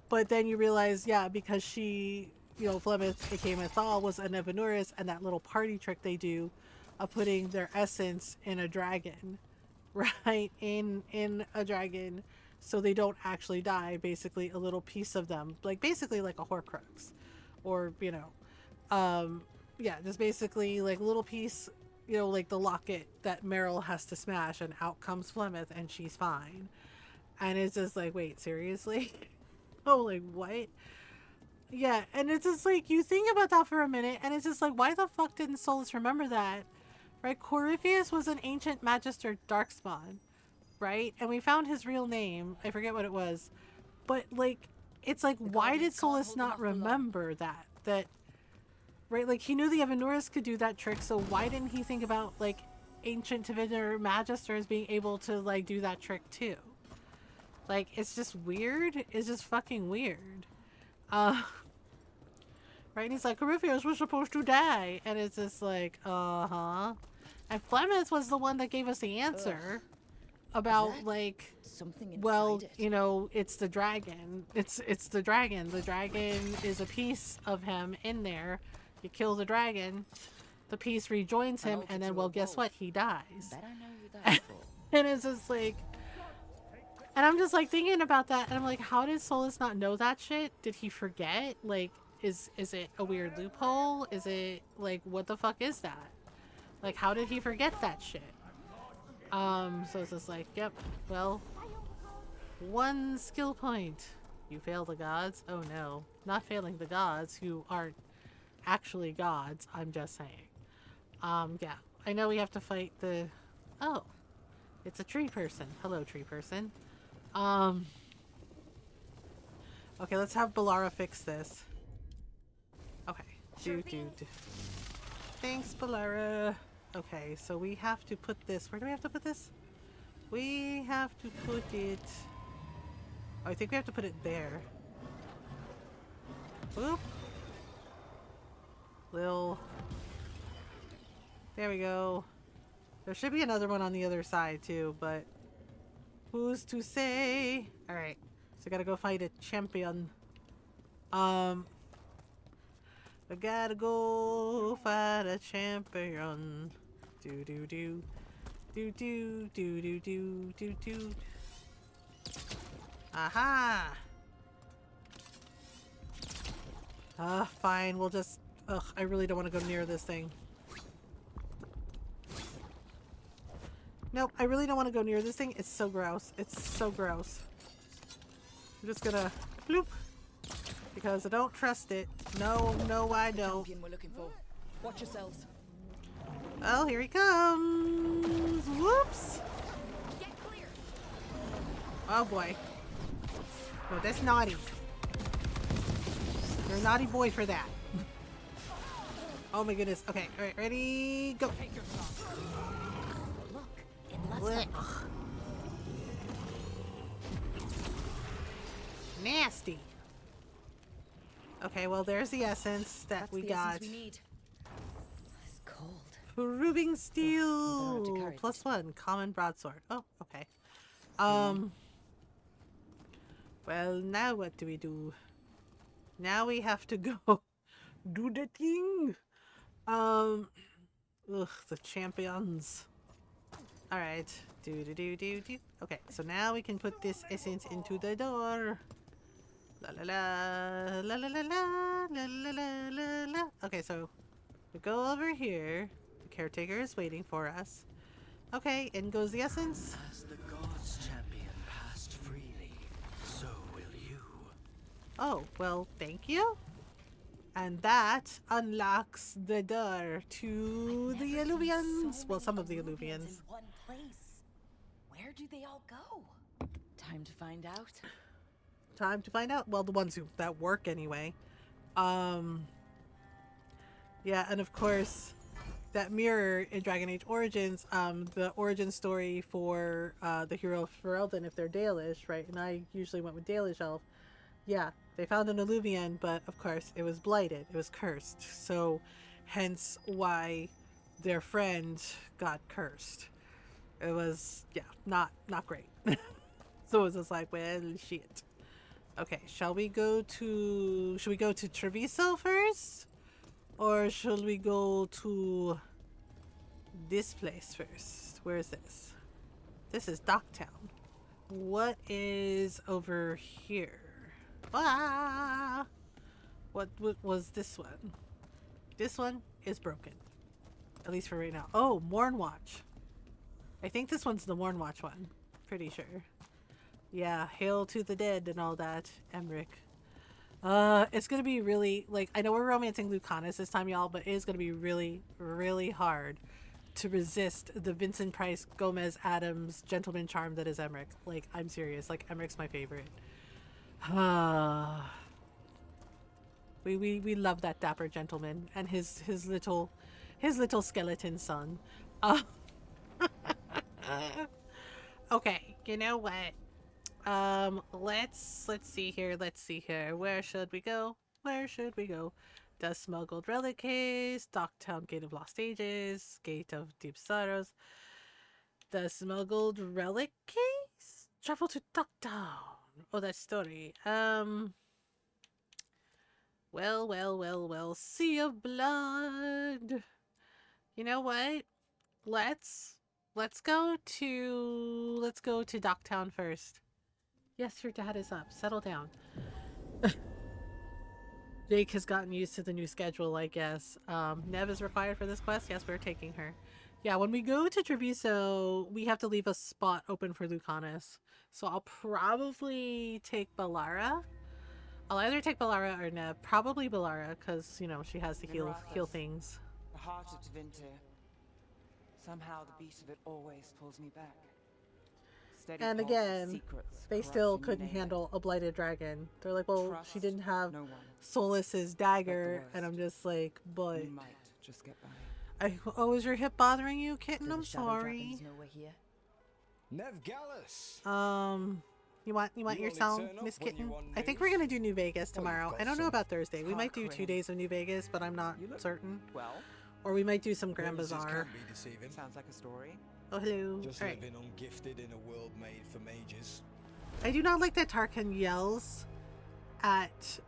But then you realize, yeah, because she, you know, Flemeth, aka Mythal, was an Evanuris, and that little party trick they do of putting their essence in a dragon, right? In a dragon, so they don't actually die, basically a little piece of them, like, basically like a Horcrux, or, you know, yeah, just basically like a little piece, you know, like the locket that Meryl has to smash, and out comes Flemeth, and she's fine. And it's just like, wait, seriously? Oh, like, what? Yeah, and it's just like, you think about that for a minute, and it's just like, why the fuck didn't Solus remember that? Right? Corypheus was an ancient Magister Darkspawn, right? And we found his real name. I forget what it was. But, like, it's like, why did Solus not remember that? That, right? Like, he knew the Evanuris could do that trick, so why didn't he think about, like, ancient Tevinter Magisters being able to, like, do that trick too? Like, it's just weird. It's just fucking weird. Right? And he's like, Corypheus was supposed to die. And it's just like, uh-huh. And Flemeth was the one that gave us the answer about, like, well, you know, it's the dragon. It's the dragon. The dragon is a piece of him in there. You kill the dragon, the piece rejoins him, and then, well, guess what? He dies. And it's just like, and I'm just, like, thinking about that, and I'm like, how did Solus not know that shit? Did he forget? Like, is it a weird loophole? Is it, like, what the fuck is that? Like, how did he forget that shit? So it's just like, yep, well, 1 skill point. You fail the gods? Oh no, not failing the gods, who aren't actually gods, I'm just saying. Yeah, I know we have to fight the, oh, it's a tree person. Hello, tree person. Okay, let's have Ballara fix this. Okay, do. Thanks, Ballara. Okay, so we have to put this, where do we have to put this? We have to put it, oh, I think we have to put it there. Boop. There we go. There should be another one on the other side too, but who's to say? Alright, so I gotta go fight a champion. I gotta go fight a champion. Do. Aha! Fine. We'll just... Ugh, I really don't want to go near this thing. Nope, I really don't want to go near this thing. It's so gross. It's so gross. I'm just gonna bloop. Because I don't trust it. No, no, I don't. We're looking for. Watch yourselves. Well, here he comes. Whoops. Get clear. Oh boy. No, that's naughty. You're a naughty boy for that. Oh my goodness. Okay, alright, ready, go. Look, Nasty. Okay, well there's the essence that That's we the got. essence we need. It's cold. Proving steel Although I have to carry plus 1 common broadsword. Oh, okay. Well, now what do we do? Now we have to go do the thing. Ugh, the champions. All right, do. Okay, so now we can put this essence into the door. La la la la la la la la la la la. Okay, so we go over here. The caretaker is waiting for us. Okay, in goes the essence. As the gods' champion passed freely, so will you. Oh, well, thank you. And that unlocks the door to the Illuvians. Well, some of the Illuvians. In one place. Where do they all go? Time to find out. Time to find out. Well, the ones that work anyway. Yeah, and of course, that mirror in Dragon Age Origins, the origin story for the hero of Ferelden, if they're Dalish, right? And I usually went with Dalish elf. Yeah, they found an Illuvian, but of course it was blighted. It was cursed. So, hence why their friend got cursed. It was, yeah, not great. So it was just like, well, shit. Okay, should we go to Treviso first? Or should we go to this place first? Where is this? This is Docktown. What is over here? Ah! What was this one? This one is broken. At least for right now. Oh, Mournwatch. I think this one's the Mournwatch one. Pretty sure. Yeah, hail to the dead and all that, Emmerich. It's gonna be really, like, I know we're romancing Lucanis this time, y'all, but it is gonna be really, really hard to resist the Vincent Price Gomez Adams gentleman charm that is Emmerich. Like, I'm serious. Like, Emmerich's my favorite. We love that dapper gentleman and his little skeleton son. Okay, you know what? Let's see here. Where should we go? The Smuggled Relic Case, Docktown Gate of Lost Ages, Gate of Deep Sorrows. The Smuggled Relic Case? Travel to Docktown. Oh, that story. Well. Sea of Blood. You know what? Let's go to Docktown first. Yes, your dad is up. Settle down. Jake has gotten used to the new schedule, I guess. Nev is required for this quest. Yes, we're taking her. Yeah, when we go to Treviso, we have to leave a spot open for Lucanis. So I'll probably take Balara. I'll either take Balara or Nev. Probably Balara, because, you know, she has to heal things. The heart of Tevinter. Somehow the beat of it always pulls me back. Steady And pulse of again, secrets they still corrupting couldn't your name. handle a blighted dragon. They're like, well, Trust she didn't have no one. Solas's dagger. And I'm just like, but... You might just get by. Oh, is your hip bothering you, kitten? Do I'm the shadow sorry. dragons know we're here? Nev Gallus! You want your only sound, turn up Miss when you Kitten? want I think news. we're gonna do New Vegas Well, you've tomorrow. got I don't know some about Thursday. We might do talk 2 days of New Vegas, but I'm not certain. Well, Or we might do some Grand Appearances Bazaar. can be deceiving. sounds like a story. Oh, hello. Just Alright. living ungifted in a world made for mages. I do not like that Tarkan yells at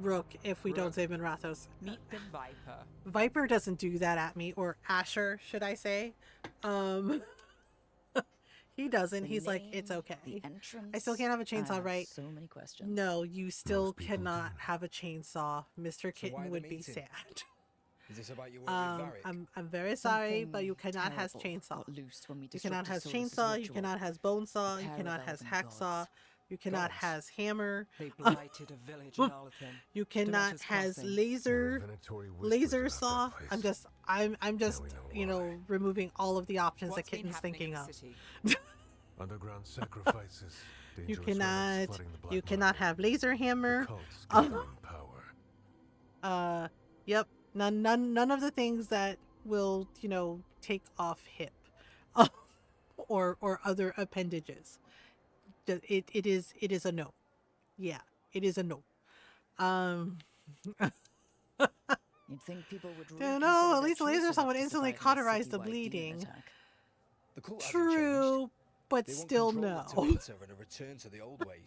Rook if we don't save in Rathos. Meet the Viper. Viper doesn't do that at me, or Asher, should I say. He doesn't. The He's like, name, it's okay. The entrance. I still can't have a I chainsaw, have right? So many questions. No, you still Most people cannot do. have a chainsaw. Mr. Kitten why the would be meeting? sad. Is this about your work with Varric? I'm very sorry, but you Something cannot has terrible chainsaw. got loose when we You cannot disrupted has Solus's chainsaw. You ritual. cannot has bone saw. A You pair cannot of has elven hacksaw. gods. You cannot Gods? has hammer. They blighted a village in Arlethan. You cannot Demeter's has Crossing. laser laser saw. I'm just you know removing all of the options What's that been Kitten's happening thinking in of. the city? Underground sacrifices. You dangerous relics cannot flooding the black you cannot market, have laser hammer. cults gathering power. Yep. None of the things that will, you know, take off hip or other appendages. It is a no. Yeah, it is a no. You'd think people would Don't reconsider know, at their least the laser choices saw would after instantly surviving a cauterize the citywide demon bleeding. attack. The cult hasn't True, changed. but They want still control no. of Demeter and a return to the old ways.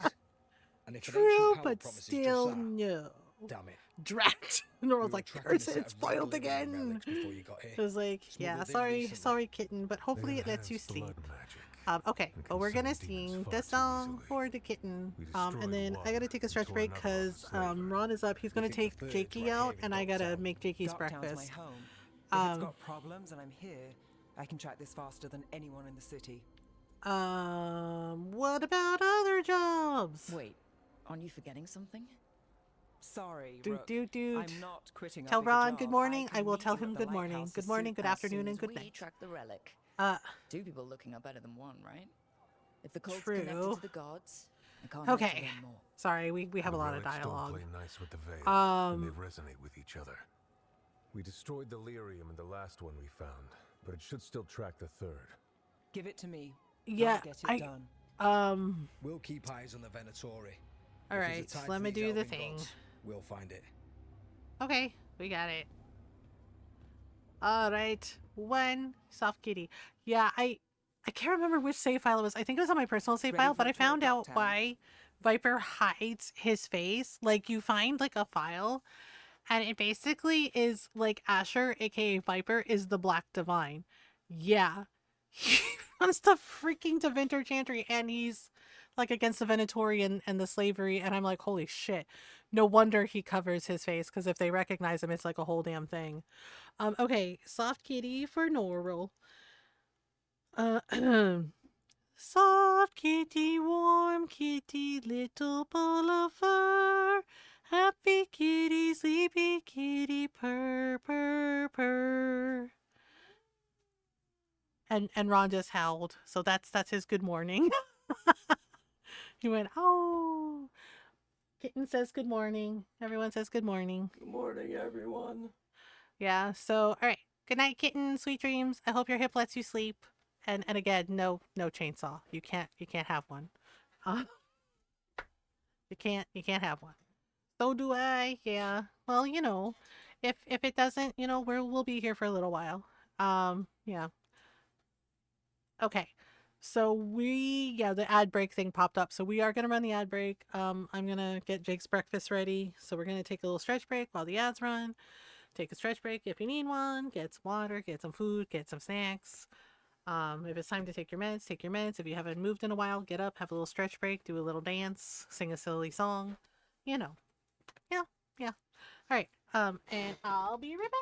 And if an True, ancient power but promises still just that, no. damn it. Drat. Nora was We were like, tracking curse a set it, of spoiled red living again. relics before you got here. It was like, yeah, Smuggled in sorry, recently. sorry, Kitten, but hopefully it lets you sleep. Okay, but we're gonna sing the song for the kitten. And then I gotta take a stretch break because Ron is up. He's gonna take Jakey out, and I gotta make Jakey's Darktown's my breakfast. home. If it's got problems and I'm here, I can track this faster than anyone in the city. What about other jobs? Wait, aren't you forgetting something? Sorry, Dude, Rook. dude, dude. I'm not quitting a Tell bigger Ron job. good morning. can I will meet tell you at him the good morning. lighthouse Good as morning, soon good as afternoon, soon and as good We night. track the relic. 2 people looking are better than 1, right? If the cult's connected True. to the gods, I can't wait to Okay. learn more. Sorry, we have a lot of relics don't dialogue. play nice with the Veil, and they resonate with each other. We destroyed the lyrium in the last one we found, but it should still track the third. Give it to me. Yeah, I'll get it done. We'll keep eyes on the Venatori. All If there's a right, tie so to let me these do the elven thing. gods, we'll find it. Okay, we got it. All right, one soft kitty. Yeah, I can't remember which save file it was. I think it was on my personal save Ready file, for but a I tour of found out Darktown? why Viper hides his face. Like, you find like a file, and it basically is like Asher, aka Viper, is the Black Divine. Yeah, he wants the freaking Deventer Chantry, and he's like against the Venatori and the slavery, and I'm like, holy shit. No wonder he covers his face, because if they recognize him, it's like a whole damn thing. Okay, soft kitty for Normal. Soft kitty, warm kitty, little ball of fur. Happy kitty, sleepy kitty, purr, purr, purr. And Ron just howled, so that's his good morning. He went, oh. Kitten says good morning. Everyone says good morning. Good morning, everyone. Yeah, so, all right. Good night, Kitten. Sweet dreams. I hope your hip lets you sleep. And again, no chainsaw. You can't have one. You can't have one. So do I. Yeah. Well, you know, if it doesn't, you know, we'll be here for a little while. Yeah. Okay. So the ad break thing popped up. So we are going to run the ad break. I'm going to get Jake's breakfast ready. So we're going to take a little stretch break while the ads run. Take a stretch break if you need one. Get some water, get some food, get some snacks. If it's time to take your meds, take your meds. If you haven't moved in a while, get up, have a little stretch break, do a little dance, sing a silly song. You know. Yeah. All right. And I'll be right back.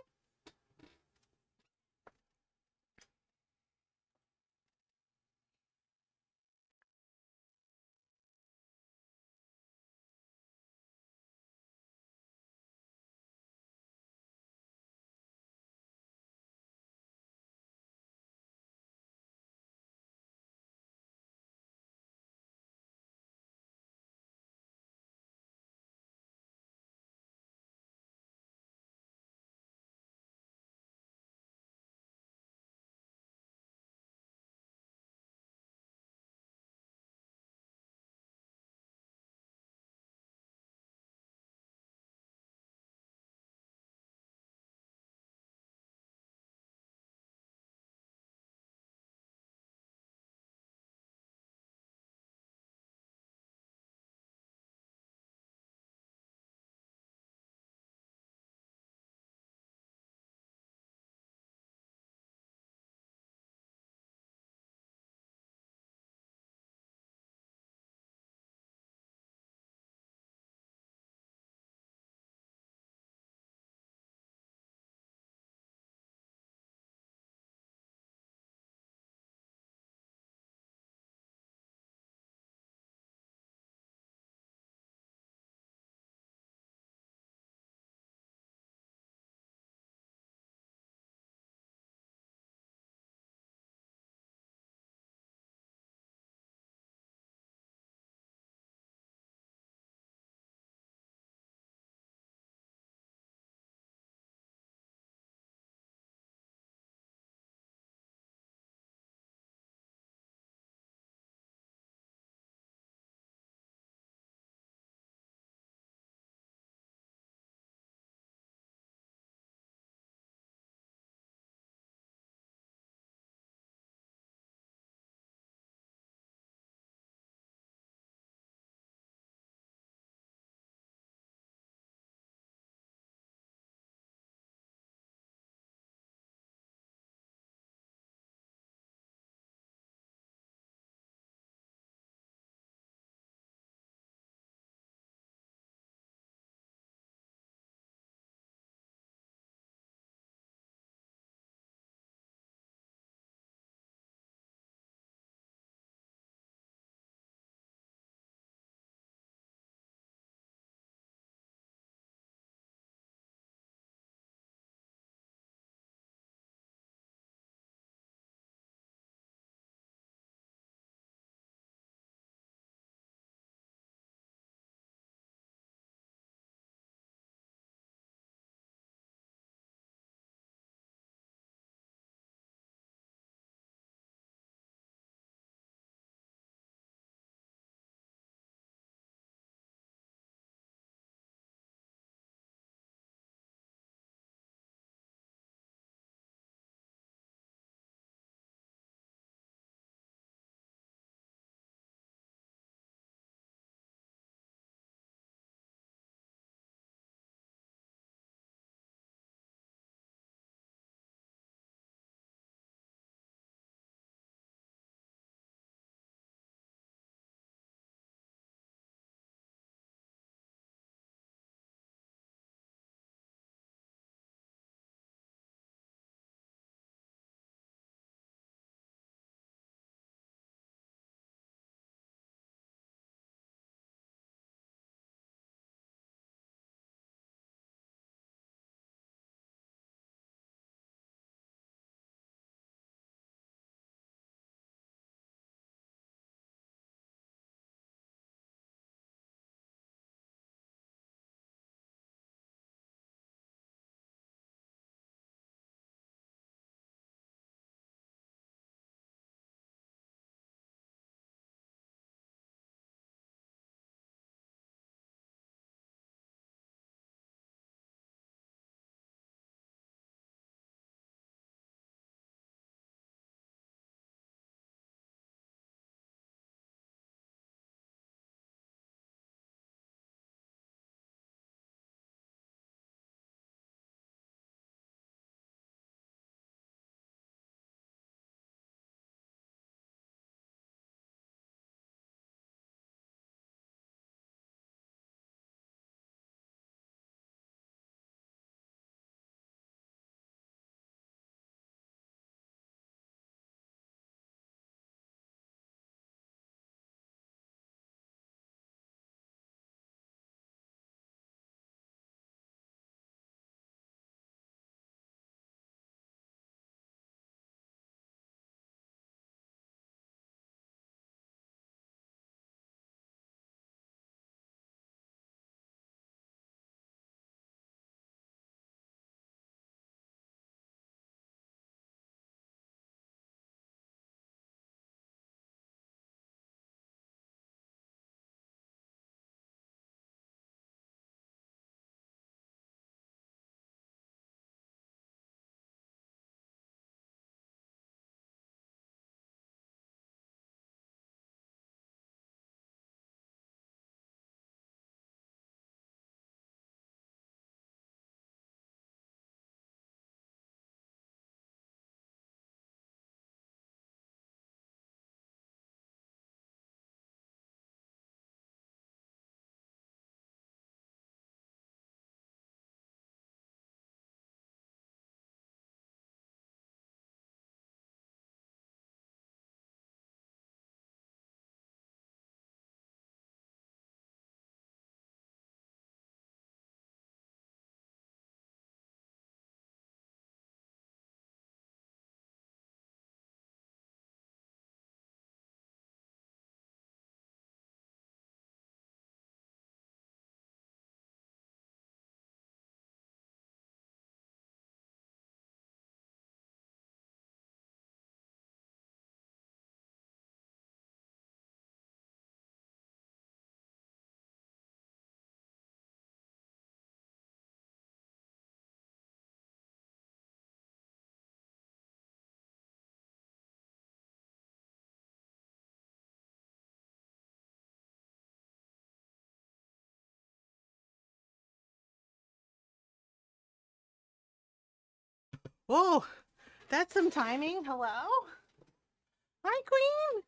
Whoa, that's some timing. Hello? Hi, Queen.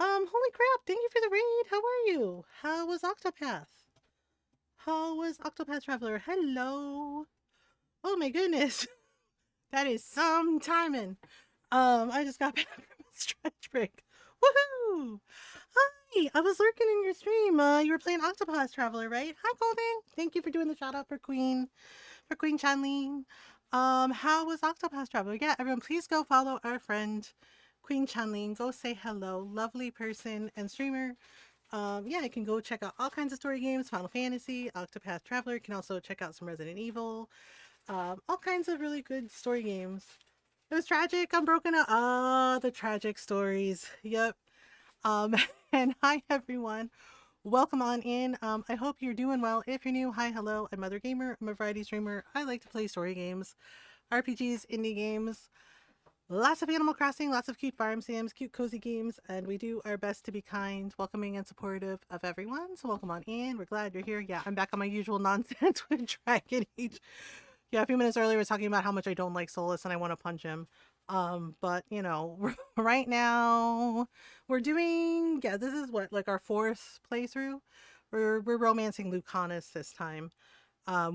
Holy crap, thank you for the raid. How are you? How was Octopath? How was Octopath Traveler? Hello. Oh my goodness. That is some timing. I just got back from a stretch break. Woohoo! Hi, I was lurking in your stream. You were playing Octopath Traveler, right? Hi, Golden. Thank you for doing the shout out for Queen Chanlene. How was Octopath Traveler? Yeah, everyone, please go follow our friend Queen Chanlene. Go say hello. Lovely person and streamer. Yeah, you can go check out all kinds of story games, Final Fantasy, Octopath Traveler. You can also check out some Resident Evil. All kinds of really good story games. It was tragic. I'm broken up. Ah, the tragic stories. Yep. And hi everyone. Welcome on in. I hope you're doing well. If you're new, hi, hello. I'm Mothergamer. I'm a variety streamer. I like to play story games, RPGs, indie games, lots of Animal Crossing, lots of cute farm sims, cute cozy games, and we do our best to be kind, welcoming, and supportive of everyone. So welcome on in. We're glad you're here. Yeah, I'm back on my usual nonsense with Dragon Age. Yeah, a few minutes earlier, we were talking about how much I don't like Solus and I want to punch him. But you know, right now we're doing, yeah, this is what, like our 4th playthrough. We're romancing Lucanis this time.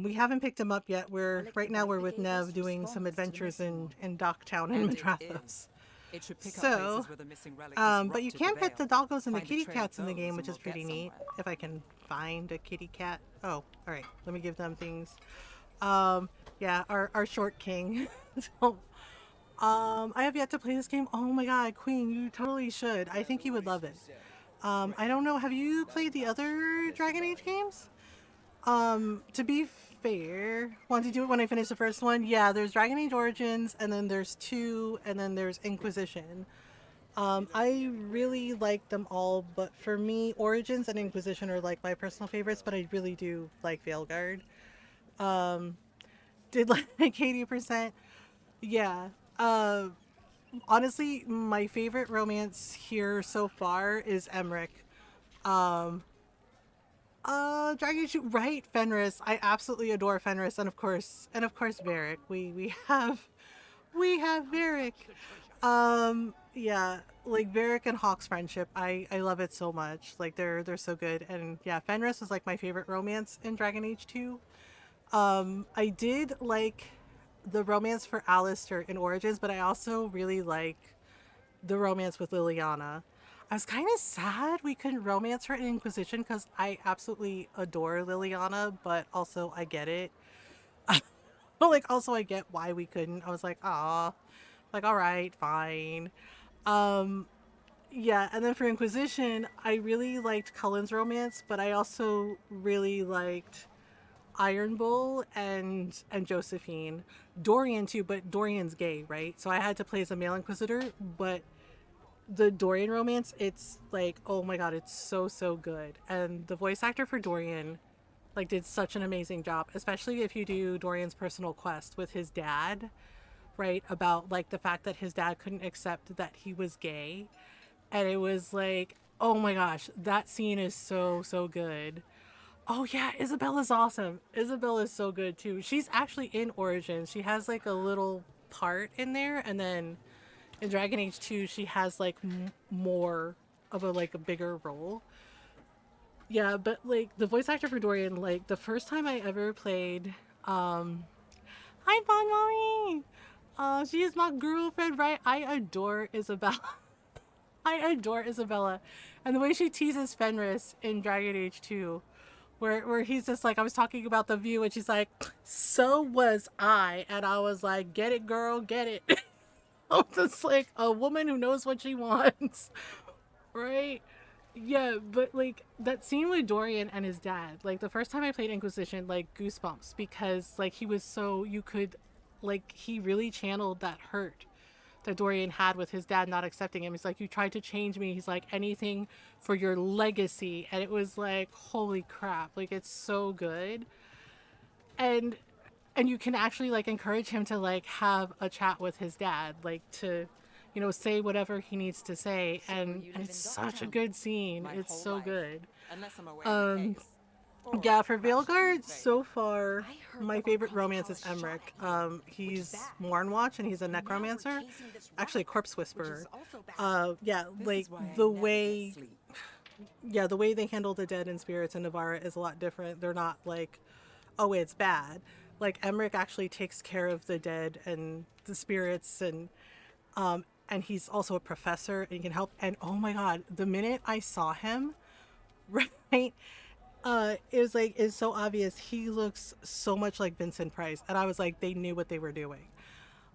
We haven't picked him up yet. Right now we're with Nev doing some adventures in Docktown and Madrathos. So, but you can pet the doggos and the kitty cats in the game, which is pretty neat. If I can find a kitty cat. Oh, all right. Let me give them things. Yeah, our short king. So, I have yet to play this game. Oh my god, Queen, you totally should. I think you would love it. I don't know, have you played the other Dragon Age games? To be fair, want to do it when I finish the first one? Yeah, there's Dragon Age Origins, and then there's 2, and then there's Inquisition. I really like them all, but for me, Origins and Inquisition are like my personal favorites, but I really do like Veilguard. Did like 80%. Yeah. Honestly, my favorite romance here so far is Emmerich. Dragon Age, right? Fenris. I absolutely adore Fenris, and of course Varric. We have Varric. Yeah, like Varric and Hawk's friendship. I love it so much. Like they're so good. And yeah, Fenris is like my favorite romance in Dragon Age 2. I did like the romance for Alistair in Origins, but I also really like the romance with Liliana. I was kind of sad we couldn't romance her in Inquisition because I absolutely adore Liliana, but also I get it. But like also I get why we couldn't. I was like, ah, like all right, fine. Yeah, and then for Inquisition, I really liked Cullen's romance, but I also really liked Iron Bull and Josephine. Dorian too, but Dorian's gay, right? So I had to play as a male Inquisitor, but the Dorian romance, it's like, oh my god, it's so good. And the voice actor for Dorian like did such an amazing job, especially if you do Dorian's personal quest with his dad, right? About like the fact that his dad couldn't accept that he was gay. And it was like, oh my gosh, that scene is so good. Oh yeah, Isabella's awesome. Isabella's so good too. She's actually in Origins. She has like a little part in there, and then in Dragon Age 2 she has like more of a bigger role. Yeah, but like the voice actor for Dorian, like the first time I ever played hi Bon Mommy. She is my girlfriend, right? I adore Isabella. I adore Isabella. And the way she teases Fenris in Dragon Age 2. Where he's just like, I was talking about the view, and she's like, so was I. And I was like, get it, girl, get it. I'm just like a woman who knows what she wants. Right? Yeah, but like that scene with Dorian and his dad, like the first time I played Inquisition, like goosebumps, because like he was so, you could, like he really channeled that hurt that Dorian had with his dad not accepting him. He's like, you tried to change me. He's like, anything for your legacy. And it was like, holy crap, like it's so good. And you can actually like encourage him to like have a chat with his dad, like to, you know, say whatever he needs to say. And it's such a good scene. It's so good. Unless I'm aware of the case. Yeah, for Veilguard, so far, my favorite romance is Emmerich. He's Mournwatch, and he's a necromancer. Actually, a corpse whisperer. Yeah, like, the way... Yeah, the way they handle the dead and spirits in Navarra is a lot different. They're not like, oh, it's bad. Like, Emmerich actually takes care of the dead and the spirits, and he's also a professor, and he can help. And oh my god, the minute I saw him, right, it was like, it's so obvious. He looks so much like Vincent Price, and I was like, they knew what they were doing.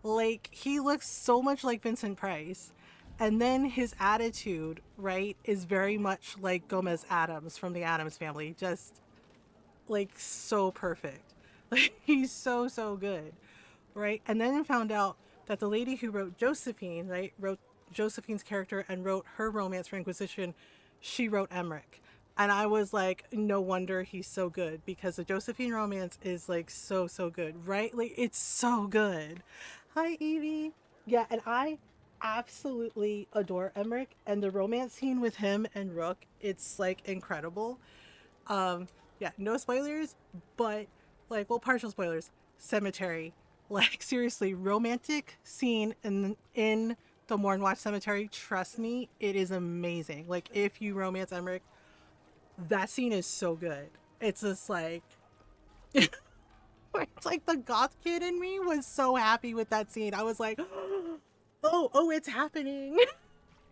Like, he looks so much like Vincent Price, and then his attitude, right, is very much like Gomez Addams from the Addams Family. Just like so perfect. Like, he's so good, right? And then found out that the lady who wrote Josephine, right, wrote Josephine's character and wrote her romance for Inquisition, she wrote Emmerich. And I was like, no wonder he's so good, because the Josephine romance is like so good, right? Like, it's so good. Hi, Evie. Yeah, and I absolutely adore Emmerich, and the romance scene with him and Rook, it's like incredible. Yeah, no spoilers, but like, well, partial spoilers. Cemetery, like, seriously, romantic scene in the Mournwatch Cemetery. Trust me, it is amazing. Like, if you romance Emmerich, that scene is so good. It's just like, it's like the goth kid in me was so happy with that scene. I was like, oh, it's happening.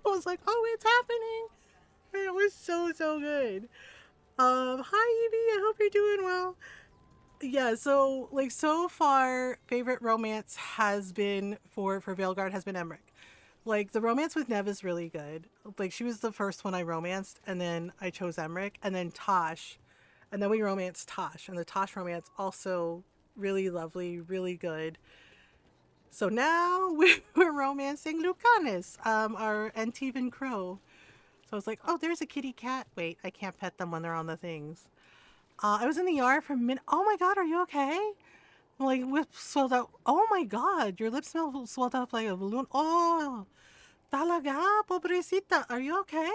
I was like, oh, it's happening. And it was so good. Hi Evie, I hope you're doing well. Yeah, so like, so far, favorite romance has been for Veilguard has been Emmerich. Like, the romance with Nev is really good. Like, she was the first one I romanced, and then I chose Emmerich, and then Tosh, and then we romanced Tosh, and the Tosh romance also really lovely, really good. So now we're romancing Lucanis, our Antivan Crow. So I was like, oh, there's a kitty cat. Wait, I can't pet them when they're on the things. I was in the ER for a minute. Oh my god, are you okay? Like, lips swelled out. Oh my god, your lips swelled up like a balloon. Oh, talaga, pobrecita. Are you okay?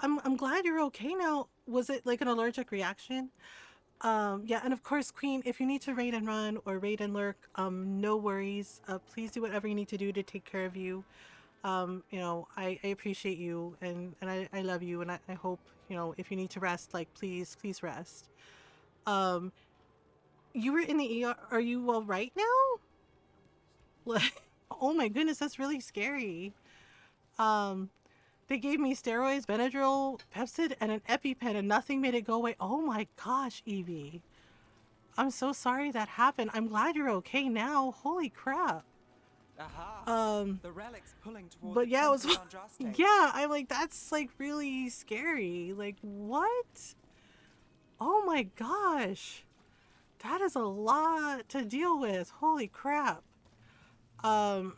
I'm glad you're okay now. Was it like an allergic reaction? Yeah, and of course, Queen, if you need to raid and run or raid and lurk, no worries. Please do whatever you need to do to take care of you. You know, I appreciate you, and I love you, and I hope, you know, if you need to rest, like, please rest. You were in the ER. Are you all right now? Like, oh my goodness, that's really scary. They gave me steroids, Benadryl, Pepsid, and an EpiPen, and nothing made it go away. Oh my gosh, Evie. I'm so sorry that happened. I'm glad you're okay now. Holy crap. Aha. The relic's pulling toward but the yeah, it was, Temple Andraste. yeah, I'm like, that's like really scary. Like, what? Oh my gosh. That is a lot to deal with. Holy crap. Oh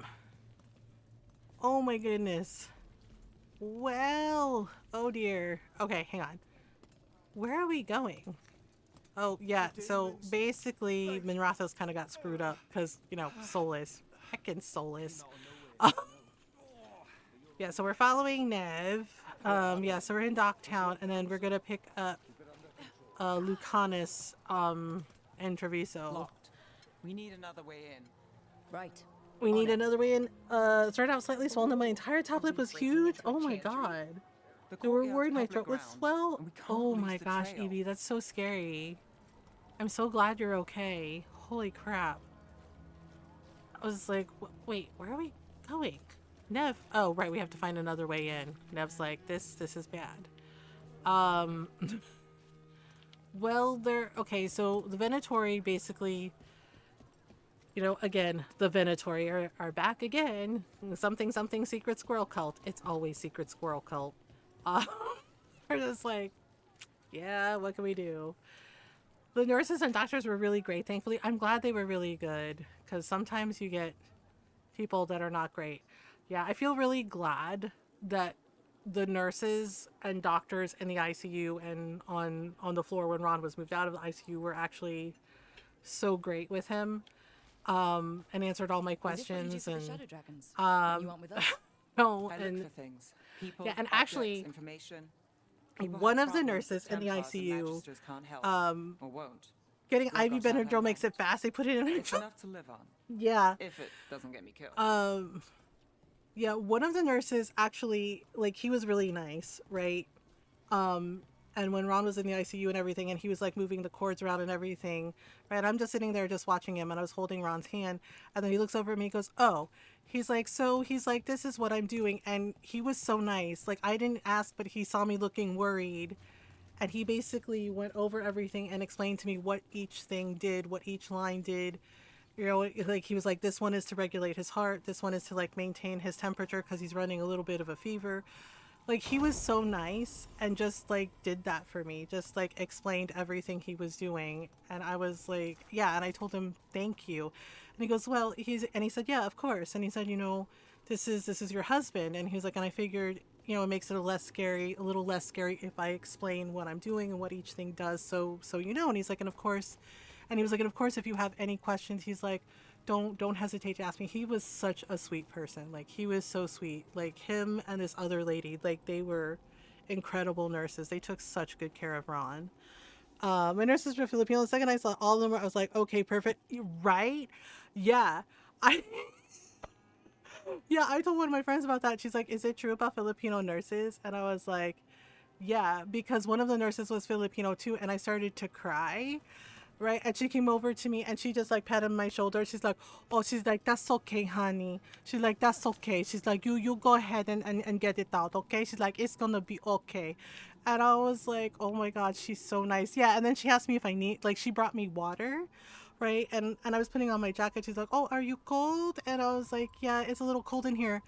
my goodness. Well, oh dear. Okay, hang on. Where are we going? Oh, yeah, so basically, Minratha's kind of got screwed up because, you know, Soulless. Heckin' Soulless. Yeah, so we're following Nev. Yeah, so we're in Docktown, and then we're going to pick up Lucanis and Treviso. Locked. We need another way in. Right. We need another way in. Started out slightly swollen. My entire top lip was huge. Oh my god. They were worried my throat would swell. Oh my gosh, Evie, that's so scary. I'm so glad you're okay. Holy crap. I was like, wait, where are we going? Nev. Oh, right, we have to find another way in. Nev's like, this is bad. Well, okay, so the Venatori basically, you know, again, the Venatori are back again. Something secret squirrel cult. It's always secret squirrel cult. We're just like, yeah, what can we do? The nurses and doctors were really great, thankfully. I'm glad they were really good, because sometimes you get people that are not great. Yeah, I feel really glad that the nurses and doctors in the ICU and on the floor when Ron was moved out of the ICU were actually so great with him, and answered all my questions. And Shadow Dragons? You want with us? no, I and look for things. People, yeah, and objects, actually, information. People one have of the problems that nurses in the Templars and ICU, Magisters can't help, or won't. getting We've IV got our Benadryl makes hand. it fast. They put it in her It's enough to live on. Yeah. If it doesn't get me killed. Yeah, one of the nurses actually, like, he was really nice, right? And when Ron was in the ICU and everything, and he was like moving the cords around and everything, right? I'm just sitting there just watching him, and I was holding Ron's hand, and then he looks over at me and goes, oh, he's like, this is what I'm doing. And he was so nice. Like, I didn't ask, but he saw me looking worried, and he basically went over everything and explained to me what each thing did, what each line did. You know, like, he was like, this one is to regulate his heart, this one is to like maintain his temperature because he's running a little bit of a fever. Like, he was so nice and just like did that for me, just like explained everything he was doing. And I was like, yeah. And I told him, thank you. And he goes, well, he said, yeah, of course. And he said, you know, this is your husband. And he was like, and I figured, you know, it makes it a little less scary if I explain what I'm doing and what each thing does, so you know. And he's like, and of course, if you have any questions, he's like, don't hesitate to ask me. He was such a sweet person. Like, he was so sweet. Like, him and this other lady, like, they were incredible nurses. They took such good care of Ron. My nurses were Filipino. The second I saw all of them, I was like, okay, perfect. Right? Yeah. I told one of my friends about that. She's like, is it true about Filipino nurses? And I was like, yeah, because one of the nurses was Filipino too, and I started to cry. Right? And she came over to me and she just like patted my shoulder. She's like, oh, she's like, that's okay, honey. She's like, that's okay. She's like, you go ahead and get it out, okay? She's like, it's gonna be okay. And I was like, oh my God, she's so nice. Yeah. And then she asked me if I need, like, she brought me water, right? And I was putting on my jacket. She's like, oh, are you cold? And I was like, yeah, it's a little cold in here.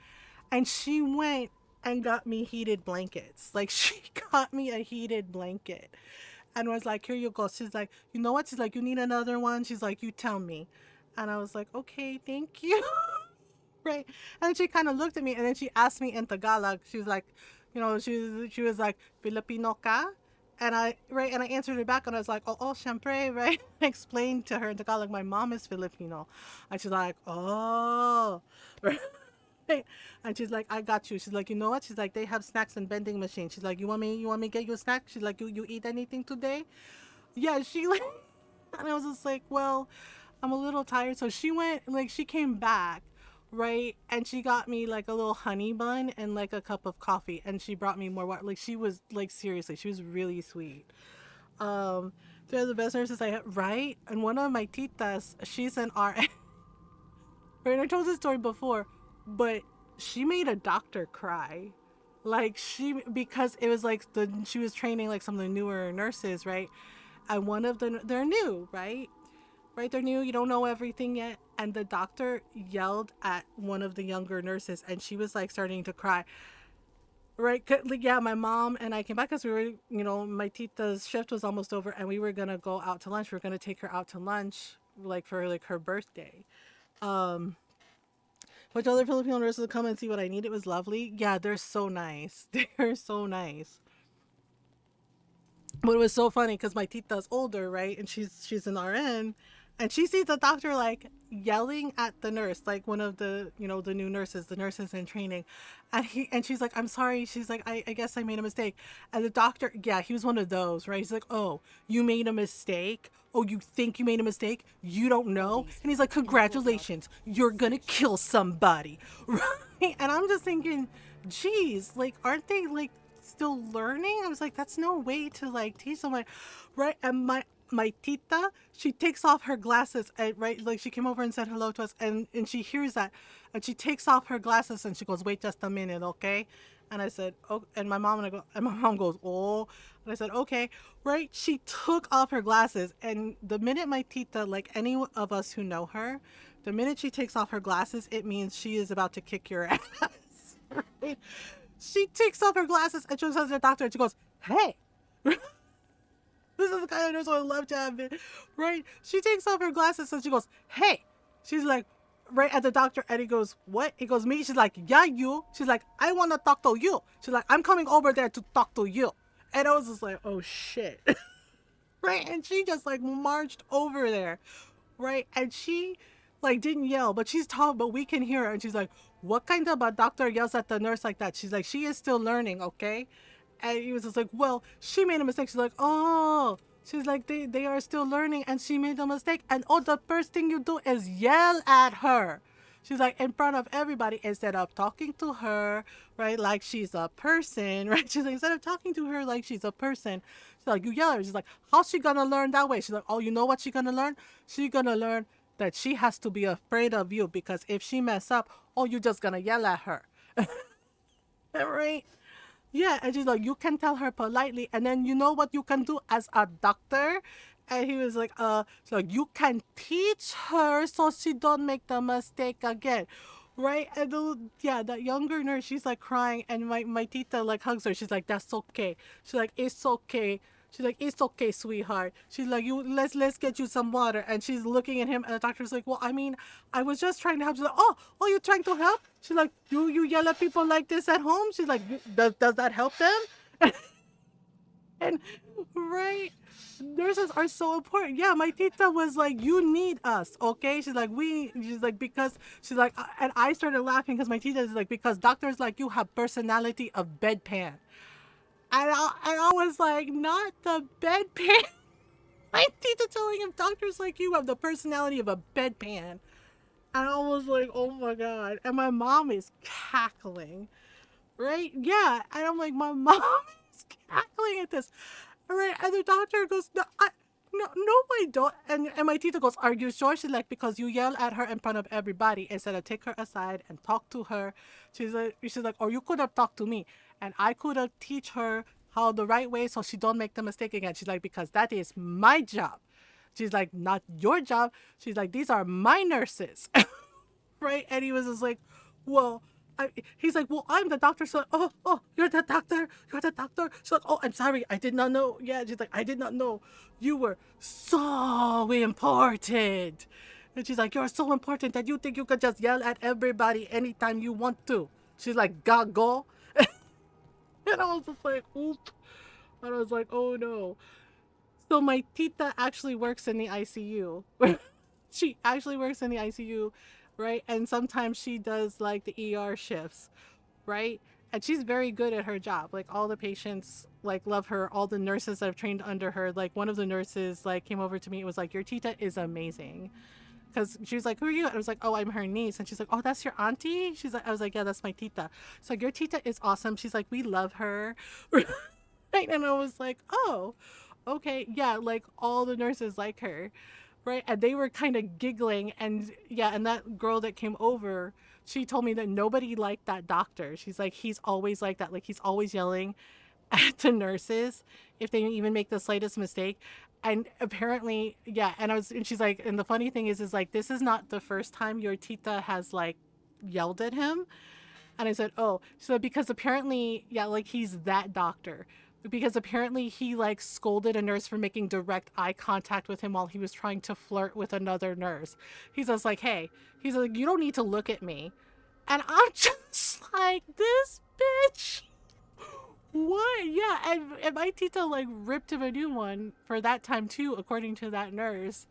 And she went and got me heated blankets. Like, she got me a heated blanket. And was like, here you go. She's like, you know what? She's like, you need another one? She's like, you tell me. And I was like, okay, thank you. Right? And she kind of looked at me, and then she asked me in Tagalog. She was like, you know, she was like, Filipino ka? And I answered her back, and I was like, oh, syempre, right? I explained to her in Tagalog, my mom is Filipino. And she's like, oh. Right? And she's like, I got you. She's like, you know what? She's like, they have snacks and vending machines. She's like, you want me to get you a snack? She's like, you eat anything today? Yeah, she like, and I was just like, well, I'm a little tired. So she went, like, she came back, right? And she got me like a little honey bun and like a cup of coffee, and she brought me more water. Like, she was like, seriously, she was really sweet. They're the best nurses I have, right? And one of my titas, she's an RN. Right? And I told this story before, but she made a doctor cry. Like, because it was like she was training like some of the newer nurses, right? And one of them, they're new, right? They're new, you don't know everything yet. And the doctor yelled at one of the younger nurses, and she was like starting to cry. Right? Like, yeah, my mom and I came back because we were, you know, my tita's shift was almost over, and we were gonna go out to lunch. We were gonna take her out to lunch, like, for like her birthday. Which other Filipino nurses would come and see what I need. It was lovely. Yeah, they're so nice. They're so nice. But it was so funny because my tita's older, right? And she's an RN, and she sees the doctor like yelling at the nurse, like one of the, you know, the new nurses, the nurses in training, and she's like, I'm sorry. She's like, I guess I made a mistake. And the doctor, yeah, he was one of those, right? He's like, oh, you made a mistake? Oh, you think you made a mistake? You don't know? And he's like, congratulations, you're gonna kill somebody, right? And I'm just thinking, geez, like, aren't they like still learning? I was like, that's no way to like teach someone, right? And my tita, she takes off her glasses, and, right, like, she came over and said hello to us, and she hears that, and she takes off her glasses, and she goes, wait just a minute, okay? And I said, oh, and my mom goes, oh, and I said, okay, right? She took off her glasses, and the minute my tita, like any of us who know her, the minute she takes off her glasses, it means she is about to kick your ass, right? She takes off her glasses, and she goes to the doctor, and she goes, hey. This is the kind of nurse I would love to have been, right? She takes off her glasses and she goes, hey. She's like, right at the doctor, and he goes, what? He goes, me? She's like, yeah, you. She's like, I want to talk to you. She's like, I'm coming over there to talk to you. And I was just like, oh, shit. Right? And she just, like, marched over there, right? And she, like, didn't yell, but she's tall, but we can hear her. And she's like, what kind of a doctor yells at the nurse like that? She's like, she is still learning, okay? And he was just like, well, she made a mistake. She's like, oh, she's like, they are still learning and she made a mistake. And oh, the first thing you do is yell at her. She's like, in front of everybody, instead of talking to her, right, like she's a person, right? She's like, instead of talking to her like she's a person, she's like, you yell at her. She's like, how's she gonna learn that way? She's like, oh, you know what she's gonna learn? She's gonna learn that she has to be afraid of you, because if she mess up, oh, you're just gonna yell at her. Right? Yeah, and she's like, you can tell her politely, and then you know what you can do as a doctor? And he was like, so you can teach her so she don't make the mistake again. Right? And that younger nurse, she's like crying, and my tita like hugs her. She's like, that's okay. She's like, it's okay. She's like, it's okay, sweetheart. She's like, let's get you some water. And she's looking at him, and the doctor's like, well, I mean, I was just trying to help. She's like, oh, you're trying to help? She's like, you yell at people like this at home? She's like, does that help them? And right, nurses are so important. Yeah, my tita was like, you need us, okay? She's like, because she's like, and I started laughing because my tita is like, because doctors like you have personality of bedpan. And I was like, not the bedpan. My tita telling him, doctors like you have the personality of a bedpan. And I was like, oh my God. And my mom is cackling, right? Yeah. And I'm like, my mom is cackling at this. Right? And the doctor goes, no, I don't. And my tita goes, are you sure? She's like, because you yell at her in front of everybody instead of take her aside and talk to her. She's like, or you could have talked to me, and I could have teach her how the right way so she don't make the mistake again. She's like, because that is my job. She's like, not your job. She's like, these are my nurses. Right? And he was just like, well, he's like, well, I'm the doctor. So, oh, you're the doctor. You're the doctor. She's like, oh, I'm sorry. I did not know. Yeah, she's like, I did not know. You were so important. And she's like, you're so important that you think you could just yell at everybody anytime you want to. She's like, go. And I was just like, oop. And I was like, oh no. So my tita actually works in the ICU. She actually works in the ICU, right? And sometimes she does like the ER shifts, right? And she's very good at her job. Like all the patients like love her. All the nurses that have trained under her. Like one of the nurses like came over to me and was like, your tita is amazing. Because she was like, who are you? I was like, oh, I'm her niece. And she's like, oh, that's your auntie? She's like, I was like, yeah, that's my tita. She's like, your tita is awesome. She's like, we love her. Right? And I was like, oh, okay. Yeah, like all the nurses like her. Right? And they were kind of giggling. And yeah, and that girl that came over, she told me that nobody liked that doctor. She's like, he's always like that. Like he's always yelling at the nurses if they even make the slightest mistake. And apparently, yeah, and she's like, and the funny thing is like, this is not the first time your tita has like yelled at him. And I said, oh, so because apparently, yeah, like he's that doctor. Because apparently he like scolded a nurse for making direct eye contact with him while he was trying to flirt with another nurse. He's just like, hey, he's like, you don't need to look at me. And I'm just like, this bitch. What? Yeah, and my tita like ripped him a new one for that time too, according to that nurse.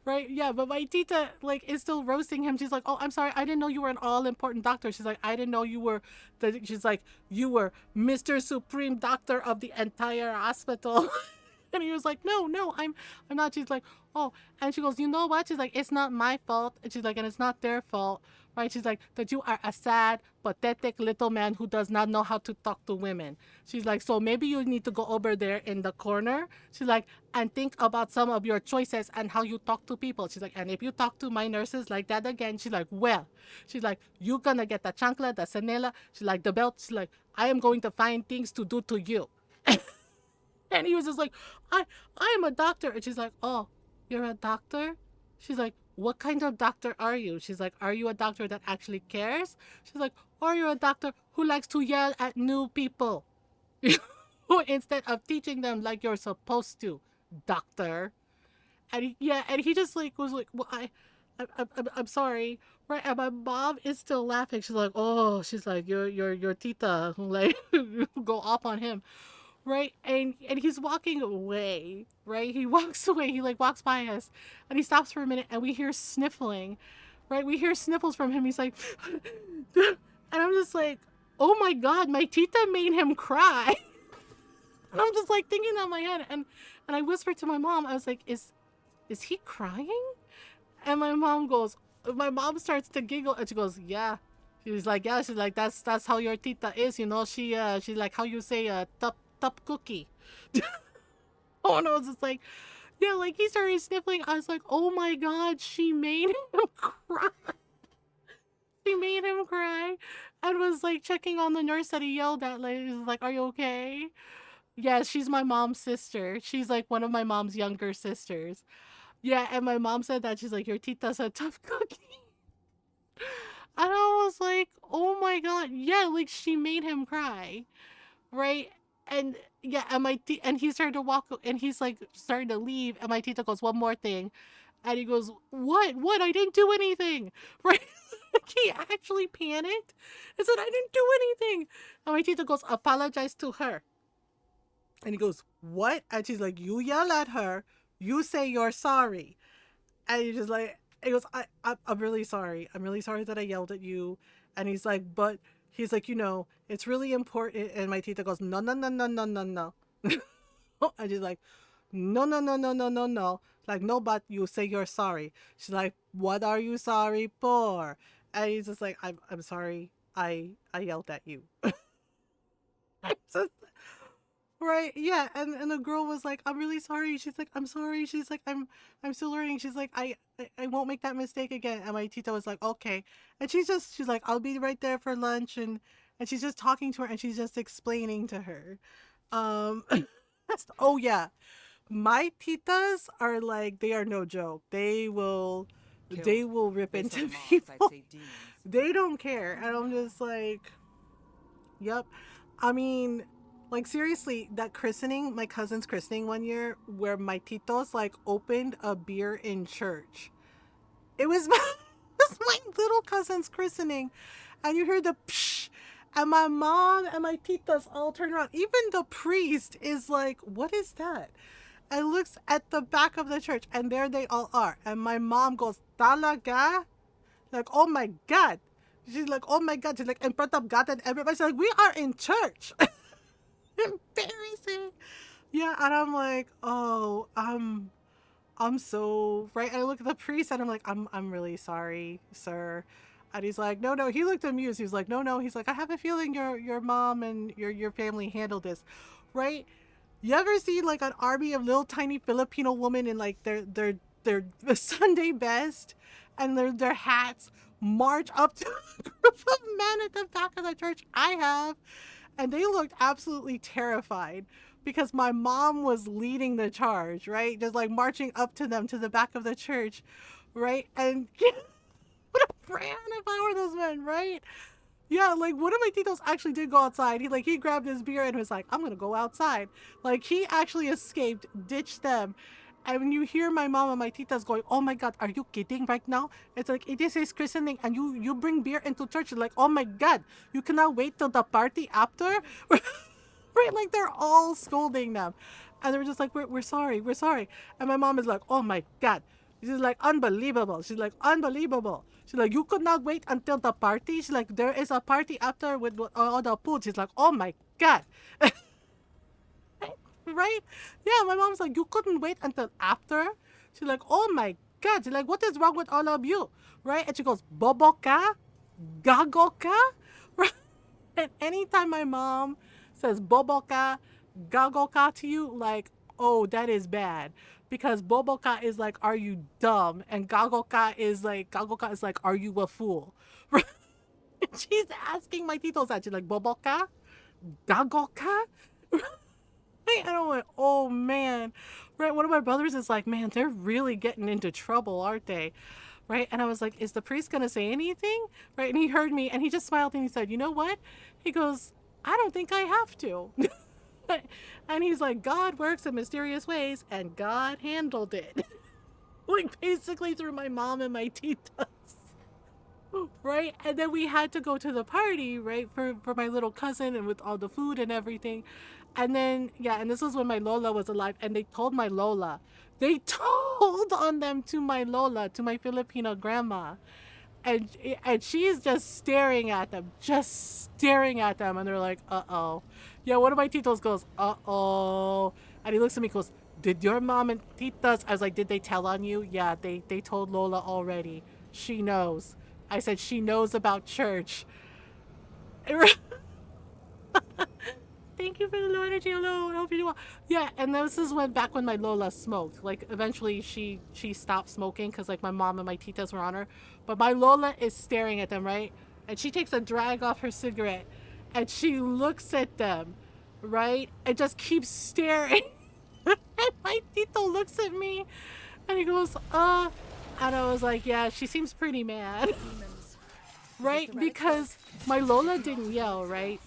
Right? Yeah, but my tita like is still roasting him. She's like, oh, I'm sorry, I didn't know you were an all-important doctor. She's like, I didn't know you were she's like, you were Mr. Supreme Doctor of the entire hospital. And he was like, no, I'm not. She's like, oh, and she goes, you know what? She's like, it's not my fault. And she's like, and it's not their fault. Right? She's like, that you are a sad, pathetic little man who does not know how to talk to women. She's like, so maybe you need to go over there in the corner. She's like, and think about some of your choices and how you talk to people. She's like, and if you talk to my nurses like that again, she's like, well, she's like, you're gonna get the chancla, the canela. She's like, the belt. She's like, I am going to find things to do to you. And he was just like, I am a doctor. And she's like, oh, you're a doctor? She's like, what kind of doctor are you? She's like, are you a doctor that actually cares? She's like, or you're a doctor who likes to yell at new people instead of teaching them like you're supposed to, doctor. And he just like was like, well, I'm sorry, right? And my mom is still laughing. She's like, oh, she's like, your tita, like go off on him. Right? And he's walking away, right? He walks away. He like walks by us and he stops for a minute and we hear sniffling, right? We hear sniffles from him. He's like, and I'm just like, oh my God, my tita made him cry. And I'm just like thinking that in my head, and I whispered to my mom, I was like, is he crying? And my mom starts to giggle, and she goes, yeah. She's like, yeah. She's like, that's how your tita is, you know. She's like, how you say top cookie. Oh, and I was just like, yeah, like he started sniffling. I was like, oh my god, she made him cry. She made him cry, and was like checking on the nurse that he yelled at. Like, he was like, are you okay? Yeah, she's my mom's sister. She's like one of my mom's younger sisters. Yeah, and my mom said that. She's like, your tita's a tough cookie. And I was like, oh my god, yeah, like she made him cry, right? And yeah, and he started to walk, and he's like starting to leave, and my tita goes, one more thing, and he goes, what? I didn't do anything, right? Like he actually panicked and said, I didn't do anything. And my tita goes, apologize to her. And he goes, what? And she's like, you yell at her, you say you're sorry. And he's just like, he goes, I'm really sorry. I'm really sorry that I yelled at you. And he's like, but he's like, you know, it's really important. And my tita goes, no. And she's like, no. Like, no, but you say you're sorry. She's like, what are you sorry for? And he's just like, I'm sorry. I yelled at you. Right, yeah, and the girl was like, I'm really sorry. She's like, I'm sorry. She's like, I'm still learning. She's like, I won't make that mistake again. And my tita was like, okay. And she's like, I'll be right there for lunch. And she's just talking to her, and she's just explaining to her. Oh yeah, my titas are like, they are no joke. They will rip into people. They don't care. And I'm just like, yep. I mean, like seriously, that christening, my cousin's christening one year, where my titos like opened a beer in church. It was my little cousin's christening, and you hear the psh, and my mom and my titas all turn around. Even the priest is like, what is that? And looks at the back of the church, and there they all are. And my mom goes, talaga? Like, oh my god. She's like, oh my god. She's like, in front of God and everybody. She's like, we are in church. Embarrassing. Yeah, and I'm like, oh, I'm so right. And I look at the priest, and I'm like, I'm really sorry, sir. And he's like, no. He looked amused. He was like, no. He's like, I have a feeling your mom and your family handled this, right? You ever see like an army of little tiny Filipino women in like their Sunday best and their hats march up to a group of men at the back of the church? I have. And they looked absolutely terrified because my mom was leading the charge, right? Just like marching up to them to the back of the church, right? And would have ran if I were those men, right? Yeah, like one of my titos actually did go outside. He grabbed his beer and was like, I'm gonna go outside. Like he actually escaped, ditched them. And when you hear my mom and my titas going, oh my god, are you kidding right now? It's like, it is his christening and you bring beer into church. Like, oh my god, you cannot wait till the party after? Right, like they're all scolding them. And they're just like, we're sorry. And my mom is like, oh my god. She's like, unbelievable. She's like, unbelievable. She's like, you could not wait until the party? She's like, there is a party after with all the food. She's like, oh my god. Right? Yeah, my mom's like, you couldn't wait until after? She's like, oh my god. She's like, what is wrong with all of you? Right? And she goes, boboka? Gagoka? Right? And anytime my mom says boboka, gagoka to you, like, oh, that is bad. Because boboka is like, are you dumb? And gagoka is like, are you a fool? Right? And she's asking my titos that. She's like, boboka? Gagoka? And I'm like, oh man, right? One of my brothers is like, man, they're really getting into trouble, aren't they? Right? And I was like, is the priest gonna say anything? Right? And he heard me and he just smiled and he said, you know what? He goes, I don't think I have to. And he's like, God works in mysterious ways, and God handled it. Like basically through my mom and my titas. Right? And then we had to go to the party, right, for my little cousin and with all the food and everything. And then, yeah, and this was when my Lola was alive, and they told my Lola. They told on them to my Lola, to my Filipino grandma. and she's just staring at them, and they're like, uh-oh. Yeah, one of my titos goes, uh-oh. And he looks at me and goes, did your mom and titas, I was like, did they tell on you? Yeah, they told Lola already. She knows. I said, she knows about church. Thank you for the low energy. Hello, I hope you do well. Yeah, and this is back when my Lola smoked. Like, eventually she stopped smoking because, like, my mom and my titas were on her. But my Lola is staring at them, right? And she takes a drag off her cigarette and she looks at them, right? And just keeps staring. And my tito looks at me and he goes, and I was like, yeah, she seems pretty mad. Right? Because my Lola didn't yell, right?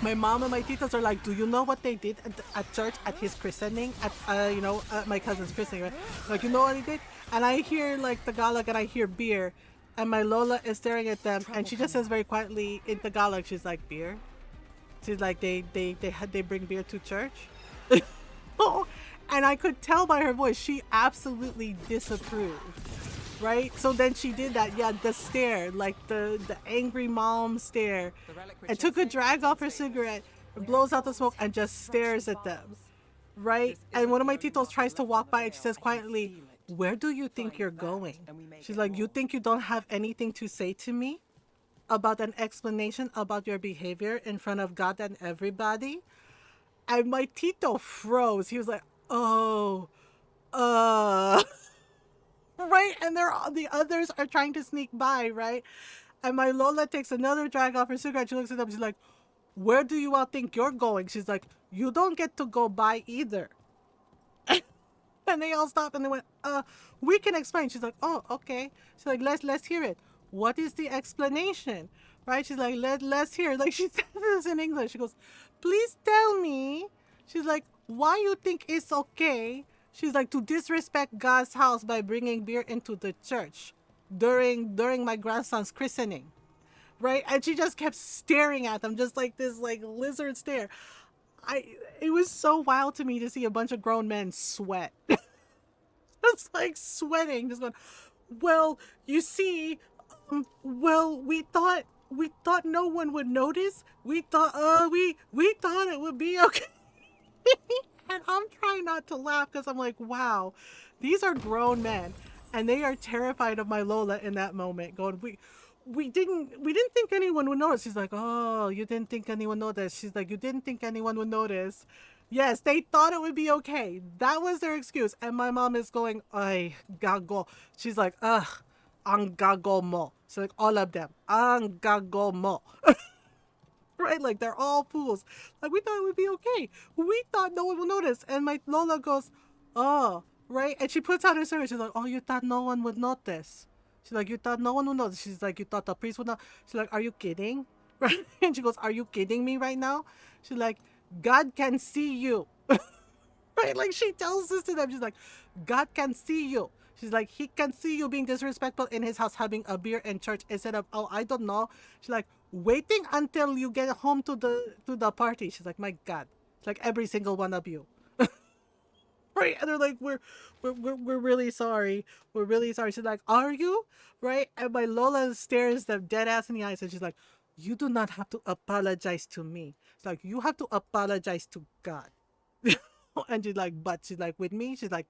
My mom and my titas are like, do you know what they did at church at his christening? At my cousin's christening, right? Like, you know what he did? And I hear, like, Tagalog and I hear beer. And my Lola is staring at them and she just says very quietly in Tagalog, she's like, beer? She's like, they bring beer to church? And I could tell by her voice, she absolutely disapproved. Right? So then she did that. Yeah, the stare, like the angry mom stare. And took a drag off her cigarette, blows out the smoke, and just stares at them. Right? And one of my titos tries to walk by and she says quietly, where do you think you're going? She's like, you think you don't have anything to say to me about an explanation about your behavior in front of God and everybody? And my tito froze. He was like, oh, right? And the others are trying to sneak by, right? And my Lola takes another drag off her cigarette. She looks at them. She's like, where do you all think you're going? She's like, you don't get to go by either. And they all stop and they went, we can explain. She's like, oh, okay. She's like, let's hear it. What is the explanation? Right? She's like, let's hear it. Like, she says this in English. She goes, please tell me. She's like, why you think it's okay? She's like, to disrespect God's house by bringing beer into the church during my grandson's christening, right? And she just kept staring at them, just like this, like, lizard stare. It was so wild to me to see a bunch of grown men sweat. Just like sweating, just going, well, you see, we thought no one would notice. We thought we thought it would be okay. And I'm trying not to laugh because I'm like, wow, these are grown men and they are terrified of my Lola in that moment, going, we didn't think anyone would notice. She's like, oh, you didn't think anyone noticed. She's like, you didn't think anyone would notice. Yes, they thought it would be okay. That was their excuse. And my mom is going, ay, gago. She's like, ugh, ang gago mo. She's like, all of them, ang gago mo. Right? Like, they're all fools. Like, we thought it would be okay. We thought no one would notice. And my Lola goes, oh, right? And she puts out her cigarette. She's like, oh, you thought no one would notice. She's like, you thought no one would notice. She's like, you thought the priest would not. She's like, are you kidding? Right? And she goes, are you kidding me right now? She's like, God can see you. Right? Like, she tells this to them. She's like, God can see you. She's like, he can see you being disrespectful in his house, having a beer in church instead of, oh, I don't know. She's like, waiting until you get home to the party. She's like, my God. It's like every single one of you. Right? And they're like, we're really sorry. We're really sorry. She's like, are you? Right? And my Lola stares them dead ass in the eyes and she's like, you do not have to apologize to me. It's like, you have to apologize to God. And she's like, but she's like, with me? She's like,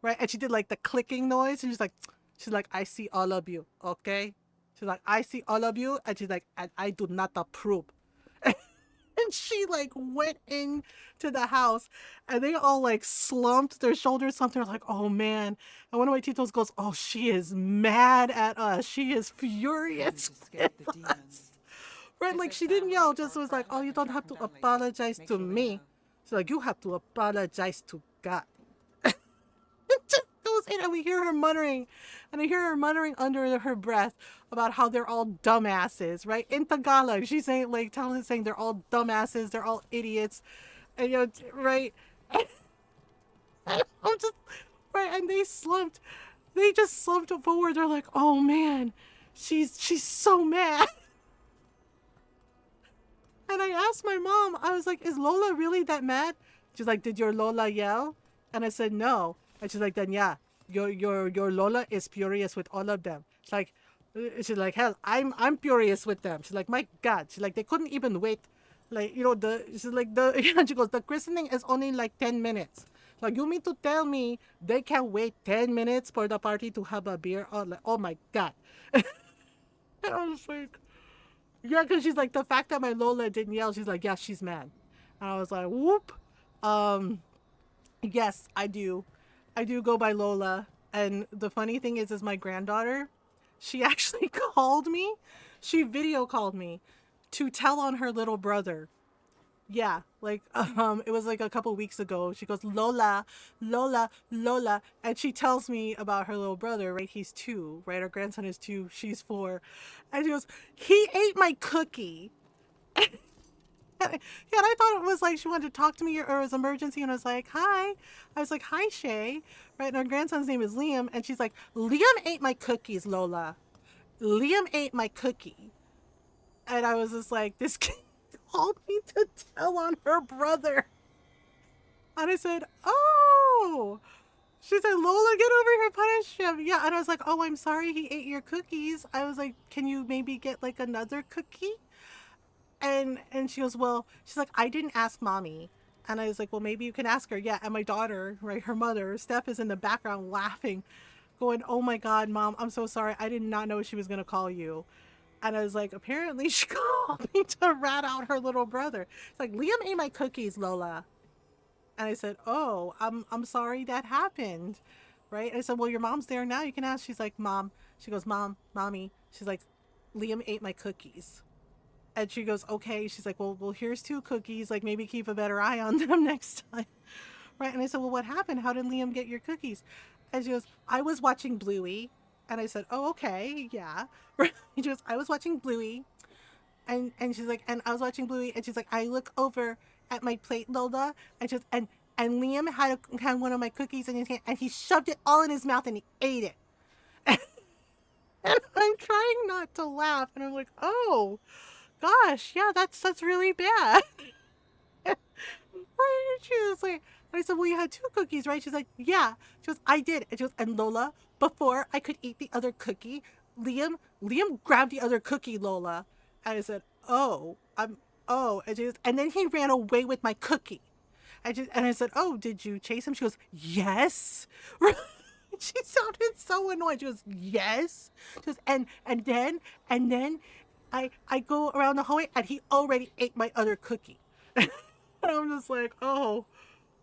right? And she did like the clicking noise and she's like, I see all of you, okay? She's like, I see all of you. And she's like, and I do not approve. And she like went into the house and they all like slumped their shoulders, something like, oh man. And one of my titos goes, oh, she is mad at us. She is furious with us. Right? Like, she didn't yell, just was like, oh, you don't have to apologize to me. She's like, you have to apologize to God. Just goes in and we hear her muttering. And I hear her muttering under her breath about how they're all dumbasses, right? In Tagalog, she's saying, like, saying they're all dumbasses, they're all idiots. And, you know, right? And I'm just, right? And they just slumped forward. They're like, oh man, she's so mad. And I asked my mom, I was like, is Lola really that mad? She's like, did your Lola yell? And I said, no. And she's like, then yeah, your Lola is furious with all of them. It's like, She's like, hell, I'm furious with them. She's like, my God. She's like, they couldn't even wait. Like, she's like, yeah, she goes, the christening is only like 10 minutes. Like, you mean to tell me they can wait 10 minutes for the party to have a beer? Oh, like, oh my God. And I was like, yeah, because she's like, the fact that my Lola didn't yell, she's like, yeah, she's mad. And I was like, whoop. Yes, I do. I do go by Lola. And the funny thing is my granddaughter, she actually called me. She video called me to tell on her little brother. Yeah, like, it was like a couple weeks ago. She goes, Lola, Lola, Lola. And she tells me about her little brother, right? He's 2, right? Our grandson is 2. She's 4. And she goes, he ate my cookie. Yeah, and I thought it was like she wanted to talk to me or it was emergency, and I was like, hi. I was like, hi, Shay. Right, and our grandson's name is Liam, and she's like, Liam ate my cookies, Lola. Liam ate my cookie. And I was just like, this kid called me to tell on her brother. And I said, oh. She said, Lola, get over here, punish him. Yeah, and I was like, oh, I'm sorry he ate your cookies. I was like, can you maybe get like another cookie? And she goes, well, she's like, I didn't ask mommy. And I was like, well, maybe you can ask her. Yeah, and my daughter, right, her mother, Steph, is in the background laughing, going, oh my God, Mom, I'm so sorry. I did not know she was going to call you. And I was like, apparently she called me to rat out her little brother. It's like, Liam ate my cookies, Lola. And I said, oh, I'm sorry that happened. Right? And I said, well, your mom's there now. You can ask. She's like, Mom. She goes, Mommy. She's like, Liam ate my cookies. And she goes, okay. She's like, well, here's 2 cookies. Like, maybe keep a better eye on them next time. Right? And I said, well, what happened? How did Liam get your cookies? And she goes, I was watching Bluey. And I said, oh, okay. Yeah. Right? She goes, I was watching Bluey. And she's like, and I was watching Bluey. And she's like, I look over at my plate, Lola. And she goes, and Liam had one of my cookies in his hand. And he shoved it all in his mouth and he ate it. And I'm trying not to laugh. And I'm like, oh. Gosh, yeah, that's really bad. Right? She was like, and I said, well, you had 2 cookies, right? She's like, yeah. She goes, I did. And she goes, and Lola, before I could eat the other cookie, Liam grabbed the other cookie, Lola. And I said, oh. And she goes, and then he ran away with my cookie. And I said, oh, did you chase him? She goes, yes. She sounded so annoyed. She goes, yes. She goes, and then I go around the hallway and he already ate my other cookie. And I'm just like, oh,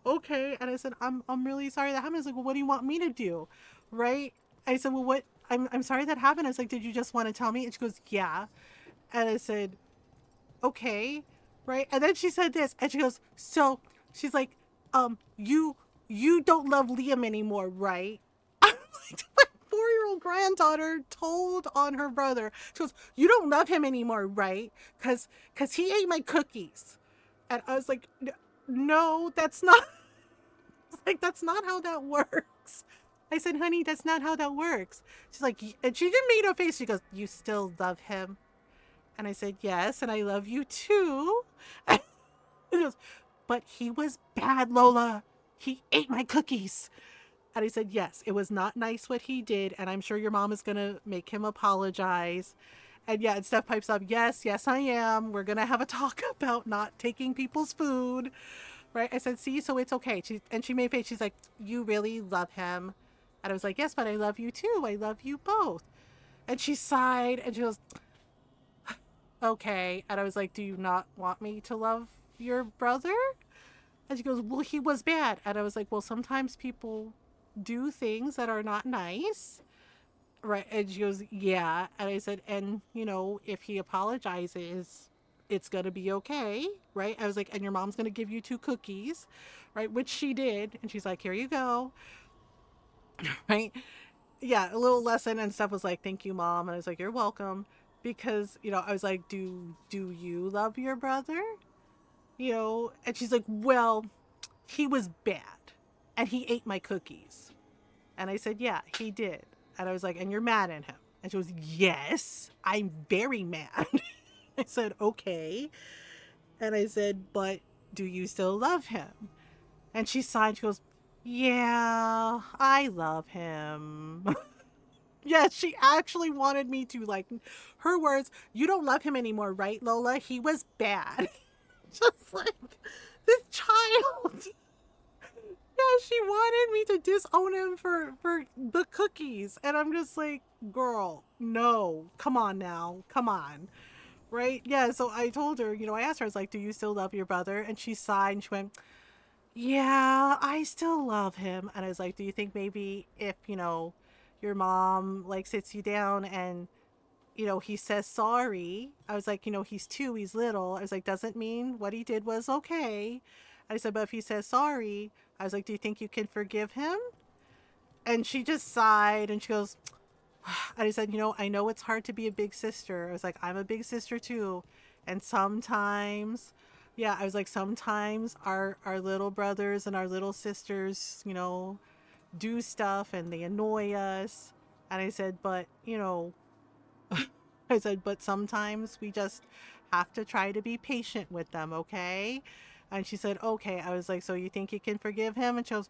okay. And I said, I'm really sorry that happened. I was like, well, what do you want me to do? Right? I said, well, what? I'm sorry that happened. I was like, did you just want to tell me? And she goes, yeah. And I said, okay. Right? And then she said this, and she goes, so she's like, you don't love Liam anymore, right? I'm like, my 4-year-old granddaughter told on her brother. She goes, you don't love him anymore, right? Cause he ate my cookies. And I was like, no, that's not. Like, that's not how that works. I said, honey, that's not how that works. She's like, and she just made a face. She goes, you still love him? And I said, yes, and I love you too. And she goes, but he was bad, Lola. He ate my cookies. And I said, yes, it was not nice what he did. And I'm sure your mom is going to make him apologize. And yeah, and Steph pipes up, yes, I am. We're going to have a talk about not taking people's food. Right? I said, see, so it's okay. She made a face. She's like, you really love him. And I was like, yes, but I love you too. I love you both. And she sighed and she goes, okay. And I was like, do you not want me to love your brother? And she goes, well, he was bad. And I was like, well, sometimes people do things that are not nice. Right? And she goes, yeah. And I said, and, if he apologizes, it's going to be okay. Right? I was like, and your mom's going to give you 2 cookies. Right? Which she did. And she's like, here you go. Right? Yeah, a little lesson. And Steph was like, thank you, Mom. And I was like, you're welcome. Because, I was like, do you love your brother? And she's like, well, he was bad. And he ate my cookies. And I said, yeah, he did. And I was like, and you're mad at him? And she goes, yes, I'm very mad. I said, okay. And I said, but do you still love him? And she sighed. She goes, yeah, I love him. Yeah, she actually wanted me to, like, her words, you don't love him anymore, right, Lola? He was bad. Just like, this child. Yeah, she wanted me to disown him for the cookies. And I'm just like, girl, no, come on now, come on. Right? Yeah, so I told her, I asked her, I was like, do you still love your brother? And she sighed and she went, yeah, I still love him. And I was like, do you think maybe if, your mom, like, sits you down and, he says sorry. I was like, he's 2, he's little. I was like, doesn't mean what he did was okay. I said, but if he says sorry, I was like, do you think you can forgive him? And she just sighed and she goes, and I said, I know it's hard to be a big sister. I was like, I'm a big sister too. And sometimes, yeah, I was like, sometimes our little brothers and our little sisters, do stuff and they annoy us. And I said, but, I said, but sometimes we just have to try to be patient with them, okay? And she said, okay. I was like, so you think you can forgive him? And she goes,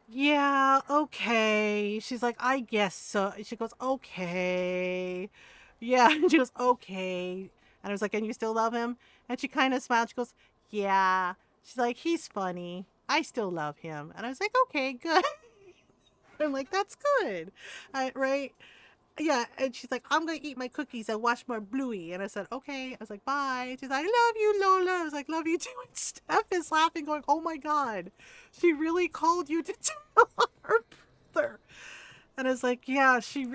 yeah, okay. She's like, I guess so. She goes, okay. Yeah. And she goes, okay. And I was like, and you still love him? And she kind of smiled. She goes, yeah. She's like, he's funny. I still love him. And I was like, okay, good. I'm like, that's good. Right? Yeah, and she's like, I'm gonna eat my cookies and watch more Bluey. And I said, okay. I was like, bye. She's like, love you, Lola. I was like, love you too. And Steph is laughing, going, oh my God, she really called you to tell her brother. And I was like, yeah, she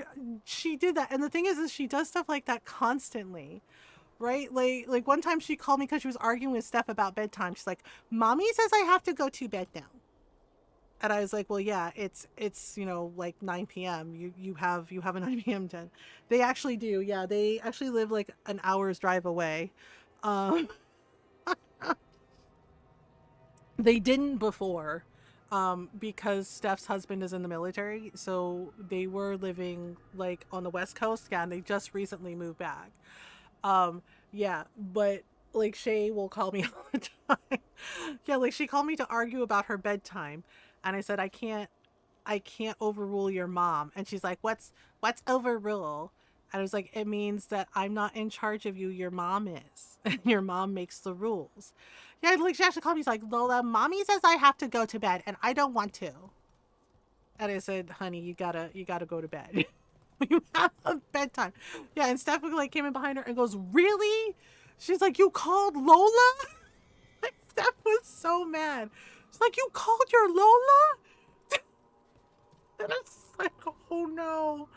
did that. And the thing is she does stuff like that constantly. Right? Like one time she called me because she was arguing with Steph about bedtime. She's like, mommy says I have to go to bed now. And I was like, well, yeah, it's like 9 p.m. You have a 9 p.m. den. They actually do. Yeah, they actually live like an hour's drive away. They didn't before because Steph's husband is in the military. So they were living like on the West Coast. Yeah, and they just recently moved back. Yeah, but like Shay will call me all the time. Yeah, like she called me to argue about her bedtime. And I said, I can't overrule your mom. And she's like, what's overrule? And I was like, it means that I'm not in charge of you. Your mom is. And your mom makes the rules. Yeah, like she actually called me. She's like, Lola, mommy says I have to go to bed and I don't want to. And I said, honey, you gotta go to bed. You have a bedtime. Yeah, and Steph like came in behind her and goes, really? She's like, you called Lola? Like, Steph was so mad. She's like, you called your Lola? And I was like, oh no.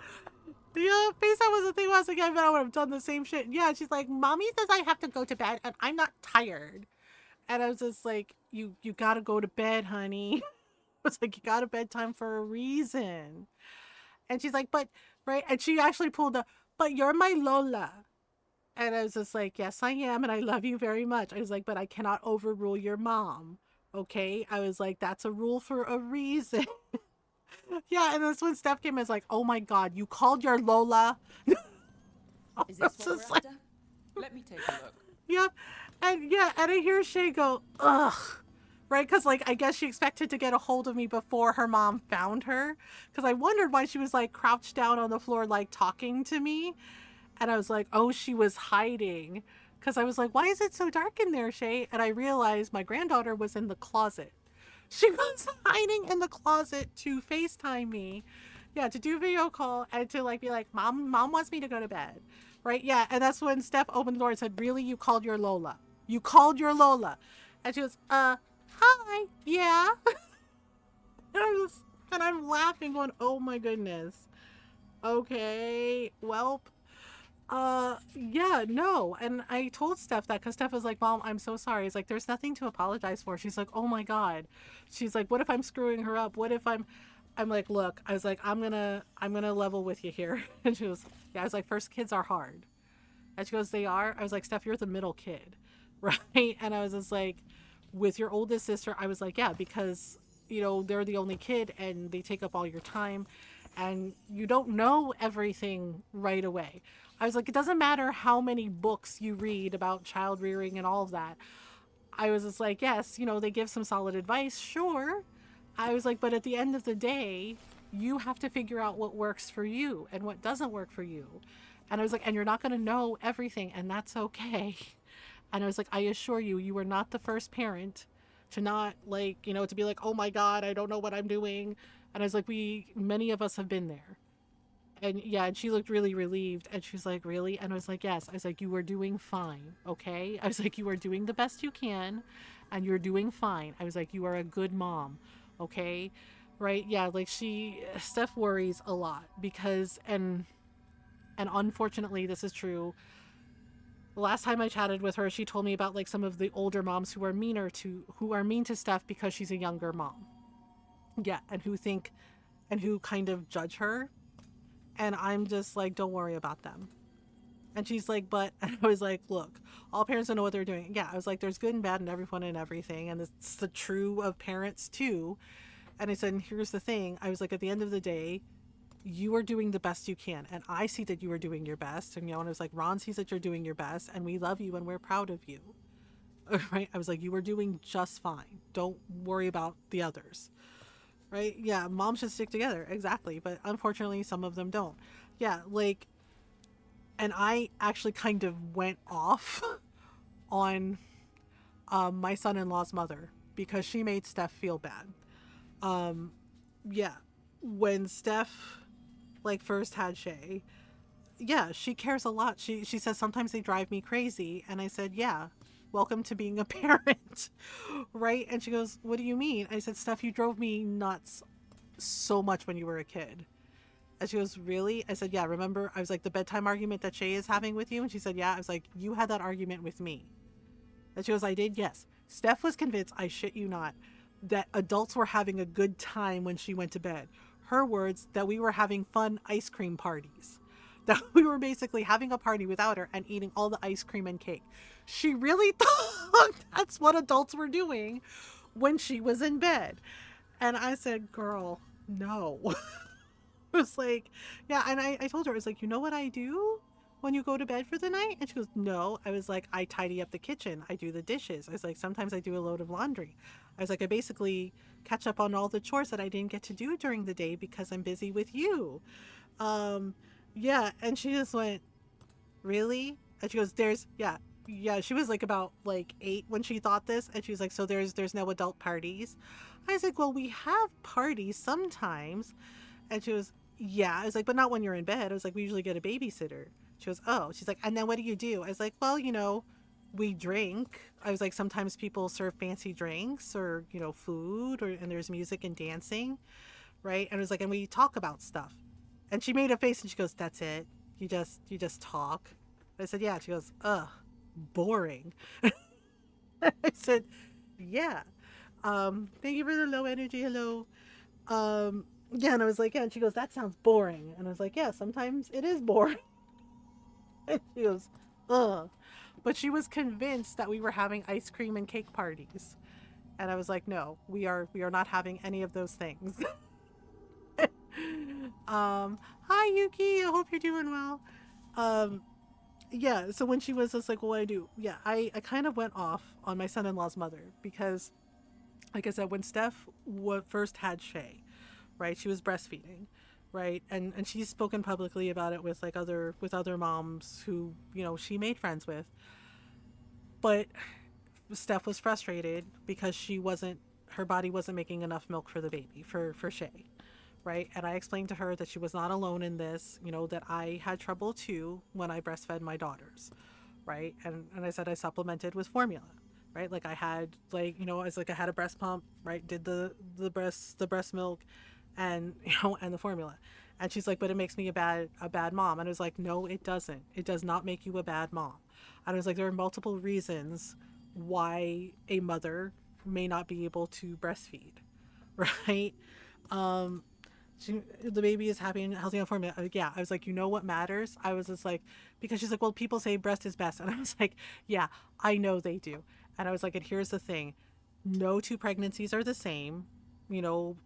Yeah, FaceTime was the thing. I was like, I bet I would have done the same shit. Yeah, she's like, mommy says I have to go to bed and I'm not tired. And I was just like, you gotta go to bed, honey. I was like, you got a bedtime for a reason. And she's like, but, right? And she actually pulled but you're my Lola. And I was just like, yes, I am. And I love you very much. I was like, but I cannot overrule your mom. Okay? I was like, that's a rule for a reason. Yeah, and that's when Steph came and was like, oh my God, you called your Lola? Is this what we're after? Let me take a look. Yep. And yeah, and I hear Shay go, ugh. Right? Because, like, I guess she expected to get a hold of me before her mom found her. Because I wondered why she was, like, crouched down on the floor, like, talking to me. And I was like, oh, she was hiding. Because I was like, why is it so dark in there, Shay? And I realized my granddaughter was in the closet. She was hiding in the closet to FaceTime me. Yeah, to do video call and to, like, be like, Mom wants me to go to bed. Right? Yeah, and that's when Steph opened the door and said, really, you called your Lola? You called your Lola? And she goes, hi, yeah. And I'm laughing going, oh my goodness. Okay, welp. Yeah, no. And I told Steph that because Steph was like, Mom, I'm so sorry. It's like, there's nothing to apologize for. She's like, oh my God. She's like, what if I'm screwing her up? What if I'm like, look, I was like, I'm gonna level with you here. And she goes, yeah, I was like, first kids are hard. And she goes, they are? I was like, Steph, you're the middle kid. Right? And I was just like, with your oldest sister, I was like, yeah, because, they're the only kid and they take up all your time and you don't know everything right away. I was like, it doesn't matter how many books you read about child rearing and all of that. I was just like, yes, they give some solid advice, sure. I was like, but at the end of the day, you have to figure out what works for you and what doesn't work for you. And I was like, and you're not going to know everything, and that's okay. And I was like, I assure you, you are not the first parent to not like, you know, to be like, oh my God, I don't know what I'm doing. And I was like, many of us have been there. And yeah, and she looked really relieved. And she's like, really? And I was like, yes. I was like, you are doing fine, okay? I was like, you are doing the best you can, and you're doing fine. I was like, you are a good mom, okay? Right? Yeah, like Steph worries a lot because, and unfortunately, this is true. The last time I chatted with her, she told me about like some of the older moms who are mean to Steph because she's a younger mom. Yeah, and who kind of judge her. And I'm just like, don't worry about them. And she's like, but, and I was like, look, all parents don't know what they're doing. Yeah, I was like, there's good and bad in everyone and everything. And it's the true of parents too. And I said, and here's the thing. I was like, at the end of the day, you are doing the best you can. And I see that you are doing your best. And, you know, and I was like, Ron sees that you're doing your best. And we love you and we're proud of you. Right? I was like, you are doing just fine. Don't worry about the others. Right? Yeah, moms should stick together. Exactly. But unfortunately, some of them don't. Yeah, like, and I actually kind of went off on my son-in-law's mother because she made Steph feel bad. Yeah, when Steph like first had Shay, yeah, she cares a lot. She says sometimes they drive me crazy. And I said, yeah, welcome to being a parent. Right? And she goes, what do you mean? I said, Steph, you drove me nuts so much when you were a kid. And she goes, really? I said, yeah, remember? I was like, the bedtime argument that Shay is having with you? And she said, yeah. I was like, you had that argument with me. And she goes, I did? Yes. Steph was convinced, I shit you not, that adults were having a good time when she went to bed. Her words, that we were having fun ice cream parties. That we were basically having a party without her and eating all the ice cream and cake. She really thought that's what adults were doing when she was in bed. And I said, girl, no. It was like, yeah, and I told her, I was like, you know what I do when you go to bed for the night? And she goes, no. I was like, I tidy up the kitchen. I do the dishes. I was like, sometimes I do a load of laundry. I was like, I basically catch up on all the chores that I didn't get to do during the day because I'm busy with you. Yeah. And she just went, really? And she goes, yeah, she was like about like 8 when she thought this. And she was like, so there's no adult parties. I was like, well, we have parties sometimes. And she was, yeah. I was like, but not when you're in bed. I was like, we usually get a babysitter. She goes, oh. She's like, and then what do you do? I was like, well, you know, we drink. I was like, sometimes people serve fancy drinks or, you know, food, and there's music and dancing, right? And I was like, and we talk about stuff. And she made a face and she goes, that's it? You just talk? I said, yeah. She goes, ugh, boring. I said, yeah. Thank you for the low energy. Hello. Yeah, and I was like, yeah. And she goes, that sounds boring. And I was like, yeah, sometimes it is boring. And she goes, ugh. But she was convinced that we were having ice cream and cake parties. And I was like, no, we are not having any of those things. Hi Yuki, I hope you're doing well. Yeah, so when she was just like, well, what do I do? Yeah, I kind of went off on my son-in-law's mother because, like I said, when Steph first had Shay, right, she was breastfeeding, right, and she's spoken publicly about it with like other moms who, you know, she made friends with. But Steph was frustrated because her body wasn't making enough milk for the baby, for Shay, right? And I explained to her that she was not alone in this, you know, that I had trouble too when I breastfed my daughters, right? And I said I supplemented with formula, right? Like I had, like, you know, I was like, I had a breast pump, right? Did the breast milk and, you know, and the formula. And she's like, but it makes me a bad mom. And I was like, no, it doesn't. It does not make you a bad mom. And I was like, there are multiple reasons why a mother may not be able to breastfeed, right? The baby is happy and healthy on formula. Yeah, I was like, you know what matters? I was just like, because she's like, well, people say breast is best. And I was like, yeah, I know they do. And I was like, and here's the thing. No two pregnancies are the same. You know,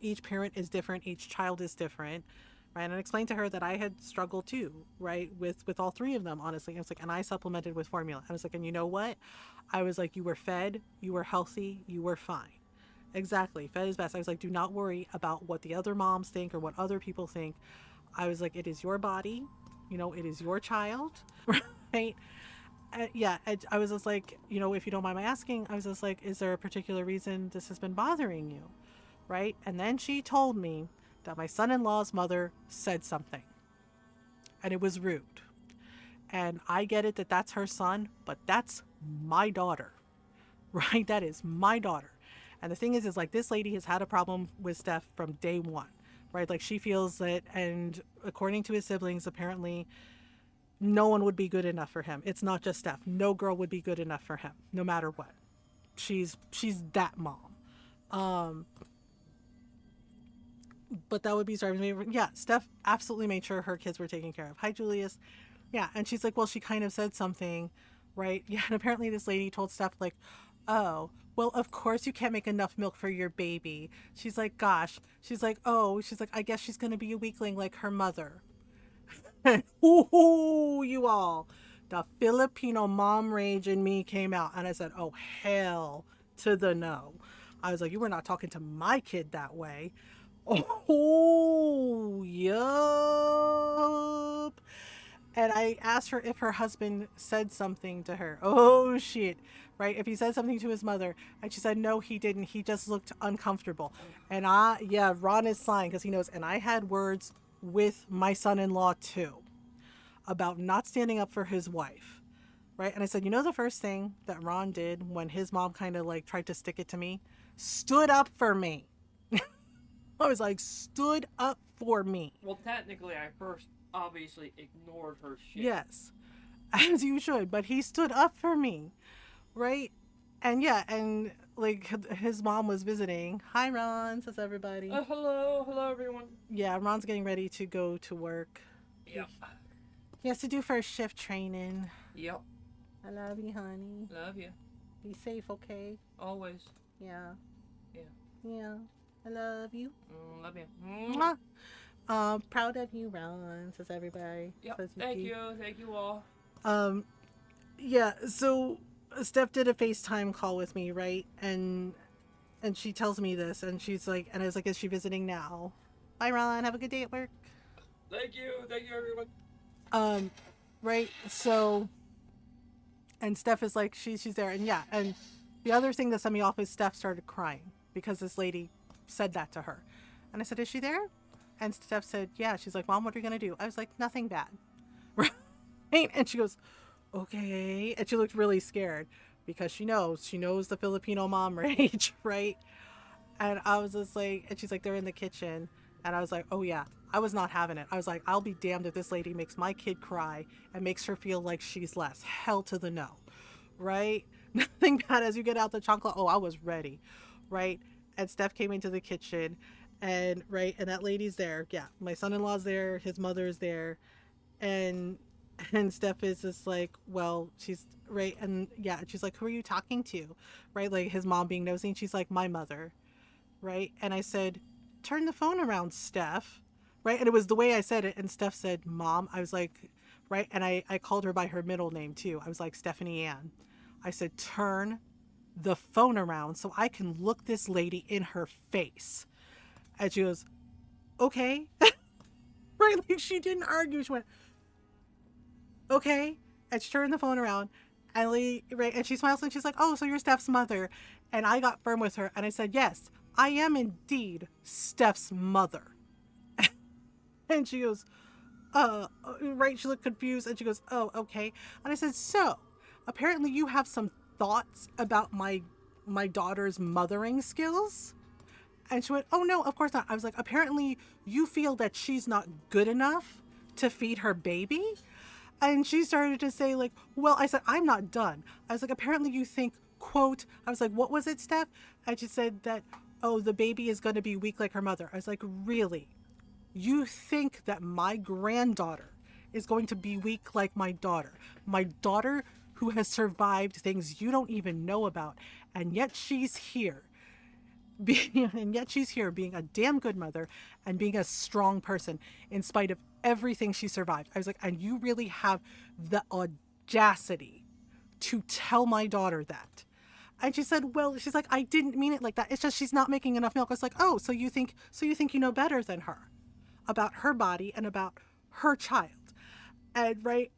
each parent is different. Each child is different. Right. And I explained to her that I had struggled too, right, with all 3 of them, honestly. I was like, and I supplemented with formula. I was like, and you know what? I was like, you were fed, you were healthy, you were fine. Exactly. Fed is best. I was like, do not worry about what the other moms think or what other people think. I was like, it is your body. You know, it is your child. Right? Yeah. I was just like, you know, if you don't mind my asking, I was just like, is there a particular reason this has been bothering you? Right? And then she told me that my son-in-law's mother said something. And it was rude. And I get it that that's her son, but that's my daughter. Right? That is my daughter. And the thing is like this lady has had a problem with Steph from day one, right? Like she feels that, and according to his siblings, apparently no one would be good enough for him. It's not just Steph. No girl would be good enough for him, no matter what. She's that mom. But that would be starting to be, yeah, Steph absolutely made sure her kids were taken care of. Hi, Julius. Yeah. And she's like, well, she kind of said something, right? Yeah. And apparently this lady told Steph like, oh, well, of course you can't make enough milk for your baby. She's like, gosh. She's like, oh, she's like, I guess she's going to be a weakling like her mother. Ooh, you all. The Filipino mom rage in me came out. And I said, oh, hell to the no. I was like, you were not talking to my kid that way. Oh, yup. And I asked her if her husband said something to her. Oh, shit. Right? If he said something to his mother. And she said, no, he didn't. He just looked uncomfortable. And Ron is sighing because he knows. And I had words with my son-in-law too about not standing up for his wife. Right? And I said, you know, the first thing that Ron did when his mom kind of like tried to stick it to me, stood up for me. I was like, stood up for me. Well, technically, I first obviously ignored her shit. Yes, as you should, but he stood up for me, right? And yeah, and like his mom was visiting. Hi, Ron, says everybody. Hello everyone. Yeah, Ron's getting ready to go to work. Yep. He has to do first shift training. Yep. I love you, honey. Love you. Be safe, okay? Always. Yeah. Yeah. Yeah. I love you. Love you. Mwah. Proud of you, Ron, says everybody. Yep. Says Thank you all. Yeah, so Steph did a FaceTime call with me, right? And she tells me this, and she's like, and I was like, is she visiting now? Bye, Ron. Have a good day at work. Thank you everyone. Right, so, and Steph is like, she's there, and yeah, and the other thing that set me off is Steph started crying because this lady said that to her. And I said, is she there? And Steph said, yeah. She's like, Mom, what are you gonna do? I was like, nothing bad. Right? And she goes, okay. And she looked really scared because she knows the Filipino mom rage, right? And I was just like, and she's like, they're in the kitchen. And I was like, oh yeah, I was not having it. I was like, I'll be damned if this lady makes my kid cry and makes her feel like she's less. Hell to the no, right? Nothing bad. As you get out the chocolate, oh, I was ready, right? And Steph came into the kitchen, and that lady's there. Yeah, my son-in-law's there, his mother's there, and Steph is just like, well, she's right, and yeah, she's like, who are you talking to, right? Like his mom being nosy, and she's like, my mother, right? And I said, turn the phone around, Steph, right? And it was the way I said it, and Steph said, Mom. I was like, right, and I called her by her middle name too. I was like, Stephanie Ann. I said, turn the phone around so I can look this lady in her face. And she goes, okay. Right? Like she didn't argue. She went, okay. And she turned the phone around and and she smiles and she's like, oh, so you're Steph's mother. And I got firm with her and I said, yes, I am indeed Steph's mother. And she goes, right. She looked confused and she goes, oh, okay. And I said, so apparently you have some thoughts about my daughter's mothering skills? And she went, oh no, of course not. I was like, apparently you feel that she's not good enough to feed her baby? And she started to say like, well, I said, I'm not done. I was like, apparently you think, quote, I was like, what was it, Steph? And she said that, oh, the baby is going to be weak like her mother. I was like, really? You think that my granddaughter is going to be weak like my daughter? My daughter who has survived things you don't even know about, and yet she's here. Being a damn good mother and being a strong person in spite of everything she survived. I was like, and you really have the audacity to tell my daughter that. And she said, well, she's like, I didn't mean it like that. It's just she's not making enough milk. I was like, oh, so you think you know better than her about her body and about her child. And right,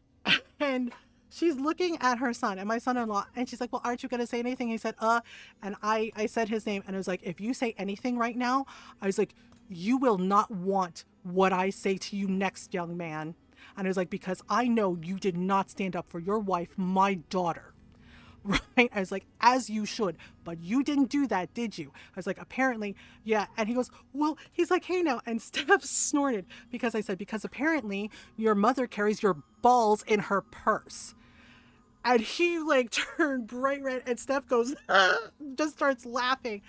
and she's looking at her son and my son-in-law, and she's like, well, aren't you going to say anything? He said, and I said his name, and I was like, if you say anything right now, I was like, you will not want what I say to you next, young man. And I was like, because I know you did not stand up for your wife, my daughter. Right? I was like, as you should, but you didn't do that, did you? I was like, apparently, yeah. And he goes, well, he's like, hey now. And Steph snorted because I said, because apparently your mother carries your balls in her purse. And he like turned bright red, and Steph goes, just starts laughing.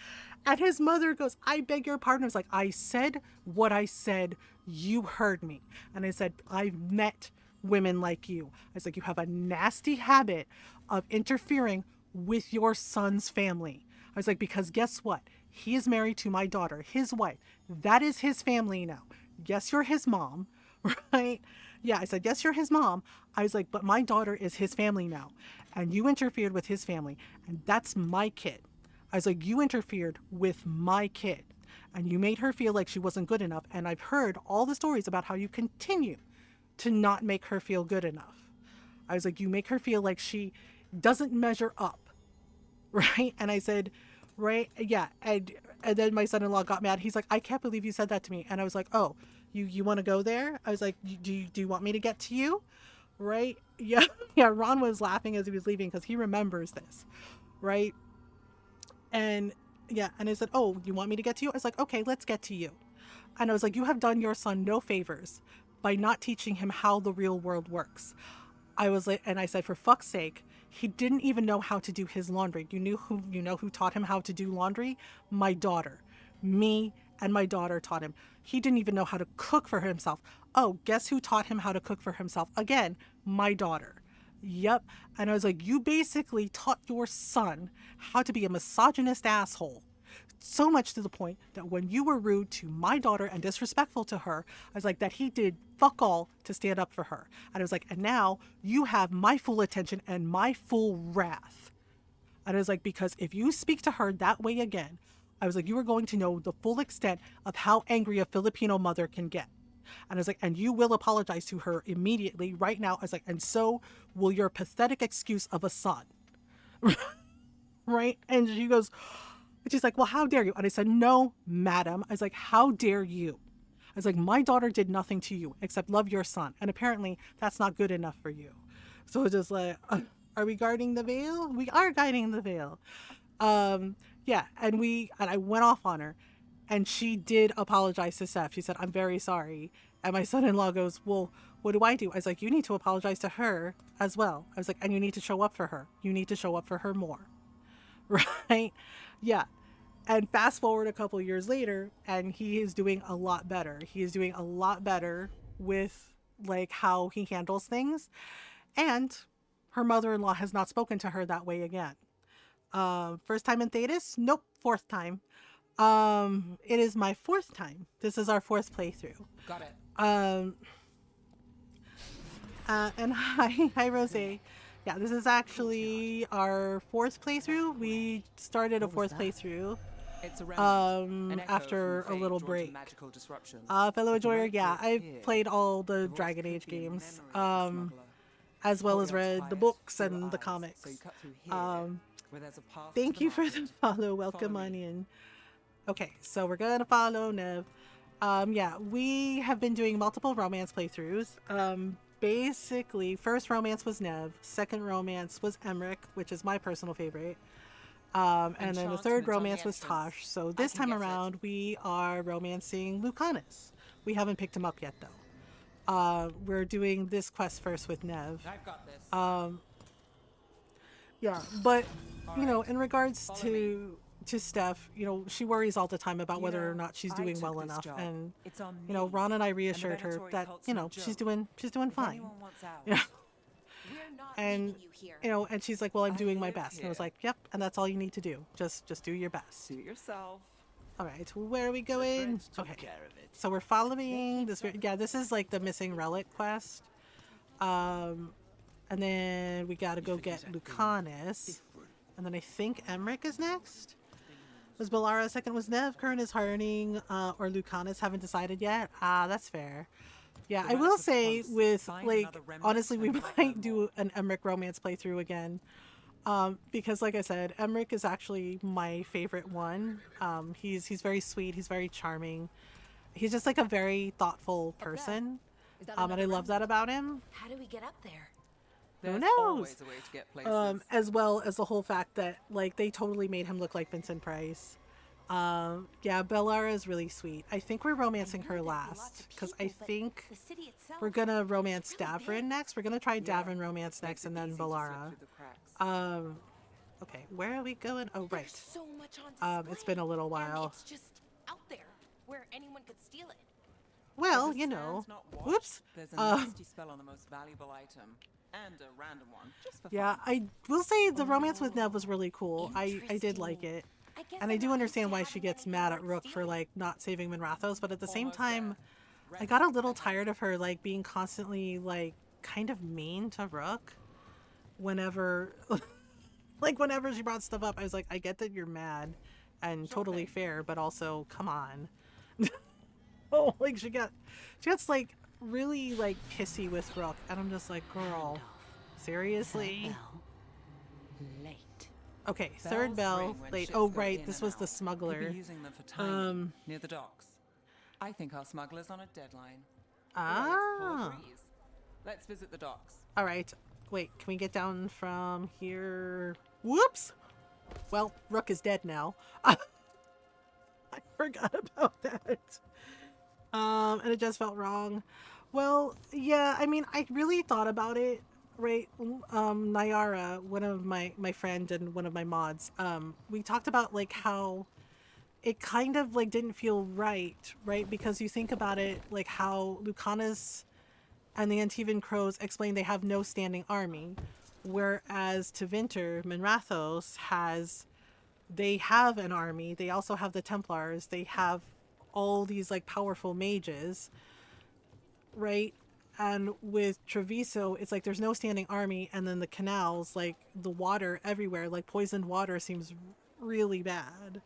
And his mother goes, I beg your pardon. I was like, I said what I said. You heard me. And I said, I've met women like you. I was like, you have a nasty habit of interfering with your son's family. I was like, because guess what? He is married to my daughter, his wife. That is his family now. Yes, you're his mom, right? Yeah, I said, yes, you're his mom. I was like, but my daughter is his family now. And you interfered with his family. And that's my kid. I was like, you interfered with my kid. And you made her feel like she wasn't good enough. And I've heard all the stories about how you continue to not make her feel good enough. I was like, you make her feel like she doesn't measure up. Right? And I said, right? Yeah. And then my son-in-law got mad. He's like, I can't believe you said that to me. And I was like, oh, you want to go there? I was like, do you want me to get to you? Right? Yeah. Yeah. Ron was laughing as he was leaving because he remembers this. Right? And yeah. And I said, oh, you want me to get to you? I was like, okay, let's get to you. And I was like, you have done your son no favors by not teaching him how the real world works. I was like, and I said, for fuck's sake, he didn't even know how to do his laundry. You know who taught him how to do laundry? My daughter. Me and my daughter taught him. He didn't even know how to cook for himself. Oh, guess who taught him how to cook for himself? Again, my daughter. Yep. And I was like, you basically taught your son how to be a misogynist asshole. So much to the point that when you were rude to my daughter and disrespectful to her, I was like, that he did fuck all to stand up for her. And I was like, and now you have my full attention and my full wrath. And I was like, because if you speak to her that way again, I was like, you are going to know the full extent of how angry a Filipino mother can get. And I was like, and you will apologize to her immediately right now. I was like, and so will your pathetic excuse of a son. Right? And she goes, she's like, well, how dare you? And I said, no, madam. I was like, how dare you? I was like, my daughter did nothing to you except love your son. And apparently that's not good enough for you. So it's just like, are we guarding the veil? We are guiding the veil. Yeah. And I went off on her, and she did apologize to Steph. She said, I'm very sorry. And my son-in-law goes, well, what do? I was like, you need to apologize to her as well. I was like, and you need to show up for her. You need to show up for her more. Right? Yeah. And fast forward a couple years later, and he is doing a lot better. He is doing a lot better with like how he handles things. And her mother-in-law has not spoken to her that way again. First time in Thetis? Nope. Fourth time. It is my fourth time. This is our fourth playthrough. Got it. And hi Rosé. Yeah, this is actually our fourth playthrough. We started a fourth playthrough after a little break. Fellow enjoyer, yeah, I've played all the Dragon Age games, as well as read the books and the comics. Thank you for the follow. Welcome on in. Okay, so we're gonna follow Nev. Yeah, we have been doing multiple romance playthroughs. Basically, first romance was Nev, second romance was Emmerich, which is my personal favorite. And then the third romance was Tosh. So this time around, we are romancing Lucanis. We haven't picked him up yet, though. We're doing this quest first with Nev. I've got this. Yeah, but, you know, in regards to Steph, you know, she worries all the time about whether or not she's doing well enough. And, you know, Ron and I reassured her that, you know, she's doing fine. Yeah. And, you know, and she's like, well, I'm doing my best. And I was like, yep, and that's all you need to do. Just do your best. Suit yourself. All right, where are we going? Okay, so we're following this. Yeah, this is like the missing relic quest. And then we gotta go get Lucanis. And then I think Emmerich is next. Was Bellara second? Was Nev current is Harding or Lucanis? Haven't decided yet. Ah, that's fair. Yeah, I will say with like honestly, we might do an Emmerich romance playthrough again. Because like I said, Emmerich is actually my favorite one. He's very sweet. He's very charming. He's just like a very thoughtful person. And I love that about him. How do we get up there? Who There's knows? always a way to get places. As well as the whole fact that like they totally made him look like Vincent Price. Yeah, Bellara is really sweet. I think we're romancing her last because I think we're gonna romance Davrin next. We're gonna try Davrin romance next and then Bellara. Okay, where are we going? Oh, right. So much on It's been a little while. It's just out there where anyone could steal it. Well, you know. Whoops. There's a nasty spell on the most valuable item. And a random one, just for Yeah, fun. I will say the romance with Nev was really cool. I did like it. And I do understand why she gets mad at Rook for like not saving Minrathos, but at the same time, I got a little tired of her like being constantly like kind of mean to Rook whenever like whenever she brought stuff up. I was like, I get that you're mad and totally fair, but also come on. Oh, like she gets like really like pissy with Rook, and I'm just like, girl, seriously? Late. Okay, third bell late. Oh right, this was the smuggler. We'll be using them for timing near the docks. I think our smuggler's on a deadline. Ah. Let's visit the docks. All right. Wait, can we get down from here? Whoops. Well, Rook is dead now. I forgot about that. And it just felt wrong. Well, yeah, I mean, I really thought about it, right? Nyara, one of my friend and one of my mods, we talked about like how it kind of like didn't feel right? Because you think about it, like how Lucanis and the Antivan Crows explain they have no standing army, whereas Tevinter, Minrathos they have an army. They also have the Templars. They have all these like powerful mages, right? And with Treviso, it's like there's no standing army, and then the canals, like the water everywhere, like poisoned water seems really bad.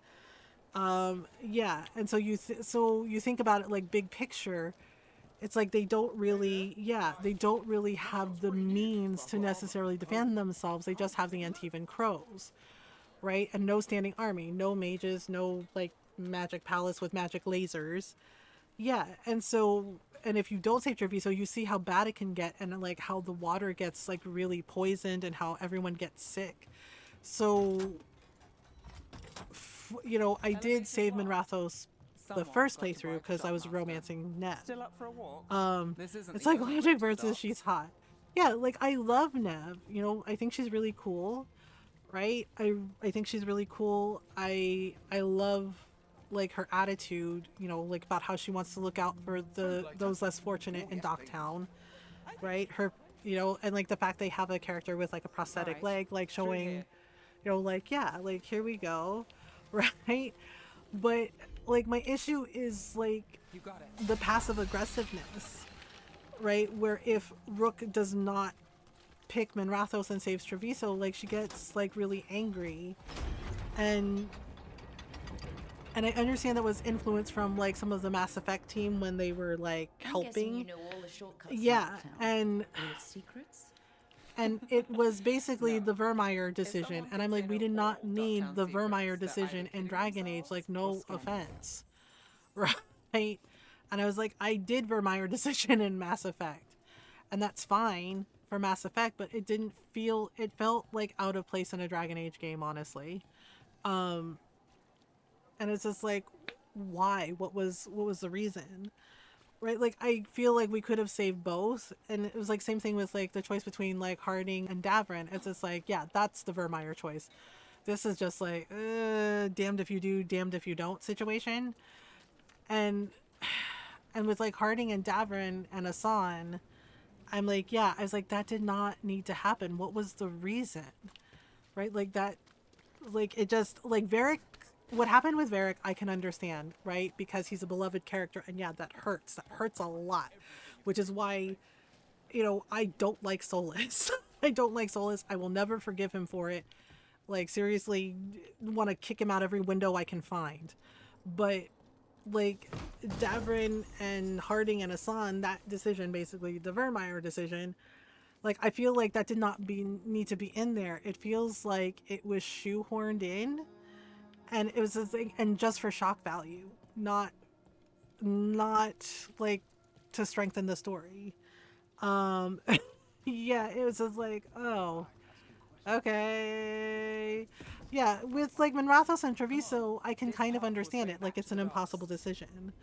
Yeah, and so you think about it like big picture, it's like they don't really have the means to necessarily defend themselves. They just have the Antivan Crows, right? And no standing army, no mages, no like magic palace with magic lasers. Yeah, and if you don't save Treviso, you see how bad it can get, and like how the water gets like really poisoned and how everyone gets sick. So, you know, I did save Minrathos the first playthrough because I was romancing Nev. Still up for a walk? It's like logic versus she's hot. Yeah, like I love Nev. You know, I think she's really cool, right? I think she's really cool. I love like her attitude, you know, like about how she wants to look out for those less fortunate in Docktown, right? Her, you know, and like the fact they have a character with like a prosthetic leg, like showing, you know, like, yeah, like here we go, right? But like my issue is like the passive aggressiveness, right? Where if Rook does not pick Minrathos and saves Treviso, like she gets like really angry, and I understand that was influenced from like some of the Mass Effect team when they were like helping. You know all the shortcuts Yeah, and secrets. and it was basically the Vermeer decision, and I'm like, we did not need the Vermeer decision in Dragon Age. Like, no offense, right? And I was like, I did Vermeer decision in Mass Effect, and that's fine for Mass Effect, but it didn't feel. It felt like out of place in a Dragon Age game, honestly. And it's just like, why? What was the reason? Right? Like, I feel like we could have saved both. And it was like same thing with like the choice between like Harding and Davrin. It's just like, yeah, that's the Vermeer choice. This is just like, damned if you do, damned if you don't situation. And with like Harding and Davrin and Asan, I'm like, yeah, I was like, that did not need to happen. What was the reason? Right? Like that, like it just, like Varric, what happened with Varric, I can understand, right? Because he's a beloved character, and yeah, that hurts. That hurts a lot, which is why, you know, I don't like Solus. I don't like Solus. I will never forgive him for it. Like, seriously, want to kick him out every window I can find. But, like, Davrin and Harding and Hassan, that decision, basically, the Vermeer decision, like, I feel like that did not need to be in there. It feels like it was shoehorned in, and it was a thing, and just for shock value, not like to strengthen the story. Yeah, it was just like, oh, okay. Yeah, with like Monrathos and Treviso, I can kind of understand it. Like, it's an impossible decision.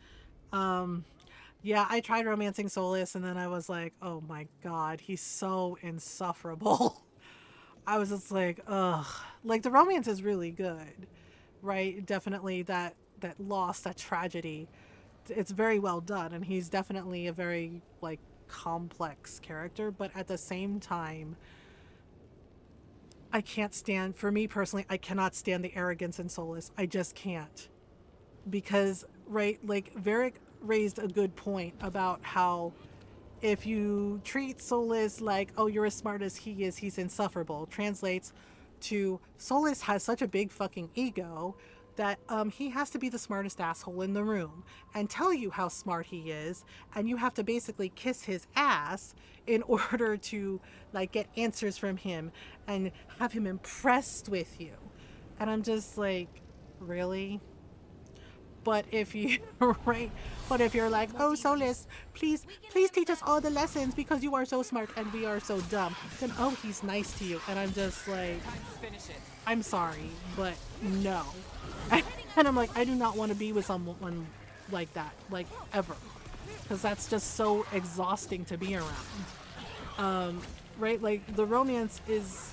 Yeah, I tried romancing Solus, and then I was like, oh my god, he's so insufferable. I was just like, ugh. Like, the romance is really good, right? Definitely that loss, that tragedy, it's very well done, and he's definitely a very, like, complex character, but at the same time, I can't stand, for me personally, I cannot stand the arrogance in Solus. I just can't. Because, right, like, Varric raised a good point about how if you treat Solus like, oh, you're as smart as he is, he's insufferable, translates to Solus has such a big fucking ego that he has to be the smartest asshole in the room and tell you how smart he is, and you have to basically kiss his ass in order to, like, get answers from him and have him impressed with you. And I'm just like, really? But if you right, but if you're like, oh, Solus, please teach us all the lessons because you are so smart and we are so dumb, then oh, he's nice to you. And I'm just like, I'm sorry, but no. And I'm like, I do not want to be with someone like that, like, ever, because that's just so exhausting to be around. Right, like, the romance is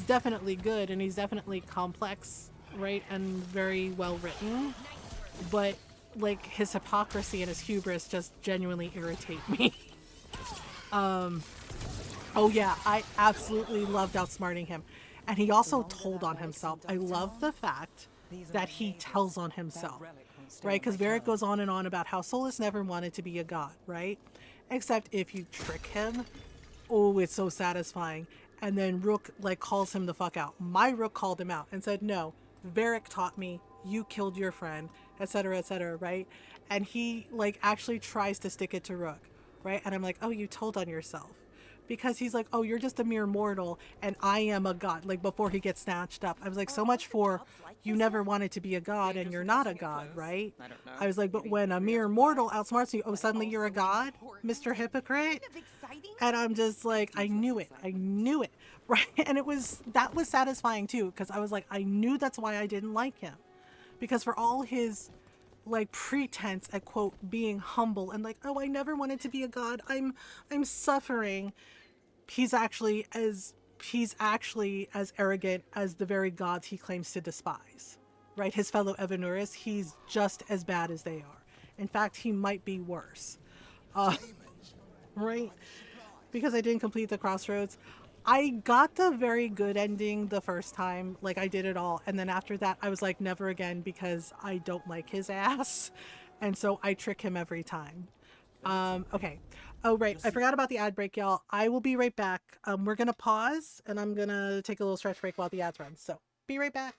definitely good, and he's definitely complex, right, and very well written. But, like, his hypocrisy and his hubris just genuinely irritate me. Oh yeah, I absolutely loved outsmarting him. And he also told on himself. I love the fact that he tells on himself, right? Because Varric goes on and on about how Solus never wanted to be a god, right? Except if you trick him, oh, it's so satisfying. And then Rook, like, calls him the fuck out. My Rook called him out and said, no, Varric taught me, you killed your friend, etc., right? And he, like, actually tries to stick it to Rook, right? And I'm like, oh, you told on yourself. Because he's like, oh, you're just a mere mortal and I am a god. Like, before he gets snatched up, I was like, so much for you never wanted to be a god and you're not a god, right? I was like, but when a mere mortal outsmarts you, oh, suddenly you're a god, Mr. Hypocrite? And I'm just like, I knew it, right? And that was satisfying too, because I was like, I knew that's why I didn't like him. Because for all his, like, pretense at, quote, being humble and like, oh, I never wanted to be a god, I'm suffering, he's actually as arrogant as the very gods he claims to despise, right? His fellow Evanuris, he's just as bad as they are. In fact, he might be worse. Right? Because I didn't complete the Crossroads. I got the very good ending the first time, like, I did it all, and then after that I was like, never again, because I don't like his ass, and so I trick him every time. Okay. Oh, right, I forgot about the ad break, y'all. I will be right back. We're gonna pause, and I'm gonna take a little stretch break while the ads run, so be right back.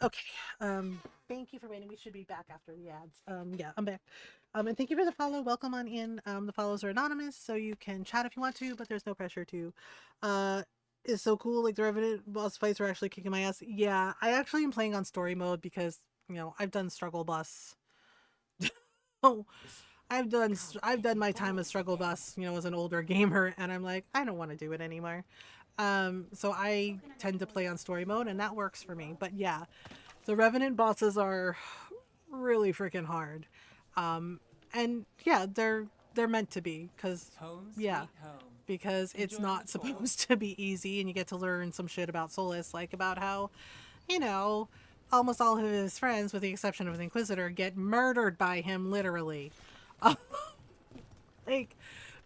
Okay. Thank you for waiting. We should be back after the ads. Yeah, I'm back. And thank you for the follow. Welcome on in. The follows are anonymous, so you can chat if you want to, but there's no pressure to. It's so cool. Like the Revenant boss fights are actually kicking my ass. Yeah, I actually am playing on story mode because I've done struggle bus. Oh, I've done my time as struggle bus. As an older gamer, and I'm like, I don't want to do it anymore. So I tend to play on story mode, and that works for me. But yeah, the Revenant bosses are really freaking hard. And yeah, they're meant to be, because because it's not supposed to be easy, and you get to learn some shit about Solus, like about how, almost all of his friends, with the exception of the Inquisitor, get murdered by him, literally. Like,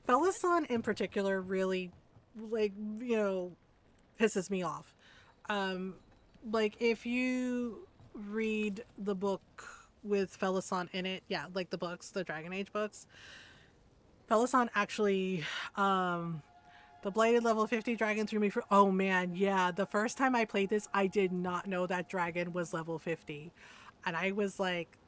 Felisan in particular really, pisses me off. Like, if you read the book with Felisan in it, yeah, like the books, the Dragon Age books, Felisan actually, the Blighted level 50 dragon threw me for, oh man, yeah, the first time I played this, I did not know that dragon was level 50. And I was like,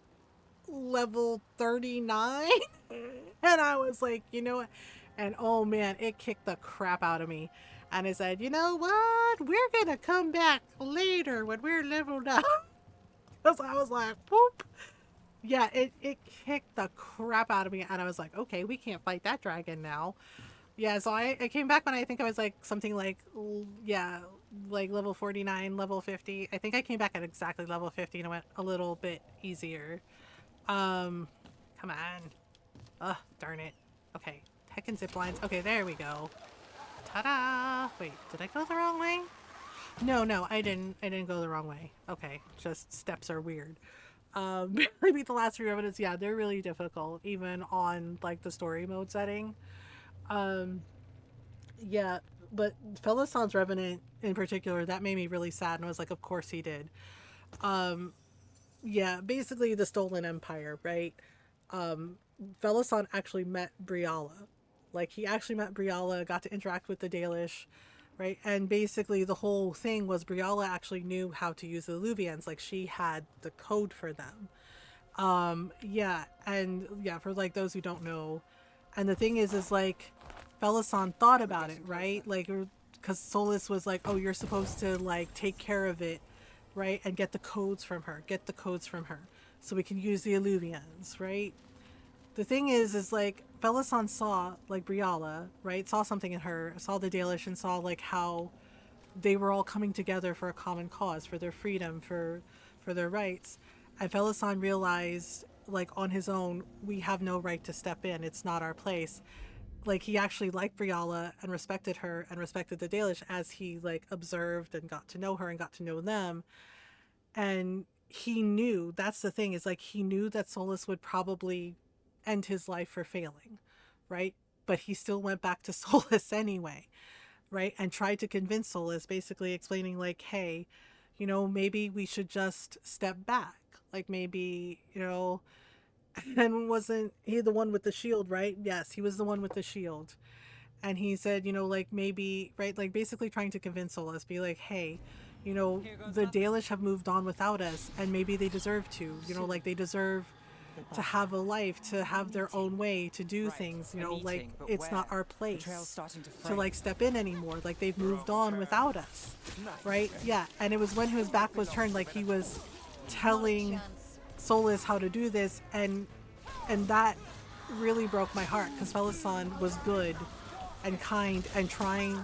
level 39? And I was like, and oh man, it kicked the crap out of me. And it said, you know what? We're gonna come back later when we're leveled up. Because I was like, whoop. Yeah, it kicked the crap out of me. And I was like, okay, we can't fight that dragon now. Yeah, so I came back when I think I was like something like, yeah, like level 49, level 50. I think I came back at exactly level 50 and it went a little bit easier. Come on. Ugh, darn it. Okay, heckin' zip lines. Okay, there we go. Ta-da! Wait, did I go the wrong way? No, I didn't go the wrong way. Okay, just steps are weird. Maybe the last 3 evidence, yeah, they're really difficult, even on like the story mode setting. Yeah, but Felisan's Revenant in particular, that made me really sad, and I was like, of course he did. Yeah, basically the Stolen Empire, right? Felisan actually met Briala. Like, he actually met Briala, got to interact with the Dalish, right? And basically the whole thing was Briala actually knew how to use the Illuvians. Like, she had the code for them. Yeah, and yeah, for like those who don't know. And the thing is like, Felisan thought about it, right? Like, because Solus was like, oh, you're supposed to like take care of it, right? And get the codes from her, so we can use the Illuvians, right? The thing is like, Felisan saw like Briala, right? Saw something in her, saw the Dalish, and saw like how they were all coming together for a common cause, for their freedom, for their rights. And Felisan realized, like, on his own, we have no right to step in. It's not our place. Like, he actually liked Briala and respected her and respected the Dalish as he like observed and got to know her and got to know them. And he knew, that's the thing, is like, he knew that Solus would probably end his life for failing, right? But he still went back to Solus anyway, right? And tried to convince Solus, basically explaining like, hey, maybe we should just step back. Like, maybe, and wasn't he the one with the shield, right? Yes, he was the one with the shield. And he said, like, maybe, right, like basically trying to convince Solus, be like, hey, the Dalish have moved on without us, and maybe they deserve to, like, they deserve to have a life, to have their own way, to do things, like, it's not our place to like step in anymore. Like, they've moved on without us, right? Yeah, and it was when his back was turned, like, he was telling Solus how to do this, and that really broke my heart, because Felisan was good and kind and trying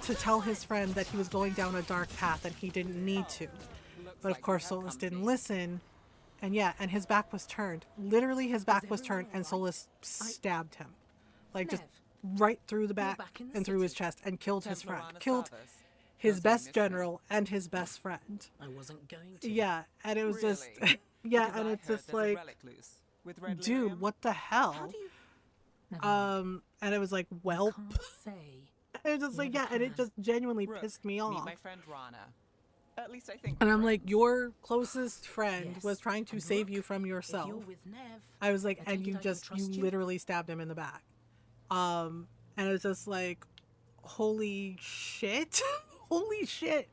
to tell his friend that he was going down a dark path and he didn't need to. But of course Solus didn't listen, and yeah, and his back was turned. Literally his back was turned, and Solus stabbed him. Like, just right through the back and through his chest, and killed his friend. Killed his best general and his best friend. I wasn't going to. Yeah, and it was just, yeah, and it's just like, dude, what the hell? And it was like, welp. And it was just like, yeah, and it just genuinely pissed me off. Meet my friend Rana. At least I think. And I'm like, your closest friend was trying to save you from yourself. I was like, and you literally stabbed him in the back. And it was just like, holy shit. Holy shit.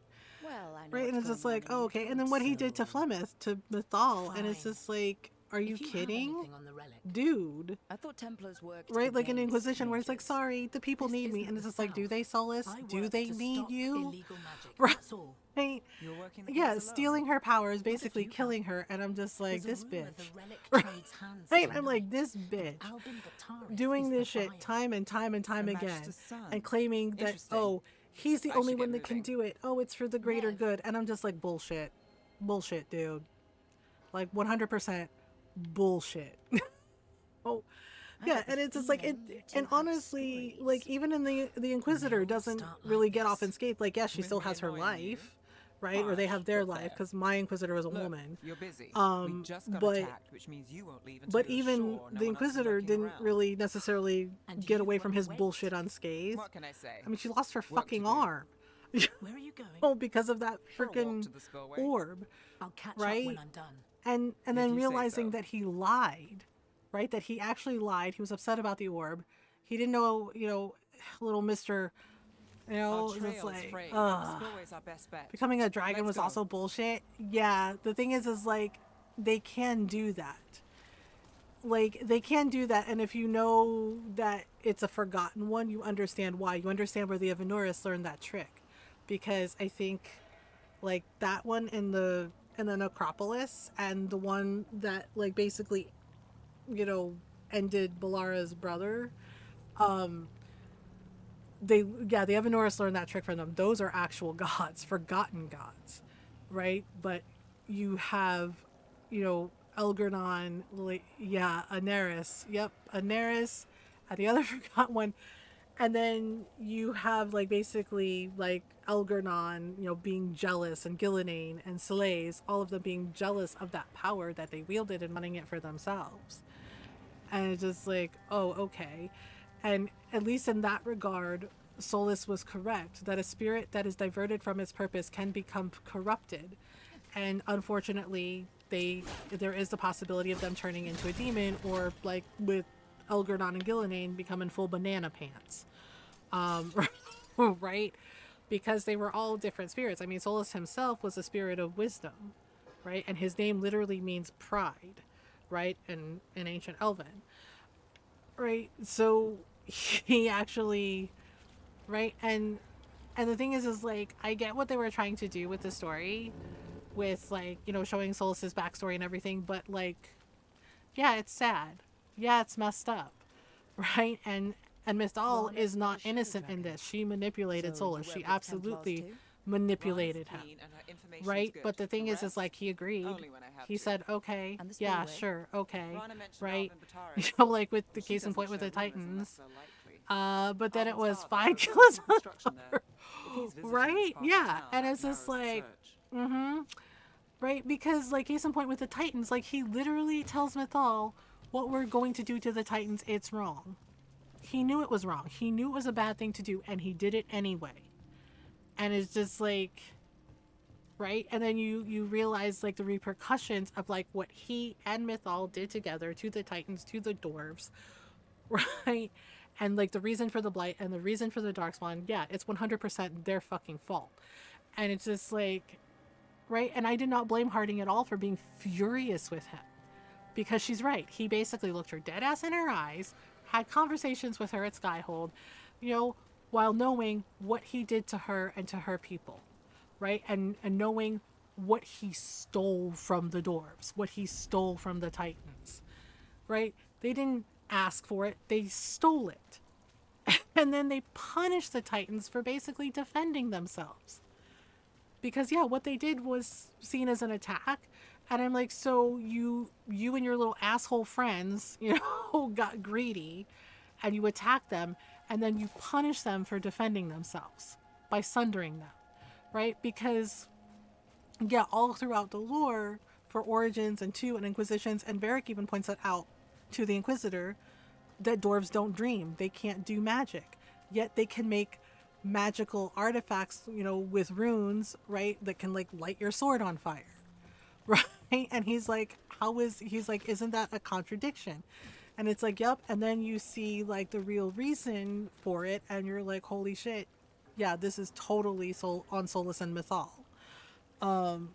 Well, I know right? And it's what's just going like, on in oh, you okay. don't, And then what he did to so- Flemeth, to Mythal, and it's Fine. just like, are you If you have kidding? anything on the relic- Dude. I thought Templars worked Right? Like in against Inquisition where it's like, mages. sorry, the people need me. isn't And it's the just like, do South. they, Solus? I Do work they to need stop you? illegal magic, Right. that's all. You're working the Yeah, case alone. stealing her powers, basically killing her, and I'm just like, There's this a rumor bitch. the relic Right? trades hands Right? I'm tonight. like, this bitch. Albin Bataris Doing is this the shit buyer. time and time and time Her again. Majesty's son. And claiming that, Interesting. oh, he's the I only should one get that can moving. do it. Oh, it's for the greater good. And I'm just like, bullshit. Bullshit, dude. Like, 100% bullshit. Oh, yeah, and it's just like it, and honestly, like even in the Inquisitor doesn't really get off unscathed. Like, yeah, she still has her life, right? Or they have their life because my Inquisitor was a Look, woman. you're busy. We just got but attacked, which means you won't leave until but you're even sure no the one else is Inquisitor lurking didn't around. really necessarily get away from his bullshit unscathed. What can I say? I mean, she lost her Work to fucking do. arm. Where are you going? Oh, because of that For a walk freaking to the spillway. orb, I'll catch right? up when I'm done. And If then you say realizing so. that he lied, right? That he actually lied. He was upset about the orb. He didn't know, little Mr. Our It's trail is like, frayed. ugh. The spillway's our best bet. Becoming a dragon Let's was go. also bullshit. Yeah, the thing is like, they can do that. Like, they can do that, and if you know that it's a forgotten one, you understand why. You understand where the Avenuris learned that trick. Because I think, like, that one in the Necropolis, and the one that, like, basically, ended Balara's brother, the Avenuris learned that trick from them. Those are actual gods, forgotten gods, right? But you have, Elgernon, Aneris. Yep, Aneris, and the other forgotten one. And then you have, like, basically, like, Elgernon, being jealous, and Gillenane and Selays, all of them being jealous of that power that they wielded and wanting it for themselves. And it's just like, oh, okay. And at least in that regard, Solus was correct, that a spirit that is diverted from its purpose can become corrupted. And unfortunately, there is the possibility of them turning into a demon, or, like, with Elgernon and Gillenane, becoming full banana pants. Right? Because they were all different spirits. I mean, Solus himself was a spirit of wisdom, right? And his name literally means pride, right? In ancient Elven. Right? So he actually, right? And the thing is like, I get what they were trying to do with the story, with, like, showing Solus's backstory and everything, but, like, yeah, it's sad. Yeah, it's messed up, right? And Mythal is not innocent in this. She manipulated Solus. She absolutely manipulated him, right? But the thing is like, he agreed. He said, okay, yeah, sure, okay, right? Like with the case in point with the Titans. But then it was 5 kills on her. Right? Yeah. And it's just like, right? Because, like, case in point with the Titans, like, he literally tells Mythal, what we're going to do to the Titans, it's wrong. He knew it was wrong. He knew it was a bad thing to do, and he did it anyway. And it's just like, right? And then you realize, like, the repercussions of, like, what he and Mythal did together to the Titans, to the dwarves, right? And, like, the reason for the blight and the reason for the darkspawn, yeah, it's 100% their fucking fault. And it's just like, right? And I did not blame Harding at all for being furious with him, because she's right. He basically looked her dead ass in her eyes, had conversations with her at Skyhold, while knowing what he did to her and to her people, right? And knowing what he stole from the dwarves, what he stole from the Titans, right? They didn't ask for it, they stole it. And then they punished the Titans for basically defending themselves. Because, yeah, what they did was seen as an attack. And I'm like, so you and your little asshole friends, got greedy, and you attacked them, and then you punish them for defending themselves by sundering them, right? Because, yeah, all throughout the lore for Origins and 2 and Inquisitions, and Varric even points it out to the Inquisitor, that dwarves don't dream. They can't do magic. Yet they can make magical artifacts, with runes, right, that can, like, light your sword on fire. Right? And he's like, isn't that a contradiction? And it's like, yep. And then you see, like, the real reason for it, and you're like, holy shit, yeah, this is totally on Solus and Mythal. And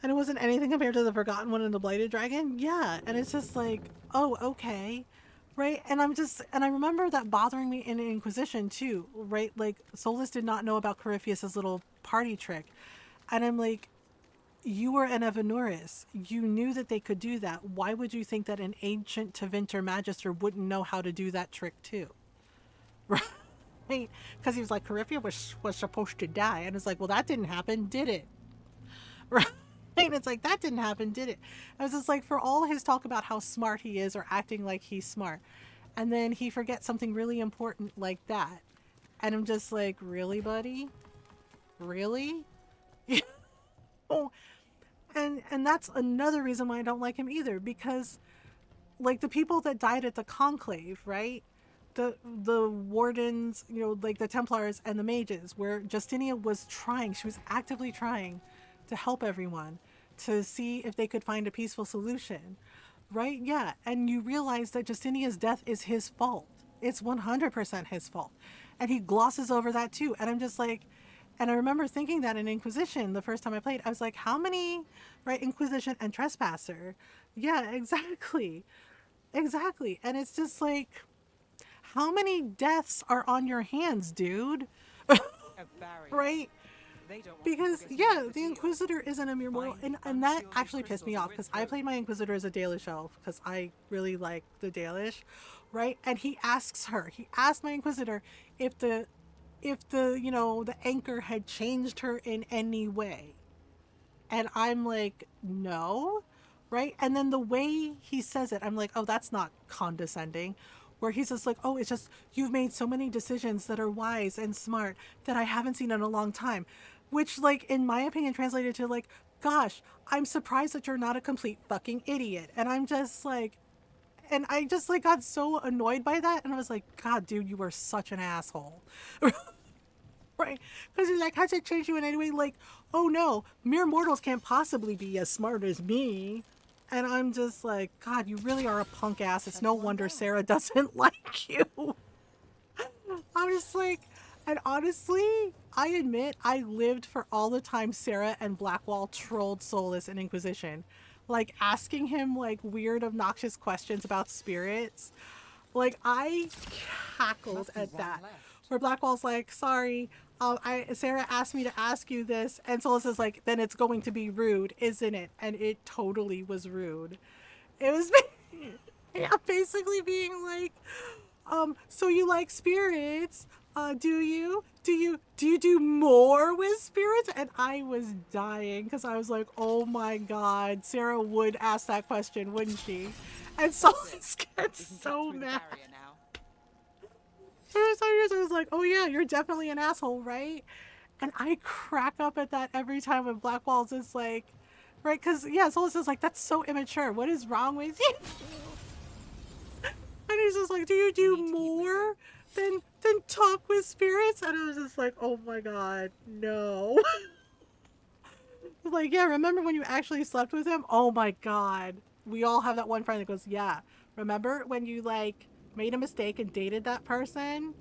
it wasn't anything compared to the Forgotten One and the Blighted Dragon. Yeah, and it's just like, oh, okay. Right? And I remember that bothering me in Inquisition too, right? Like, Solus did not know about Corypheus's little party trick. And I'm like, you were an Evanuris. You knew that they could do that. Why would you think that an ancient Tevinter Magister wouldn't know how to do that trick too? Right? Because he was like, Coryphea was supposed to die. And it's like, well, that didn't happen, did it? Right? And it's like, that didn't happen, did it? I was just like, for all his talk about how smart he is or acting like he's smart, and then he forgets something really important like that. And I'm just like, really, buddy? Really? Oh, and that's another reason why I don't like him either, because like the people that died at the conclave, right? The wardens, you know, like the Templars and the mages, where Justinia was trying, she was actively trying to help everyone to see if they could find a peaceful solution, right? Yeah, and you realize that Justinia's death is his fault. It's 100% his fault. And he glosses over that too. And I'm just like, and I remember thinking that in Inquisition, the first time I played, I was like, how many, right, Inquisition and Trespasser? Yeah, exactly. Exactly. And it's just like, how many deaths are on your hands, dude? Right? Because, yeah, the Inquisitor isn't a mere mortal. And that actually pissed me off, because I played my Inquisitor as a Dalish elf, because I really like the Dalish, right? And he asked my Inquisitor if the you know, the anchor had changed her in any way. And I'm like, no, right? And then the way he says it, I'm like, oh, that's not condescending. Where he's just like, oh, it's just, you've made so many decisions that are wise and smart that I haven't seen in a long time. Which, like, in my opinion, translated to like, gosh, I'm surprised that you're not a complete fucking idiot. And I'm just like, and I just like got so annoyed by that. And I was like, God, dude, you are such an asshole. Right? Because he's like, has it changed you in any way? Like, oh no, mere mortals can't possibly be as smart as me. And I'm just like, God, you really are a punk ass. It's no wonder Sarah doesn't like you. I'm just like, and honestly, I admit I lived for all the time Sarah and Blackwall trolled Solus in Inquisition. Like asking him like weird, obnoxious questions about spirits. Like I cackled at that. Where Blackwall's like, sorry, Sarah asked me to ask you this, and Solus is like, then it's going to be rude, isn't it? And it totally was rude. It was yeah, basically being like, so you like spirits? Do you do more with spirits? And I was dying because I was like, oh my God, Sarah would ask that question, wouldn't she? And Solus gets so mad. I was like, oh yeah, you're definitely an asshole, right? And I crack up at that every time when Blackwall's just like, right? Because, yeah, Solus is like, that's so immature. What is wrong with you? And he's just like, do you do more than talk with spirits? And I was just like, oh my God, no. Like, yeah, remember when you actually slept with him? Oh my God. We all have that one friend that goes, yeah, remember when you, like, made a mistake and dated that person?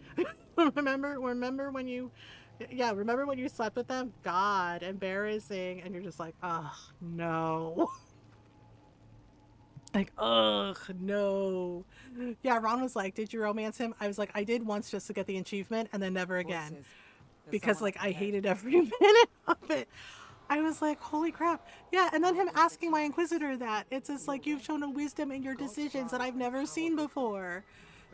remember when you slept with them? God, embarrassing. And you're just like, ugh, no. Like, ugh, no. Yeah, Ron was like, did you romance him? I was like, I did once just to get the achievement and then never again. Because, like, I hated every minute of it. I was like, holy crap. Yeah, and then him asking my Inquisitor that. It's just like, you've shown a wisdom in your decisions that I've never seen before.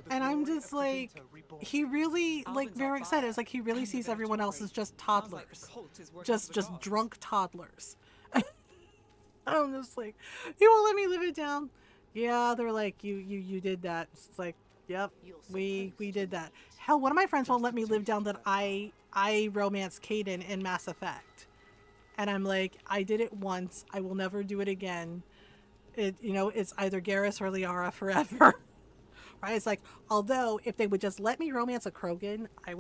And I'm just like, he really, like, very excited. It's like he really sees everyone else as just toddlers. Just drunk toddlers. I'm just like, you won't let me live it down. Yeah, they're like, you did that. It's like, yep, we did that. Hell, one of my friends won't let me live down that I romanced Caden in Mass Effect. And I'm like, I did it once. I will never do it again. It's either Garrus or Liara forever. Right? It's like, although if they would just let me romance a Krogan, I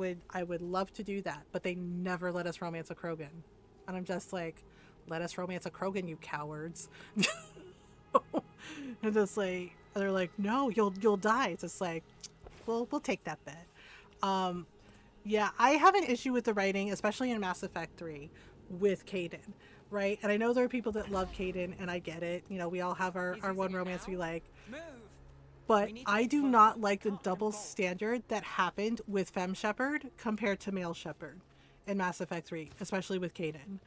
would love to do that. But they never let us romance a Krogan. And I'm just like, let us romance a Krogan, you cowards. And just like, they're like, no, you'll die. It's just like, we'll take that bet. Yeah, I have an issue with the writing, especially in Mass Effect 3, with Caden, right? And I know there are people that love Caden, and I get it. You know, we all have our one romance we like. But I do not like the double standard that happened with Femme Shepherd compared to Male Shepherd in Mass Effect 3, especially with Caden.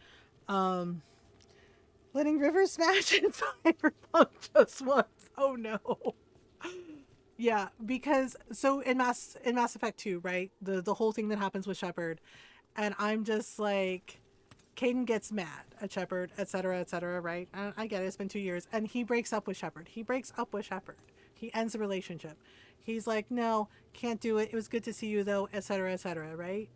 Letting River smash in Cyberpunk just once. Oh no. Yeah, because so in Mass Effect 2, right? The whole thing that happens with Shepard, and I'm just like, Caden gets mad at Shepard, etc., right? And I get it, it's been 2 years, and he breaks up with Shepard. He ends the relationship. He's like, no, can't do it. It was good to see you though, etc., right?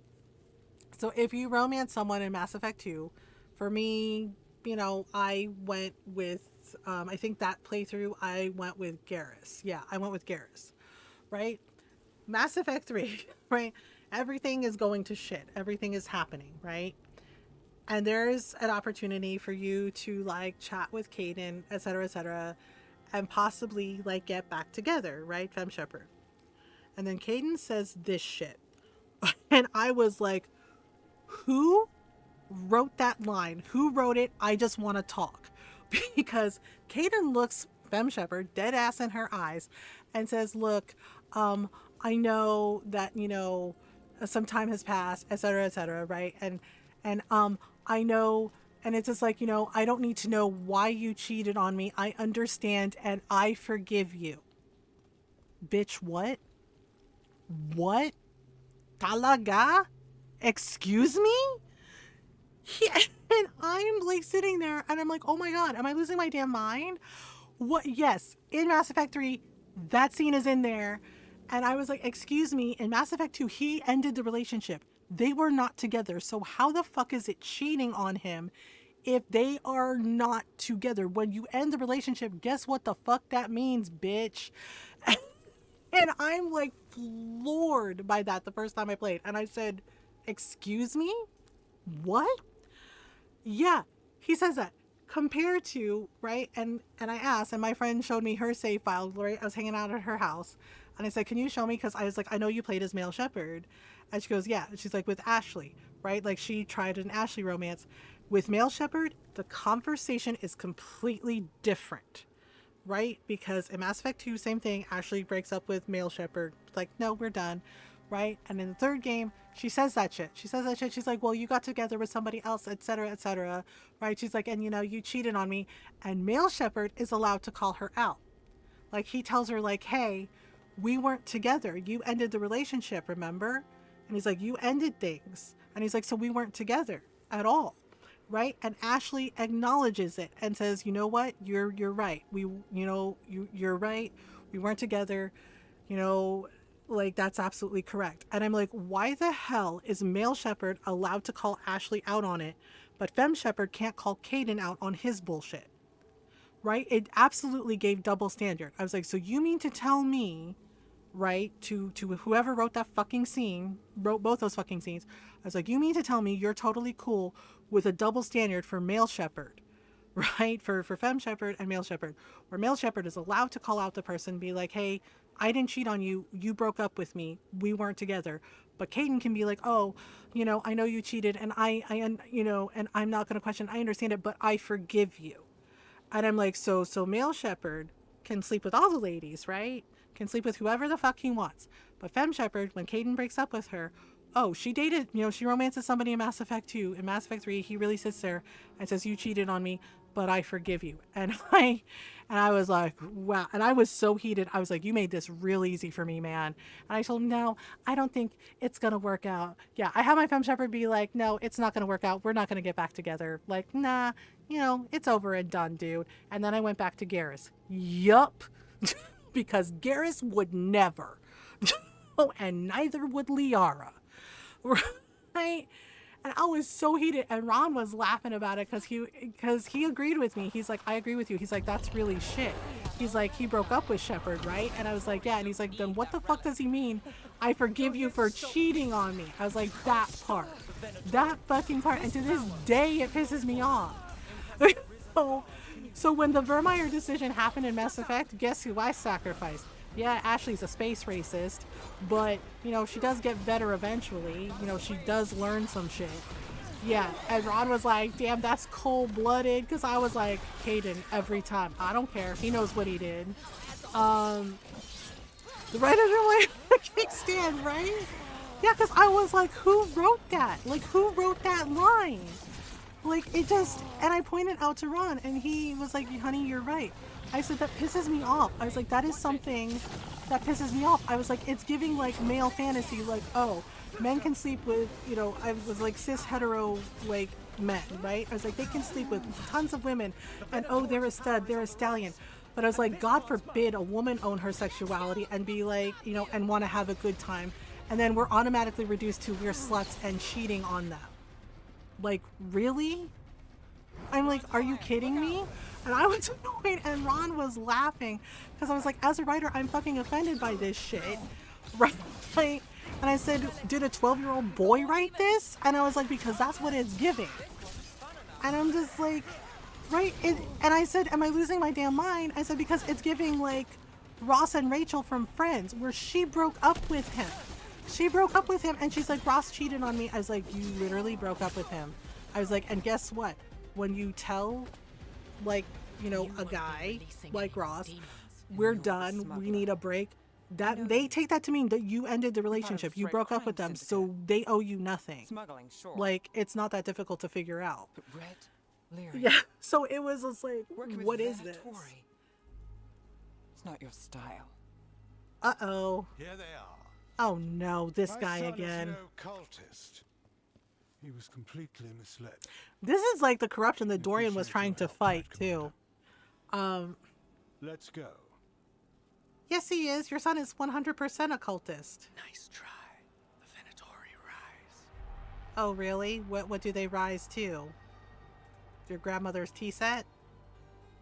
So if you romance someone in Mass Effect 2, for me, you know, I went with, I think that playthrough, I went with Garrus. Yeah, I went with Garrus, right? Mass Effect 3, right? Everything is going to shit. Everything is happening, right? And there's an opportunity for you to, like, chat with Caden, etc., and possibly, like, get back together, right? Femme Shepherd. And then Caden says this shit. And I was like, who wrote that line? Who wrote it? I just want to talk. Because Caden looks Femme Shepherd dead ass in her eyes and says, look, I know that, you know, some time has passed, etc., right? And I know, and it's just like, you know, I don't need to know why you cheated on me. I understand and I forgive you. Bitch, what? What? Talaga? Excuse me? Yeah, and I'm like sitting there and I'm like, oh my god, am I losing my damn mind? What? Yes, in Mass Effect 3, that scene is in there. And I was like, excuse me, in Mass Effect 2, he ended the relationship. They were not together. So how the fuck is it cheating on him if they are not together? When you end the relationship, guess what the fuck that means, bitch? And I'm like floored by that the first time I played. And I said, excuse me? What? Yeah, he says that. Compared to, right? And I asked, and my friend showed me her save file, right? I was hanging out at her house. And I said, can you show me? Because I was like, I know you played as Male Shepherd. And she goes, yeah. And she's like, with Ashley, right? Like she tried an Ashley romance. With Male Shepherd, the conversation is completely different, right? Because in Mass Effect 2, same thing. Ashley breaks up with Male Shepherd. It's like, no, we're done, right? And in the third game, she says that shit. She's like, well, you got together with somebody else, etc., right? She's like, and you know, you cheated on me. And Male Shepherd is allowed to call her out. Like he tells her like, hey, we weren't together. You ended the relationship, remember? And he's like, you ended things. And he's like, so we weren't together at all, right? And Ashley acknowledges it and says, you know what? You're right. You're right. We weren't together. You know, like that's absolutely correct. And I'm like, why the hell is Male Shepherd allowed to call Ashley out on it, but Femme Shepherd can't call Caden out on his bullshit? Right? It absolutely gave double standard. I was like, so you mean to tell me, right, to whoever wrote that fucking scene, wrote both those fucking scenes, I was like, you mean to tell me you're totally cool with a double standard for Male Shepherd, right? For Femme Shepherd and Male Shepherd, where Male Shepherd is allowed to call out the person, be like, hey, I didn't cheat on you. You broke up with me. We weren't together. But Caden can be like, oh, you know, I know you cheated and you know, and I'm not going to question, I understand it, but I forgive you. And I'm like, so Male Shepherd can sleep with all the ladies, right? Can sleep with whoever the fuck he wants. But Femme Shepherd, when Caden breaks up with her, oh, she dated, you know, she romances somebody in Mass Effect 2. In Mass Effect 3, he really sits there and says, you cheated on me, but I forgive you. And I was like, wow. And I was so heated. I was like, you made this real easy for me, man. And I told him, no, I don't think it's going to work out. Yeah, I had my Femme Shepherd be like, no, it's not going to work out. We're not going to get back together. Like, nah, you know, it's over and done, dude. And then I went back to Garrus. Yup. Because Garrus would never. And neither would Liara. Right? And I was so heated, and Ron was laughing about it because he agreed with me. He's like, I agree with you. He's like, that's really shit. He's like, he broke up with Shepard, right? And I was like, yeah. And he's like, then what the fuck does he mean? I forgive you for cheating on me. I was like, that fucking part. And to this day, it pisses me off. So when the Vermeer decision happened in Mass Effect, guess who I sacrificed? Yeah, Ashley's a space racist, but, you know, she does get better eventually. You know, she does learn some shit. Yeah, and Ron was like, damn, that's cold-blooded, because I was like, Caden, every time. I don't care. He knows what he did. The writers are like, kickstand, right? Yeah, because I was like, who wrote that? Like, who wrote that line? Like, it just, and I pointed out to Ron, and he was like, honey, you're right. I said, that pisses me off. I was like, that is something that pisses me off. I was like, it's giving, like, male fantasy, like, oh, men can sleep with, you know, I was like, cis hetero, like, men, right? I was like, they can sleep with tons of women, and oh, they're a stud, they're a stallion. But I was like, God forbid a woman own her sexuality and be like, you know, and want to have a good time. And then we're automatically reduced to we're sluts and cheating on them. Like, really? I'm like, are you kidding me? And I was annoyed, and Ron was laughing because I was like, as a writer, I'm fucking offended by this shit. Right? Like, and I said, did a 12-year-old boy write this? And I was like, because that's what it's giving. And I'm just like, right? And I said, am I losing my damn mind? I said, because it's giving like Ross and Rachel from Friends, where she broke up with him. She broke up with him, and she's like, Ross cheated on me. I was like, you literally broke up with him. I was like, and guess what? When you tell, like, you know, a guy like Ross, we're done, we need a break, that they take that to mean that you ended the relationship. You broke up with them, so they owe you nothing. Like, it's not that difficult to figure out. But Red, Leary, yeah, so it was just like, what is this? It's not your style. Uh-oh. Here they are. Oh no, this guy My son again. is no cultist. He was completely misled. This is like the corruption that Dorian was trying to fight too. Let's go. Yes, he is. Your son is 100% a cultist. Nice try. The Venatori rise. Oh, really? What do they rise to? Your grandmother's tea set?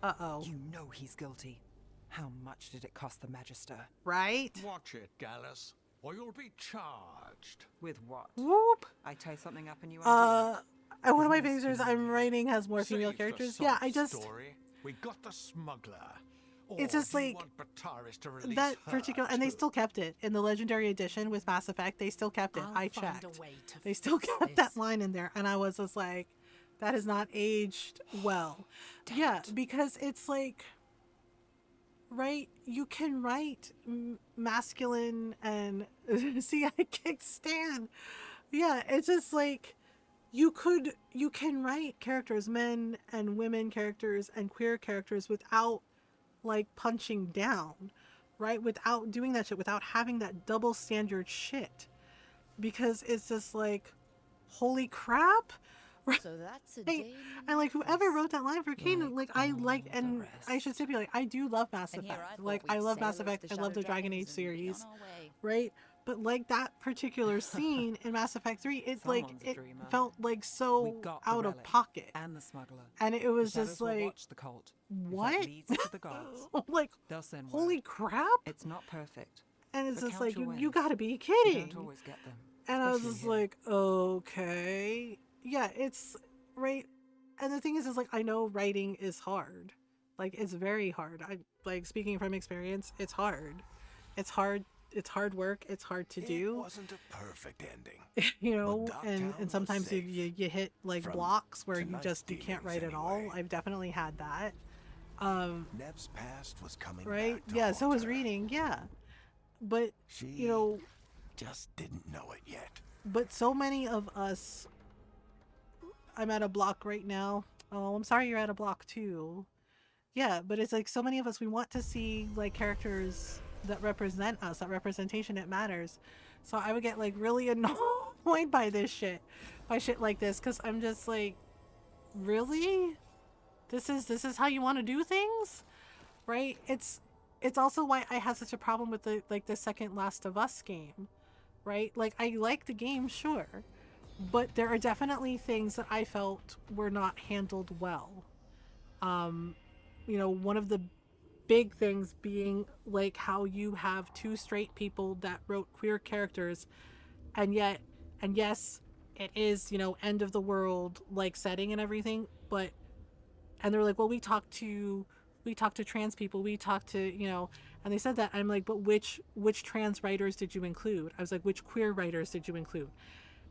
Uh-oh. You know he's guilty. How much did it cost the Magister? Right? Watch it, Gallus, or you'll be charged. With what? Whoop. I tie something up and you And one of my pictures I'm writing has more female characters. Yeah, I just... Story. We got the smuggler. It's just like that particular, and they still kept it in the Legendary Edition with Mass Effect. They still kept it. I checked. They still kept that line in there, and I was just like, that has not aged well. Yeah, because it's like, right? You can write masculine and see, I kick Stan. Yeah, it's just like you can write characters, men and women characters and queer characters without like punching down, right? Without doing that shit, without having that double standard shit, because it's just like, holy crap. So that's a day. And like whoever wrote that line for Kanan, like I like, and I should stipulate, I do love Mass Effect. Like I love Mass Effect. I love the Dragon Age series, right? But like that particular scene in Mass Effect 3, it's like it felt like so out of pocket, and the smuggler, and it was just like, the cult. what? To the gods. Like, they'll send holy word. crap! It's not perfect, and it's but just like, count your you wins. gotta be You kidding. don't always get them, And I was especially just here. like, okay, yeah, it's right. And the thing is like, I know writing is hard. Like, it's very hard. I like, speaking from experience, it's hard. It's hard. It's hard work. It's hard to do. It wasn't a perfect ending. You know, But and Dogtown sometimes was you hit like from blocks where you tonight's just, you can't write dealings at all. anyway. I've definitely had that. Nev's past was coming Right? back to Yeah, so haunt was her. reading, yeah. But, She you know, just didn't know it yet. but so many of us, I'm at a block right now. Oh, I'm sorry you're at a block too. Yeah, but it's like so many of us, we want to see like characters that represent us, that representation, it matters. So I would get like really annoyed by this shit, by shit like this, because I'm just like, really? This is how you want to do things? Right? It's also why I had such a problem with the second Last of Us game. Right? Like, I like the game, sure, but there are definitely things that I felt were not handled well. You know, one of the big things being like how you have two straight people that wrote queer characters, and yes, it is, you know, end of the world like setting and everything, but, and they're like, well, we talked to trans people, we talked to, you know, and they said that. I'm like, but which trans writers did you include? I was like, which queer writers did you include?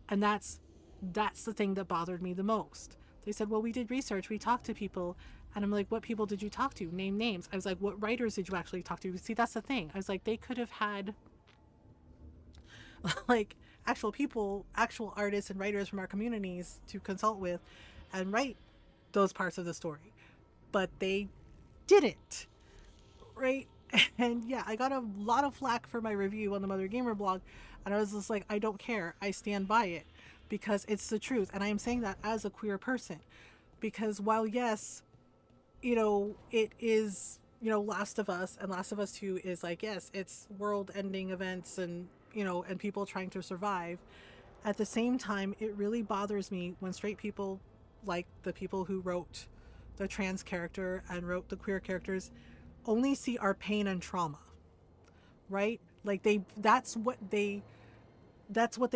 And that's That's the thing that bothered me the most. They said, well, we did research, we talked to people. And I'm like, what people did you talk to? Name names. I was like, what writers did you actually talk to? See, that's the thing. I was like, they could have had like actual people, actual artists and writers from our communities to consult with and write those parts of the story. But they didn't, right? And yeah, I got a lot of flack for my review on the Mothergamer blog, and I was just like, I don't care. I stand by it because it's the truth. And I am saying that as a queer person, because while yes, you know, it is, you know, Last of Us, and Last of Us 2 is like, yes, it's world-ending events and, you know, and people trying to survive. At the same time, it really bothers me when straight people, like the people who wrote the trans character and wrote the queer characters, only see our pain and trauma, right? Like that's what they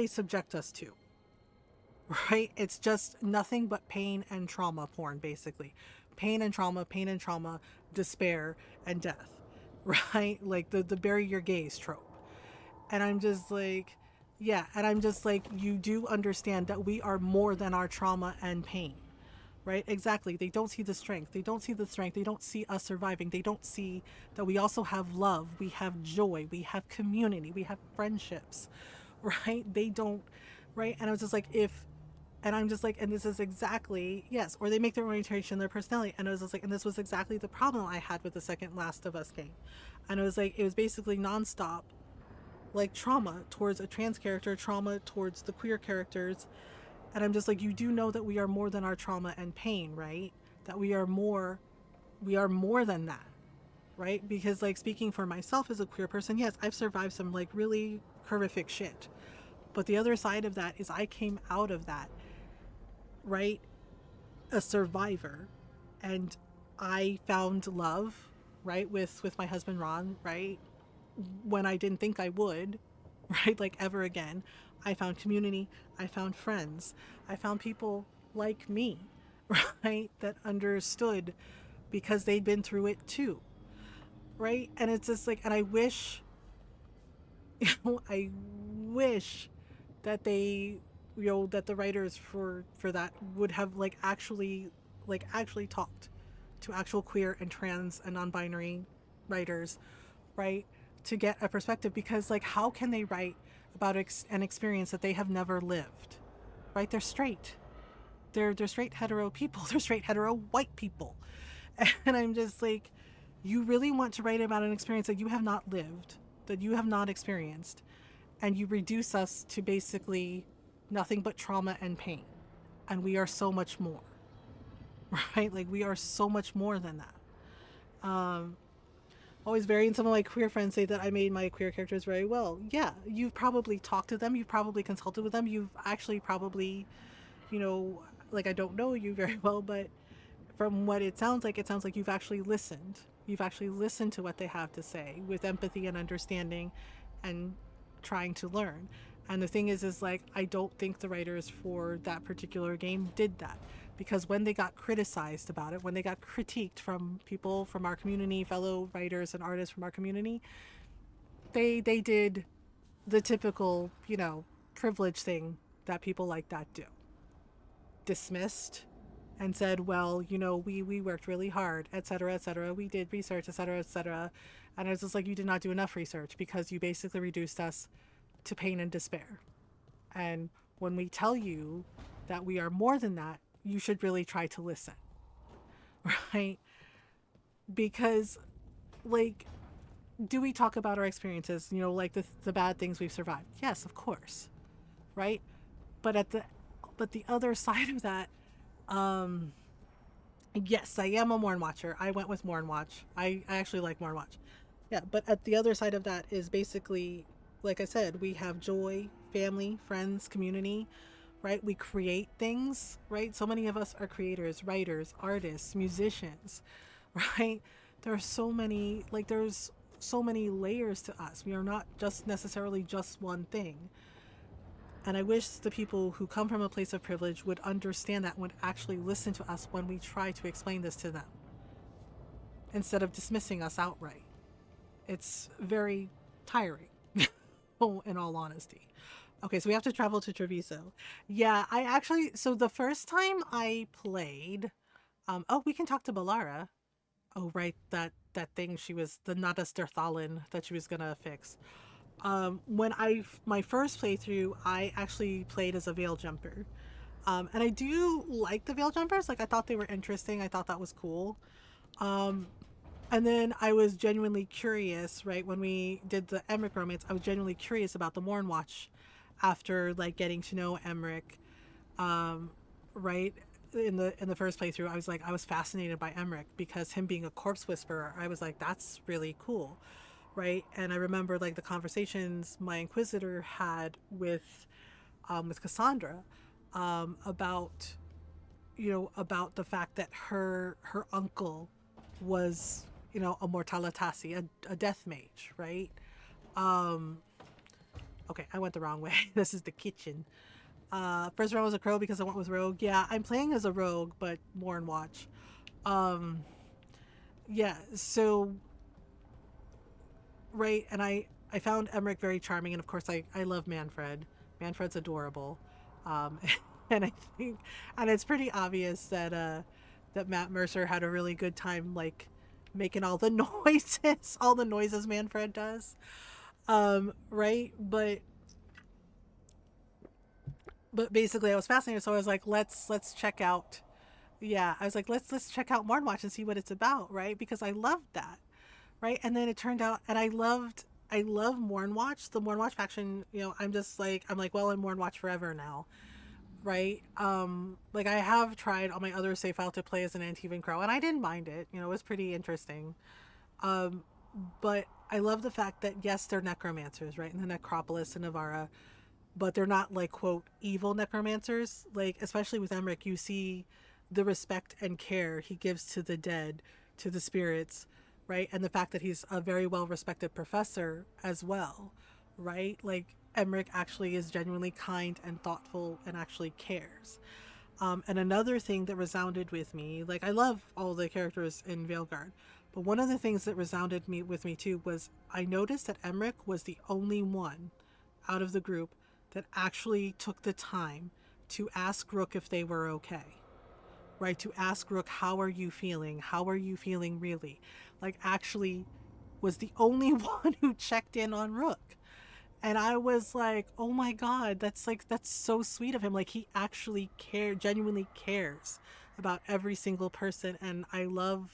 subject us to, right? It's just nothing but pain and trauma porn, basically. Pain and trauma, despair and death, right? Like the bury your gaze trope. And I'm just like, yeah. And I'm just like, you do understand that we are more than our trauma and pain, right? Exactly. They don't see the strength. They don't see the strength. They don't see us surviving. They don't see that we also have love. We have joy. We have community. We have friendships, right? They don't, right? And I was just like, and this is exactly, yes, or they make their orientation, their personality. And I was just like, and this was exactly the problem I had with the second Last of Us game. And it was like, it was basically nonstop, like trauma towards a trans character, trauma towards the queer characters. And I'm just like, you do know that we are more than our trauma and pain, right? That we are more than that, right? Because like speaking for myself as a queer person, yes, I've survived some like really horrific shit. But the other side of that is I came out of that, right? A survivor. And I found love, right? With my husband, Ron, right? When I didn't think I would, right? Like ever again. I found community. I found friends. I found people like me, right? That understood because they'd been through it too, right? And it's just like, and I wish, I wish that they, that the writers for that would have actually talked to actual queer and trans and non-binary writers, right? To get a perspective, because how can they write about an experience that they have never lived, right? They're straight. They're straight hetero people. They're straight hetero white people. And I'm just like, you really want to write about an experience that you have not lived, that you have not experienced, and you reduce us to basically nothing but trauma and pain. And we are so much more, right? Like we are so much more than that. Always varying. Some of my queer friends say that I made my queer characters very well. Yeah, you've probably talked to them. You've probably consulted with them. You've actually probably, I don't know you very well, but from what it sounds like you've actually listened. You've actually listened to what they have to say with empathy and understanding and trying to learn. And the thing is I don't think the writers for that particular game did that. Because when they got criticized about it, when they got critiqued from people from our community, fellow writers and artists from our community, they did the typical, privilege thing that people like that do. Dismissed and said, well, we worked really hard, etc., etc. We did research, etc., etc. And I was just like, you did not do enough research because you basically reduced us to pain and despair. And when we tell you that we are more than that, you should really try to listen, right? Because, do we talk about our experiences, the bad things we've survived? Yes, of course, right? But the other side of that, yes, I am a Morn Watcher. I went with Morn Watch. I actually like Morn Watch. Yeah, but at the other side of that is basically, like I said, we have joy, family, friends, community, right? We create things, right? So many of us are creators, writers, artists, musicians, right? There are so many, there's so many layers to us. We are not just necessarily just one thing. And I wish the people who come from a place of privilege would understand that, would actually listen to us when we try to explain this to them, instead of dismissing us outright. It's very tiring. in all honesty. Okay, so we have to travel to Treviso. Yeah, I actually, so the first time I played, oh, we can talk to Balara. Oh, right, that thing she was, the Nadasterthalin that she was gonna fix. When my first playthrough, I actually played as a Veil Jumper. And I do like the Veil Jumpers. Like, I thought they were interesting. I thought that was cool. And then I was genuinely curious, right? When we did the Emmerich romance, I was genuinely curious about the Mornwatch after, like, getting to know Emmerich, right? In the first playthrough, I was fascinated by Emmerich because him being a corpse whisperer, I was like, that's really cool, right? And I remember, like, the conversations my Inquisitor had with Cassandra, about, about the fact that her uncle was, a mortalitasi, a death mage, right? Okay, I went the wrong way. This is the kitchen. First round was a crow because I went with rogue. Yeah, I'm playing as a rogue, but more in watch. Yeah, so, right, and I found Emmerich very charming, and of course I love Manfred. Manfred's adorable. And I think, and it's pretty obvious that that Matt Mercer had a really good time, like, making all the noises Manfred does. Right? But basically I was fascinated, so I was like, let's check out, yeah, I was like, let's check out Mornwatch and see what it's about, right? Because I loved that, right? And then it turned out, and I love Mornwatch, the Mornwatch faction, I'm like, well, I'm Mornwatch forever now, right? Like, I have tried on my other save file to play as an Antivan Crow, and I didn't mind it, it was pretty interesting. But I love the fact that, yes, they're necromancers, right, in the necropolis in Navarra, but they're not, like, quote, evil necromancers. Like, especially with Emmerich, you see the respect and care he gives to the dead, to the spirits, right? And the fact that he's a very well-respected professor as well, right? Like, Emmerich actually is genuinely kind and thoughtful and actually cares. And another thing that resounded with me, like, I love all the characters in Veilguard, but one of the things that resounded with me too was I noticed that Emmerich was the only one out of the group that actually took the time to ask Rook if they were okay, right? To ask Rook, how are you feeling? How are you feeling really? Like, actually was the only one who checked in on Rook. And I was like, oh my God, that's so sweet of him. Like, he actually genuinely cares about every single person. And I love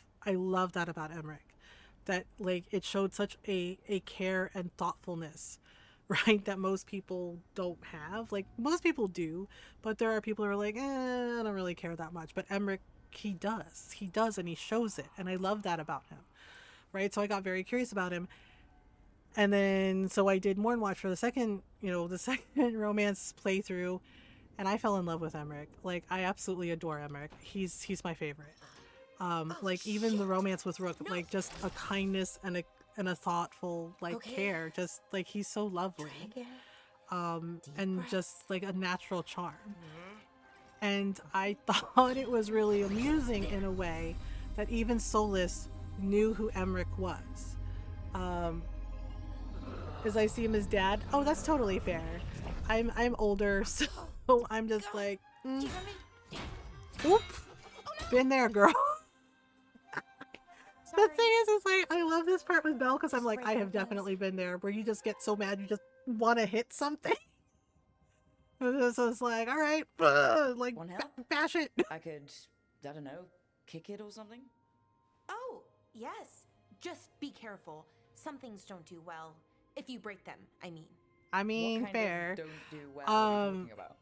that about Emmerich, that, like, it showed such a care and thoughtfulness, right, that most people don't have. Like, most people do, but there are people who are like, I don't really care that much. But Emmerich, he does, and he shows it. And I love that about him, right? So I got very curious about him. And then, so I did Mornwatch for the second romance playthrough, and I fell in love with Emmerich. Like, I absolutely adore Emmerich. He's my favorite. Like, even the romance with Rook, like, just a kindness and a thoughtful, like, care. Just, like, he's so lovely. And just, like, a natural charm. And I thought it was really amusing in a way that even Solus knew who Emmerich was. As I see him as dad. Oh, that's totally fair. I'm older, so I'm just like, Oop. Been there, girl. The thing is like, I love this part with Belle because I'm like, I have definitely been there, where you just get so mad you just want to hit something. So it's like, all right, like, bash it. I could, I don't know, kick it or something? Oh, yes. Just be careful. Some things don't do well. If you break them, I mean. What kind Fair. of don't do well are you talking about?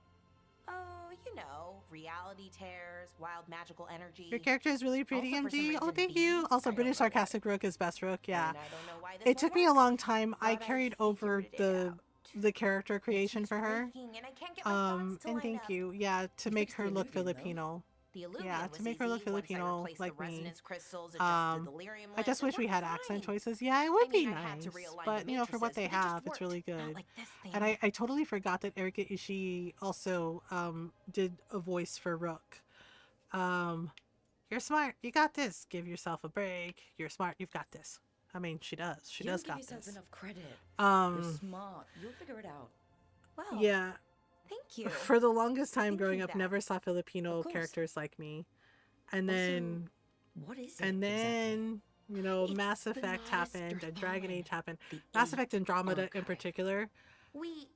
Oh, you know, reality tears, wild magical energy. Your character is really pretty, Also, for some MG. Oh, reason, thank you. bees. Also, I don't British know why. Sarcastic Rook is best Rook, yeah. And I don't know why this It took won't me a work, long time. I but I carried over the character creation for her. breaking, and I can't get my thoughts to And line thank up. you. Yeah, to make her look Filipino. The Illuvian Yeah, was to make her look easy once I Filipino replaced the like me. resonance crystals, adjusted the lyrium I just lens, wish we and had worked accent fine. choices. Yeah, it would I be mean, I had to nice. realign But, the for what matrices, they but it just have, it's really worked. Not good. like this thing. And I totally forgot that Erika Ishii also did a voice for Rook. You're smart. You got this. Give yourself a break. You're smart. You've got this. I mean, she does. She You does don't got give yourself this. enough credit. You're Um, smart. You'll figure it out. Well, yeah. thank you. For the longest time Thinking growing up, that. never saw Filipino Of course. characters like me. And Also, then, what is it and then, you know, It's Mass the Effect Master happened and Dragon Fallen, Age happened. the Mass Eighth Effect Andromeda in Archive. particular. We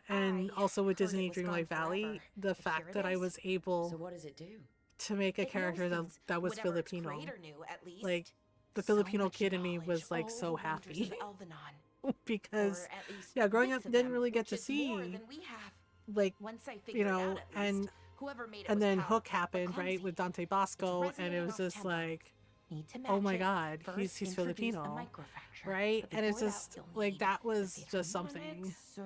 And I also with heard it Disney was Dreamlight gone Valley, forever, the but fact here it that I is. was able So what does it do? to make a It knows character things that was whatever its Filipino. creator knew, at least. Like, the So Filipino much kid in me knowledge, was like all so the wonders happy. of Elvenon. Because, Or at least yeah, growing bits up, of didn't them, really get which to is more see, than we have. like, Once I you figured it know, out, at least, and whoever made it and was then powerful, Hook happened, but right, clumsy. with Dante Bosco, It's and it was resonating just off-tempo. like, Need to oh match my it. god, First, he's introduce Filipino, the microfracture, right? but And it's before that, just you'll like need that was the just something. harmonics, so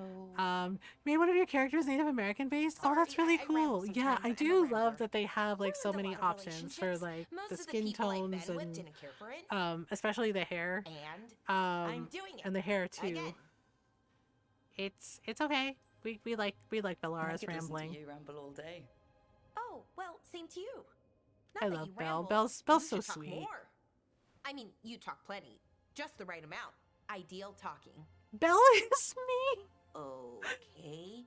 You made one of your characters Native American based. Oh, that's really I ramble cool. Yeah, sometimes. I I'm a do rambler. love that they have like We're so in a many lot of options for relationships. like Most the of the skin people I've tones been with and didn't care for it. especially the hair. And I'm doing it. And the hair too. Again. It's okay. We like I Bellara's could listen rambling. to you ramble all day. Oh, well, same to you. Not I that love you Belle. ramble, Bell's you so should talk sweet. more. I mean, you talk plenty. Just the right amount. Ideal talking. Belle is me. Okay.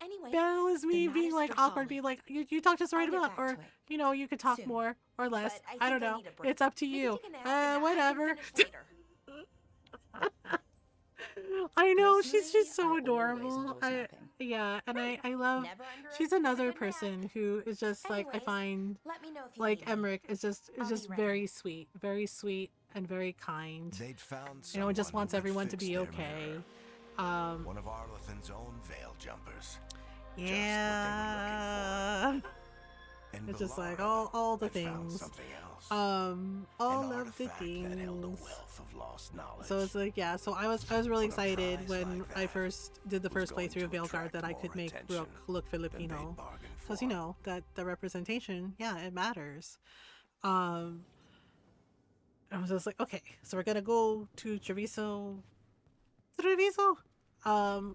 Anyway. Belle is me the being like Master awkward, Fallen. being like you talk just the I'll right get amount, back or to it. you know you could talk Soon. more or less. But I I don't think I know. need a break. It's up to Maybe you. take a nap and I can Whatever. finish later. I know Personally, she's so I always adorable. endorse I napping. yeah, and I love. Never She's underestimate a another good nap. person who is just like I Anyways, find let me know if you like need me. Emmerich is just I'll be ready. very sweet and very kind. They'd found You know, and just someone wants who would everyone to fix be their okay. mirror. One of Arlethan's own veil jumpers. Yeah. And It's just like Bellara all the had found things. something else. All An of the artifact that held a things. wealth of lost knowledge. So it's like yeah. So I was really But a excited prize when like I that first did the was first going playthrough of to Veilguard attract that I could more make attention Rook look than they'd Filipino. bargained Because for. you know that the representation, yeah, it matters. I was just like, okay, so we're gonna go to Treviso.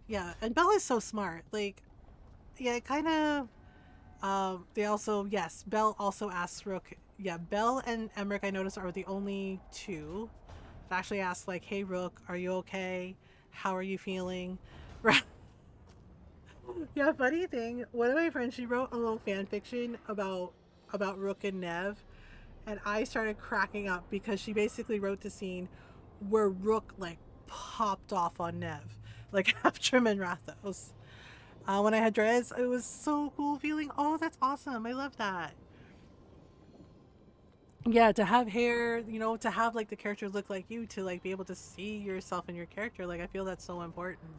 Yeah, and Belle is so smart. Like, yeah, it kind of. They also yes, Belle also asks Rook. Yeah, Belle and Emmerich I noticed are the only two that actually asked like, "Hey Rook, are you okay? How are you feeling?" Right. Yeah, funny thing. One of my friends, she wrote a little fan fiction about Rook and Nev, and I started cracking up because she basically wrote the scene where Rook like popped off on Nev, like after Minrathos. When I had Drez, it was so cool feeling. Oh, that's awesome! I love that. Yeah, to have hair, you know, to have like the character look like you, to like be able to see yourself in your character, like I feel that's so important,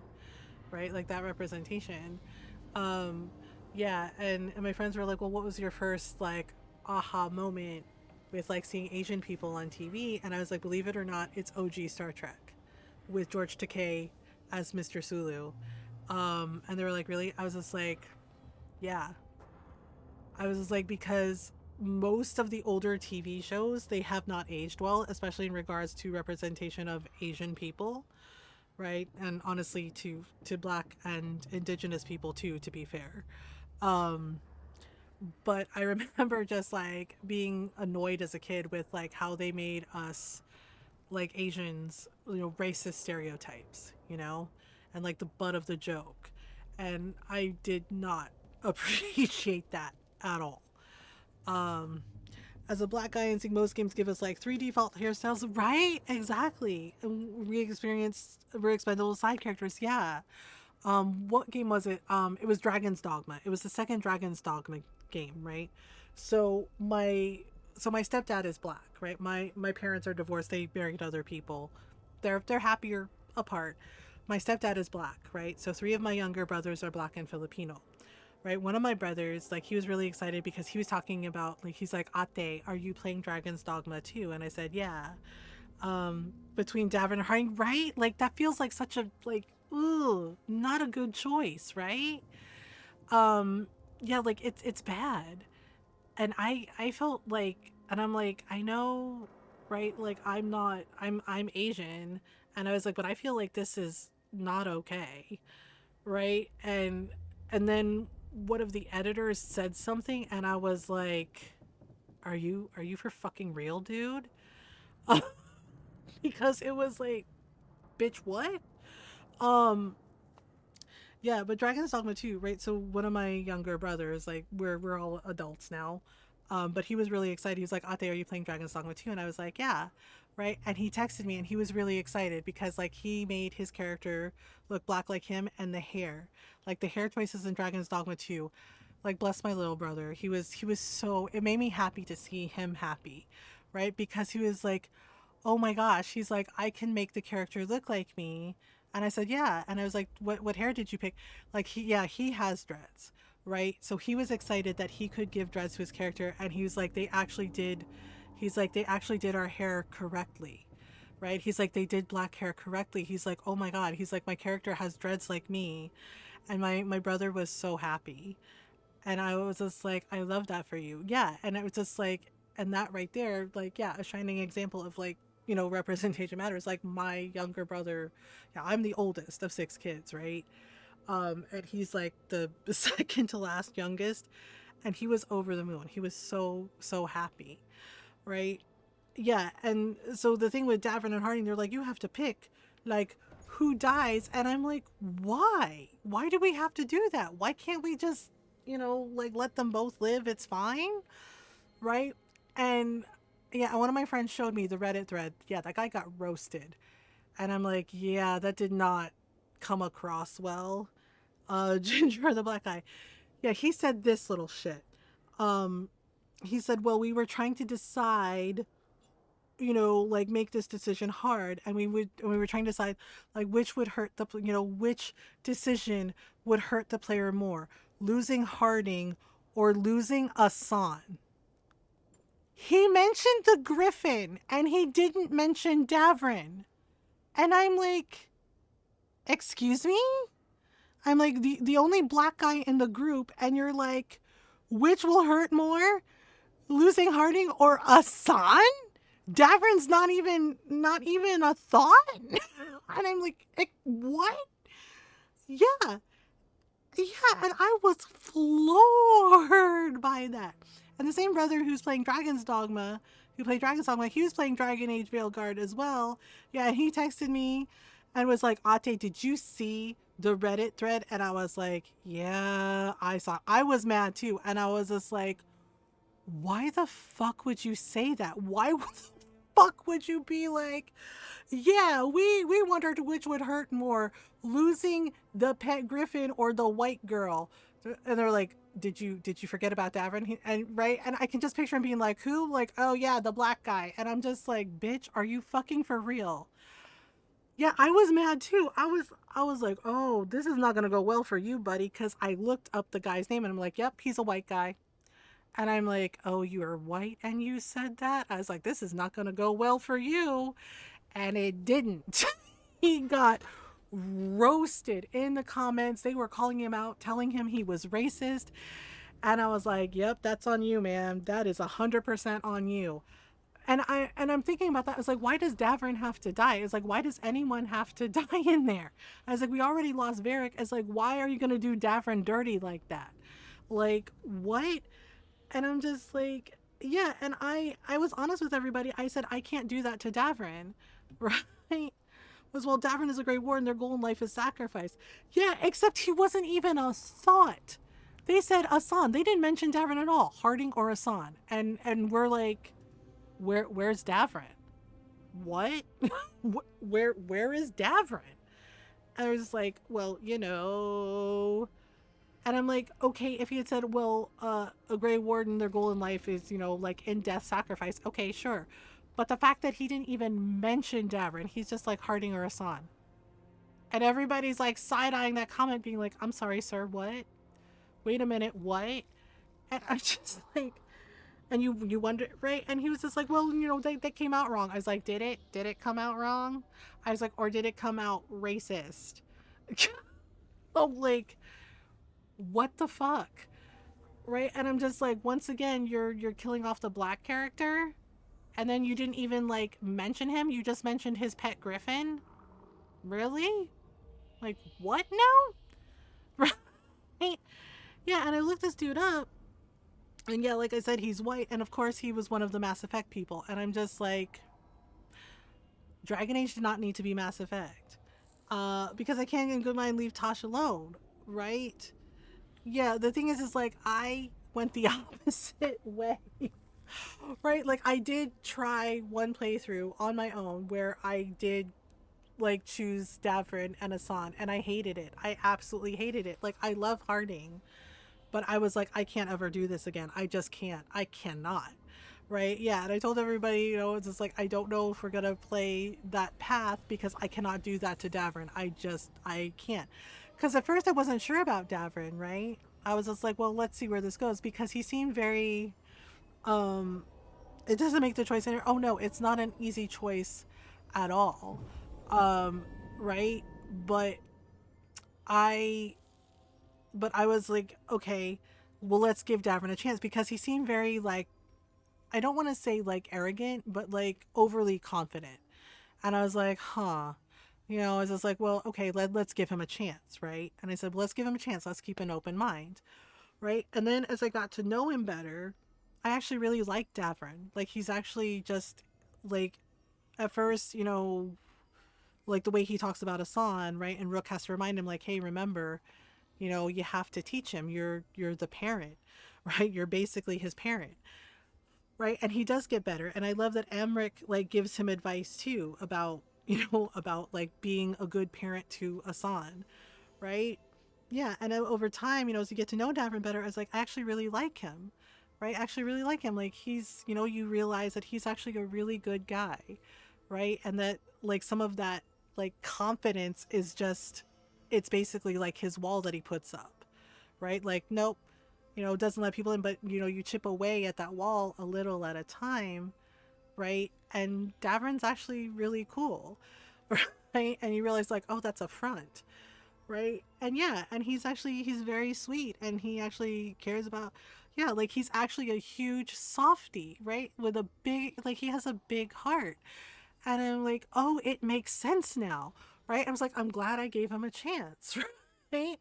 right? Like that representation. Yeah, and my friends were like, well, what was your first like aha moment with like seeing Asian people on TV? And I was like, believe it or not, it's OG Star Trek with George Takei as Mr. Sulu. And they were like, really? I was just like, yeah. I was just like, because most of the older TV shows, they have not aged well, especially in regards to representation of Asian people, right? And honestly, to Black and Indigenous people too, to be fair. But I remember just like being annoyed as a kid with like how they made us like Asians, you know, racist stereotypes, you know, and like the butt of the joke. And I did not appreciate that at all. As a Black guy, I think most games give us like 3 default hairstyles, right? Exactly. And we experienced expendable side characters, yeah. What game was it? It was Dragon's Dogma. It was the second Dragon's Dogma game, right? So my stepdad is Black, right? My parents are divorced. They married other people. They're happier apart. My stepdad is Black, right? So 3 of my younger brothers are Black and Filipino, right? One of my brothers, like, he was really excited because he was talking about, like, he's like, Ate, are you playing Dragon's Dogma too? And I said, yeah. Between Davin and Harding, right? Like, that feels like such a, like, ooh, not a good choice, right? Yeah, like, it's bad. And I felt like, and I'm like, I know, right? Like, I'm Asian. And I was like, but I feel like this is not okay, right? And then one of the editors said something, and I was like, are you for fucking real, dude? because it was like, bitch, what? Um, yeah, but Dragon's Dogma 2, right? So one of my younger brothers, like we're all adults now. But he was really excited. He was like, Ate, are you playing Dragon's Dogma 2? And I was like, yeah. Right. And he texted me and he was really excited because like he made his character look black like him, and the hair. Like the hair choices in Dragon's Dogma 2. Like bless my little brother. He was so, it made me happy to see him happy. Right? Because he was like, oh my gosh, he's like, I can make the character look like me. And I said, yeah. And I was like, what hair did you pick? Like, he has dreads, right? So he was excited that he could give dreads to his character. And he was like, they actually did our hair correctly, right? He's like, they did black hair correctly. He's like, oh my God. He's like, my character has dreads like me. And my brother was so happy. And I was just like, I love that for you. Yeah. And it was just like, and that right there, like, yeah, a shining example of like, you know, representation matters. Like my younger brother, yeah, I'm the oldest of 6 kids, right? And he's like the second to last youngest, and he was over the moon. He was so happy, right? Yeah. And so the thing with Davern and Harding, they're like, you have to pick like who dies, and I'm like, why do we have to do that? Why can't we just, you know, like let them both live? It's fine, right? And yeah, one of my friends showed me the Reddit thread. Yeah, that guy got roasted. And I'm like, yeah, that did not come across well. Ginger, the black guy. Yeah, he said this little shit. He said, well, we were trying to decide, you know, like make this decision hard. And we were trying to decide like which would hurt the, you know, which decision would hurt the player more. Losing Harding or losing Asan. He mentioned the Griffin and he didn't mention Davrin. And I'm like, excuse me? I'm like the only black guy in the group, and you're like, which will hurt more? Losing Harding or Asan? Davrin's not even a thought? And I'm like, what? Yeah. Yeah, and I was floored by that. And the same brother who's playing Dragon's Dogma, who played Dragon's Dogma, he was playing Dragon Age Veilguard as well. Yeah, and he texted me and was like, Ate, did you see the Reddit thread? And I was like, yeah, I saw. I was mad too. And I was just like, why the fuck would you say that? Why the fuck would you be like, yeah, we wondered which would hurt more, losing the pet griffin or the white girl? And they're like, did you forget about Davin? And right, and I can just picture him being like, who? Like, oh yeah, the black guy. And I'm just like, bitch, are you fucking for real? Yeah, I was mad too. I was like, oh, this is not gonna go well for you, buddy, because I looked up the guy's name and I'm like, yep, he's a white guy. And I'm like, oh, you're white and you said that? I was like, this is not gonna go well for you. And it didn't. He got roasted in the comments. They were calling him out, telling him he was racist. And I was like, yep, that's on you, man. That is 100% on you. And I'm thinking about that. I was like, why does Davrin have to die? It's like, why does anyone have to die in there? I was like, we already lost Varric. It's like, why are you going to do Davrin dirty like that? Like, what? And I'm just like, yeah. And I was honest with everybody. I said, I can't do that to Davrin. Right? Was, well, Davrin is a great warden. Their goal in life is sacrifice. Yeah, except he wasn't even a thought. They said Asan. They didn't mention Davrin at all. Harding or Asan. And we're like, where's Davrin? What? where is Davrin? And I was just like, well, you know. And I'm like, okay, if he had said, well, a Grey Warden, their goal in life is, you know, like in death sacrifice. Okay, sure. But the fact that he didn't even mention Davrin, he's just like Harding or Asan. And everybody's like side-eyeing that comment, being like, I'm sorry, sir, what? Wait a minute, what? And I'm just like, and you wonder, right? And he was just like, well, you know, they came out wrong. I was like, did it come out wrong? I was like, or did it come out racist? Oh, like, what the fuck? Right? And I'm just like, once again, you're killing off the black character, and then you didn't even like mention him. You just mentioned his pet griffin. Really? Like, what now? Right? Yeah, and I looked this dude up, and yeah, like I said, he's white, and of course he was one of the Mass Effect people, and I'm just like, Dragon Age did not need to be Mass Effect. Because I can't in good mind leave Tosh alone, right? Yeah, the thing is like, I went the opposite way. Right? Like, I did try one playthrough on my own where I did, like, choose Davrin and Asan, and I hated it. I absolutely hated it. Like, I love Harding, but I was like, I can't ever do this again. I just can't. I cannot. Right? Yeah, and I told everybody, you know, it's just like, I don't know if we're gonna play that path because I cannot do that to Davrin. I can't. Because at first I wasn't sure about Davrin, right? I was just like, well, let's see where this goes, because he seemed very, it doesn't make the choice any, oh no, it's not an easy choice at all. Right? But I was like, okay, well, let's give Davrin a chance, because he seemed very, like, I don't want to say like arrogant, but like overly confident. And I was like, huh. You know, I was just like, well, okay, let's give him a chance, right? And I said, well, let's give him a chance. Let's keep an open mind, right? And then as I got to know him better, I actually really liked Davrin. Like, he's actually just, like, at first, you know, like the way he talks about Asan, right? And Rook has to remind him, like, hey, remember, you know, you have to teach him. You're the parent, right? You're basically his parent. Right? And he does get better. And I love that Amric, like, gives him advice too about, you know, about like being a good parent to Asan, right? Yeah. And over time, you know, as you get to know Davrin better, I was like, I actually really like him, right? I actually really like him. Like, he's, you know, you realize that he's actually a really good guy, right? And that, like, some of that, like, confidence is just, it's basically like his wall that he puts up, right? Like, nope. You know, doesn't let people in, but, you know, you chip away at that wall a little at a time, right? And Davrin's actually really cool, right? And you realize, like, oh, that's a front, right? And yeah, and he's very sweet, and he actually cares about, yeah, like, he's actually a huge softie, right? With a big, like, he has a big heart. And I'm like, oh, it makes sense now, right? I was like, I'm glad I gave him a chance, right?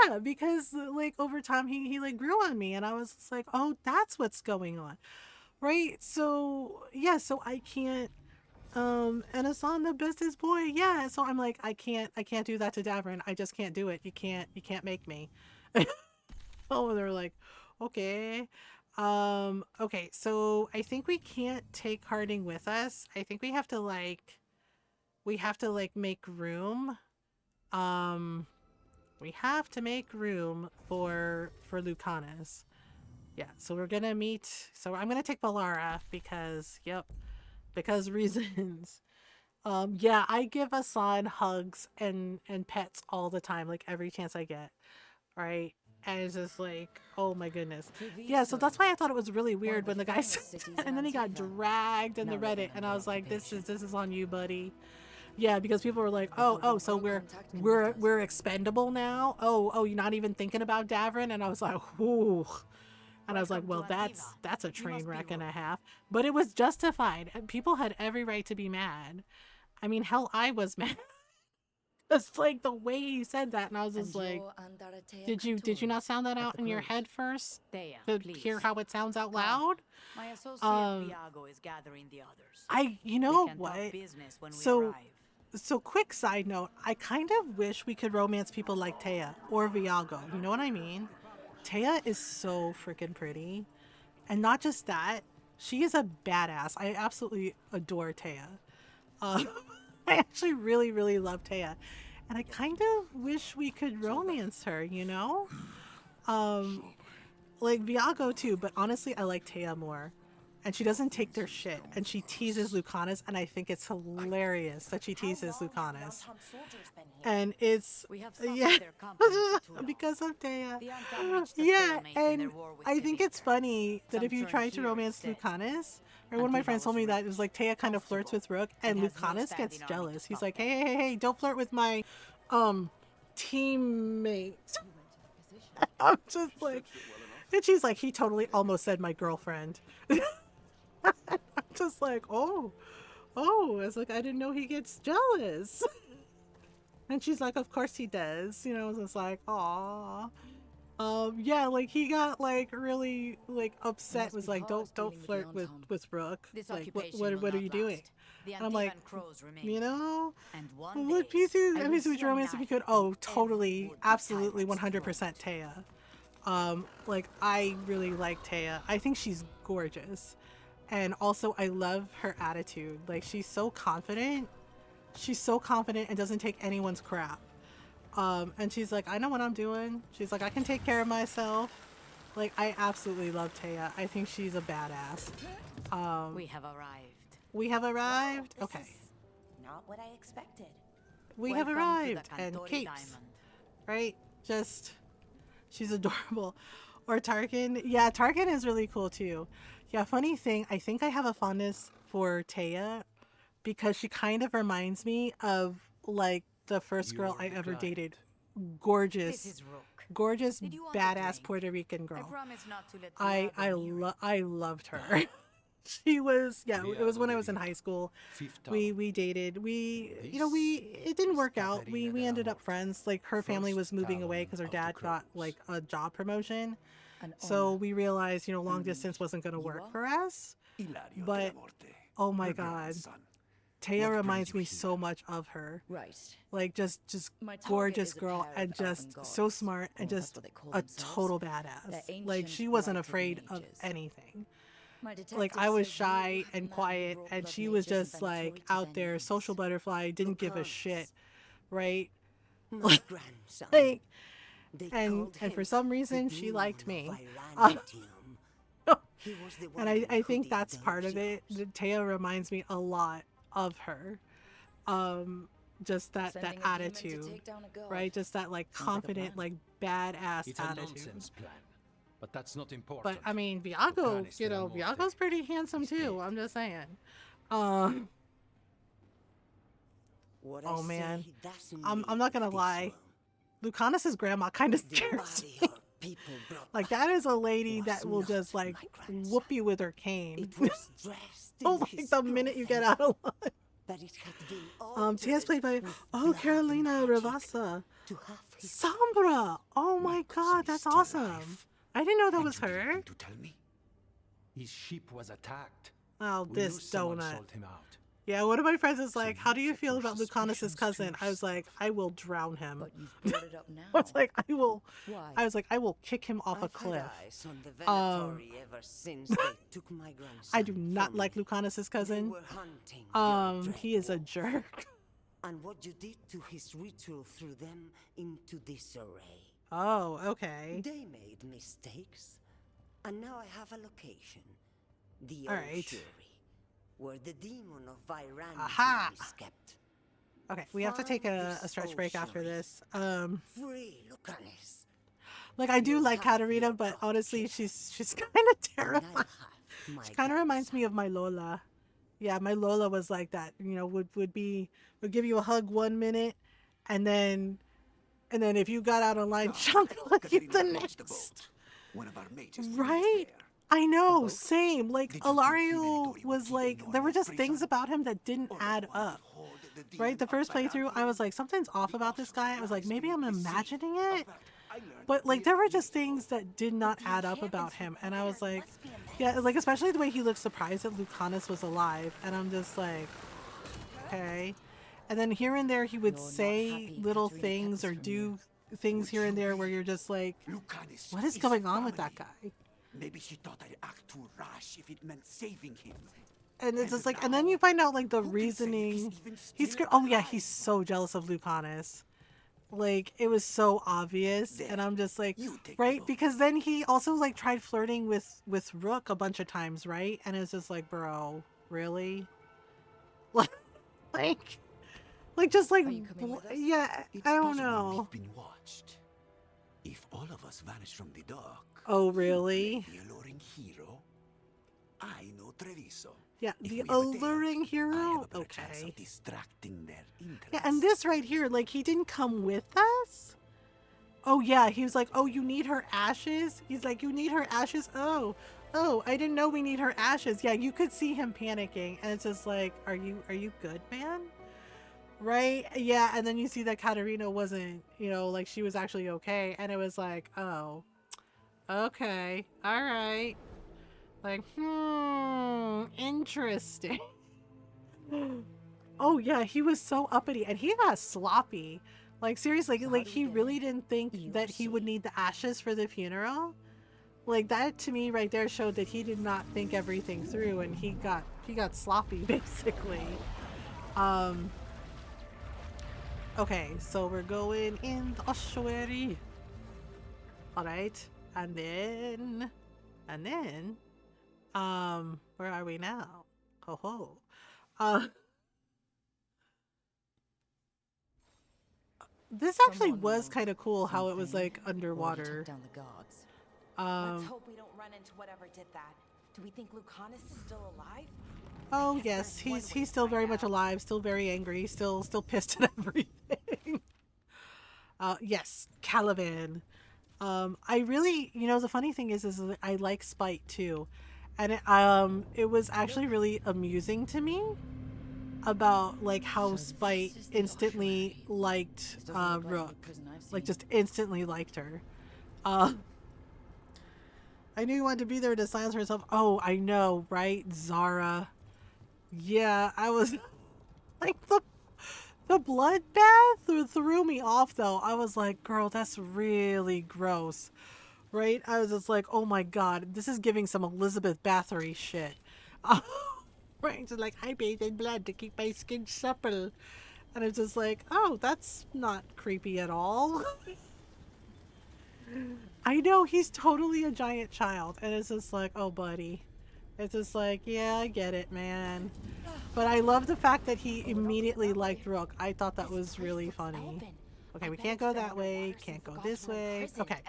Yeah, because, like, over time he like grew on me, and I was just like, oh, that's what's going on, right? So yeah, so I can't, and Asan the bestest boy, yeah. So I'm like, I can't do that to Davrin. I just can't do it. You can't make me. Oh, they're like, okay, okay. So I think we can't take Harding with us. I think we have to like make room. We have to make room for Lucanis. Yeah, so we're gonna meet. So I'm gonna take Balara because, yep, because reasons. Yeah, I give Asan hugs and pets all the time, like every chance I get, right? And it's just like, oh my goodness. Yeah, so that's why I thought it was really weird when the guy said that, and then he got dragged in the Reddit, and I was like, this is on you, buddy. Yeah, because people were like, oh, so we're expendable now. Oh, you're not even thinking about Davrin, and I was like, ooh, and I was like, well, that's a train wreck and a half. But it was justified. People had every right to be mad. I mean, hell, I was mad. It's like the way he said that, and I was just like, did you not sound that out in your head first to hear how it sounds out loud? My associate Viago is gathering the others. You know what? So quick side note, I kind of wish we could romance people like Taya or Viago. You know what I mean? Taya is so freaking pretty. And not just that, she is a badass. I absolutely adore Taya. I actually really, really love Taya. And I kind of wish we could romance her, you know? Like Viago too, but honestly, I like Taya more. And she doesn't take their shit. And she teases Lucanis, and I think it's hilarious that she teases Lucanis. And it's, yeah, because of Taya. Yeah, and I think it's funny that if you try to romance Lucanis, or one of my friends told me that it was like Taya kind of flirts with Rook, and Lucanis gets jealous. He's like, hey, don't flirt with my teammate. I'm just like, and she's like, he totally almost said my girlfriend. I'm just like, oh, it's like, I didn't know he gets jealous. And she's like, of course he does. You know, it's just like, aw. Yeah, like he got like really like upset, was like, don't flirt with Rook. This Like occupation what will are not you doing? last. The And I'm like, Antivan crows remain. you know, And one what day, piece of I will enemies with see a romance if you could? knife Oh, in totally, every absolutely, would-be 100% Taya. Like I really like Taya. I think she's gorgeous, and also I love her attitude. Like she's so confident. She's so confident and doesn't take anyone's crap. And she's like, I know what I'm doing. She's like, I can take care of myself. Like, I absolutely love Taya. I think she's a badass. We have arrived. We have arrived? Wow, okay. Not what I expected. We have Welcome arrived. to the And Cantori capes. Diamond. Right? Just, she's adorable. Or Tarkin. Yeah, Tarkin is really cool too. Yeah, funny thing, I think I have a fondness for Taya because she kind of reminds me of, like, the first girl I ever dated. Gorgeous, gorgeous, badass Puerto Rican girl. I loved her. She was, yeah, it was when I was in high school. We dated. It didn't work out. We ended up friends. Like her family was moving away because her dad got like a job promotion. So we realized, long distance wasn't going to work for us. But oh my God. Taya reminds me so much of her. Right. Like just gorgeous girl and just so smart and just a total badass. Like she wasn't afraid of anything. Like I was shy and quiet and she was just like out there, social butterfly, didn't give a shit, right? Like, and for some reason she liked me. And I think that's part of it. Taya reminds me a lot of her. Just that attitude, right? Just that like confident, like badass it's attitude. A nonsense plan, but that's not important. But I mean, Viago, Viago's pretty handsome too. I'm just saying. Oh man, I'm not gonna lie. Lucanis's grandma kind of scares me. Like that is a lady that will just like whoop you with her cane. Oh, like the minute you get out of line. Tia's played by Carolina Ravassa. Sombra. Oh my God, that's awesome. I didn't know that was her. To tell me, his ship was attacked. Oh, We knew this someone donut. sold him out. Yeah, one of my friends is like, how do you feel about Lucanis's cousin? I was like, I will drown him. But brought it up now. I was like, Why? I was like, I will kick him off a cliff. Eyes on the Venatori ever since they took my grandson. I do not like Lucanis's cousin. were hunting your He is a jerk. And what you did to his ritual threw them into disarray. Oh, okay. They made mistakes, and now I have a location. The All old right. Shuri, where the demon of Viran Aha! is kept. Okay, we have to take a stretch break after this. Free Lucanis. Like I do like Katarina, but honestly, she's kind of terrifying. She kind of reminds me of my Lola. Yeah, my Lola was like that. Would give you a hug 1 minute, and then if you got out of line, chunk you the next. One of our mages. Right? I know, same. Like Ilario was like, there were just things about him that didn't add up. Right? The first playthrough, I was like, something's off about this guy. I was like, maybe I'm imagining it. But like, there were just things that did not add up about him. And I was like, yeah, like especially the way he looked surprised that Lucanis was alive. And I'm just like, okay. And then here and there he would say little things or do things here and there where you're just like, what is going on with that guy? Maybe she thought I'd act too rash if it meant saving him. And it's just like, and then you find out like the reasoning. Oh yeah, he's so jealous of Lucanis. Like it was so obvious, and I'm just like, right? Because then he also like tried flirting with Rook a bunch of times, right? And it's just like, bro, really? Like just like, yeah, I don't know. We've been watched. If all of us vanish from the dock. Oh really? The alluring hero. I know Treviso. Yeah, the alluring hero? Okay. Yeah, and this right here, like, he didn't come with us? Oh, yeah, he was like, oh, you need her ashes? He's like, you need her ashes? Oh, I didn't know we need her ashes. Yeah, you could see him panicking, and it's just like, are you good, man? Right? Yeah, and then you see that Katarina wasn't, you know, like she was actually okay, and it was like, oh, okay, all right, like, interesting. Oh yeah, he was so uppity, and he got sloppy. Like seriously, So like he really didn't think that he would need the ashes for the funeral. Like that to me right there showed that he did not think everything through, and he got sloppy basically. Okay, so we're going in the ossuary. Alright. And then where are we now? Ho ho. This actually was kind of cool how it was like underwater. Down the guards. Let's hope we don't run into whatever did that. Do we think Lucanis is still alive? Oh yes, he's still very much alive, still very angry, still pissed at everything. Yes, Caliban. I really, you know, the funny thing is that I like Spite too, and it was actually really amusing to me about like how Spite instantly liked Rook, like just instantly liked her. I knew you wanted to be there to silence herself. Oh, I know, right, Zara. Yeah, I was like the bloodbath threw me off though. I was like, girl, that's really gross. Right? I was just like, oh my god, this is giving some Elizabeth Bathory shit. Right? Just like, I bathe in blood to keep my skin supple. And it's just like, oh, that's not creepy at all. I know, he's totally a giant child. And it's just like, oh, buddy. It's just like, yeah, I get it, man. But I love the fact that he immediately liked Rook. I thought that was really funny. Okay, we can't go that way. Can't go this way. Okay.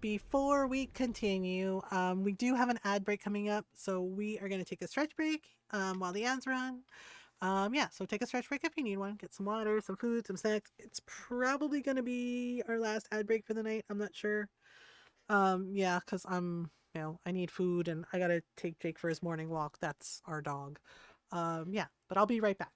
Before we continue, we do have an ad break coming up, so we are going to take a stretch break while the ads run. Yeah, so take a stretch break if you need one. Get some water, some food, some snacks. It's probably going to be our last ad break for the night. I'm not sure. Yeah, because you know, I need food and I got to take Jake for his morning walk. That's our dog. Yeah, but I'll be right back.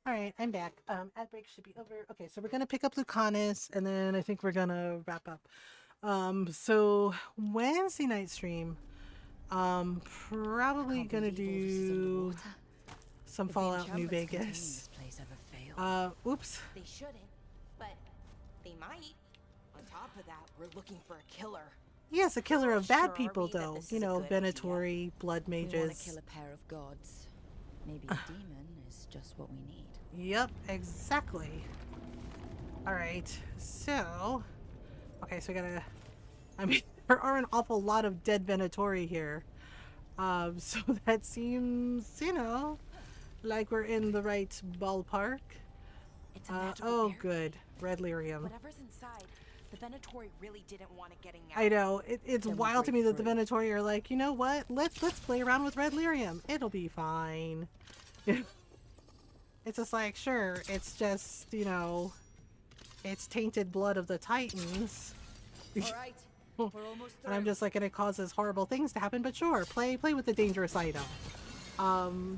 All right, I'm back. Ad break should be over. Okay, so we're gonna pick up Lucanis, and then I think we're gonna wrap up. So Wednesday night stream, probably gonna do some Fallout New Vegas. Oops. They shouldn't, but they might. On top of that, we're looking for a killer. Yes, a killer of bad Sure people, are we that though. this You is a know, good Venatori, blood We want mages. to kill a pair of gods. Maybe a demon is just what we need. Yep, exactly. All right, so okay, so we gotta. I mean, there are an awful lot of dead Venatori here, so that seems, you know, like we're in the right ballpark. It's a magical Oh, berry. good, red lyrium. Whatever's inside, the Venatori really didn't want it getting out. I know it's Then we wild to me break that the Venatori are like, you know what? Let's play around with red lyrium. It'll be fine. It's just like, sure, it's just, you know, it's tainted blood of the Titans. All right, we're almost through. And I'm just like, and it causes horrible things to happen, but sure, play with the dangerous item.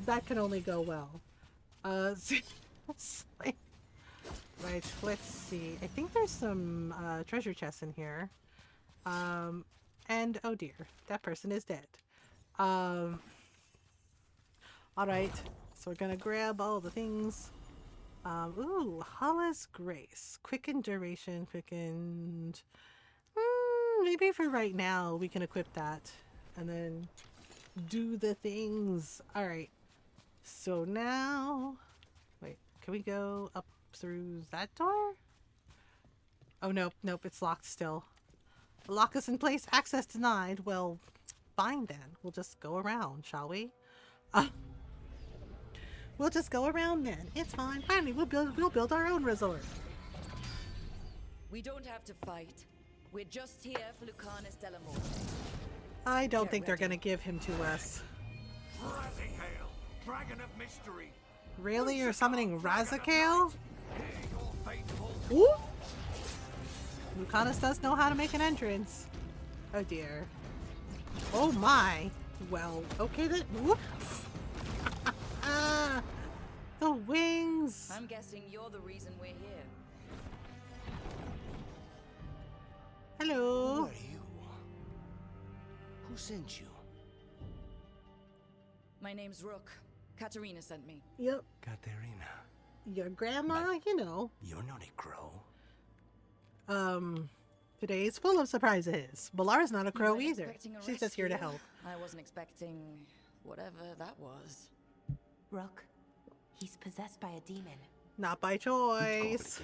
That can only go well. Right, let's see. I think there's some treasure chests in here. And oh dear, that person is dead. Alright, so we're gonna grab all the things. Ooh, Hala's Grace. Quickened duration, quickened... maybe for right now we can equip that. And then do the things. Alright, so now... Wait, can we go up through that door? Oh, nope, it's locked still. Lock us in place, access denied. Well, fine then. We'll just go around, shall we? We'll just go around then. It's fine. Finally, we'll build our own resort. We don't have to fight. We're just here for Lucanis Delamore. I don't think they're gonna give him to us. Razikale, Dragon of Mystery. Really? You're summoning Razikale? Ooh! Lucanis does know how to make an entrance. Oh dear. Oh my. Well, okay then. Whoop. The wings. I'm guessing you're the reason we're here. Hello. Who are you? Who sent you? My name's Rook. Katerina sent me. Yep. Katerina. Your grandma, you know. You're not a crow. Today is full of surprises. Balara's not a crow You weren't either. expecting a She's just here to rescue. help. I wasn't expecting whatever that was. Rook, he's possessed by a demon. Not by choice.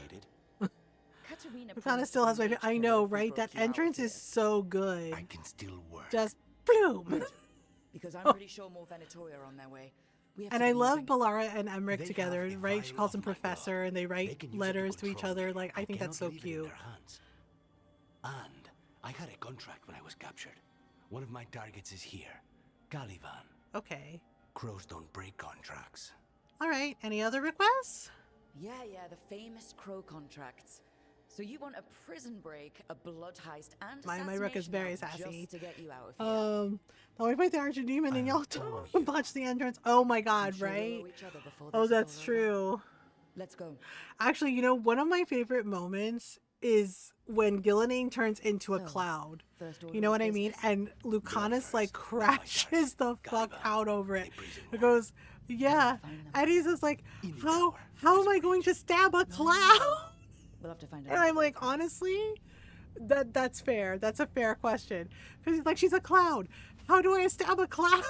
Katerina Lucanis still has my... I know, right? That entrance is so good. I can still work. Just bloom. Because I'm pretty sure more Venatori are on their way. We have And to I be love moving. Balara and Emmerich They together, have a right? She vial calls him of my Professor, and they write can use it letters to each control other. me. Like, I think that's so cannot leave it in cute. their hands. And I had a contract when I was captured. One of my targets is here, Caliban. Okay. Crows don't break contracts. All right. Any other requests? Yeah, the famous crow contracts. So you want a prison break, a blood heist, and My Rook is assassination very now sassy. just to get you out of here. Now we fight the Archdemon and y'all don't botch the entrance. Oh my god, sure we'll right? know each other before Oh, this is that's all over. true. Let's go. Actually, you know, one of my favorite moments is when Gillenane turns into a So, cloud. first order You know of what I mean? business? And Lucanis like crashes the fuck out over it. It goes, yeah. And he's just like, how am I going to stab a cloud? We'll have to find out. And I'm like, honestly, that's fair. That's a fair question. Because he's like, she's a cloud. How do I stab a cloud?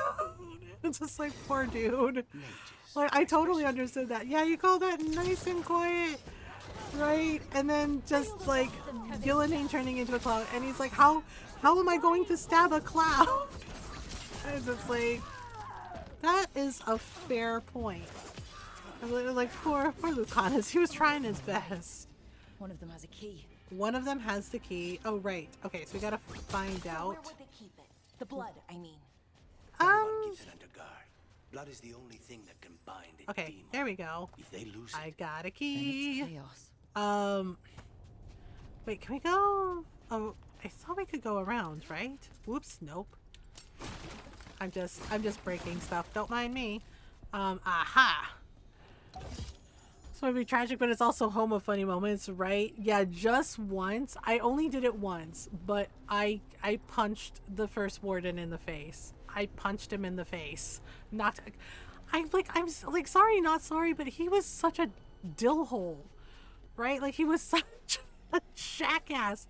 It's just like, poor dude. Like, I totally understood that. Yeah, you call that nice and quiet, right? And then just like Gillenane turning into a cloud, and he's like, how am I going to stab a cloud? And it's just like, that is a fair point. I'm like, poor Lucanis. He was trying his best. One of them has a key. One of them has the key. Oh, right. Okay, so we gotta find So out. where would they keep it? The blood, I mean. Keeps it under guard. Blood is the only thing that can bind a Okay, demon. there we go. If they lose I it, got a key. Chaos. Wait, can we go? Oh, I thought we could go around, right? Whoops, nope. I'm just breaking stuff. Don't mind me. Aha. This might be tragic, but it's also home of funny moments, right? Yeah, just once. I only did it once, but I punched the first warden in the face. I punched him in the face. I'm like sorry, not sorry, but he was such a dill hole, right? Like he was such a jackass.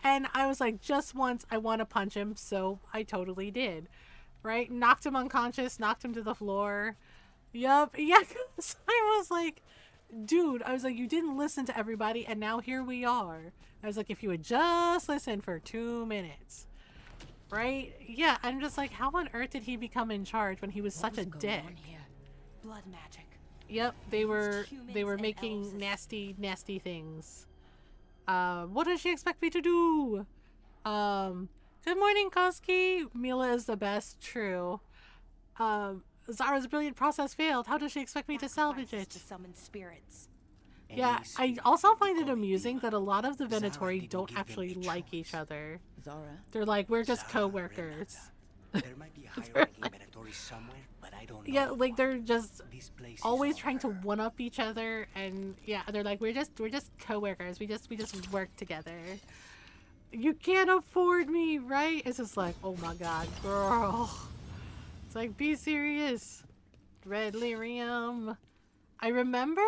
And I was like, just once, I want to punch him, so I totally did, right? Knocked him unconscious, knocked him to the floor. Yup, yeah, 'cause I was like, dude, I was like, you didn't listen to everybody, and now here we are. I was like, if you had just listened for 2 minutes, right? Yeah, I'm just like, how on earth did he become in charge when he was such a dick? Blood magic. Yep, they were making nasty things. What does she expect me to do? Good morning, Koski. Mila is the best. True. Zara's brilliant process failed. How does she expect me to salvage it? To summon spirits. Yeah, I also find it amusing that a lot of the Venatori don't actually like each other. Zara. They're like, we're just co-workers. There might be a higher-ranking Venatori somewhere, but I don't know. Yeah, like they're just always trying to one-up each other, and yeah, they're like, we're just co-workers. We just work together. You can't afford me, right? It's just like, oh my god, girl. It's like, be serious. Red lyrium. I remember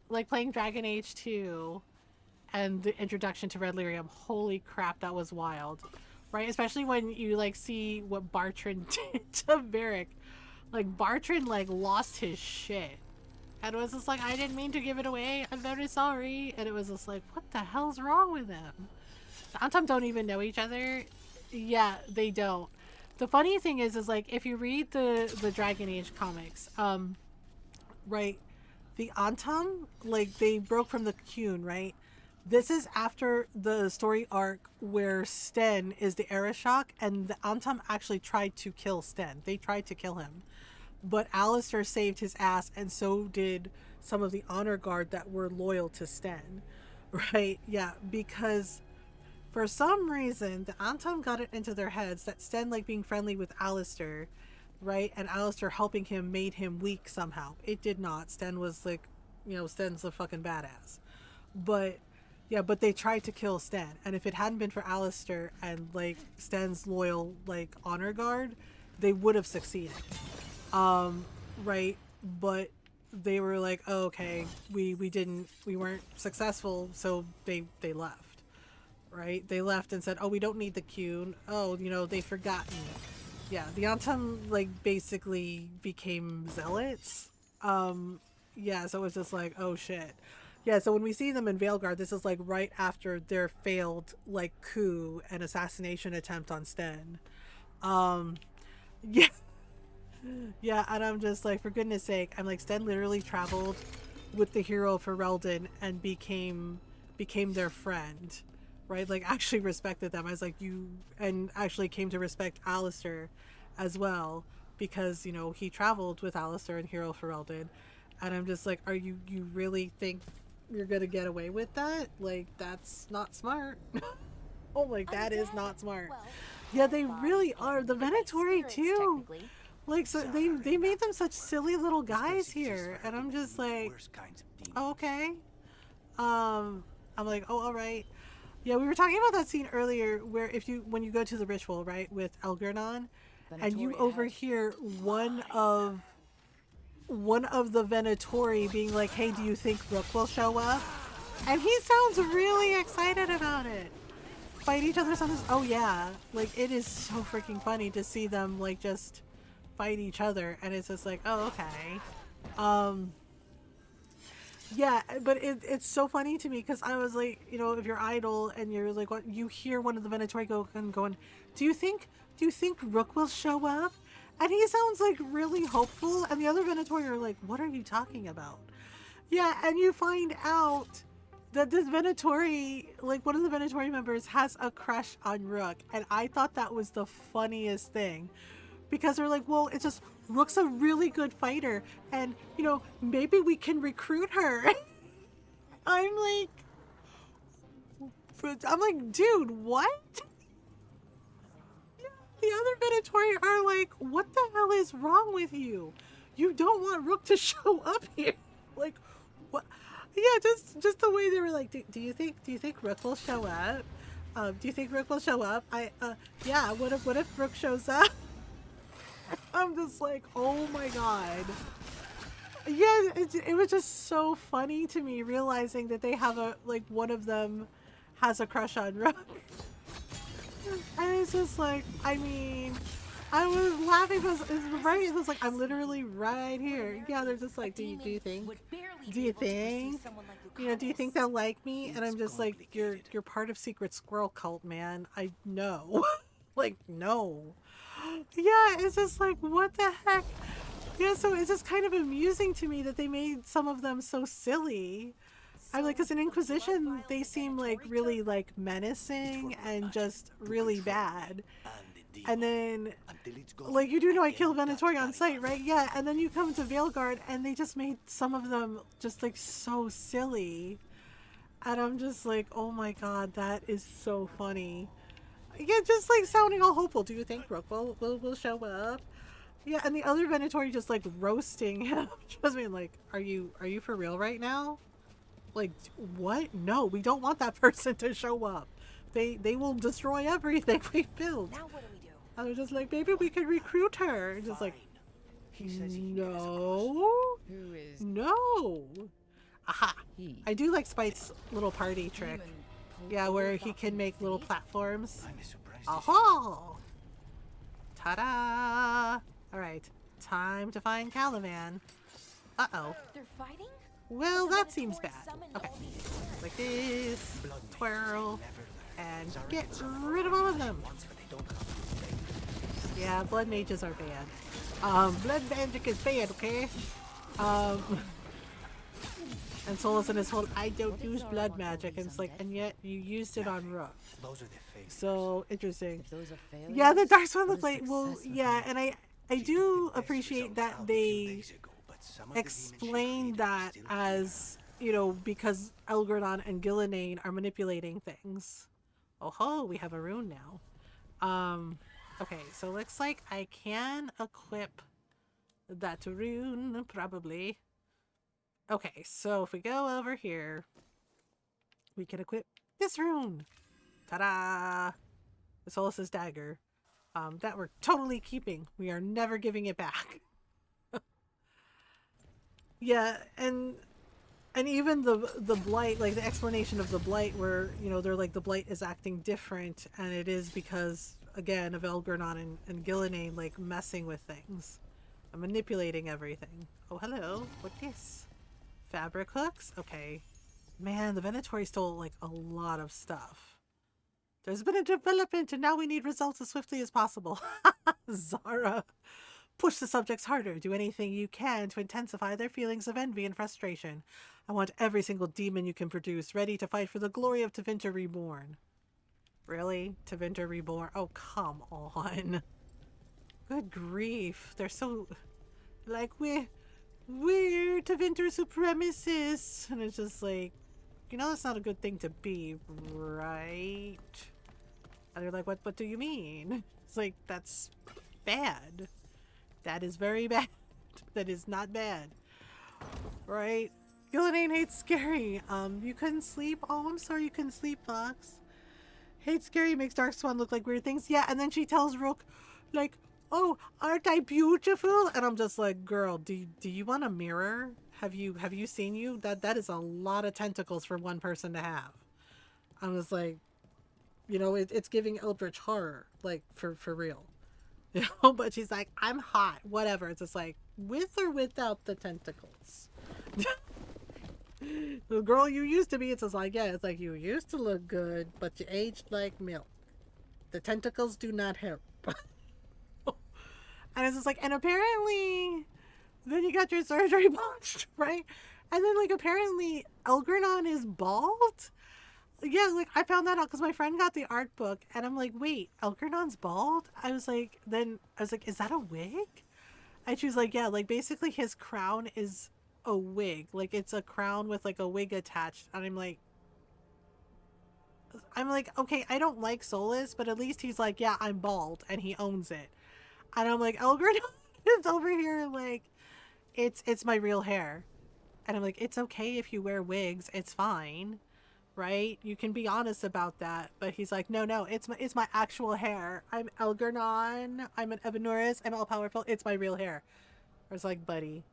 like playing Dragon Age 2 and the introduction to red lyrium. Holy crap, that was wild. Right? Especially when you like see what Bartrand did to Varric. Like Bartrand like lost his shit. And it was just like, I didn't mean to give it away. I'm very sorry. And it was just like, what the hell's wrong with them? The Antam don't even know each other. Yeah, they don't. The funny thing is like if you read the Dragon Age comics, right, the Antam, like they broke from the Qun, right? This is after the story arc where Sten is the Arishok, and the Antam actually tried to kill Sten. They tried to kill him. But Alistair saved his ass, and so did some of the honor guard that were loyal to Sten. Right? Yeah, because for some reason, the Antam got it into their heads that Sten, like being friendly with Alistair, right, and Alistair helping him made him weak somehow. It did not. Sten was like, you know, Sten's a fucking badass. But yeah, but they tried to kill Sten, and if it hadn't been for Alistair and like Sten's loyal like honor guard, they would have succeeded. Right, but they were like, oh, okay, we weren't successful, so they left. Right, they left and said, oh, we don't need the Qun. Oh, you know, they've forgotten. Yeah, the Antam like basically became zealots. Yeah, so it was just like, oh shit. Yeah, so when we see them in Veilguard, this is like right after their failed like coup and assassination attempt on Sten. Yeah. Yeah, and I'm just like, for goodness sake, I'm like, Sten literally traveled with the hero for Reldon and became their friend. Right? Like actually respected them. I was like, and actually came to respect Alistair as well, because, you know, he traveled with Alistair and Hero Ferelden. And I'm just like, you really think you're gonna get away with that? Like, that's not smart. Oh, like, that is not smart. Well, yeah, they really are. The Venatori too. Like, so they made them such silly little guys here. And I'm just like, oh, okay. I'm like, oh, all right. Yeah, we were talking about that scene earlier where when you go to the ritual, right, with Elgernon, and you overhear one of the Venatori being like, hey, do you think Rook will show up? And he sounds really excited about it. Fight each other sometimes. Oh yeah, like it is so freaking funny to see them like just fight each other, and it's just like, oh, okay. Yeah, but it's so funny to me because I was like, you know, if you're idle and you're like, what, you hear one of the Venatori going, do you think Rook will show up? And he sounds like really hopeful, and the other Venatori are like, what are you talking about? Yeah, and you find out that this Venatori, like one of the Venatori members, has a crush on Rook, and I thought that was the funniest thing. Because they're like, well, it's just, Rook's a really good fighter, and, you know, maybe we can recruit her. I'm like, dude, what? The other Venatori are like, what the hell is wrong with you? You don't want Rook to show up here. Like, What? Yeah, just the way they were like, do you think Rook will show up? Do you think Rook will show up? Yeah. What if Rook shows up? I'm just like, oh my god. Yeah, it was just so funny to me realizing that they have one of them has a crush on Rook. And it's just like, I mean, I was laughing because it's right. It was like, I'm literally right here. Yeah, they're just like, do you think, do you think they'll like me? And I'm just like, you're part of Secret Squirrel Cult, man. I know. Like, no. Yeah, it's just like, what the heck? Yeah, so it's just kind of amusing to me that they made some of them so silly. I'm like, because in Inquisition, they seem like really like menacing and just really bad. And then, like, you do know I killed Venatori on sight, right? Yeah, and then you come to Veilguard and they just made some of them just like so silly. And I'm just like, oh my god, that is so funny. Yeah, just like sounding all hopeful. Do you think Rook will show up? Yeah, and the other Venatori just like roasting him. Just being like, are you for real right now? Like, what? No, we don't want that person to show up. They will destroy everything we build. Now what do we do? I was just like, maybe we could recruit her. Just like, no. Who is no. Aha. I do like Spite's little party trick. Yeah, where he can make little platforms. Aha! Ta-da! Alright, time to find Caliban. Uh-oh. They're fighting? Well, that seems bad. Okay. Like this. Twirl. And get rid of all of them. Yeah, blood mages are bad. Blood magic is bad, okay? And Solus and his whole, I don't use blood magic. And it's like, and yet you used it on Rook. So interesting. Yeah, the Darkspawn look like, well, yeah, and I do appreciate that they explain that as, you know, because Elgradon and Gillenane are manipulating things. Oh ho, we have a rune now. Okay, so looks like I can equip that rune, probably. Okay, so if we go over here, we can equip this rune. Ta-da! The Solus's dagger. That we're totally keeping. We are never giving it back. Yeah, and even the blight, like the explanation of the blight where, you know, they're like the blight is acting different, and it is because, again, of Elgradon and Gillenane like messing with things and manipulating everything. Oh, hello. What's this? Fabric hooks? Okay. Man, the Venatori stole like a lot of stuff. There's been a development and now we need results as swiftly as possible. Zara. Push the subjects harder. Do anything you can to intensify their feelings of envy and frustration. I want every single demon you can produce ready to fight for the glory of Tevinter Reborn. Really? Tevinter Reborn? Oh, come on. Good grief. They're so... like, we're Tevinter supremacists. And it's just like, you know, that's not a good thing to be, right? And they're like, what do you mean? It's like, that's bad. That is very bad. That is not bad. Right? Gillenane hates scary. You couldn't sleep? Oh, I'm sorry you couldn't sleep, Fox. Hates scary makes Darkspawn look like weird things. Yeah, and then she tells Rook, like, oh, aren't I beautiful? And I'm just like, girl, do you want a mirror? Have you seen you? That is a lot of tentacles for one person to have. I'm just like, you know, it's giving Eldritch horror, like, for real. You know, but she's like, I'm hot, whatever. It's just like, with or without the tentacles. The girl you used to be, it's just like, yeah, it's like you used to look good, but you aged like milk. The tentacles do not help. And it's just like, and apparently, then you got your surgery botched, right? And then, like, apparently, Elgradon is bald? Yeah, like, I found that out because my friend got the art book, and I'm like, wait, Elgradon's bald? I was like, is that a wig? And she was like, yeah, like, basically his crown is a wig. Like, it's a crown with, like, a wig attached. And I'm like, okay, I don't like Solus, but at least he's like, yeah, I'm bald, and he owns it. And I'm like, Elgradon is over here, like, it's my real hair. And I'm like, it's okay if you wear wigs. It's fine. Right? You can be honest about that. But he's like, no, it's my actual hair. I'm Elgernon. I'm an Evanuris. I'm all powerful. It's my real hair. I was like, buddy,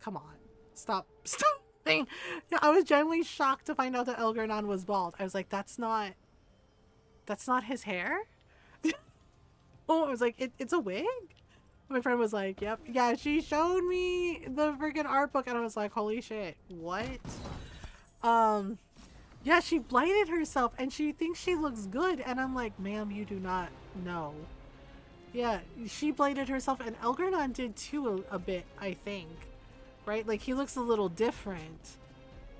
come on. Stop. Yeah, I was genuinely shocked to find out that Elgernon was bald. I was like, that's not his hair? Oh, I was like, it's a wig? My friend was like, yep. Yeah, she showed me the freaking art book and I was like, holy shit, what? Yeah, she blighted herself and she thinks she looks good. And I'm like, ma'am, you do not know. Yeah, she blighted herself and Elgernon did too a bit, I think. Right? Like, he looks a little different.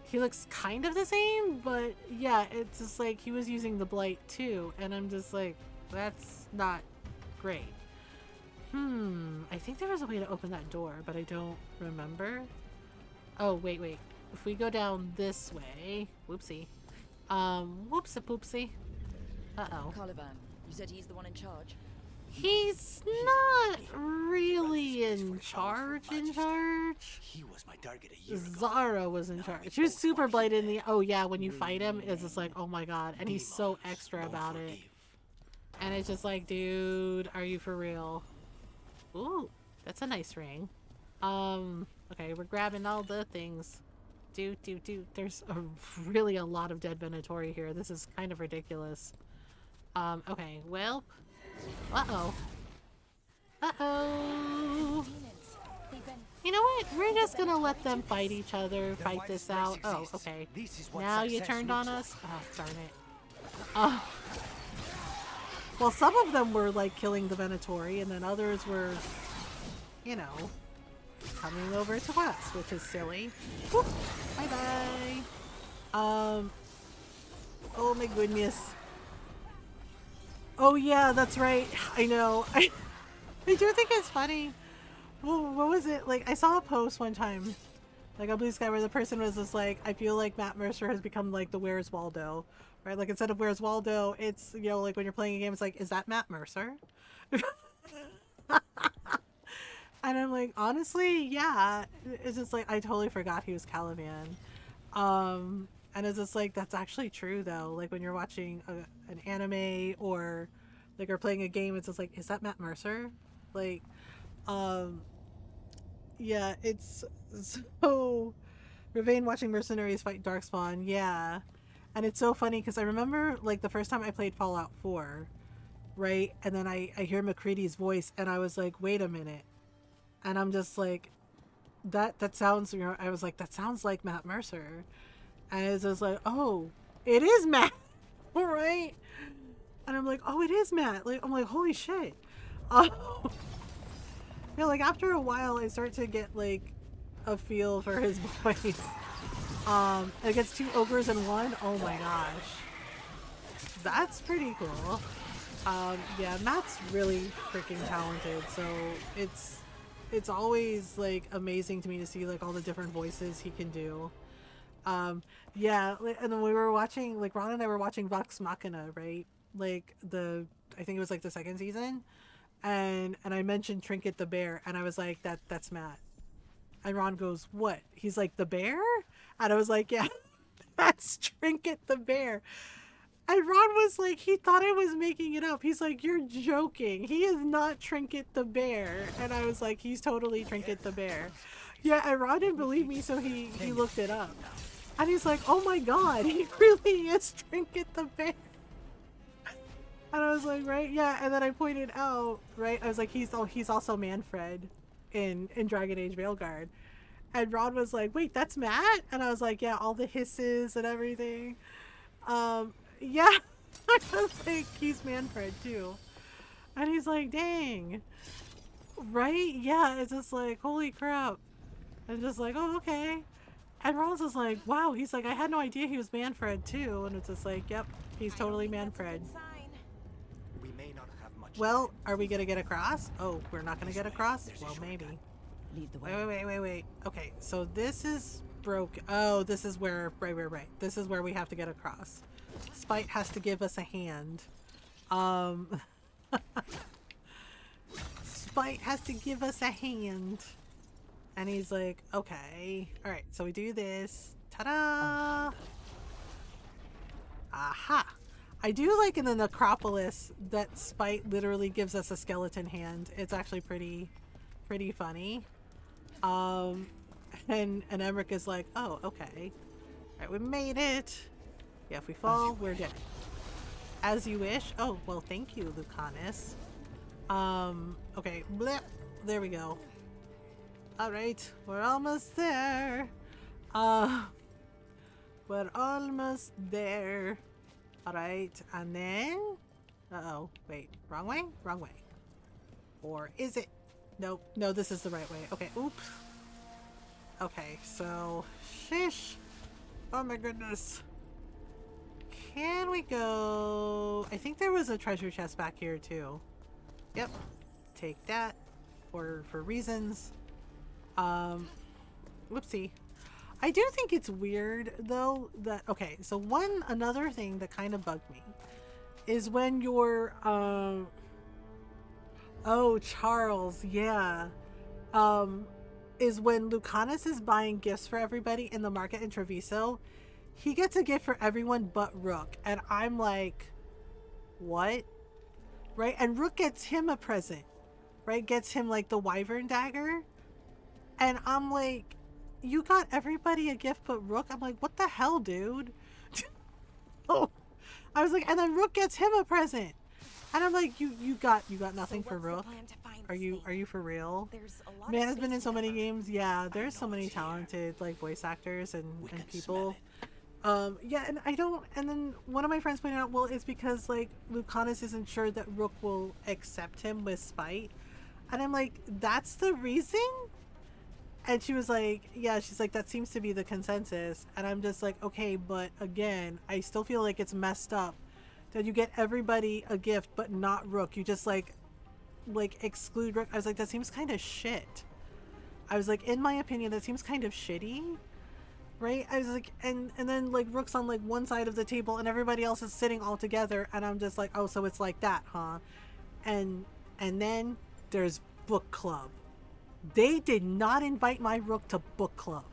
He looks kind of the same, but yeah, it's just like he was using the blight too. And I'm just like, that's not great. I think there was a way to open that door, but I don't remember. Oh, wait. If we go down this way, whoopsie. Whoopsie poopsie. Uh-oh. Caliban, you said he's the one in charge? He's not really in charge. He was my target a year ago. Zara was in charge. She was super blighted in the... Oh yeah, when you fight him, it's just like, oh my god. And he's so extra about it. And it's just like, dude, are you for real? Ooh, that's a nice ring. Okay, we're grabbing all the things. There's really a lot of dead Venatori here. This is kind of ridiculous. Okay, well... Uh-oh. You know what? We're just gonna let them fight each other, fight this out. Oh, okay. Now you turned on us? Oh, darn it. Well, some of them were, like, killing the Venatori, and then others were, you know, coming over to us, which is silly. Whoop. Bye-bye. Oh my goodness. Oh yeah, that's right. I know. I do think it's funny. Well, what was it? Like, I saw a post one time, like on Blue Sky, where the person was just like, I feel like Matt Mercer has become like the Where's Waldo, right? Like, instead of Where's Waldo, it's, you know, like when you're playing a game, it's like, is that Matt Mercer? And I'm like, honestly, yeah. It's just like, I totally forgot he was Caliban. And it's just like, that's actually true though. Like when you're watching an anime or like are playing a game, it's just like, is that Matt Mercer? Like, yeah, it's so... Ravane watching mercenaries fight Darkspawn, yeah. And it's so funny because I remember like the first time I played Fallout 4, right? And then I hear McCready's voice and I was like, wait a minute. And I'm just like, that sounds, you know, I was like, that sounds like Matt Mercer. And it's just like, oh, it is Matt, right? And I'm like, oh, it is Matt. Like, I'm like, holy shit. You know, like after a while, I start to get like a feel for his voice. Against 2 ogres in 1. Oh my gosh, that's pretty cool. Yeah, Matt's really freaking talented. So it's always like amazing to me to see like all the different voices he can do. Yeah, and then we were watching, like Ron and I were watching Vox Machina, right? Like I think it was like the 2nd season, and I mentioned Trinket the bear, and I was like, that's Matt. And Ron goes, what? He's like, the bear? And I was like, yeah, that's Trinket the bear. And Ron was like, he thought I was making it up. He's like, you're joking. He is not Trinket the bear. And I was like, he's totally Trinket the bear. Yeah, and Ron didn't believe me, so he looked it up. And he's like, oh my god, he really is Trinket the bear. And I was like, right, yeah. And then I pointed out, right, I was like, he's also Manfred in Dragon Age Veilguard. And Ron was like, wait, that's Matt? And I was like, yeah, all the hisses and everything. Yeah. I was like, he's Manfred too. And he's like, dang. Right? Yeah, it's just like, holy crap. And just like, oh, okay. And Ron's just like, wow. He's like, I had no idea he was Manfred too. And it's just like, yep, he's totally Manfred. We may not have much. Well, are we gonna get across? Oh, we're not gonna get across? Well, maybe. Lead the way. Wait. Okay, so this is broken. Oh, this is where, right. This is where we have to get across. Spite has to give us a hand. Spite has to give us a hand. And he's like, okay. All right, so we do this. Ta-da! Aha! I do like in the necropolis that Spite literally gives us a skeleton hand. It's actually pretty funny. And Emmerich is like, oh, okay. All right, we made it. Yeah, if we fall, we're dead. As you wish. Oh, well, thank you, Lucanis. Okay, blip. There we go. All right, we're almost there. We're almost there. All right, and then, uh-oh, wait, wrong way? Wrong way. Or is it? Nope, no, this is the right way. Okay, oops. Okay, so, sheesh. Oh my goodness. Can we go? I think there was a treasure chest back here too. Yep, take that for reasons. Whoopsie. I do think it's weird though that, okay, so another thing that kind of bugged me is when you're, oh, Charles, yeah. Is when Lucanis is buying gifts for everybody in the market in Treviso, he gets a gift for everyone but Rook. And I'm like, what? Right? And Rook gets him a present, right? Gets him like the Wyvern dagger. And I'm like, you got everybody a gift but Rook? I'm like, what the hell, dude? Oh, I was like, and then Rook gets him a present. And I'm like, you got nothing for Rook? Are you for real? Man has been in so many games. Yeah, there's so many talented like voice actors and people. Yeah, and and then one of my friends pointed out, well, it's because like Lucanis isn't sure that Rook will accept him with Spite. And I'm like, that's the reason? And she was like, yeah, she's like, that seems to be the consensus. And I'm just like, okay, but again, I still feel like it's messed up that you get everybody a gift but not Rook. You just like exclude Rook. I was like, that seems kind of shit. I was like, in my opinion, that seems kind of shitty, right? I was like, and then like Rook's on like one side of the table and everybody else is sitting all together, and I'm just like, oh, so it's like that, huh? And then there's book club. They did not invite my Rook to book club.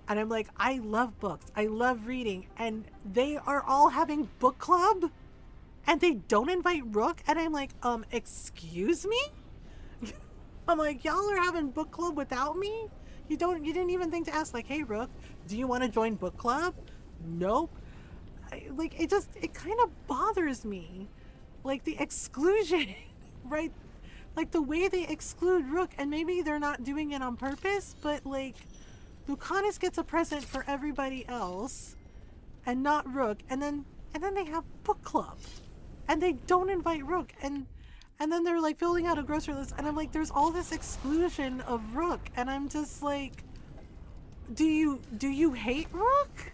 And I'm like, I love books. I love reading. And they are all having book club and they don't invite Rook. And I'm like, excuse me? I'm like, y'all are having book club without me? You didn't even think to ask like, hey, Rook, do you want to join book club? Nope. It kind of bothers me. Like the exclusion, right? Like the way they exclude Rook, and maybe they're not doing it on purpose, but like Lucanis gets a present for everybody else and not Rook, and then they have book club and they don't invite Rook, and then they're like filling out a grocery list, and I'm like, there's all this exclusion of Rook, and I'm just like, do you hate Rook?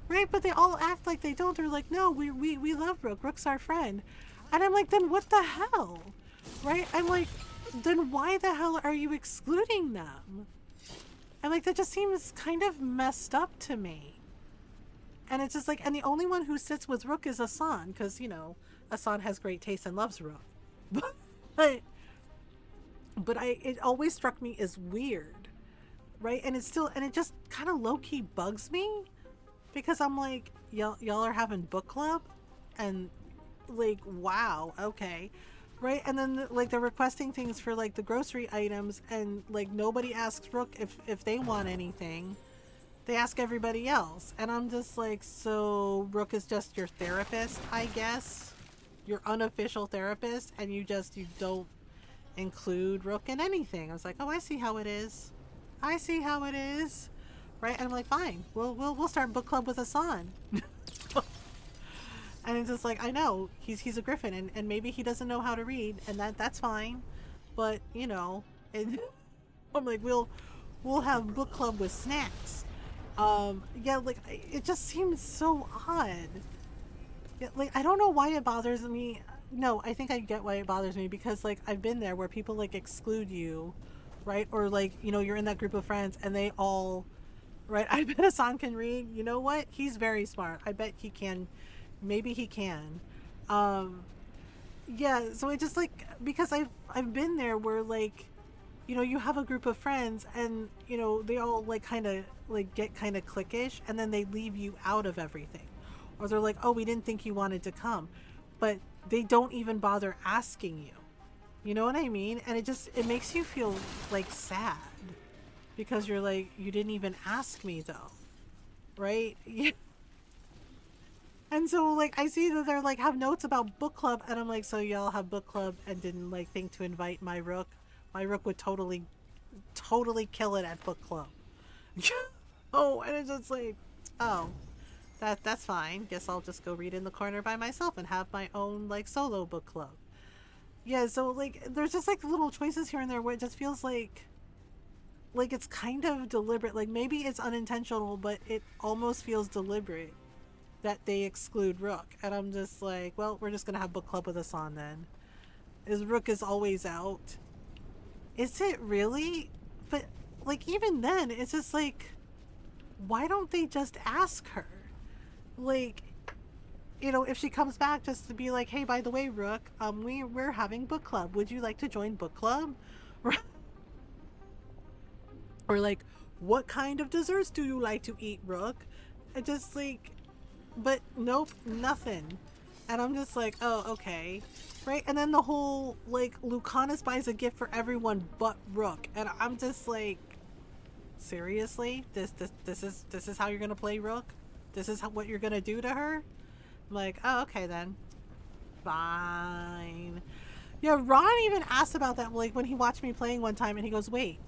Right? But they all act like they don't. They're like, no, we love Rook. Rook's our friend. And I'm like, then what the hell? Right? I'm like, then why the hell are you excluding them? I'm like, that just seems kind of messed up to me. And it's just like, and the only one who sits with Rook is Asan, because, you know, Asan has great taste and loves Rook. But it always struck me as weird, right? And it just kind of low-key bugs me, because I'm like, y'all are having book club, and like, wow, okay. Right? And then like they're requesting things for like the grocery items, and like nobody asks Rook if they want anything. They ask everybody else. And I'm just like, so Rook is just your therapist, I guess? Your unofficial therapist, and you don't include Rook in anything. I was like, oh, I see how it is. I see how it is. Right? And I'm like, fine. We'll start book club with Asan. And it's just like, I know he's a griffin, and maybe he doesn't know how to read, and that's fine, but you know, I'm like, we'll have book club with snacks. Yeah, like it just seems so odd. Yeah, like I don't know why it bothers me. No, I think I get why it bothers me, because like I've been there where people like exclude you, right? Or like, you know, you're in that group of friends and they all, right? I bet Asan can read. You know what? He's very smart. I bet he can. Maybe he can. Yeah, so it just like, because I've been there where like you know, you have a group of friends and, you know, they all like kind of like get kind of cliquish and then they leave you out of everything. Or they're like, oh, we didn't think you wanted to come. But they don't even bother asking you. You know what I mean? And it makes you feel like sad. Because you're like, you didn't even ask me though. Right? Yeah. And so like I see that they're like have notes about book club and I'm like, so y'all have book club and didn't like think to invite my rook. My rook would totally kill it at book club. Oh, and it's just like, oh, that's fine. Guess I'll just go read in the corner by myself and have my own like solo book club. Yeah, so like there's just like little choices here and there where it just feels like it's kind of deliberate. Like maybe it's unintentional, but it almost feels deliberate that they exclude Rook. And I'm just like, well, we're just gonna have book club with Asan then. Rook is always out. Is it really? But like even then, it's just like, why don't they just ask her? Like, you know, if she comes back just to be like, hey, by the way, Rook, we're having book club. Would you like to join book club? Or like, what kind of desserts do you like to eat, Rook? It just like, but nope, nothing. And I'm just like, oh, okay. Right? And then the whole, like, Lucanis buys a gift for everyone but Rook. And I'm just like, seriously? This is how you're gonna play Rook? This is what you're gonna do to her? I'm like, oh, okay then. Fine. Yeah, Ron even asked about that, like, when he watched me playing one time, and he goes, wait.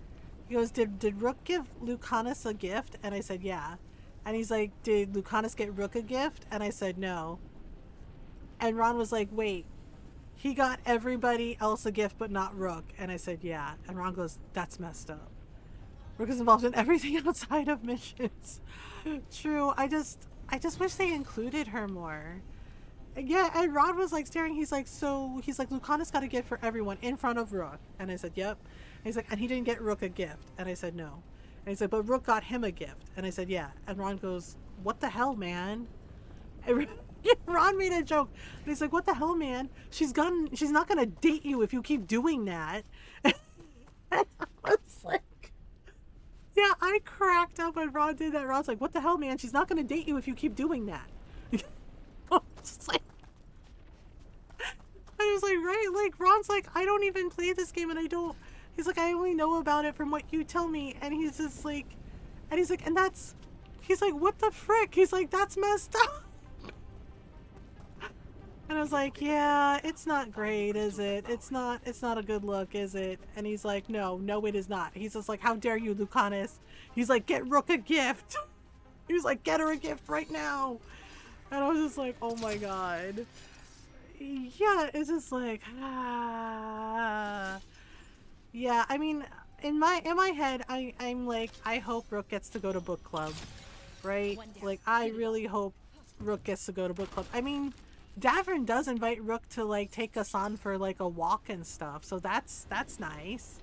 He goes, did Rook give Lucanis a gift? And I said, yeah. And he's like, did Lucanis get Rook a gift? And I said, no. And Ron was like, wait. He got everybody else a gift, but not Rook. And I said, yeah. And Ron goes, that's messed up. Rook is involved in everything outside of missions. True. I just wish they included her more. Yeah, and Ron was like staring. He's like, Lucanis got a gift for everyone in front of Rook. And I said, yep. And he's like, and he didn't get Rook a gift. And I said, no. And he said, but Rook got him a gift. And I said, yeah. And Ron goes, what the hell, man? And Ron made a joke. And he's like, what the hell, man? She's not gonna date you if you keep doing that. And I was like, yeah, I cracked up when Ron did that. Ron's like, what the hell, man? She's not gonna date you if you keep doing that. I was like, right? Like, Ron's like, I don't even play this game and he's like, I only know about it from what you tell me. And he's just like, he's like, what the frick? He's like, that's messed up. And I was like, yeah, it's not great, is it? It's not a good look, is it? And he's like, no, it is not. He's just like, how dare you, Lucanis? He's like, get Rook a gift. He was like, get her a gift right now. And I was just like, oh my god. Yeah, it's just like, yeah, I mean, in my head, I'm like, I hope Rook gets to go to book club, right? Like, I really hope Rook gets to go to book club. I mean, Davern does invite Rook to like take us on for like a walk and stuff, so that's nice.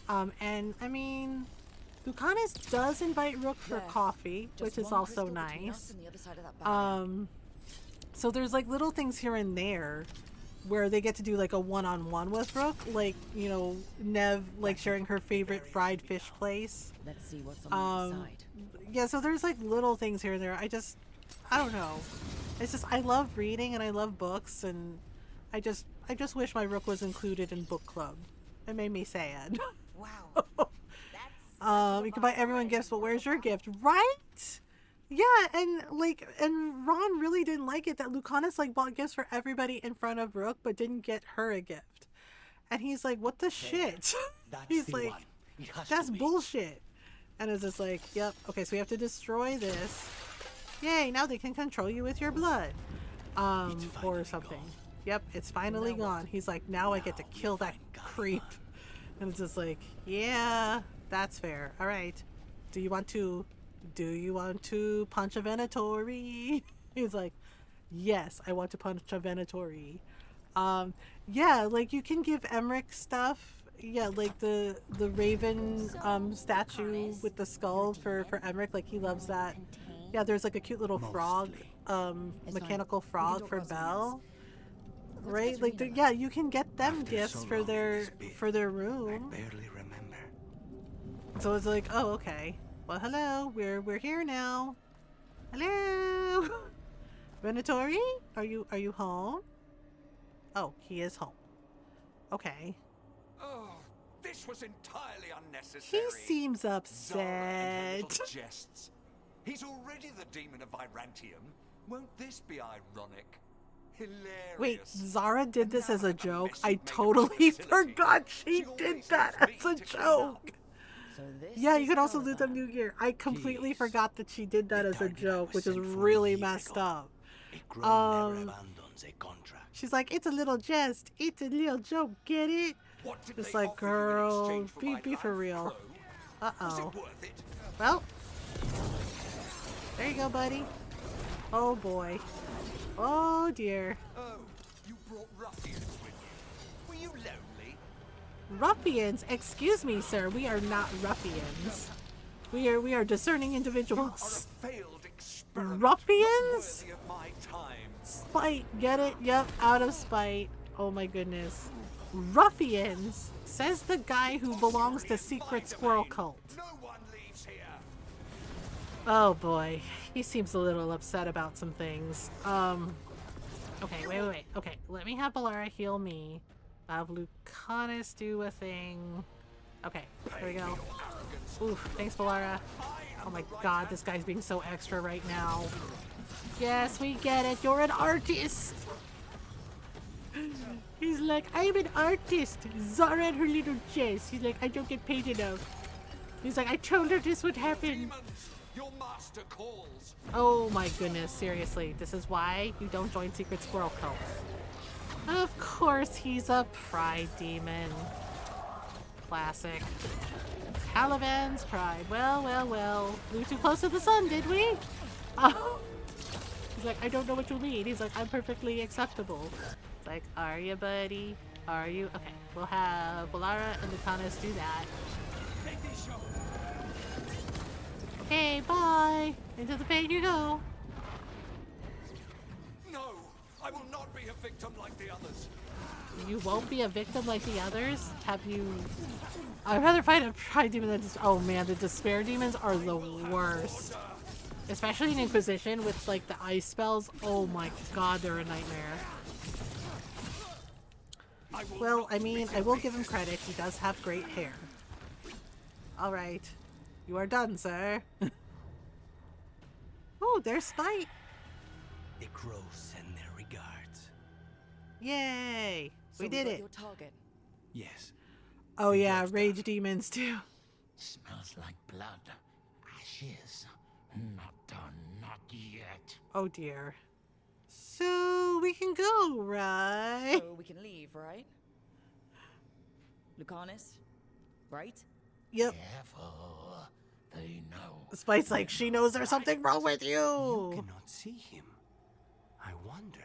And I mean, Lucanis does invite Rook for coffee, which is also nice. So there's like little things here and there where they get to do like a one-on-one with Rook, like, you know, Nev like sharing her favorite fried fish place. Let's see what's on the side. Yeah, so there's like little things here and there. I don't know. It's just, I love reading and I love books, and I just wish my Rook was included in book club. It made me sad. Wow. You can buy everyone gifts, but where's your gift? Right? Yeah, and Ron really didn't like it that Lucanis like bought gifts for everybody in front of Rook, but didn't get her a gift. And he's like, what the shit? He's like, that's bullshit. And it's just like, yep, okay, so we have to destroy this. Yay, now they can control you with your blood. Or something. Yep, it's finally gone. He's like, now I get to kill that creep. And it's just like, yeah, that's fair. All right. Do you want to punch a Venatori? He's like, yes, I want to punch a Venatori. Yeah, like you can give Emmerich stuff. Yeah, like the raven statue with the skull for Emmerich, like he loves that. Yeah, there's like a cute little frog, mechanical frog for Belle. Right? Like yeah, you can get them gifts for their room. I barely remember. So it's like, oh, okay. Well, hello. We're here now. Hello. Venatori, are you home? Oh, he is home. Okay. Oh, this was entirely He unnecessary. seems Zara and her upset. little jests. He's already the demon of Virantium. Won't this be ironic? Hilarious. Wait, Zara did this as a joke? I totally forgot she did that as a joke. Yeah, you could also loot them New Year. I completely forgot that she did that as a joke, which is really messed up. Never abandons a contract. She's like, it's a little jest. It's a little joke. Get it? It's like, girl, be for real. Uh-oh. Well, there you go, buddy. Oh, boy. Oh, dear. Oh, you brought ruffians with you. Were you lonely? Ruffians? Excuse me, sir. We are not ruffians. We are discerning individuals. Ruffians? Worthy of my time. Spite. Get it? Yep. Out of spite. Oh my goodness. Ruffians? Says the guy who belongs to Secret Squirrel Cult. No one leaves here. Oh boy. He seems a little upset about some things. Okay, wait. Okay, let me have Balara heal me. Have Lucanis do a thing. Okay, there we go. Oof, thanks Balara. Oh my god, this guy's being so extra right now. Yes, we get it. You're an artist. He's like, I'm an artist. Zara and her little chest. He's like, I don't get paid enough. He's like, I told her this would happen. Your master calls. Oh my goodness, seriously. This is why you don't join Secret Squirrel Cult. Of course, he's a pride demon. Classic. Calivan's pride. Well. Flew too close to the sun, did we? Oh. He's like, I don't know what you mean. He's like, I'm perfectly acceptable. It's like, are you, buddy? Are you? Okay, we'll have Balara and Lucanis do that. Okay, bye. Into the pain you go. No, I will not be a victim like the others. You won't be a victim like the others? Have you... I'd rather fight a pride demon than... Oh man, the despair demons are the worst. Especially in Inquisition with like the ice spells. Oh my god, they're a nightmare. Well, I mean, I will give him credit. He does have great hair. Alright. You are done, sir. Oh, there's Spite. The crows send their regards. Yay! So we did it. Your target. Yes. Oh yeah, rage demons too. Smells like blood. Ashes. Not done, not yet. Oh dear. So we can go, right? So we can leave, right? Lucanis, right? Yep. Careful. They know. Spite's like, she knows there's something wrong with you. You cannot see him. I wondered.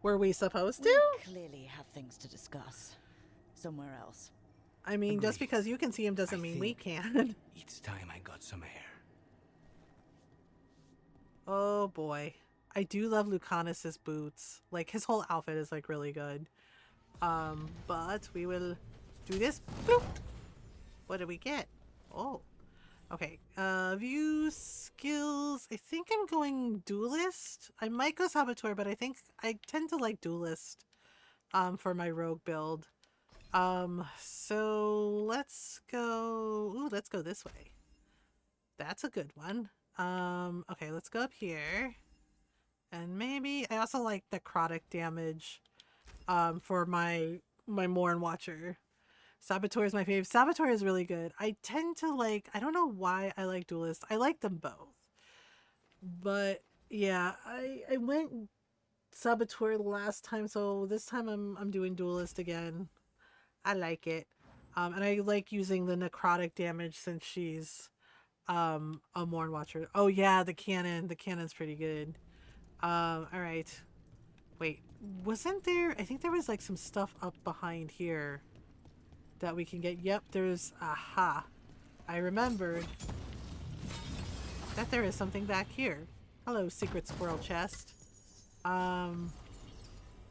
Were we supposed to? We clearly have things to discuss. Somewhere else. I mean, just because you can see him doesn't mean we can. It's time I got some air. Oh boy. I do love Lucanis's boots. Like, his whole outfit is like really good. But we will do this. Boop. What did we get? Oh. Okay. View skills. I think I'm going duelist. I might go saboteur, but I think I tend to like duelist for my rogue build. So let's go. Ooh, let's go this way. That's a good one. Okay, let's go up here. And maybe I also like necrotic damage for my Morn Watcher. Saboteur is my favorite. Saboteur is really good. I tend to like, I don't know why I like duelist. I like them both. But yeah, I went Saboteur the last time, so this time I'm doing duelist again. I like it. And I like using the necrotic damage since she's a Morn Watcher. Oh yeah, the cannon. The cannon's pretty good. Alright. Wait, wasn't there... I think there was like some stuff up behind here that we can get. Yep, there's... Aha. I remembered that there is something back here. Hello, secret squirrel chest.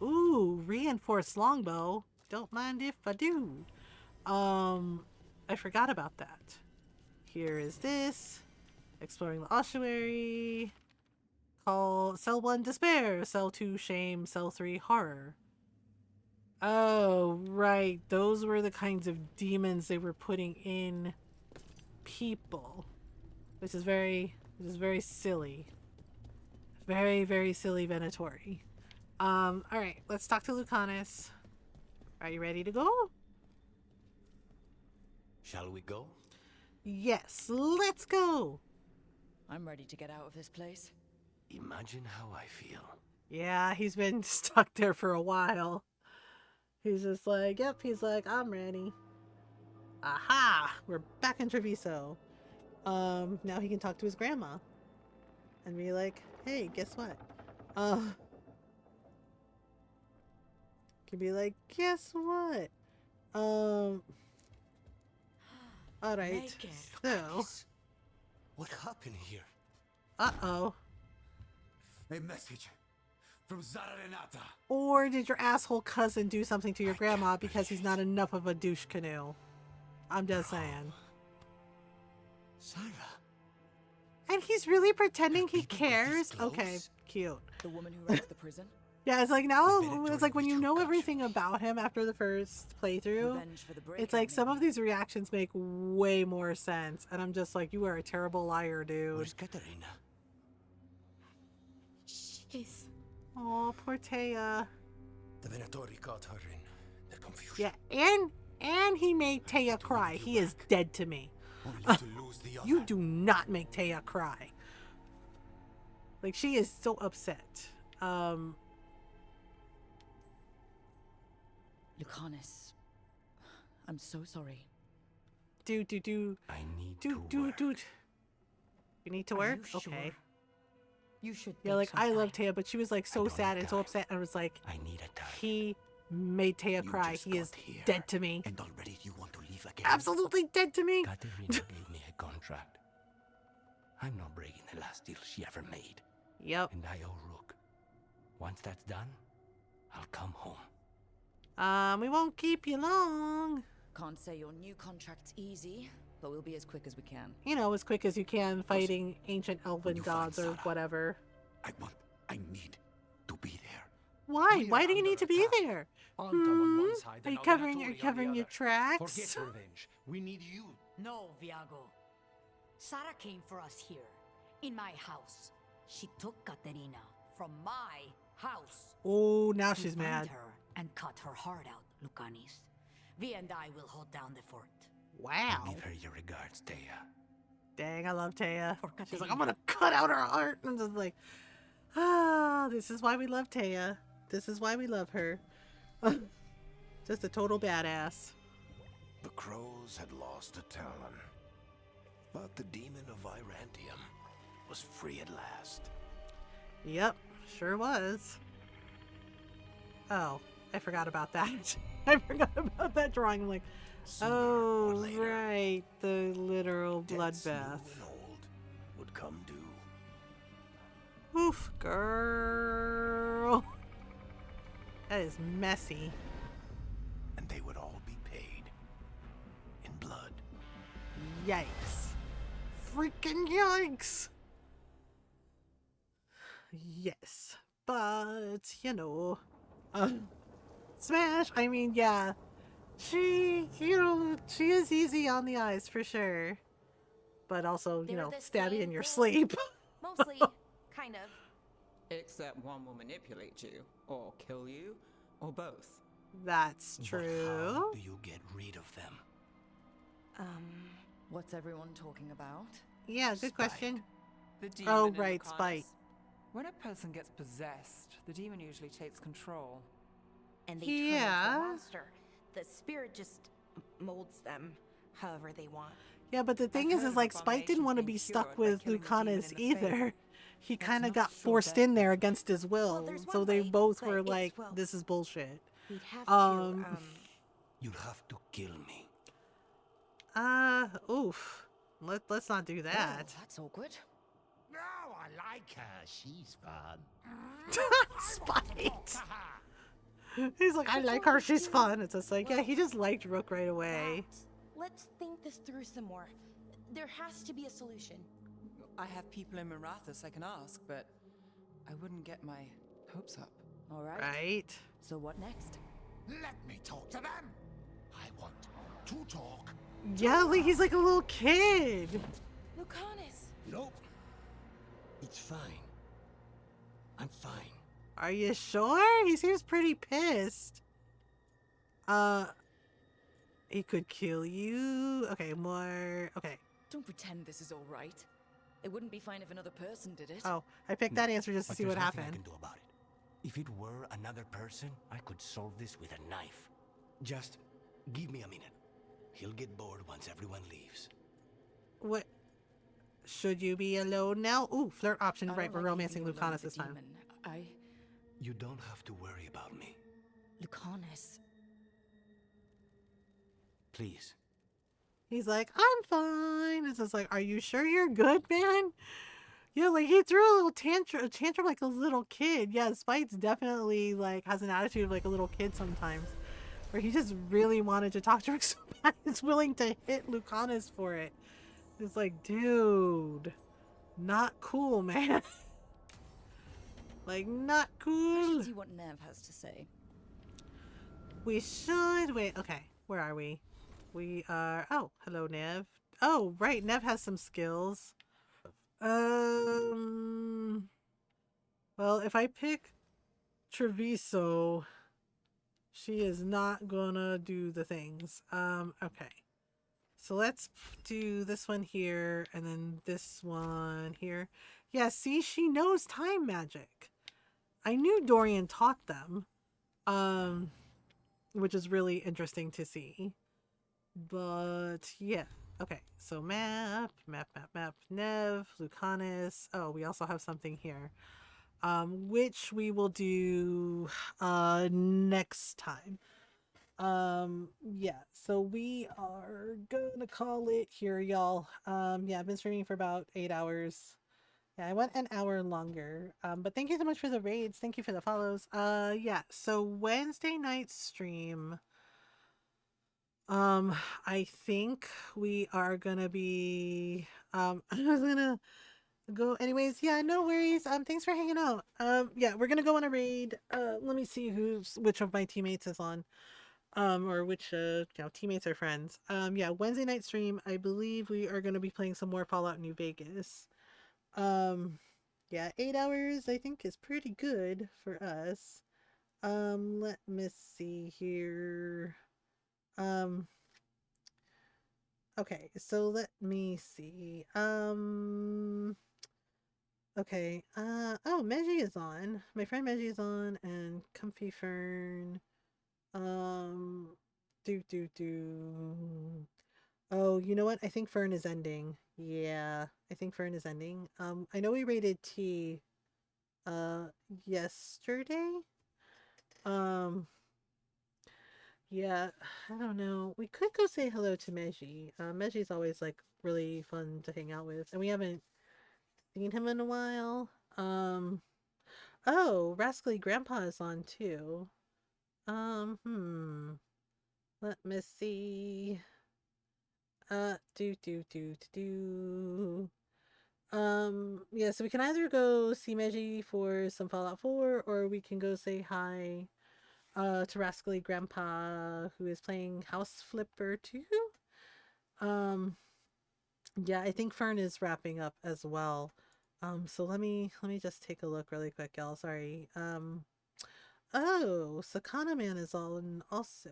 Ooh, reinforced longbow. Don't mind if I do. I forgot about that. here is this. Exploring the ossuary. Cell 1 despair, Cell 2 shame, Cell 3 horror. Oh, right. Those were the kinds of demons they were putting in people. Which is very silly. Very, very silly Venatori. Alright, let's talk to Lucanis. Are you ready to go? Shall we go? Yes, let's go! I'm ready to get out of this place. Imagine how I feel. Yeah, he's been stuck there for a while. He's just like, yep, he's like, I'm ready. Aha! We're back in Treviso. Now he can talk to his grandma. And be like, hey, guess what? Can be like, guess what? Alright, so... What happened here? Uh-oh. A message from Zara Renata. Or did your asshole cousin do something to your grandma because he's not enough of a douche canoe? I'm just saying. Sarah. And he's really pretending he cares? Okay, cute. The woman who runs the prison? Yeah, it's like now, it's like when you know everything about him after the first playthrough, it's like some of these reactions make way more sense. And I'm just like, you are a terrible liar, dude. Where's Katerina? She's... Aw, poor Taya. The Venatori caught her in their confusion. Yeah, and he made Taya cry. He is dead to me. You do not make Taya cry. Like, she is so upset. Lucanis, I'm so sorry. I need to work. Dude. You need to work? Sure? Okay. You should. Yeah, like, I love Taya, but she was, like, so sad and so upset. And I was like, I need a time. he made Taya cry. He is dead to me. And already you want to leave again? Absolutely dead to me. Katerina gave me a contract. I'm not breaking the last deal she ever made. Yep. And I owe Rook. Once that's done, I'll come home. We won't keep you long. Can't say your new contract's easy, but we'll be as quick as we can. You know, as quick as you can, fighting ancient elven gods or whatever. I need to be there. Why? Why do you need to be there? Are you covering your tracks? Forget revenge. We need you. No, Viago. Sarah came for us here, in my house. She took Katerina from my house. Oh, now she's mad. Her and cut her heart out, Lucanis. Vi and I will hold down the fort. Wow. Give her your regards, Taya. Dang, I love Taya. She's like, I'm gonna cut out her heart. I'm just like, this is why we love Taya. This is why we love her. Just a total badass. The crows had lost a talon, but the demon of Irantium was free at last. Yep, sure was. Oh, I forgot about that. I forgot about that drawing. I'm like, oh, right, the literal bloodbath. Would come due. Oof, girl. That is messy. And they would all be paid in blood. Yikes. Freaking yikes. Yes, but, you know, Smash, I mean, yeah, she is easy on the eyes for sure. But also, you know, stab you in your sleep. Mostly, kind of. Except one will manipulate you, or kill you, or both. That's true. How do you get rid of them? What's everyone talking about? Yeah, good question. The demon Oh, in right, Lucanis. spite. When a person gets possessed, the demon usually takes control. And they turn into a monster. The spirit just molds them however they want. Yeah, but the thing is like, Spike didn't want to be stuck with Lucanis either. He kind of got forced in there against his will. So they both were like, this is bullshit. We'd have to, You'll have to kill me. Oof. Let's not do that. Oh, that's awkward. No, I like her. She's fun. Spite. He's like, I like her. She's fun. It's just like, yeah, he just liked Rook right away. Let's think this through some more. There has to be a solution. I have people in Marathas I can ask, but I wouldn't get my hopes up. All right. Right. So what next? Let me talk to them. I want to talk. Yeah, like he's like a little kid. Lucanis. Nope. It's fine. I'm fine. Are you sure? He seems pretty pissed. He could kill you. Okay, more. Okay. Don't pretend this is all right. It wouldn't be fine if another person did it. Oh, I picked that answer just to But see what there's nothing happened. I can do about it. If it were another person, I could solve this with a knife. Just give me a minute. He'll get bored once everyone leaves. What? Should you be alone now? Ooh, flirt option. Right, we're romancing Lucanis this time. You don't have to worry about me. Lucanis. Please. He's like, I'm fine. It's just like, are you sure you're good, man? Yeah, like he threw a little tantrum like a little kid. Yeah, Spite's definitely like has an attitude of like a little kid sometimes. Where he just really wanted to talk to her so bad he's willing to hit Lucanis for it. It's like, dude, not cool, man. Like, not I cool. should see what Nev has to say. We should wait. Okay, where are we? We are. Oh, hello, Nev. Oh, right. Nev has some skills. Well, if I pick Treviso, she is not gonna do the things. Okay. So let's do this one here and then this one here. Yeah, see, she knows time magic. I knew Dorian taught them. Which is really interesting to see. But yeah. Okay, so map, Nev, Lucanis. Oh, we also have something here. Which we will do next time. Yeah, so we are gonna call it here, y'all. Yeah, I've been streaming for about 8 hours. Yeah, I went an hour longer. But thank you so much for the raids. Thank you for the follows. Yeah, so Wednesday night stream. I think we are gonna be I was gonna go anyways. Yeah, no worries. Thanks for hanging out. Yeah, we're gonna go on a raid. Let me see which of my teammates is on. Or which teammates or friends. Yeah, Wednesday night stream. I believe we are gonna be playing some more Fallout New Vegas. Yeah, 8 hours I think is pretty good for us. Let me see here. Okay, so let me see. Okay. Oh, Meji is on. My friend Meji is on, and Comfy Fern. Oh, you know what? I think Fern is ending. Yeah, I think Fern is ending. I know we rated T yesterday. Yeah, I don't know. We could go say hello to Meji. Meji's always like really fun to hang out with, and we haven't seen him in a while. Oh, Rascally Grandpa is on too. Let me see. Yeah, so we can either go see Meji for some Fallout 4, or we can go say hi to Rascally Grandpa, who is playing House Flipper 2. Yeah, I think Fern is wrapping up as well. So let me just take a look really quick, y'all. Sorry. Oh, Sakana Man is on also.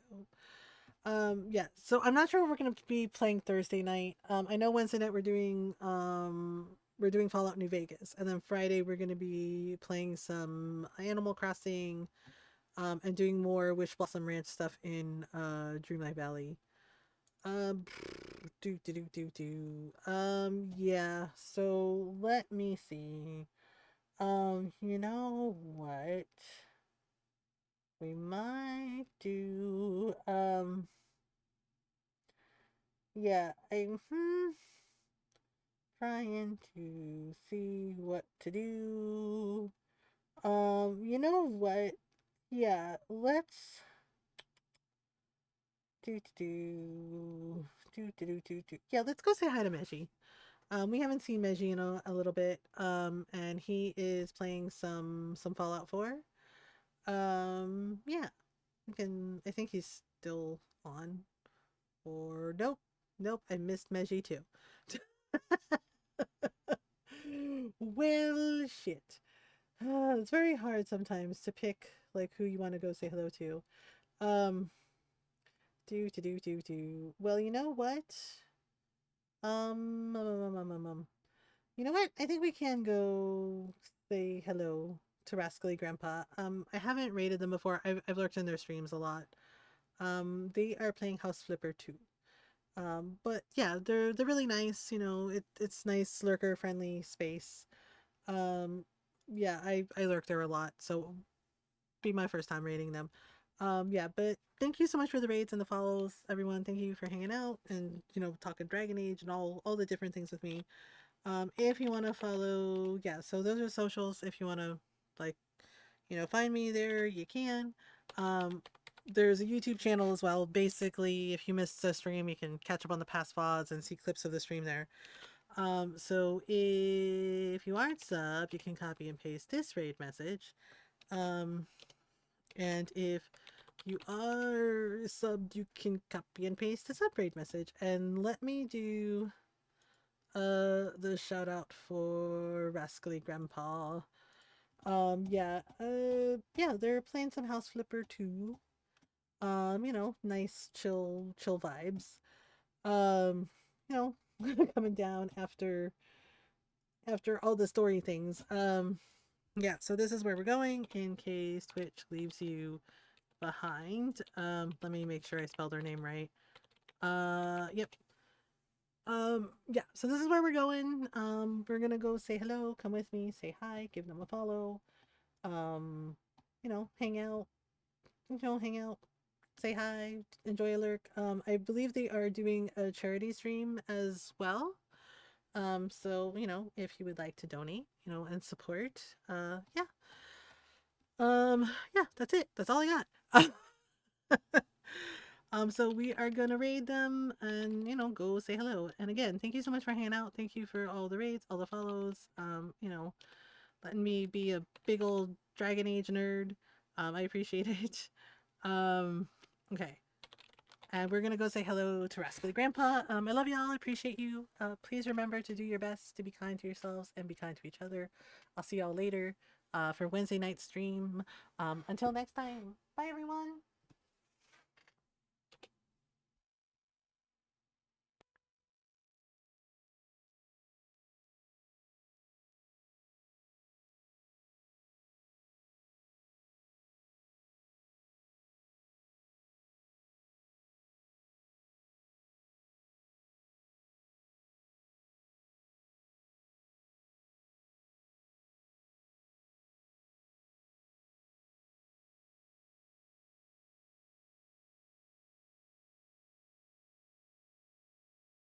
Yeah, so I'm not sure what we're gonna be playing Thursday night. I know Wednesday night we're doing Fallout New Vegas, and then Friday we're gonna be playing some Animal Crossing, and doing more Wish Blossom Ranch stuff in Dreamlight Valley. Yeah, so let me see. You know what? We might do, yeah, I'm trying to see what to do. You know what? Yeah, let's Yeah, let's go say hi to Meji. We haven't seen Meji in a little bit. And he is playing some Fallout 4. Yeah. I think he's still on. Or nope. Nope, I missed Meji too. Well, shit. It's very hard sometimes to pick like who you want to go say hello to. Um, do. Well, you know what? Um, um, um, um, um, um. You know what? I think we can go say hello to Rascally Grandpa. I haven't rated them before. I've lurked in their streams a lot. They are playing House Flipper 2. But yeah, they're really nice. You know, it's nice lurker friendly space. Um, yeah, I lurk there a lot, so be my first time rating them. Yeah, but thank you so much for the raids and the follows, everyone. Thank you for hanging out and talking Dragon Age and all the different things with me. If you want to follow, yeah, so those are socials. If you want to like, find me there, you can. There's a YouTube channel as well. Basically, if you missed a stream, you can catch up on the past VODs and see clips of the stream there. So if you aren't sub, you can copy and paste this raid message. And if you are subbed, you can copy and paste the sub raid message. And let me do the shout out for Rascally Grandpa. Yeah, they're playing some House Flipper 2. Nice chill vibes. Um, you know, coming down after all the story things. Yeah, so this is where we're going in case Twitch leaves you behind. Let me make sure I spelled her name right. Yep. Yeah, so this is where we're going. We're gonna go say hello, come with me, say hi, give them a follow. Hang out. Hang out, say hi, enjoy a lurk. I believe they are doing a charity stream as well. So, if you would like to donate, and support, yeah. Yeah, that's it. That's all I got. So we are gonna raid them and go say hello. And again, thank you so much for hanging out. Thank you for all the raids, all the follows. Letting me be a big old Dragon Age nerd. I appreciate it. Okay. And we're gonna go say hello to Rascally Grandpa. I love y'all. I appreciate you. Please remember to do your best to be kind to yourselves and be kind to each other. I'll see y'all later for Wednesday night stream. Until next time. Bye, everyone.